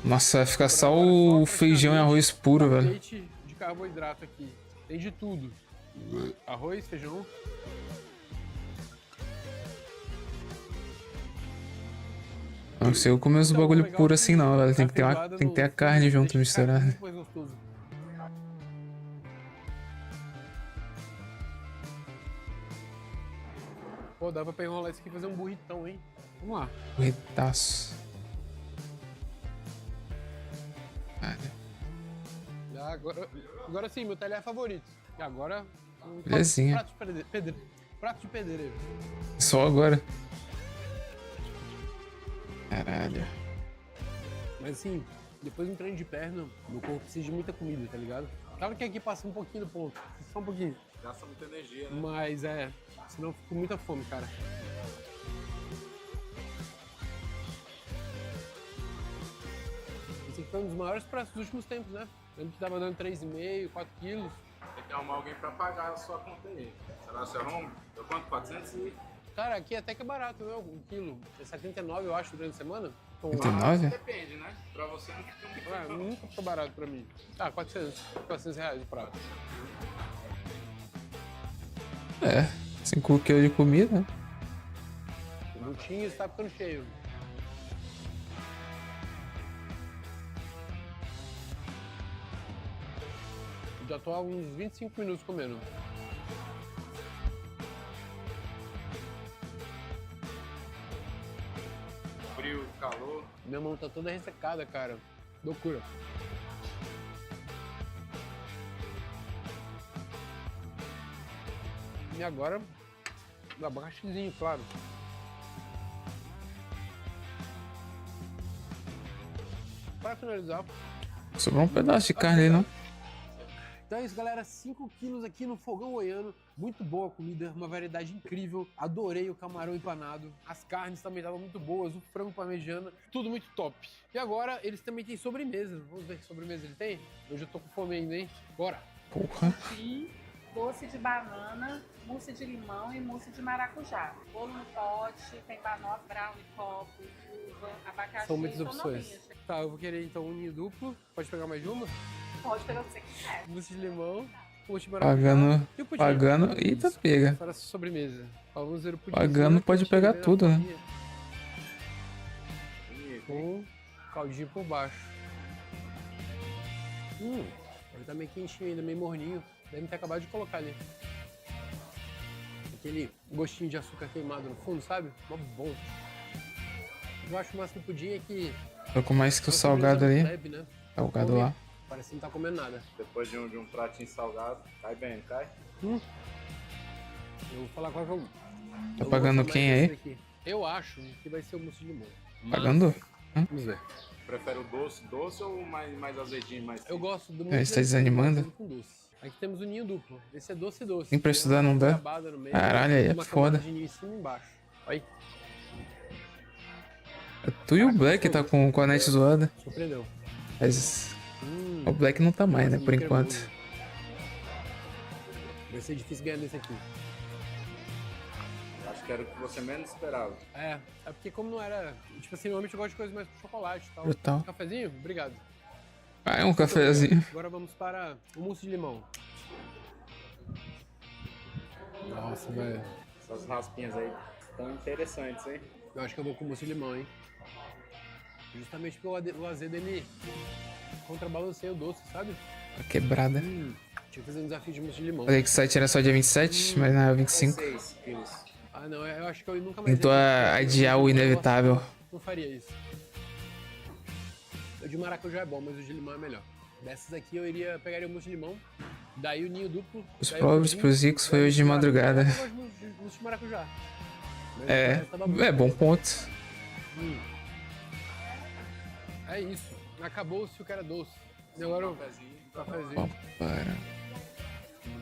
Nossa, vai ficar só o feijão e arroz puro, velho. Leite de carboidrato aqui. Tem de tudo. Arroz, feijão. Não sei eu comer os bagulho puro assim não, velho. Tem que ter a carne junto misturada. Pô, dá pra enrolar isso aqui e fazer um burritão, hein? Vamos lá. Burritaço. Agora sim, meu talher favorito. E agora... Belezinha. Prato de pedreiro. Só agora. Caralho. Mas assim, depois de um treino de perna, meu corpo precisa de muita comida, tá ligado? Claro que aqui passa um pouquinho do ponto, só um pouquinho. Gasta muita energia, né? Mas senão eu fico com muita fome, cara. Esse aqui foi um dos maiores pratos dos últimos tempos, né? Eu lembro que tava dando 3,5, 4 quilos. Tem que arrumar alguém pra pagar a sua conta aí. Será que você arruma? Deu quanto? 400 e... Cara, aqui até que é barato, né? Um quilo. É 79, eu acho, durante a semana. 79? Depende, né? Pra você não fica muito... Nunca ficou barato pra mim. 400 reais o prato. 5 quilos de comida, né? O buchinho está ficando cheio. Já tô há uns 25 minutos comendo. Frio, calor. Minha mão tá toda ressecada, cara. Loucura. E agora, o abacaxizinho, claro. Para finalizar... Sobrou um pedaço de carne aí, não? Então é isso, galera. 5 quilos aqui no fogão goiano. Muito boa a comida, uma variedade incrível. Adorei o camarão empanado. As carnes também estavam muito boas, o frango parmegiana, tudo muito top. E agora eles também têm sobremesa. Vamos ver que sobremesa ele tem? Hoje eu tô com fome ainda, hein? Bora! Porra! Doce de banana, mousse de limão e mousse de maracujá. Bolo no pote, tem banoffee, brownie, copo, uva, abacaxi. São muitas são opções. novinhas. Tá, eu vou querer então um ninho duplo. Pode pegar mais de uma? Pode pegar o que você quiser. Mousse de limão. Mousse de maracujá. E o pudim? Pagando. Eita, pega. Para essa sobremesa. Ó, vamos ver o pudim. Pagando pode pegar tudo, né? Com caldinho por baixo. Ele tá meio quentinho ainda, meio morninho. Deve ter acabado de colocar ali. Aquele gostinho de açúcar queimado no fundo, sabe? Mó bom. Eu acho massa do pudim é que... Colocou mais que o salgado ali. Leve, né? Salgado lá. Parece que não tá comendo nada. Depois de um pratinho salgado, cai bem, não cai? Eu vou falar qual que eu... Tá pagando quem aí? Eu acho que vai ser o mousse de limão. Pagando? Vamos ver. Prefere o doce ou mais azedinho, mais... Eu gosto do mousse. Ele está desanimando? Com doce. Aqui temos o ninho duplo. Esse é doce. Nem pra estudar não dá? Caralho, aí é foda. De ninho em cima e embaixo. Aí. Tu e o Black tá com a net zoada. Surpreendeu. Mas o Black não tá mais, né, por enquanto. Vai ser difícil ganhar nesse aqui. Acho que era o que você menos esperava. É porque como não era... Tipo assim, normalmente eu gosto de coisas mais com chocolate e tal. Brutal. Um cafezinho? Obrigado. Ah, é um cafezinho. Agora vamos para o mousse de limão. Nossa, velho. Essas raspinhas aí estão interessantes, hein? Eu acho que eu vou com mousse de limão, hein? Justamente porque o azedo, ele contrabalanceia o doce, sabe? A quebrada. Deixa eu fazer um desafio de mousse de limão. Falei que o site era só dia 27, mas não é 25. 6 quilos. Ah, não, eu acho que eu nunca mais... Tentou adiar o inevitável. Não faria isso. O de maracujá é bom, mas o de limão é melhor. Dessas aqui eu pegaria o mousse de limão, daí o ninho duplo... Os pobres pros ricos foi hoje de madrugada. Eu gosto de mousse de maracujá. É bom ponto. É isso. Acabou-se o que era doce. E agora o cafezinho. Para.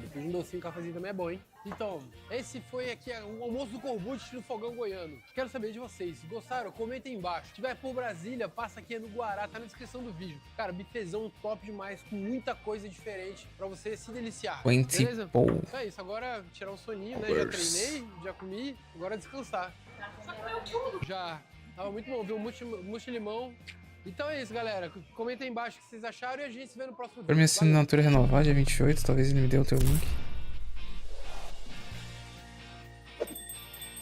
Depois de um docinho, o cafezinho também é bom, hein? Então, esse foi aqui o almoço do Corbucci no Fogão Goiano. Quero saber de vocês. Se gostaram, comentem aí embaixo. Se tiver por Brasília, passa aqui no Guará, tá na descrição do vídeo. Cara, bifezão top demais, com muita coisa diferente pra você se deliciar. Beleza? Então é isso, agora tirar um soninho, né? Já treinei, já comi, agora descansar. Já. Tava muito bom, viu? Mousse de limão. Então é isso, galera. Comenta aí embaixo o que vocês acharam e a gente se vê no próximo vídeo. Pra minha assinatura renovar, dia 28, talvez ele me dê o teu link.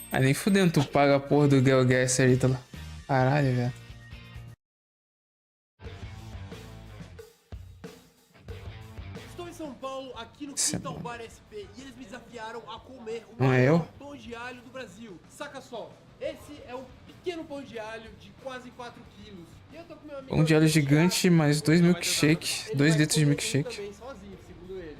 Ah, nem fudendo, tu paga a porra do Gelgas ali, tá lá. Caralho, velho. Estou em São Paulo, aqui no Quintal Bar SP, e eles me desafiaram a comer o Não é maior eu? pão de alho do Brasil. Saca só, esse é um pequeno pão de alho de quase 4 quilos. E eu tô com meu amigo... Pão de alho gigante, mais 2 milkshake, 2 litros de milkshake. Também sozinho, segundo ele.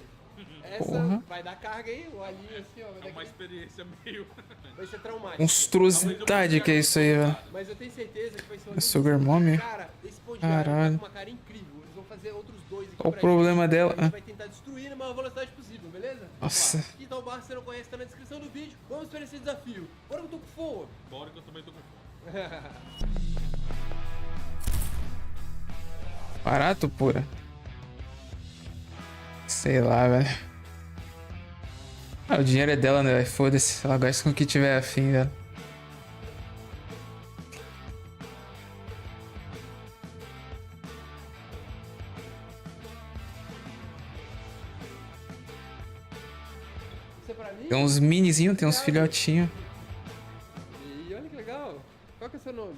Porra. Vai dar carga aí, o alhinho assim, ó. Vai dar experiência meio... Vai ser traumático. Monstruosidade que é isso aí, velho. Mas eu tenho certeza que vai ser É Sugar Mommy? Cara, esse pão de alho tá Caralho. com uma cara incrível. Eles vão fazer outros dois aqui Qual o pra problema gente. dela? A gente vai tentar destruir na maior velocidade possível, beleza? Nossa. Quintal Bar, se você não conhece, tá na descrição do vídeo. Vamos para esse desafio. Bora que eu tô com fome. Bora que eu também tô com fome. Barato, pura. Sei lá, velho. Ah, o dinheiro é dela, né, velho? Foda-se. Ela gasta com o que tiver afim, velho. Isso é pra mim? Tem uns minizinhos, tem uns filhotinhos. E olha que legal. Qual que é o seu nome?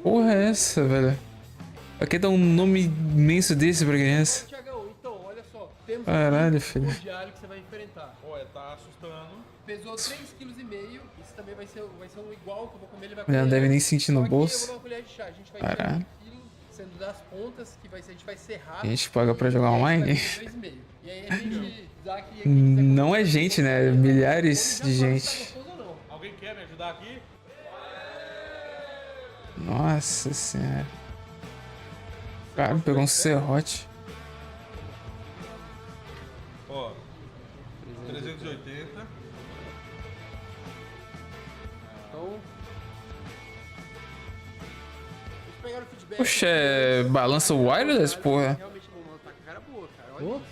Porra é essa, velho? Pra que dar um nome imenso desse pra criança? Tiagão, então, olha só. Temos Caralho, aqui filho. o diário que você vai enfrentar. Olha, tá assustando. Pesou 3,5 kg. Isso também vai ser um igual que eu vou comer. Ele vai Ela não deve nem sentir no Só que eu bolso. vou dar uma colher de chá. A gente vai Caralho. tirar 1 quilo, sendo das pontas, que vai ser, a gente vai serrar. A gente paga pra jogar online? E aí a gente dá aqui... Não é gente, né? Milhares de gente. Alguém quer me ajudar aqui? Nossa senhora. Cara, pegou um serrote. Ó, 380. Então... Eles pegaram o feedback. Poxa, balança wireless, porra. Realmente não tá com a cara boa, cara. Olha isso.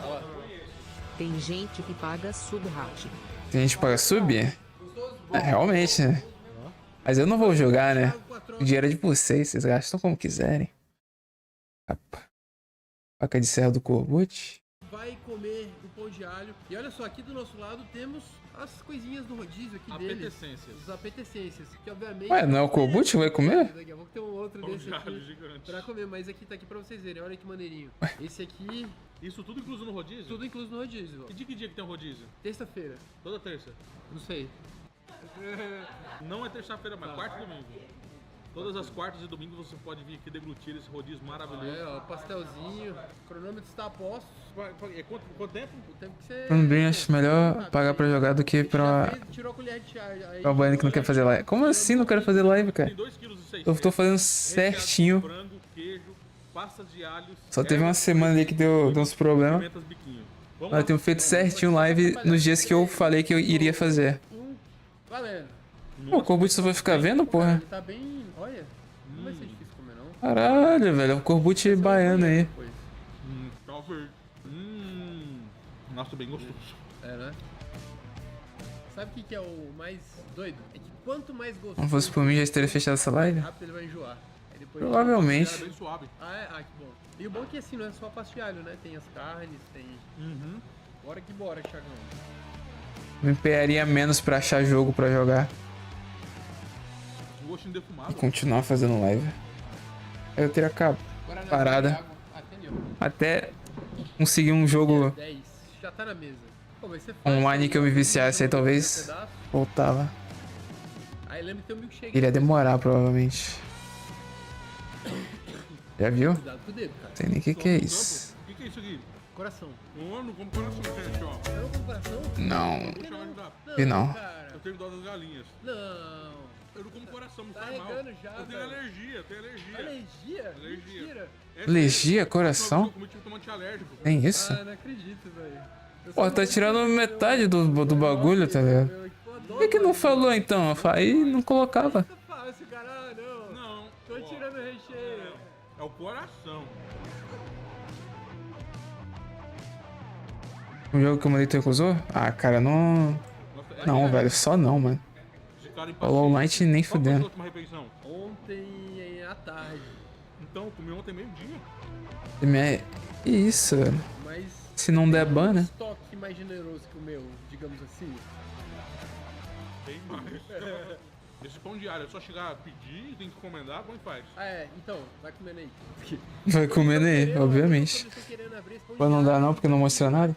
Olha lá. Tem gente que paga sub-hat. Tem gente que paga sub? É, realmente, né? Mas eu não vou jogar, né? O dinheiro é de vocês, vocês gastam como quiserem. Capa. Faca de serra do Corbucci. Vai comer o pão de alho. E olha só, aqui do nosso lado temos as coisinhas do rodízio aqui deles. Apetecências. Os apetecências. Que obviamente... Ué, não é o Corbucci que vai comer? Daqui a pouco tem um outro Pão desse de aqui alho gigante. pra comer, mas aqui tá aqui pra vocês verem. Olha que maneirinho. Esse aqui... Isso tudo incluso no rodízio? Tudo incluso no rodízio. E de que dia que tem o rodízio? Terça-feira. Toda terça? Não sei. Não é terça-feira, mas quarta e domingo. Todas as quartas e domingos você pode vir aqui deglutir esse rodízio maravilhoso. É, ó, pastelzinho. O cronômetro está a posto. Quanto tempo? O tempo que você... Pra mim, acho melhor pagar pra jogar do que pra... Tirou a colher de chá. Aí... Pra o Baiano que não quer fazer live. Como assim não quero fazer live, cara? Eu tô fazendo certinho. Frango, queijo, pastas de alhos. Só teve uma semana ali que deu uns problemas. Mas eu tenho feito certinho live nos dias que eu falei que eu iria fazer. Valendo. Pô, o Corbucci só vai ficar vendo, porra? Ele tá bem... Olha, não vai ser difícil comer, não. Caralho, velho. É um Corbucci baiano aí. Talvez. Nossa, bem gostoso. É, né? Sabe o que é o mais doido? É que quanto mais gostoso... Se não fosse por mim, já teria fechado essa live? rápido ele vai enjoar. Aí depois Provavelmente. Bem suave. Ah, é? Ah, que bom. E o bom é que assim, não é só pasta de alho, né? Tem as carnes, tem... Bora que bora, Thiagão. Me empenharia menos pra achar jogo pra jogar. Um gostinho defumado. E continuar fazendo live. Aí eu teria parada. Até conseguir um jogo 10. Já tá na mesa. Pô, vai ser fácil, online que eu me viciasse aí, talvez voltava. Aí lembra que tem um milkshake. Iria demorar, provavelmente. Já viu? Cuidado com o dedo, cara. Não sei nem o que é isso. O que é isso aqui? Coração. Eu não como coração, gente, ó. Você não come coração? Não. Vi não. Eu tenho dó das galinhas. Não. Eu não como coração, me Tá faz mal. regando já, Eu tenho velho. alergia, eu tenho alergia. Alergia? Mentira. Alergia, coração? Eu comi tipo tomate alérgico. Tem isso? Ah, não acredito, velho. Pô, tá tirando metade do bagulho, tá ligado? Por que não falou então? Aí não colocava. Fácil, cara. Não. Não. Tô tirando o recheio. É o coração. O jogo que eu mandei tu recusou? Ah, cara, não... Não, velho, só não, mano. Hollow Knight nem fudendo. Ontem à tarde. Então, eu comi ontem meio-dia. Que isso, velho. Mas Se não der ban, né? estoque mais generoso que o meu, digamos assim. Bem mais. Esse pão de alho é só chegar a pedir, tem que encomendar, como é que faz? Ah, é. Então, vai comendo aí. Vai comendo aí, obviamente. Pô, não dá não, porque não mostra nada.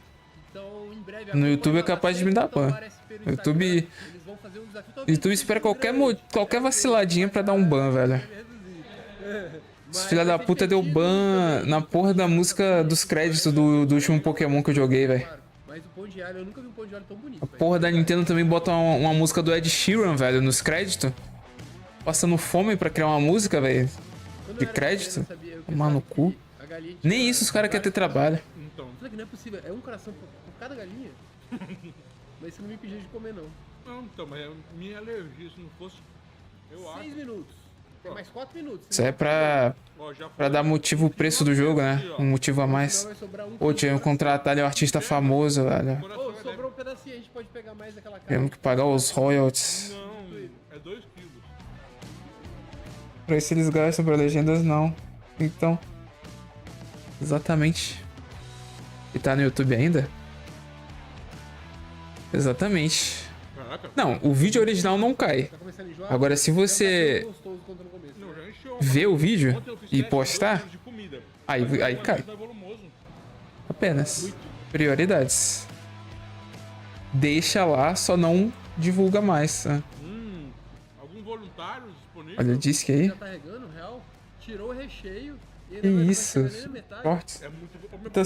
Então, em breve, No YouTube é capaz de me dar ban. No YouTube... O YouTube espera qualquer vaciladinha pra dar um ban, velho. Esse filho da puta deu ban na porra da música dos créditos do último Pokémon que eu joguei, velho. Mas o pão de alho, eu nunca vi um pão de alho tão bonito. A porra da Nintendo também bota uma música do Ed Sheeran, velho, nos créditos. Passando fome pra criar uma música, velho. De crédito. Tomar no cu. Nem isso os caras querem ter trabalho. Então. Isso aqui não é possível. É um coração por cada galinha? Mas você não me pediu de comer, não. Não, então, mas é minha alergia, se não fosse... Eu acho. 6 minutos. Tem mais 4 minutos. Isso é pra dar motivo o preço do jogo, né? Um motivo a mais. Pô, tinha que contratar ali um artista famoso, velho. Ô, sobrou um pedacinho, a gente pode pegar mais daquela carne. Temos que pagar os royalties. Não, é 2 quilos. Pra isso eles gastam, pra legendas não. Então... Exatamente. E tá no YouTube ainda? Exatamente. Não, o vídeo original não cai. Agora, se você ver o vídeo e postar, aí cai. Apenas. Prioridades. Deixa lá, só não divulga mais. Tá? Algum voluntário disponível? Olha o disque aí. Já tá regando, real. Tirou o recheio. Que isso? Cortes. Tá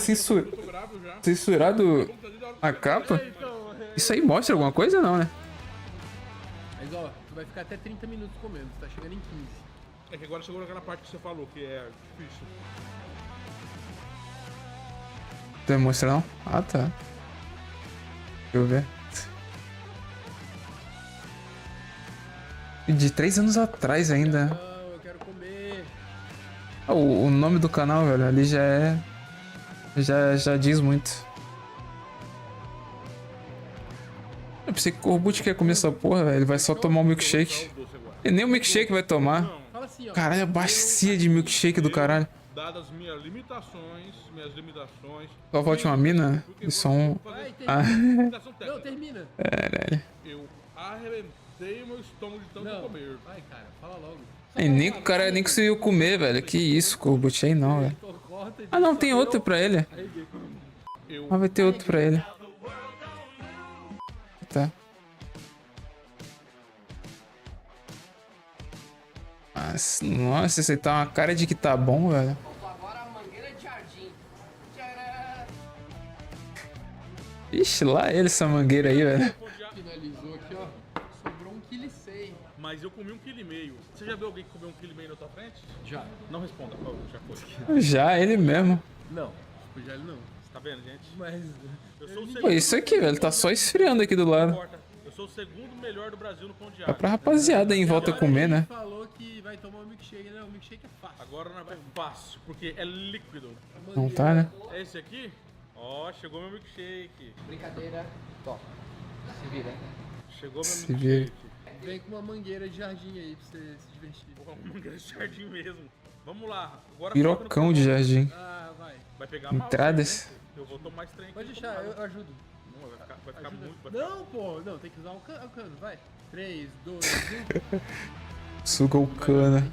censurado a capa? Isso aí mostra alguma coisa ou não, né? Mas ó, tu vai ficar até 30 minutos comendo, tu tá chegando em 15. É que agora chegou naquela parte que você falou, que é difícil. Tu vai mostrar não? Ah, tá. Deixa eu ver. De 3 anos atrás ainda. Não, eu quero comer. Ah, o nome do canal, velho, ali já é... Já diz muito. Eu pensei que o Corbucci quer comer essa porra, velho. Ele vai só tomar um milkshake. E nem o milkshake vai tomar. Fala assim, ó. Caralho, a bacia de milkshake do caralho. Dadas minhas limitações. Só falta uma mina de som. Vai, Ah. termina. Não, termina. Caralho. Eu arrebentei o meu estômago de tanto comer. Vai, cara, fala logo. E nem o cara nem conseguiu comer, velho. Que isso, Corbucci aí não, velho. Ah, não, tem outro pra ele. Ah, vai ter outro pra ele. Tá. Nossa, esse aí tá uma cara de que tá bom, velho. Agora a mangueira de jardim. Ixi, lá ele, essa mangueira aí, velho. Finalizou aqui, ó. Sobrou 1,6 kg. Mas eu comi 1,5 kg. Você já viu alguém que comeu 1,5 kg na tua frente? Já. Não responda, por favor, já foi. Já, ele mesmo. Não, tipo, já ele não. Você tá vendo, gente? Mas... Eu sou o segundo. Pô, isso aqui, velho, tá só esfriando aqui do lado. Eu sou o segundo melhor do Brasil no pão de É alho. pra rapaziada aí em volta comer, né? Ele falou que vai tomar um milkshake, né? O milkshake é fácil. Agora não é fácil, porque é líquido. Não tá, né? É esse aqui? Ó, chegou meu milkshake. Brincadeira, top. Se vira. Chegou meu Se milkshake. Vem com uma mangueira de jardim aí pra você se divertir. Uma mangueira de jardim mesmo. Vamos lá. Agora Pirocão de jardim. Ah, vai. Vai pegar mal. Entradas. Eu vou tomar esse trem aqui. Pode deixar, eu ajudo. Não, vai ficar Ajuda. muito. Não, pô, não, tem que usar o cano, vai. 3, 2, 1. Suga o cana.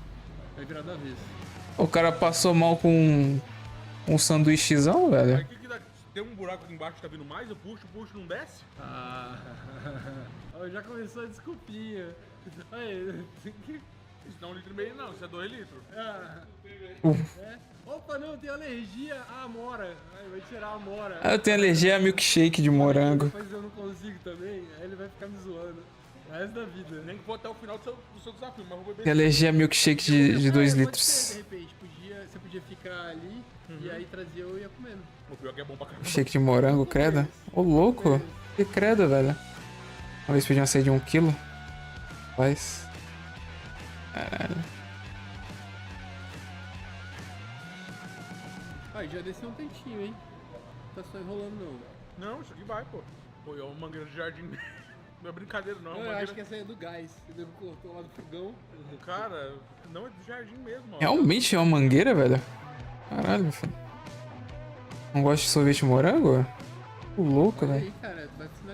Vai virar da vez. O cara passou mal com um sanduíchezão, velho. Aí que dá? Tem um buraco aqui embaixo que tá vindo mais, eu puxo, não desce? Ah, já começou a desculpinha. Aí, Isso não é 1,5 litro não, isso é 2 litros. É. Opa, não, tem alergia à amora. Aí vai tirar a amora. Ah, eu tenho alergia a milkshake de morango. Depois eu não consigo também, aí ele vai ficar me zoando. O resto da vida. Nem que for até o final do seu desafio, mas eu vou beber. Tenho alergia a milkshake de 2 Pode litros. ser, de repente, você podia ficar ali e aí trazia eu ia comendo. O pior que é bom pra caramba. Shake de morango, credo. Ô, louco. Que credo, velho. Uma vez pedi uma ceia de 1 kg. Faz. Caralho. Aí já desceu um tantinho, hein? Tá só enrolando não. Não, isso aqui vai, pô. Pô, é uma mangueira de jardim. Não é brincadeira, não. Eu acho que essa aí é do gás. O nego cortou lá do fogão. Cara, não é do jardim mesmo, ó. Realmente é uma mangueira, velho? Caralho, filho. Não gosta de sorvete de morango? Ô, louco, velho.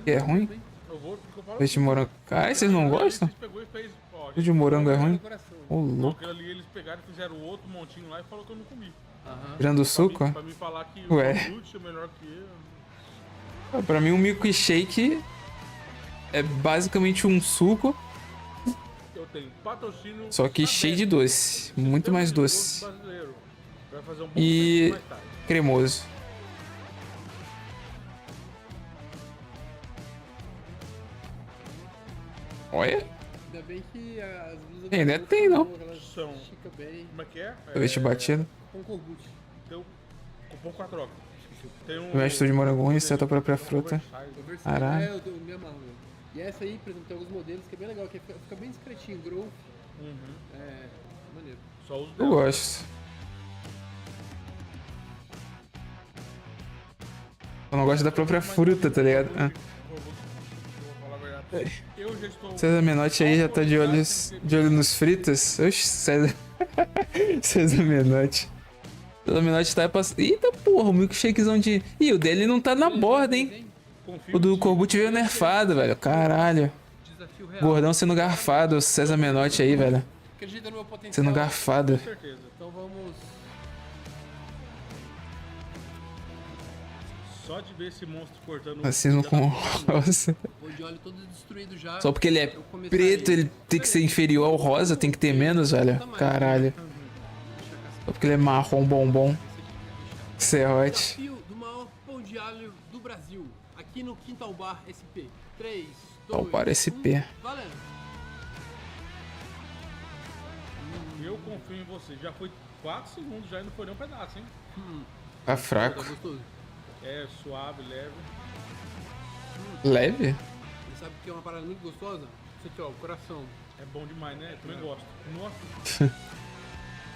Que é ruim? Sorvete de morango. Caralho, vocês não gostam? Sorvete de morango é ruim? Ô, louco. Aquilo ali eles pegaram e fizeram outro montinho lá e falou que eu não comi. Tirando o suco? Pra me falar que Ué. o glúten é melhor que eu. Pra mim, um milkshake é basicamente um suco, Eu tenho patrocínio. só que cheio de doce. Muito mais doce. Brasileiro. Vai fazer um bom E mais tarde. cremoso. Olha. Ainda bem que as blusas Ainda tem, não. São. Fica bem. Como é que é? Sorvete batido. Com corbucci. Tem o cupom 4 trocas. Tem um. Mestre de morango ruim, certa a própria fruta. Caralho. É, eu me amarro, meu. E essa aí, por exemplo, tem alguns modelos que é bem legal, que fica bem discretinho, growth. É, maneiro. Só uso Eu gosto. Eu não gosto da própria fruta, tá ligado? Ah. Eu já estou. César Menotti aí já tá de olho nos fritas. Oxi, César. César Menotti. César Menotti tá passando. Eita porra, o milkshakezão de. Ih, o dele não tá na borda, hein? O do Corbucci veio nerfado, velho. Caralho. Gordão sendo garfado, o César Menotti aí, velho. Acredita no meu potencial. Sendo garfado. Com certeza. Então vamos. Só de ver esse monstro cortando. Racismo com rosa. O de óleo todo destruído já. Só porque ele é preto, ele tem que ser inferior ao rosa, tem que ter menos, velho. Caralho. Só porque ele é marrom bombom. Serrote. Desafio do maior pão de alho do Brasil. Aqui no Quintal Bar SP. 3, 2, Quintal Bar SP. Valendo. Eu confio em você. Já foi 4 segundos já e não foi nem um pedaço, hein? Tá fraco. Tá gostoso. É suave, leve. Leve? Você sabe que é uma parada muito gostosa? Isso aqui, ó, o coração. É bom demais, né? Eu também gosto. Nossa.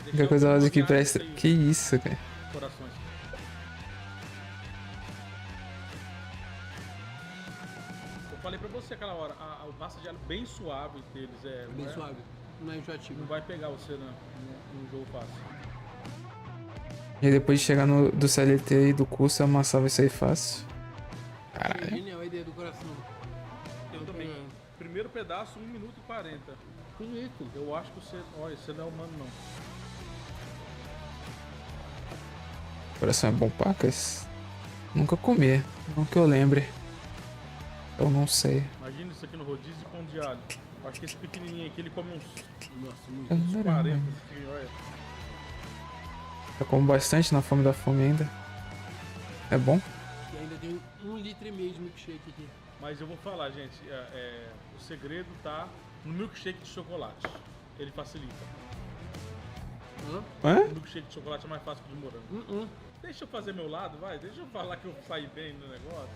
Única coisa rosa que presta. Que isso, cara. Corações. Eu falei pra você aquela hora, a massa de alho bem suave deles é. Bem não é? suave. Não é enjoativo. Não vai pegar você num jogo fácil. E depois de chegar no do CLT e do curso, eu amassava isso aí fácil. Caralho. Genial a ideia do coração. Eu também. Primeiro pedaço, 1 minuto e 40. Bonito. Eu acho que você... Olha, você não é humano, não. Coração é bom, pacas? Nunca comi. Não que eu lembre. Eu não sei. Imagina isso aqui no rodízio de pão de alho. Eu acho que esse pequenininho aqui, ele come uns... Nossa, uns 40. Assim, olha. Eu como bastante na fome da fome ainda. É bom? E ainda tem 1,5 litro de milkshake aqui. Mas eu vou falar, gente. O segredo tá no milkshake de chocolate. Ele facilita. Hã? O milkshake de chocolate é mais fácil que o de morango. Deixa eu fazer meu lado, vai. Deixa eu falar que eu saí bem no negócio.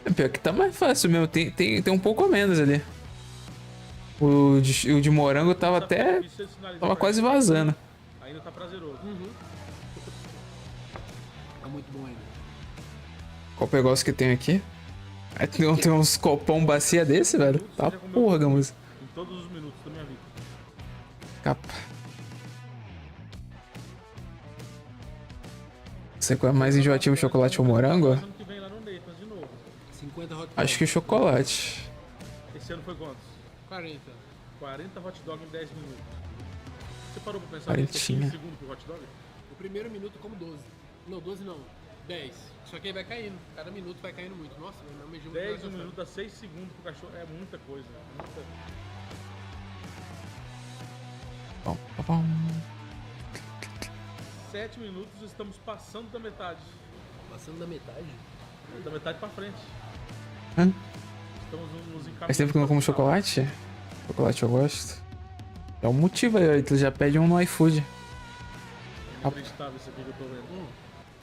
É pior que tá mais fácil mesmo. Tem um pouco a menos ali. O de morango tava até... Tava quase vazando. Ainda tá prazeroso. Tá muito bom ainda. Qual o negócio que tem aqui? Aí tem uns copão bacia desse, velho. Tá porra, Gamusa. Em todos os minutos da minha vida. Capa. Você qual é mais enjoativo, chocolate ou morango? Ano que vem lá no Nathan's de novo. 50 hot Acho que chocolate. Esse ano foi quantos? 40. 40 hot dog em 10 minutos. Você parou pra pensar Quarentinha. 15 segundos pro hot dog? O primeiro minuto como 12. Não, 12 não. 10. Só que aí vai caindo. Cada minuto vai caindo muito. Nossa, meu medinho 10 um minuto a 6 segundos pro cachorro. É muita coisa. Muita... Bom, bom. 7 minutos, estamos passando da metade. Passando da metade? Da metade pra frente. Hã? Estamos nos encaminhando. Faz tempo que eu não como chocolate? Chocolate eu gosto. É um motivo aí, tu já pede um no iFood. Inacreditável isso aqui que eu tô vendo.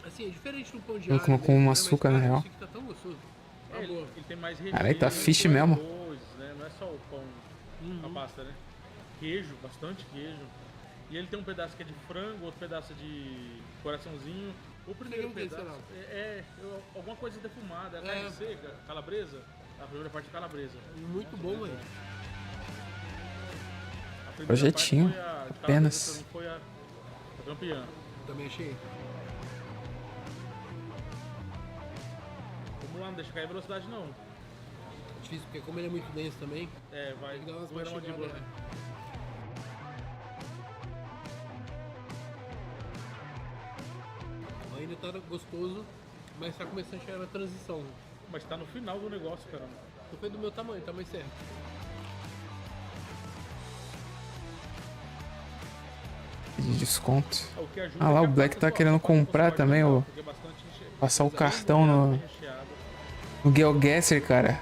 Assim, é diferente do pão de Eu alho. como com açúcar, na real. Esse aqui tá tão gostoso. Tá Ele boa. tem mais recheio. Caralho, tá fish mais mesmo. coisas, né? Não é só o pão, a pasta, né? Queijo, bastante queijo. E ele tem um pedaço que é de frango, outro pedaço de coraçãozinho. O primeiro pedaço alguma coisa defumada, carne seca, calabresa. A primeira parte é calabresa. Muito bom, velho. Projetinho, apenas. Foi a campeã. Também achei. Vamos lá, não deixa cair a velocidade não. Difícil, porque como ele é muito denso também. Vai tem que dar umas doer na mastigadas, mandíbula. né? Ainda tá gostoso, mas tá começando a chegar na transição. Mas tá no final do negócio, caramba. Não foi do meu tamanho certo. De desconto. O que ajuda Ah lá, é o que a Black pasta tá só- querendo a pasta não comprar pode também, levar, ó. porque é bastante Passar o coisa bem cartão molhada, no... bem recheada. No GeoGuessr, cara.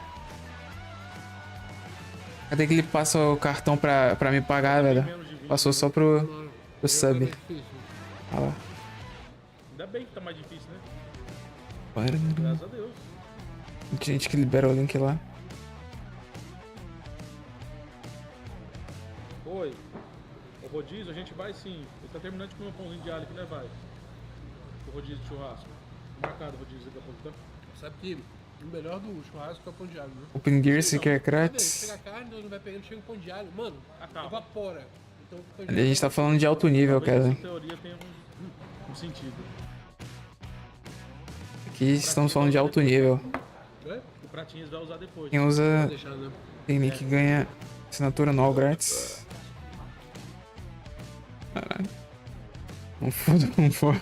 Cadê que ele passa o cartão pra me pagar, velho? Passou só pro sub. Ah lá. Ainda bem que tá mais difícil, né? Para. Graças a Deus. Tem gente que libera o link lá. Oi. O rodízio, a gente vai sim. Ele tá terminando de comer um pãozinho de alho aqui, né? Vai. O rodízio de churrasco. Marcado o rodízio daqui a pouco, tá? Sabe que o melhor do churrasco é o pão de alho, né? Open Gear se quer Chega grátis. a carne, então não vai pegando, chega o pão de alho. Mano, evapora. Então, o pão de Ali a alho gente tá falando de alto nível, Talvez cara. essa teoria tenha um sentido. Aqui estamos falando de alto nível. O pratinhos vai usar depois. Quem usa Vai deixar, né? tem link que ganha assinatura anual grátis. Caralho. Não foda, não foda.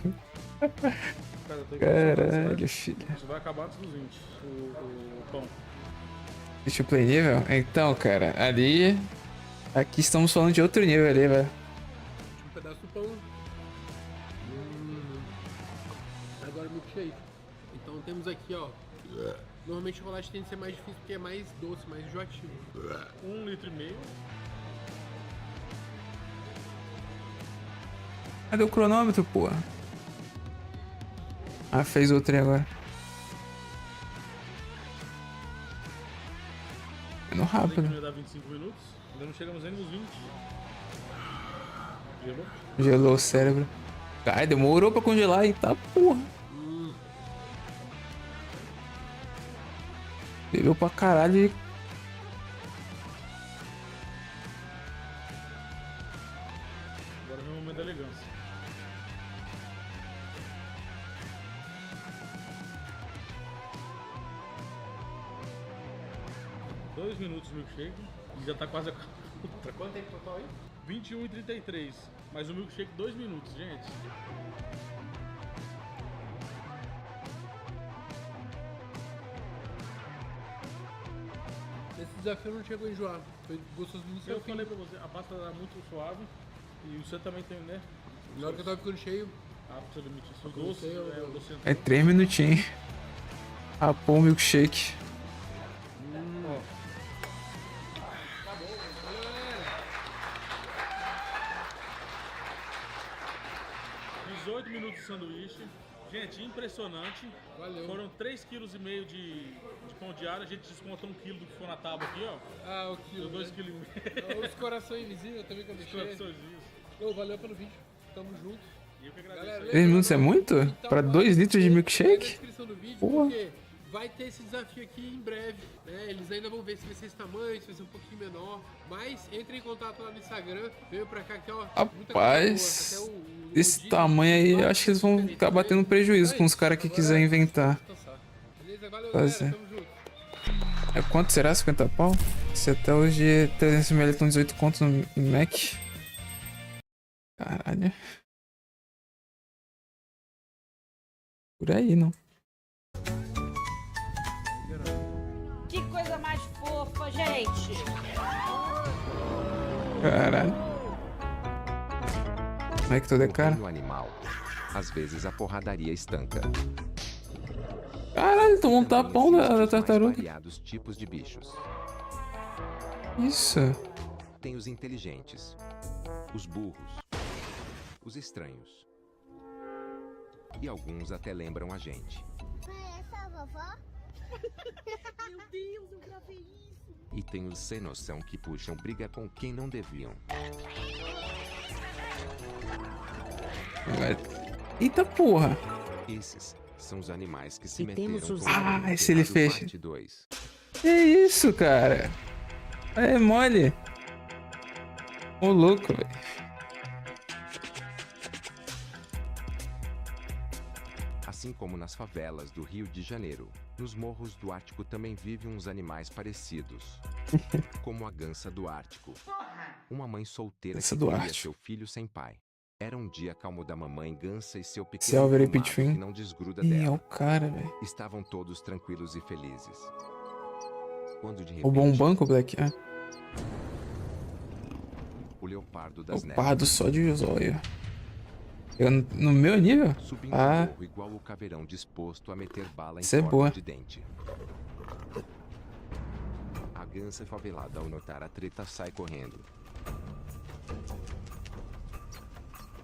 Caralho, filho. Isso vai acabar antes dos 20, o pão. Deixa eu play nível? Então, cara, ali... Aqui estamos falando de outro nível ali, velho. Um pedaço do pão. Agora o milkshake. Então temos aqui, ó. Normalmente o chocolate tem que ser mais difícil porque é mais doce, mais enjoativo. 1,5 litro. Cadê o cronômetro, porra? Ah, fez outro aí agora. Indo rápido. Dá 25 minutos. Ainda não chegamos nem nos 20. Gelou? Gelou o cérebro. Ai, demorou pra congelar, hein? Tá, porra. Bebeu pra caralho e... 2 minutos o milkshake e já tá quase a... Quanto tempo total aí? 21 e 33. Mas o milkshake 2 minutos, gente. Esse desafio não chegou a enjoar. Foi gostoso do seu Eu fim. falei pra você, a pasta era muito suave. E você também tem, né? Na hora que eu tava ficando cheio. Ah, precisa admitir. O doce, o doce É 3 minutinhos. Rapou o milkshake. Ó. 18 minutos de sanduíche. Gente, impressionante. Valeu. Foram 3,5 kg de pão de alho. A gente desconta 1 kg do que for na tábua aqui, ó. Ah, o quilo. Deu 2,5 kg. Os corações invisíveis também que eu deixei. Valeu pelo vídeo. Tamo junto. E eu que agradeço. Galera, 3 minutos é muito? Pra 2 litros de na milkshake? descrição do vídeo, Porra. porque vai ter esse desafio aqui em breve, né? Eles ainda vão ver se vai ser esse tamanho, se vai ser um pouquinho menor. Mas entre em contato lá no Instagram, veio pra cá que ó. Rapaz, esse tamanho aí, eu acho que eles vão acabar tendo prejuízo com os caras que quiserem inventar. Beleza? Valeu, Fazer. galera. Tamo junto. É quanto será? 50 pau? Se até hoje 300ml estão 18 contos no Mac. Caralho. Por aí, não. Que coisa mais fofa, gente! Caralho. Como é que tudo é cara? No animal, às vezes a porradaria estanca. Caralho, tomou um tapão da tartaruga. Variados tipos de bichos. Isso. Tem os inteligentes, os burros, os estranhos. E alguns até lembram a gente. É essa a vovó? Meu Deus, eu gravei isso! E tem os sem noção que puxam briga com quem não deviam. Eita porra. Esses são os animais que se E meteram temos os- com Ah, esse ele fez. Parte 2. Que isso, cara? É mole. Ô louco, velho. Assim como nas favelas do Rio de Janeiro, nos morros do Ártico também vivem uns animais parecidos. Como a gansa do Ártico. Uma mãe solteira Gansa que do cria Ártico. seu filho sem pai. Era um dia calmo da mamãe gansa e seu pequeno Selva plumado Pitfin. que não desgruda Ih, dela. é o cara, velho. Estavam todos tranquilos e felizes. Quando de Roubou um repente, banco, Black? É. o leopardo das O neves pardo só de zóio. Eu no meu nível? subindo Ah, o morro igual o caveirão disposto a meter bala em Isso é forma boa. de dente. A gansa favelada ao notar a treta sai correndo.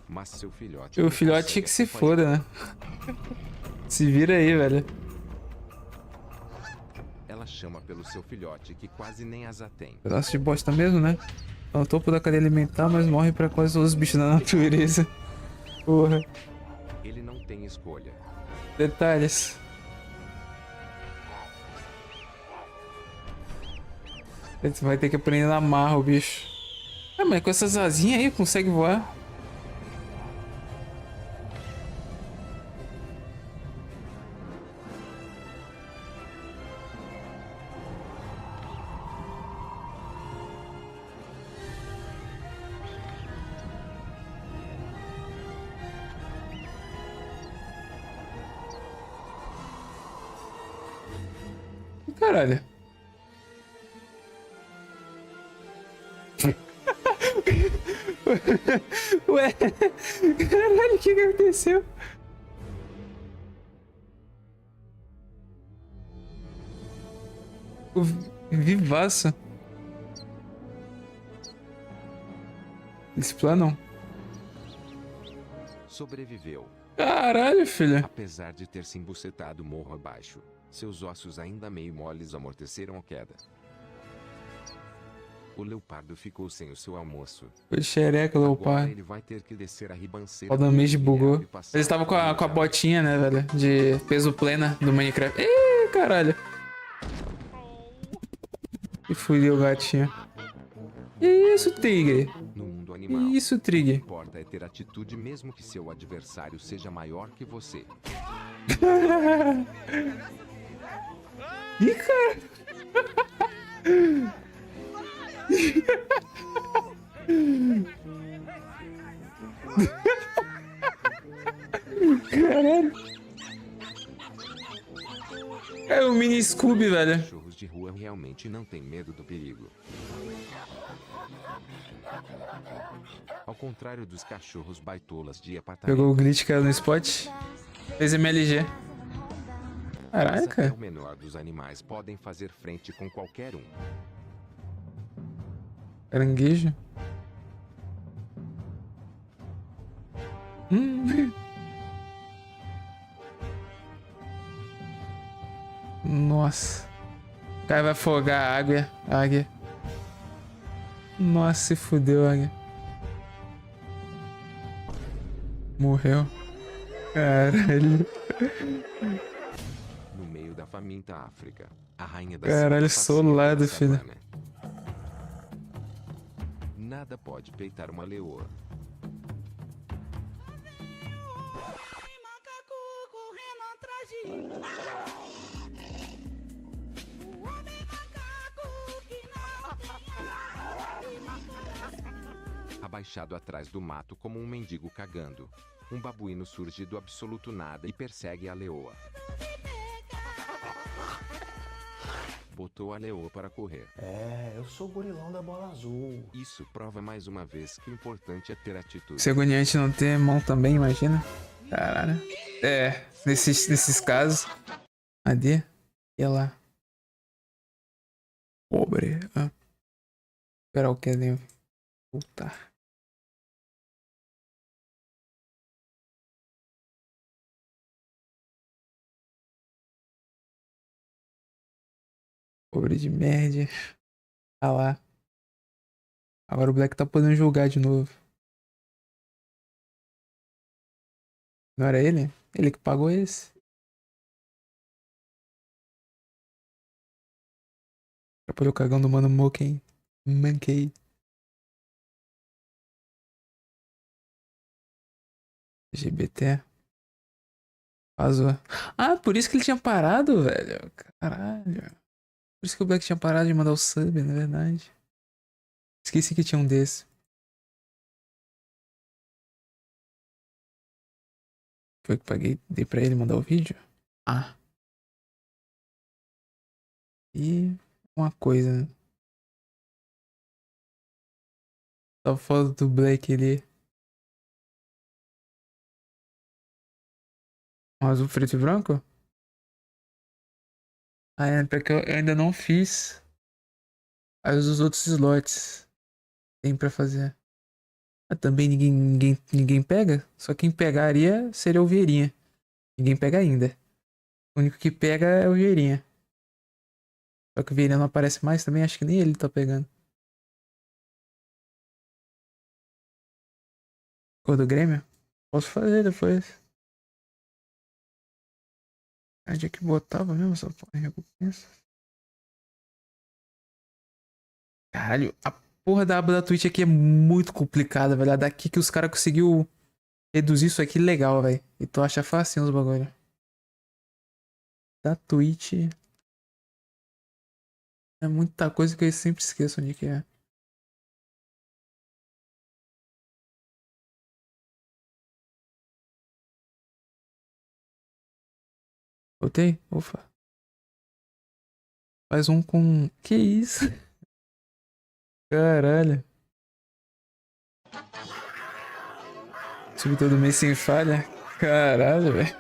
Mas seu filhote... o não filhote consegue que se acompanhar. foda, né? Se vira aí, velho. Ela chama pelo seu filhote que quase nem asa tem. Pedaço de bosta mesmo, né? Tá no topo da cadeia alimentar, mas morre pra quase todos os bichos da natureza. Porra. Ele não tem escolha. Detalhes. Ele vai ter que aprender na marra, o bicho. Ah, mas com essas asinhas aí consegue voar. Caralho. Ué, caralho, o que aconteceu? O vivaço. Eles planam. Sobreviveu. Caralho, filha. Apesar de ter se embucetado morro abaixo, seus ossos ainda meio moles amorteceram a queda. O leopardo ficou sem o seu almoço. Foi xereca, Agora leopardo. ele vai ter que descer a ribanceira. O Damage bugou. Eles estavam com a botinha, né, velho? De peso plena do Minecraft. Ih, caralho. E fudeu o gatinho. Que isso, tigre? No mundo Que animal, isso, o que Trig? importa é ter atitude mesmo que seu adversário seja maior que você. Ih, cara. Caralho. É o mini Scooby, velho. Os cachorros de rua realmente não têm medo do perigo. Ao contrário dos cachorros baitolas de apartamento. Pegou o glitch, caiu no spot. Fez MLG. Caralho, Até cara. o menor dos animais podem fazer frente com qualquer um. Caranguejo. Nossa. O cara vai afogar a águia. Nossa, se fudeu, águia. Morreu. Caralho. No meio da faminta África, a rainha da Caralho, selva solado, pacífica da filho. savana. Nada pode peitar uma leoa. Abaixado atrás do mato como um mendigo cagando, um babuíno surge do absoluto nada e persegue a leoa. Botou a leoa para correr. É, eu sou o gorilão da bola azul. Isso prova mais uma vez que o importante é ter atitude. Se é agoniante não ter mão também, imagina. Caralho. É, nesses casos. Cadê? E lá. Pobre. Esperar o que ele voltar. Pobre de merda. Ah lá. Agora o Black tá podendo julgar de novo. Não era ele? Ele que pagou esse? Atrapalhou o cagão do mano Moken. Mankey. LGBT. Vazou. Ah, por isso que ele tinha parado, velho. Caralho. Por isso que o Black tinha parado de mandar o sub, na verdade. Esqueci que tinha um desse. Foi que paguei, dei pra ele mandar o vídeo? Ah. E uma coisa, né? Só foto do Black ali. Um azul, preto e branco? Ah, é, porque eu ainda não fiz os outros slots. Tem pra fazer. Ah, também ninguém pega? Só quem pegaria seria o Vieirinha. Ninguém pega ainda. O único que pega é o Vieirinha. Só que o Vieirinha não aparece mais também, acho que nem ele tá pegando. Cor do Grêmio? Posso fazer depois. Onde é que botava mesmo essa porra de recompensa? Caralho, a porra da aba da Twitch aqui é muito complicada, velho. É daqui que os caras conseguiu reduzir isso aqui legal, velho. E tu acha facinho os bagulho. Da Twitch. É muita coisa que eu sempre esqueço onde que é. Botei? Ufa. Faz um com... Que isso? Caralho. Subi todo mês sem falha. Caralho, velho.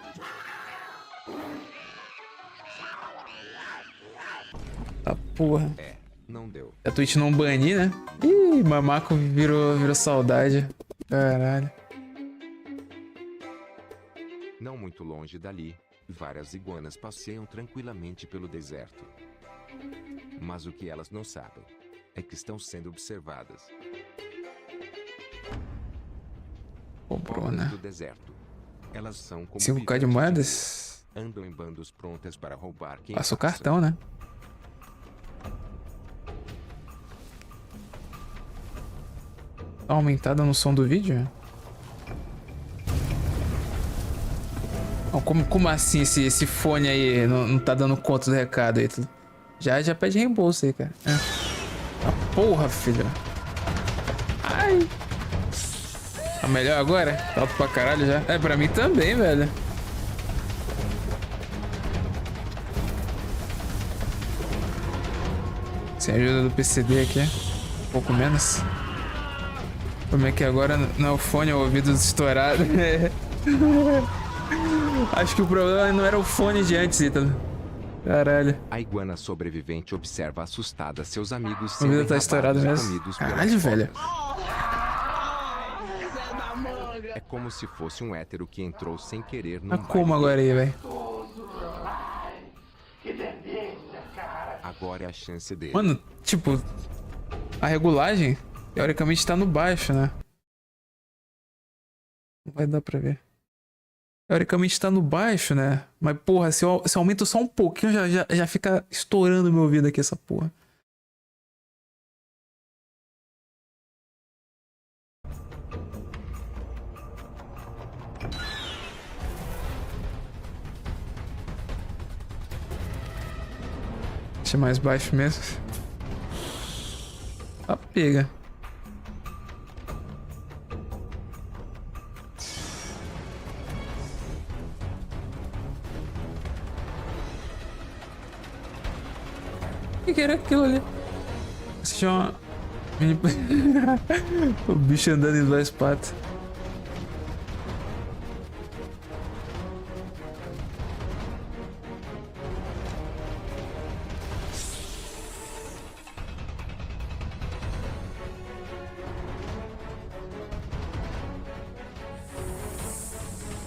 Tá porra. É, não deu. A Twitch não banir, né? Ih, mamaco virou saudade. Caralho. Não muito longe dali, várias iguanas passeiam tranquilamente pelo deserto. Mas o que elas não sabem é que estão sendo observadas. Comprou, né? Do deserto. Elas são como 5k de moedas? andam em bandos prontas para roubar quem Passa o passa. cartão, né? Tá aumentada no som do vídeo? Não, como assim esse fone aí não tá dando conta do recado aí? Já pede reembolso aí, cara. Ah, porra, filho. Ai. Tá melhor agora? Tá alto pra caralho já. É, pra mim também, velho. Sem a ajuda do PCD aqui. Um pouco menos. Como é que agora não é o fone, é o ouvido estourado. Acho que o problema não era o fone de antes, Ítalo. Caralho. A iguana sobrevivente observa assustada seus amigos O sendo ouvido tá estourado mesmo. Caralho, velho. É como se fosse um hétero que entrou sem querer num Mas como agora aí, velho? Agora é a chance dele. Mano, tipo, a regulagem, teoricamente, tá no baixo, né? Não vai dar pra ver. Teoricamente tá no baixo, né? Mas, porra, se eu aumento só um pouquinho, já fica estourando meu ouvido aqui, essa porra. Deixa mais baixo mesmo. Tá pega. O que era aquilo ali? Isso é uma... O bicho andando em duas patas.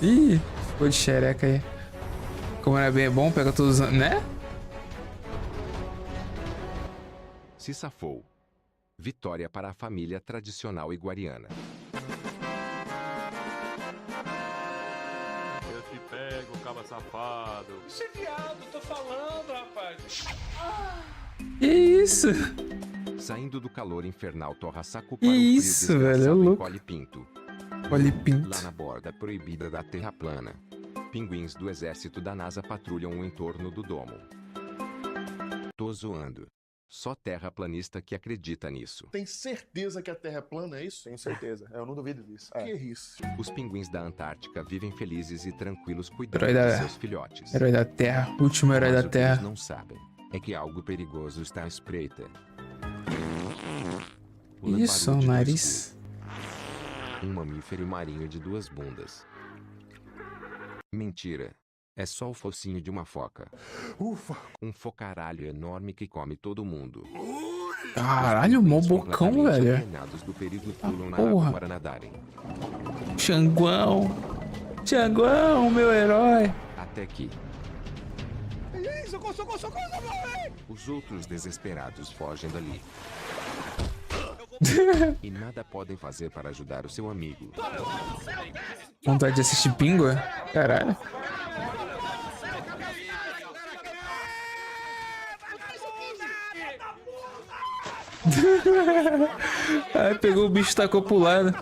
Ih, ficou de xereca aí. Como era bem bom, pega todos os... né? Se safou. Vitória para a família tradicional iguariana. Eu te pego, caba safado. Isso é viado, tô falando, rapaz. Que isso? Saindo do calor infernal torra saco Que para o frio isso, velho? É desgraçado louco. encolhe pinto. Olhe pinto. Lá na borda proibida da Terra plana, pinguins do exército da NASA patrulham o entorno do domo. Tô zoando. Só terraplanista que acredita nisso. Tem certeza que a Terra é plana, é isso? Tenho certeza, eu não duvido disso. Que isso? Os pinguins da Antártica vivem felizes e tranquilos cuidando Herói da... de seus filhotes. Herói da Terra, último herói Mas da o que eles Terra. não sabem é que algo perigoso está à espreita. O Isso, lambarude o do nariz. escuro. Um mamífero marinho de duas bundas. Mentira. É só o focinho de uma foca. Ufa! Um focaralho enorme que come todo mundo. Caralho, mó bocão, velho. Os do período pulam na porra. água para nadarem. Xanguão. Xanguão, meu herói. Até que Socorro, socorro, socorro, socorro! os outros desesperados fogem dali. E nada podem fazer para ajudar o seu amigo. Vontade de assistir Pingo? Caralho. Ai, pegou o bicho e tacou pro lado.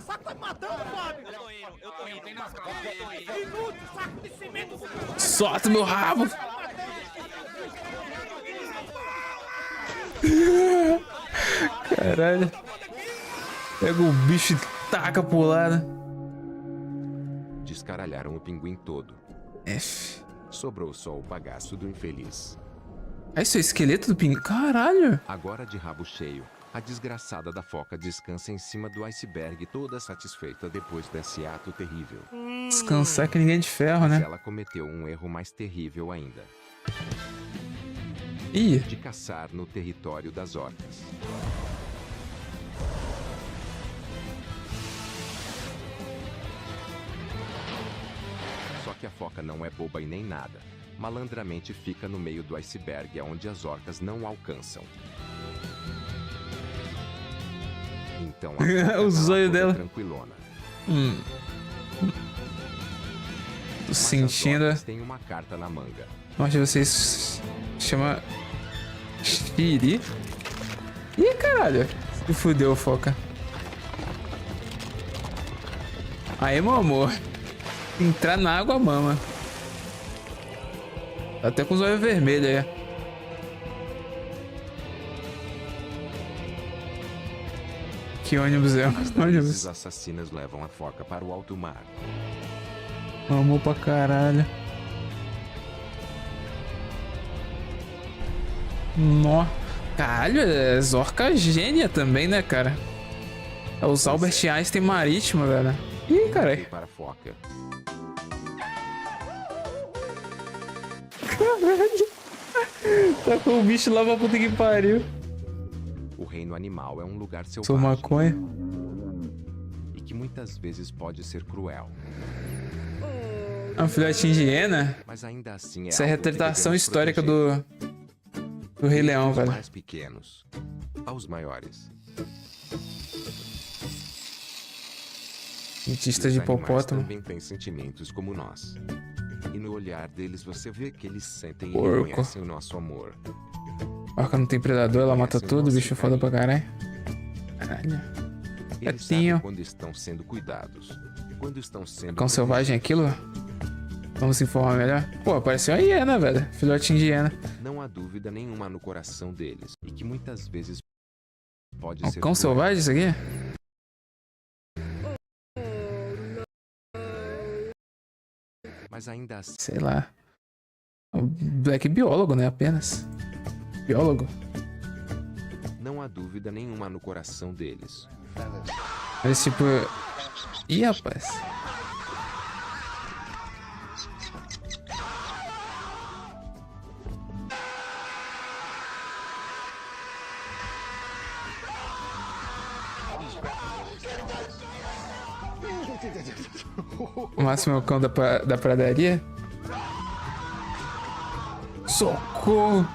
Solta meu rabo! Caralho. Pega o bicho e taca pro lado. Descaralharam o pinguim todo. F. Sobrou só o bagaço do infeliz. Ah, isso é o esqueleto do pinguim? Caralho. Agora de rabo cheio, a desgraçada da foca descansa em cima do iceberg toda satisfeita depois desse ato terrível. Descansar que ninguém é de ferro, Mas né? ela cometeu um erro mais terrível ainda. Ih. De caçar no território das orcas. Só que a foca não é boba e nem nada. Malandramente fica no meio do iceberg onde as orcas não alcançam. Então a foca O tá zóio toda dela. tranquilona. Tô Mas sentindo. as orcas têm uma carta na manga. Onde vocês chama Shiri? Ih, caralho. Se fudeu, foca. Aí, meu amor. Entrar na água, mama. Tá até com os olhos vermelhos aí. Que ônibus é? Ônibus. Os assassinos levam a foca para o alto mar. Amor pra caralho. Nó. Caralho, é Zorca gênia também, né, cara? É os Albert Einstein marítimo, velho. Ih, caralho. Para a foca. Caralho. Tá com o bicho lá pra puta que pariu. O reino animal é um lugar selvagem. Sou maconha. E que muitas vezes pode ser cruel. É um filhotinho de hiena? Mas ainda assim Isso é retratação histórica do Rei Leão, velho. Mais pequenos aos maiores. Cientista de hipopótamo. Também têm sentimentos como nós. E no olhar deles você vê que eles sentem e Porco. reconhecem o nosso amor. Orca não tem predador, ela mata tudo, bicho foda pra caralho. Caralho. Eles Gatinho. sabem quando estão sendo cuidados. Quando estão sendo Cão selvagem é aquilo? Vamos se informar melhor? Pô, apareceu uma hiena, velho. Filhotinho de hiena. Não há dúvida nenhuma no coração deles. E que muitas vezes pode Um ser cão cruel. selvagem isso aqui? Mas ainda assim. Sei lá. O Black biólogo, né? Apenas. Biólogo. Não há dúvida nenhuma no coração deles. Mas tipo. Ih, rapaz. O máximo é o cão da pradaria? Socorro!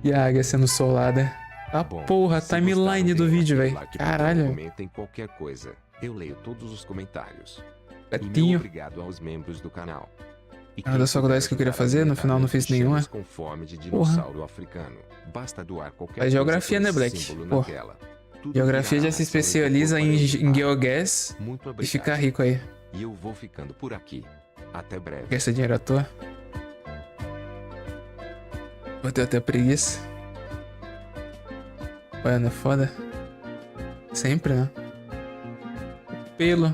E a águia sendo solada. A porra, Se timeline gostaram, do deem vídeo, aquele velho. like, Caralho. Comentem qualquer coisa. Eu leio todos os comentários. E Gatinho. meu obrigado aos membros do canal. E Uma das faculdades que eu queria fazer, no final não fiz nenhuma. Com fome de Porra. dinossauro africano. Basta doar qualquer Faz geografia, coisa né, por esse Black? símbolo Pô. na tela. Tudo Geografia virá já se ação especializa em GeoGuess Muito e obrigado. fica rico aí. E eu vou ficando por aqui. Até breve. Quer ser dinheiro à toa? Vou ter até preguiça. Ué, não é foda? Sempre, né? Pelo.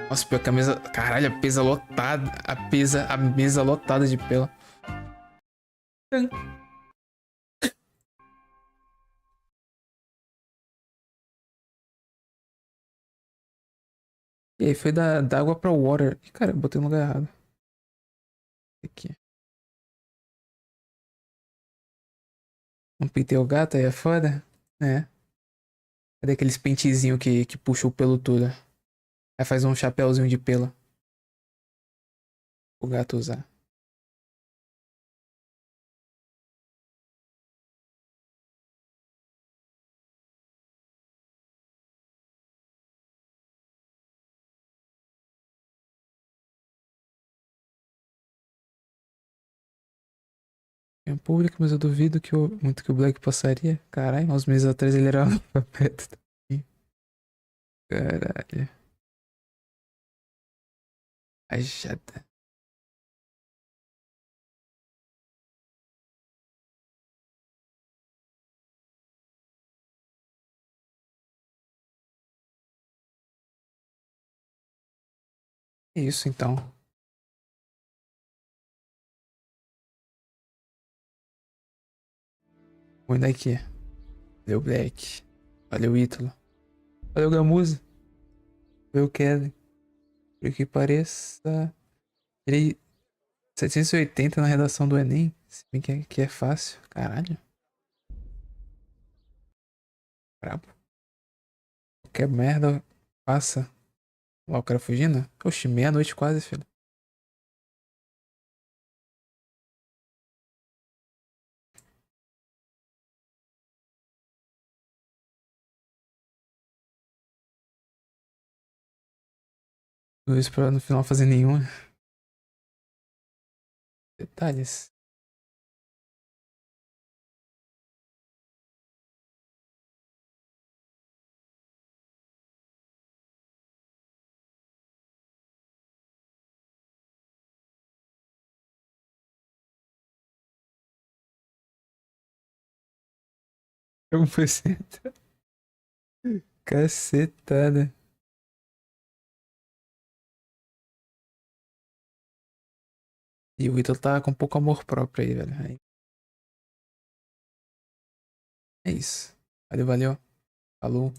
Nossa, pior que a mesa. Caralho, a mesa lotada. A mesa lotada de pelo. E aí foi da água pra water. Ih, cara, eu botei no lugar errado. Aqui. Não pintei o gato aí é foda? É. Cadê aqueles pentezinhos que puxa o pelo todo? Aí faz um chapéuzinho de pelo. O gato usar. É público, mas eu duvido muito que o Black passaria. Caralho, uns meses atrás ele era analfabeto também. Caralho. Ajada. É isso então. Vou daqui. Valeu, Black. Valeu, Ítalo. Valeu, Gamuza. Valeu, Kelly. Por que pareça. Tirei 780 na redação do Enem. Se bem que é fácil. Caralho. Brabo. Qualquer merda passa. Lá o cara fugindo? Oxi, meia-noite quase, filho. Tudo isso pra no final fazer nenhuma. Detalhes. 1%. Cacetada. E o Ítalo tá com pouco amor próprio aí, velho. É isso. Valeu, valeu. Falou.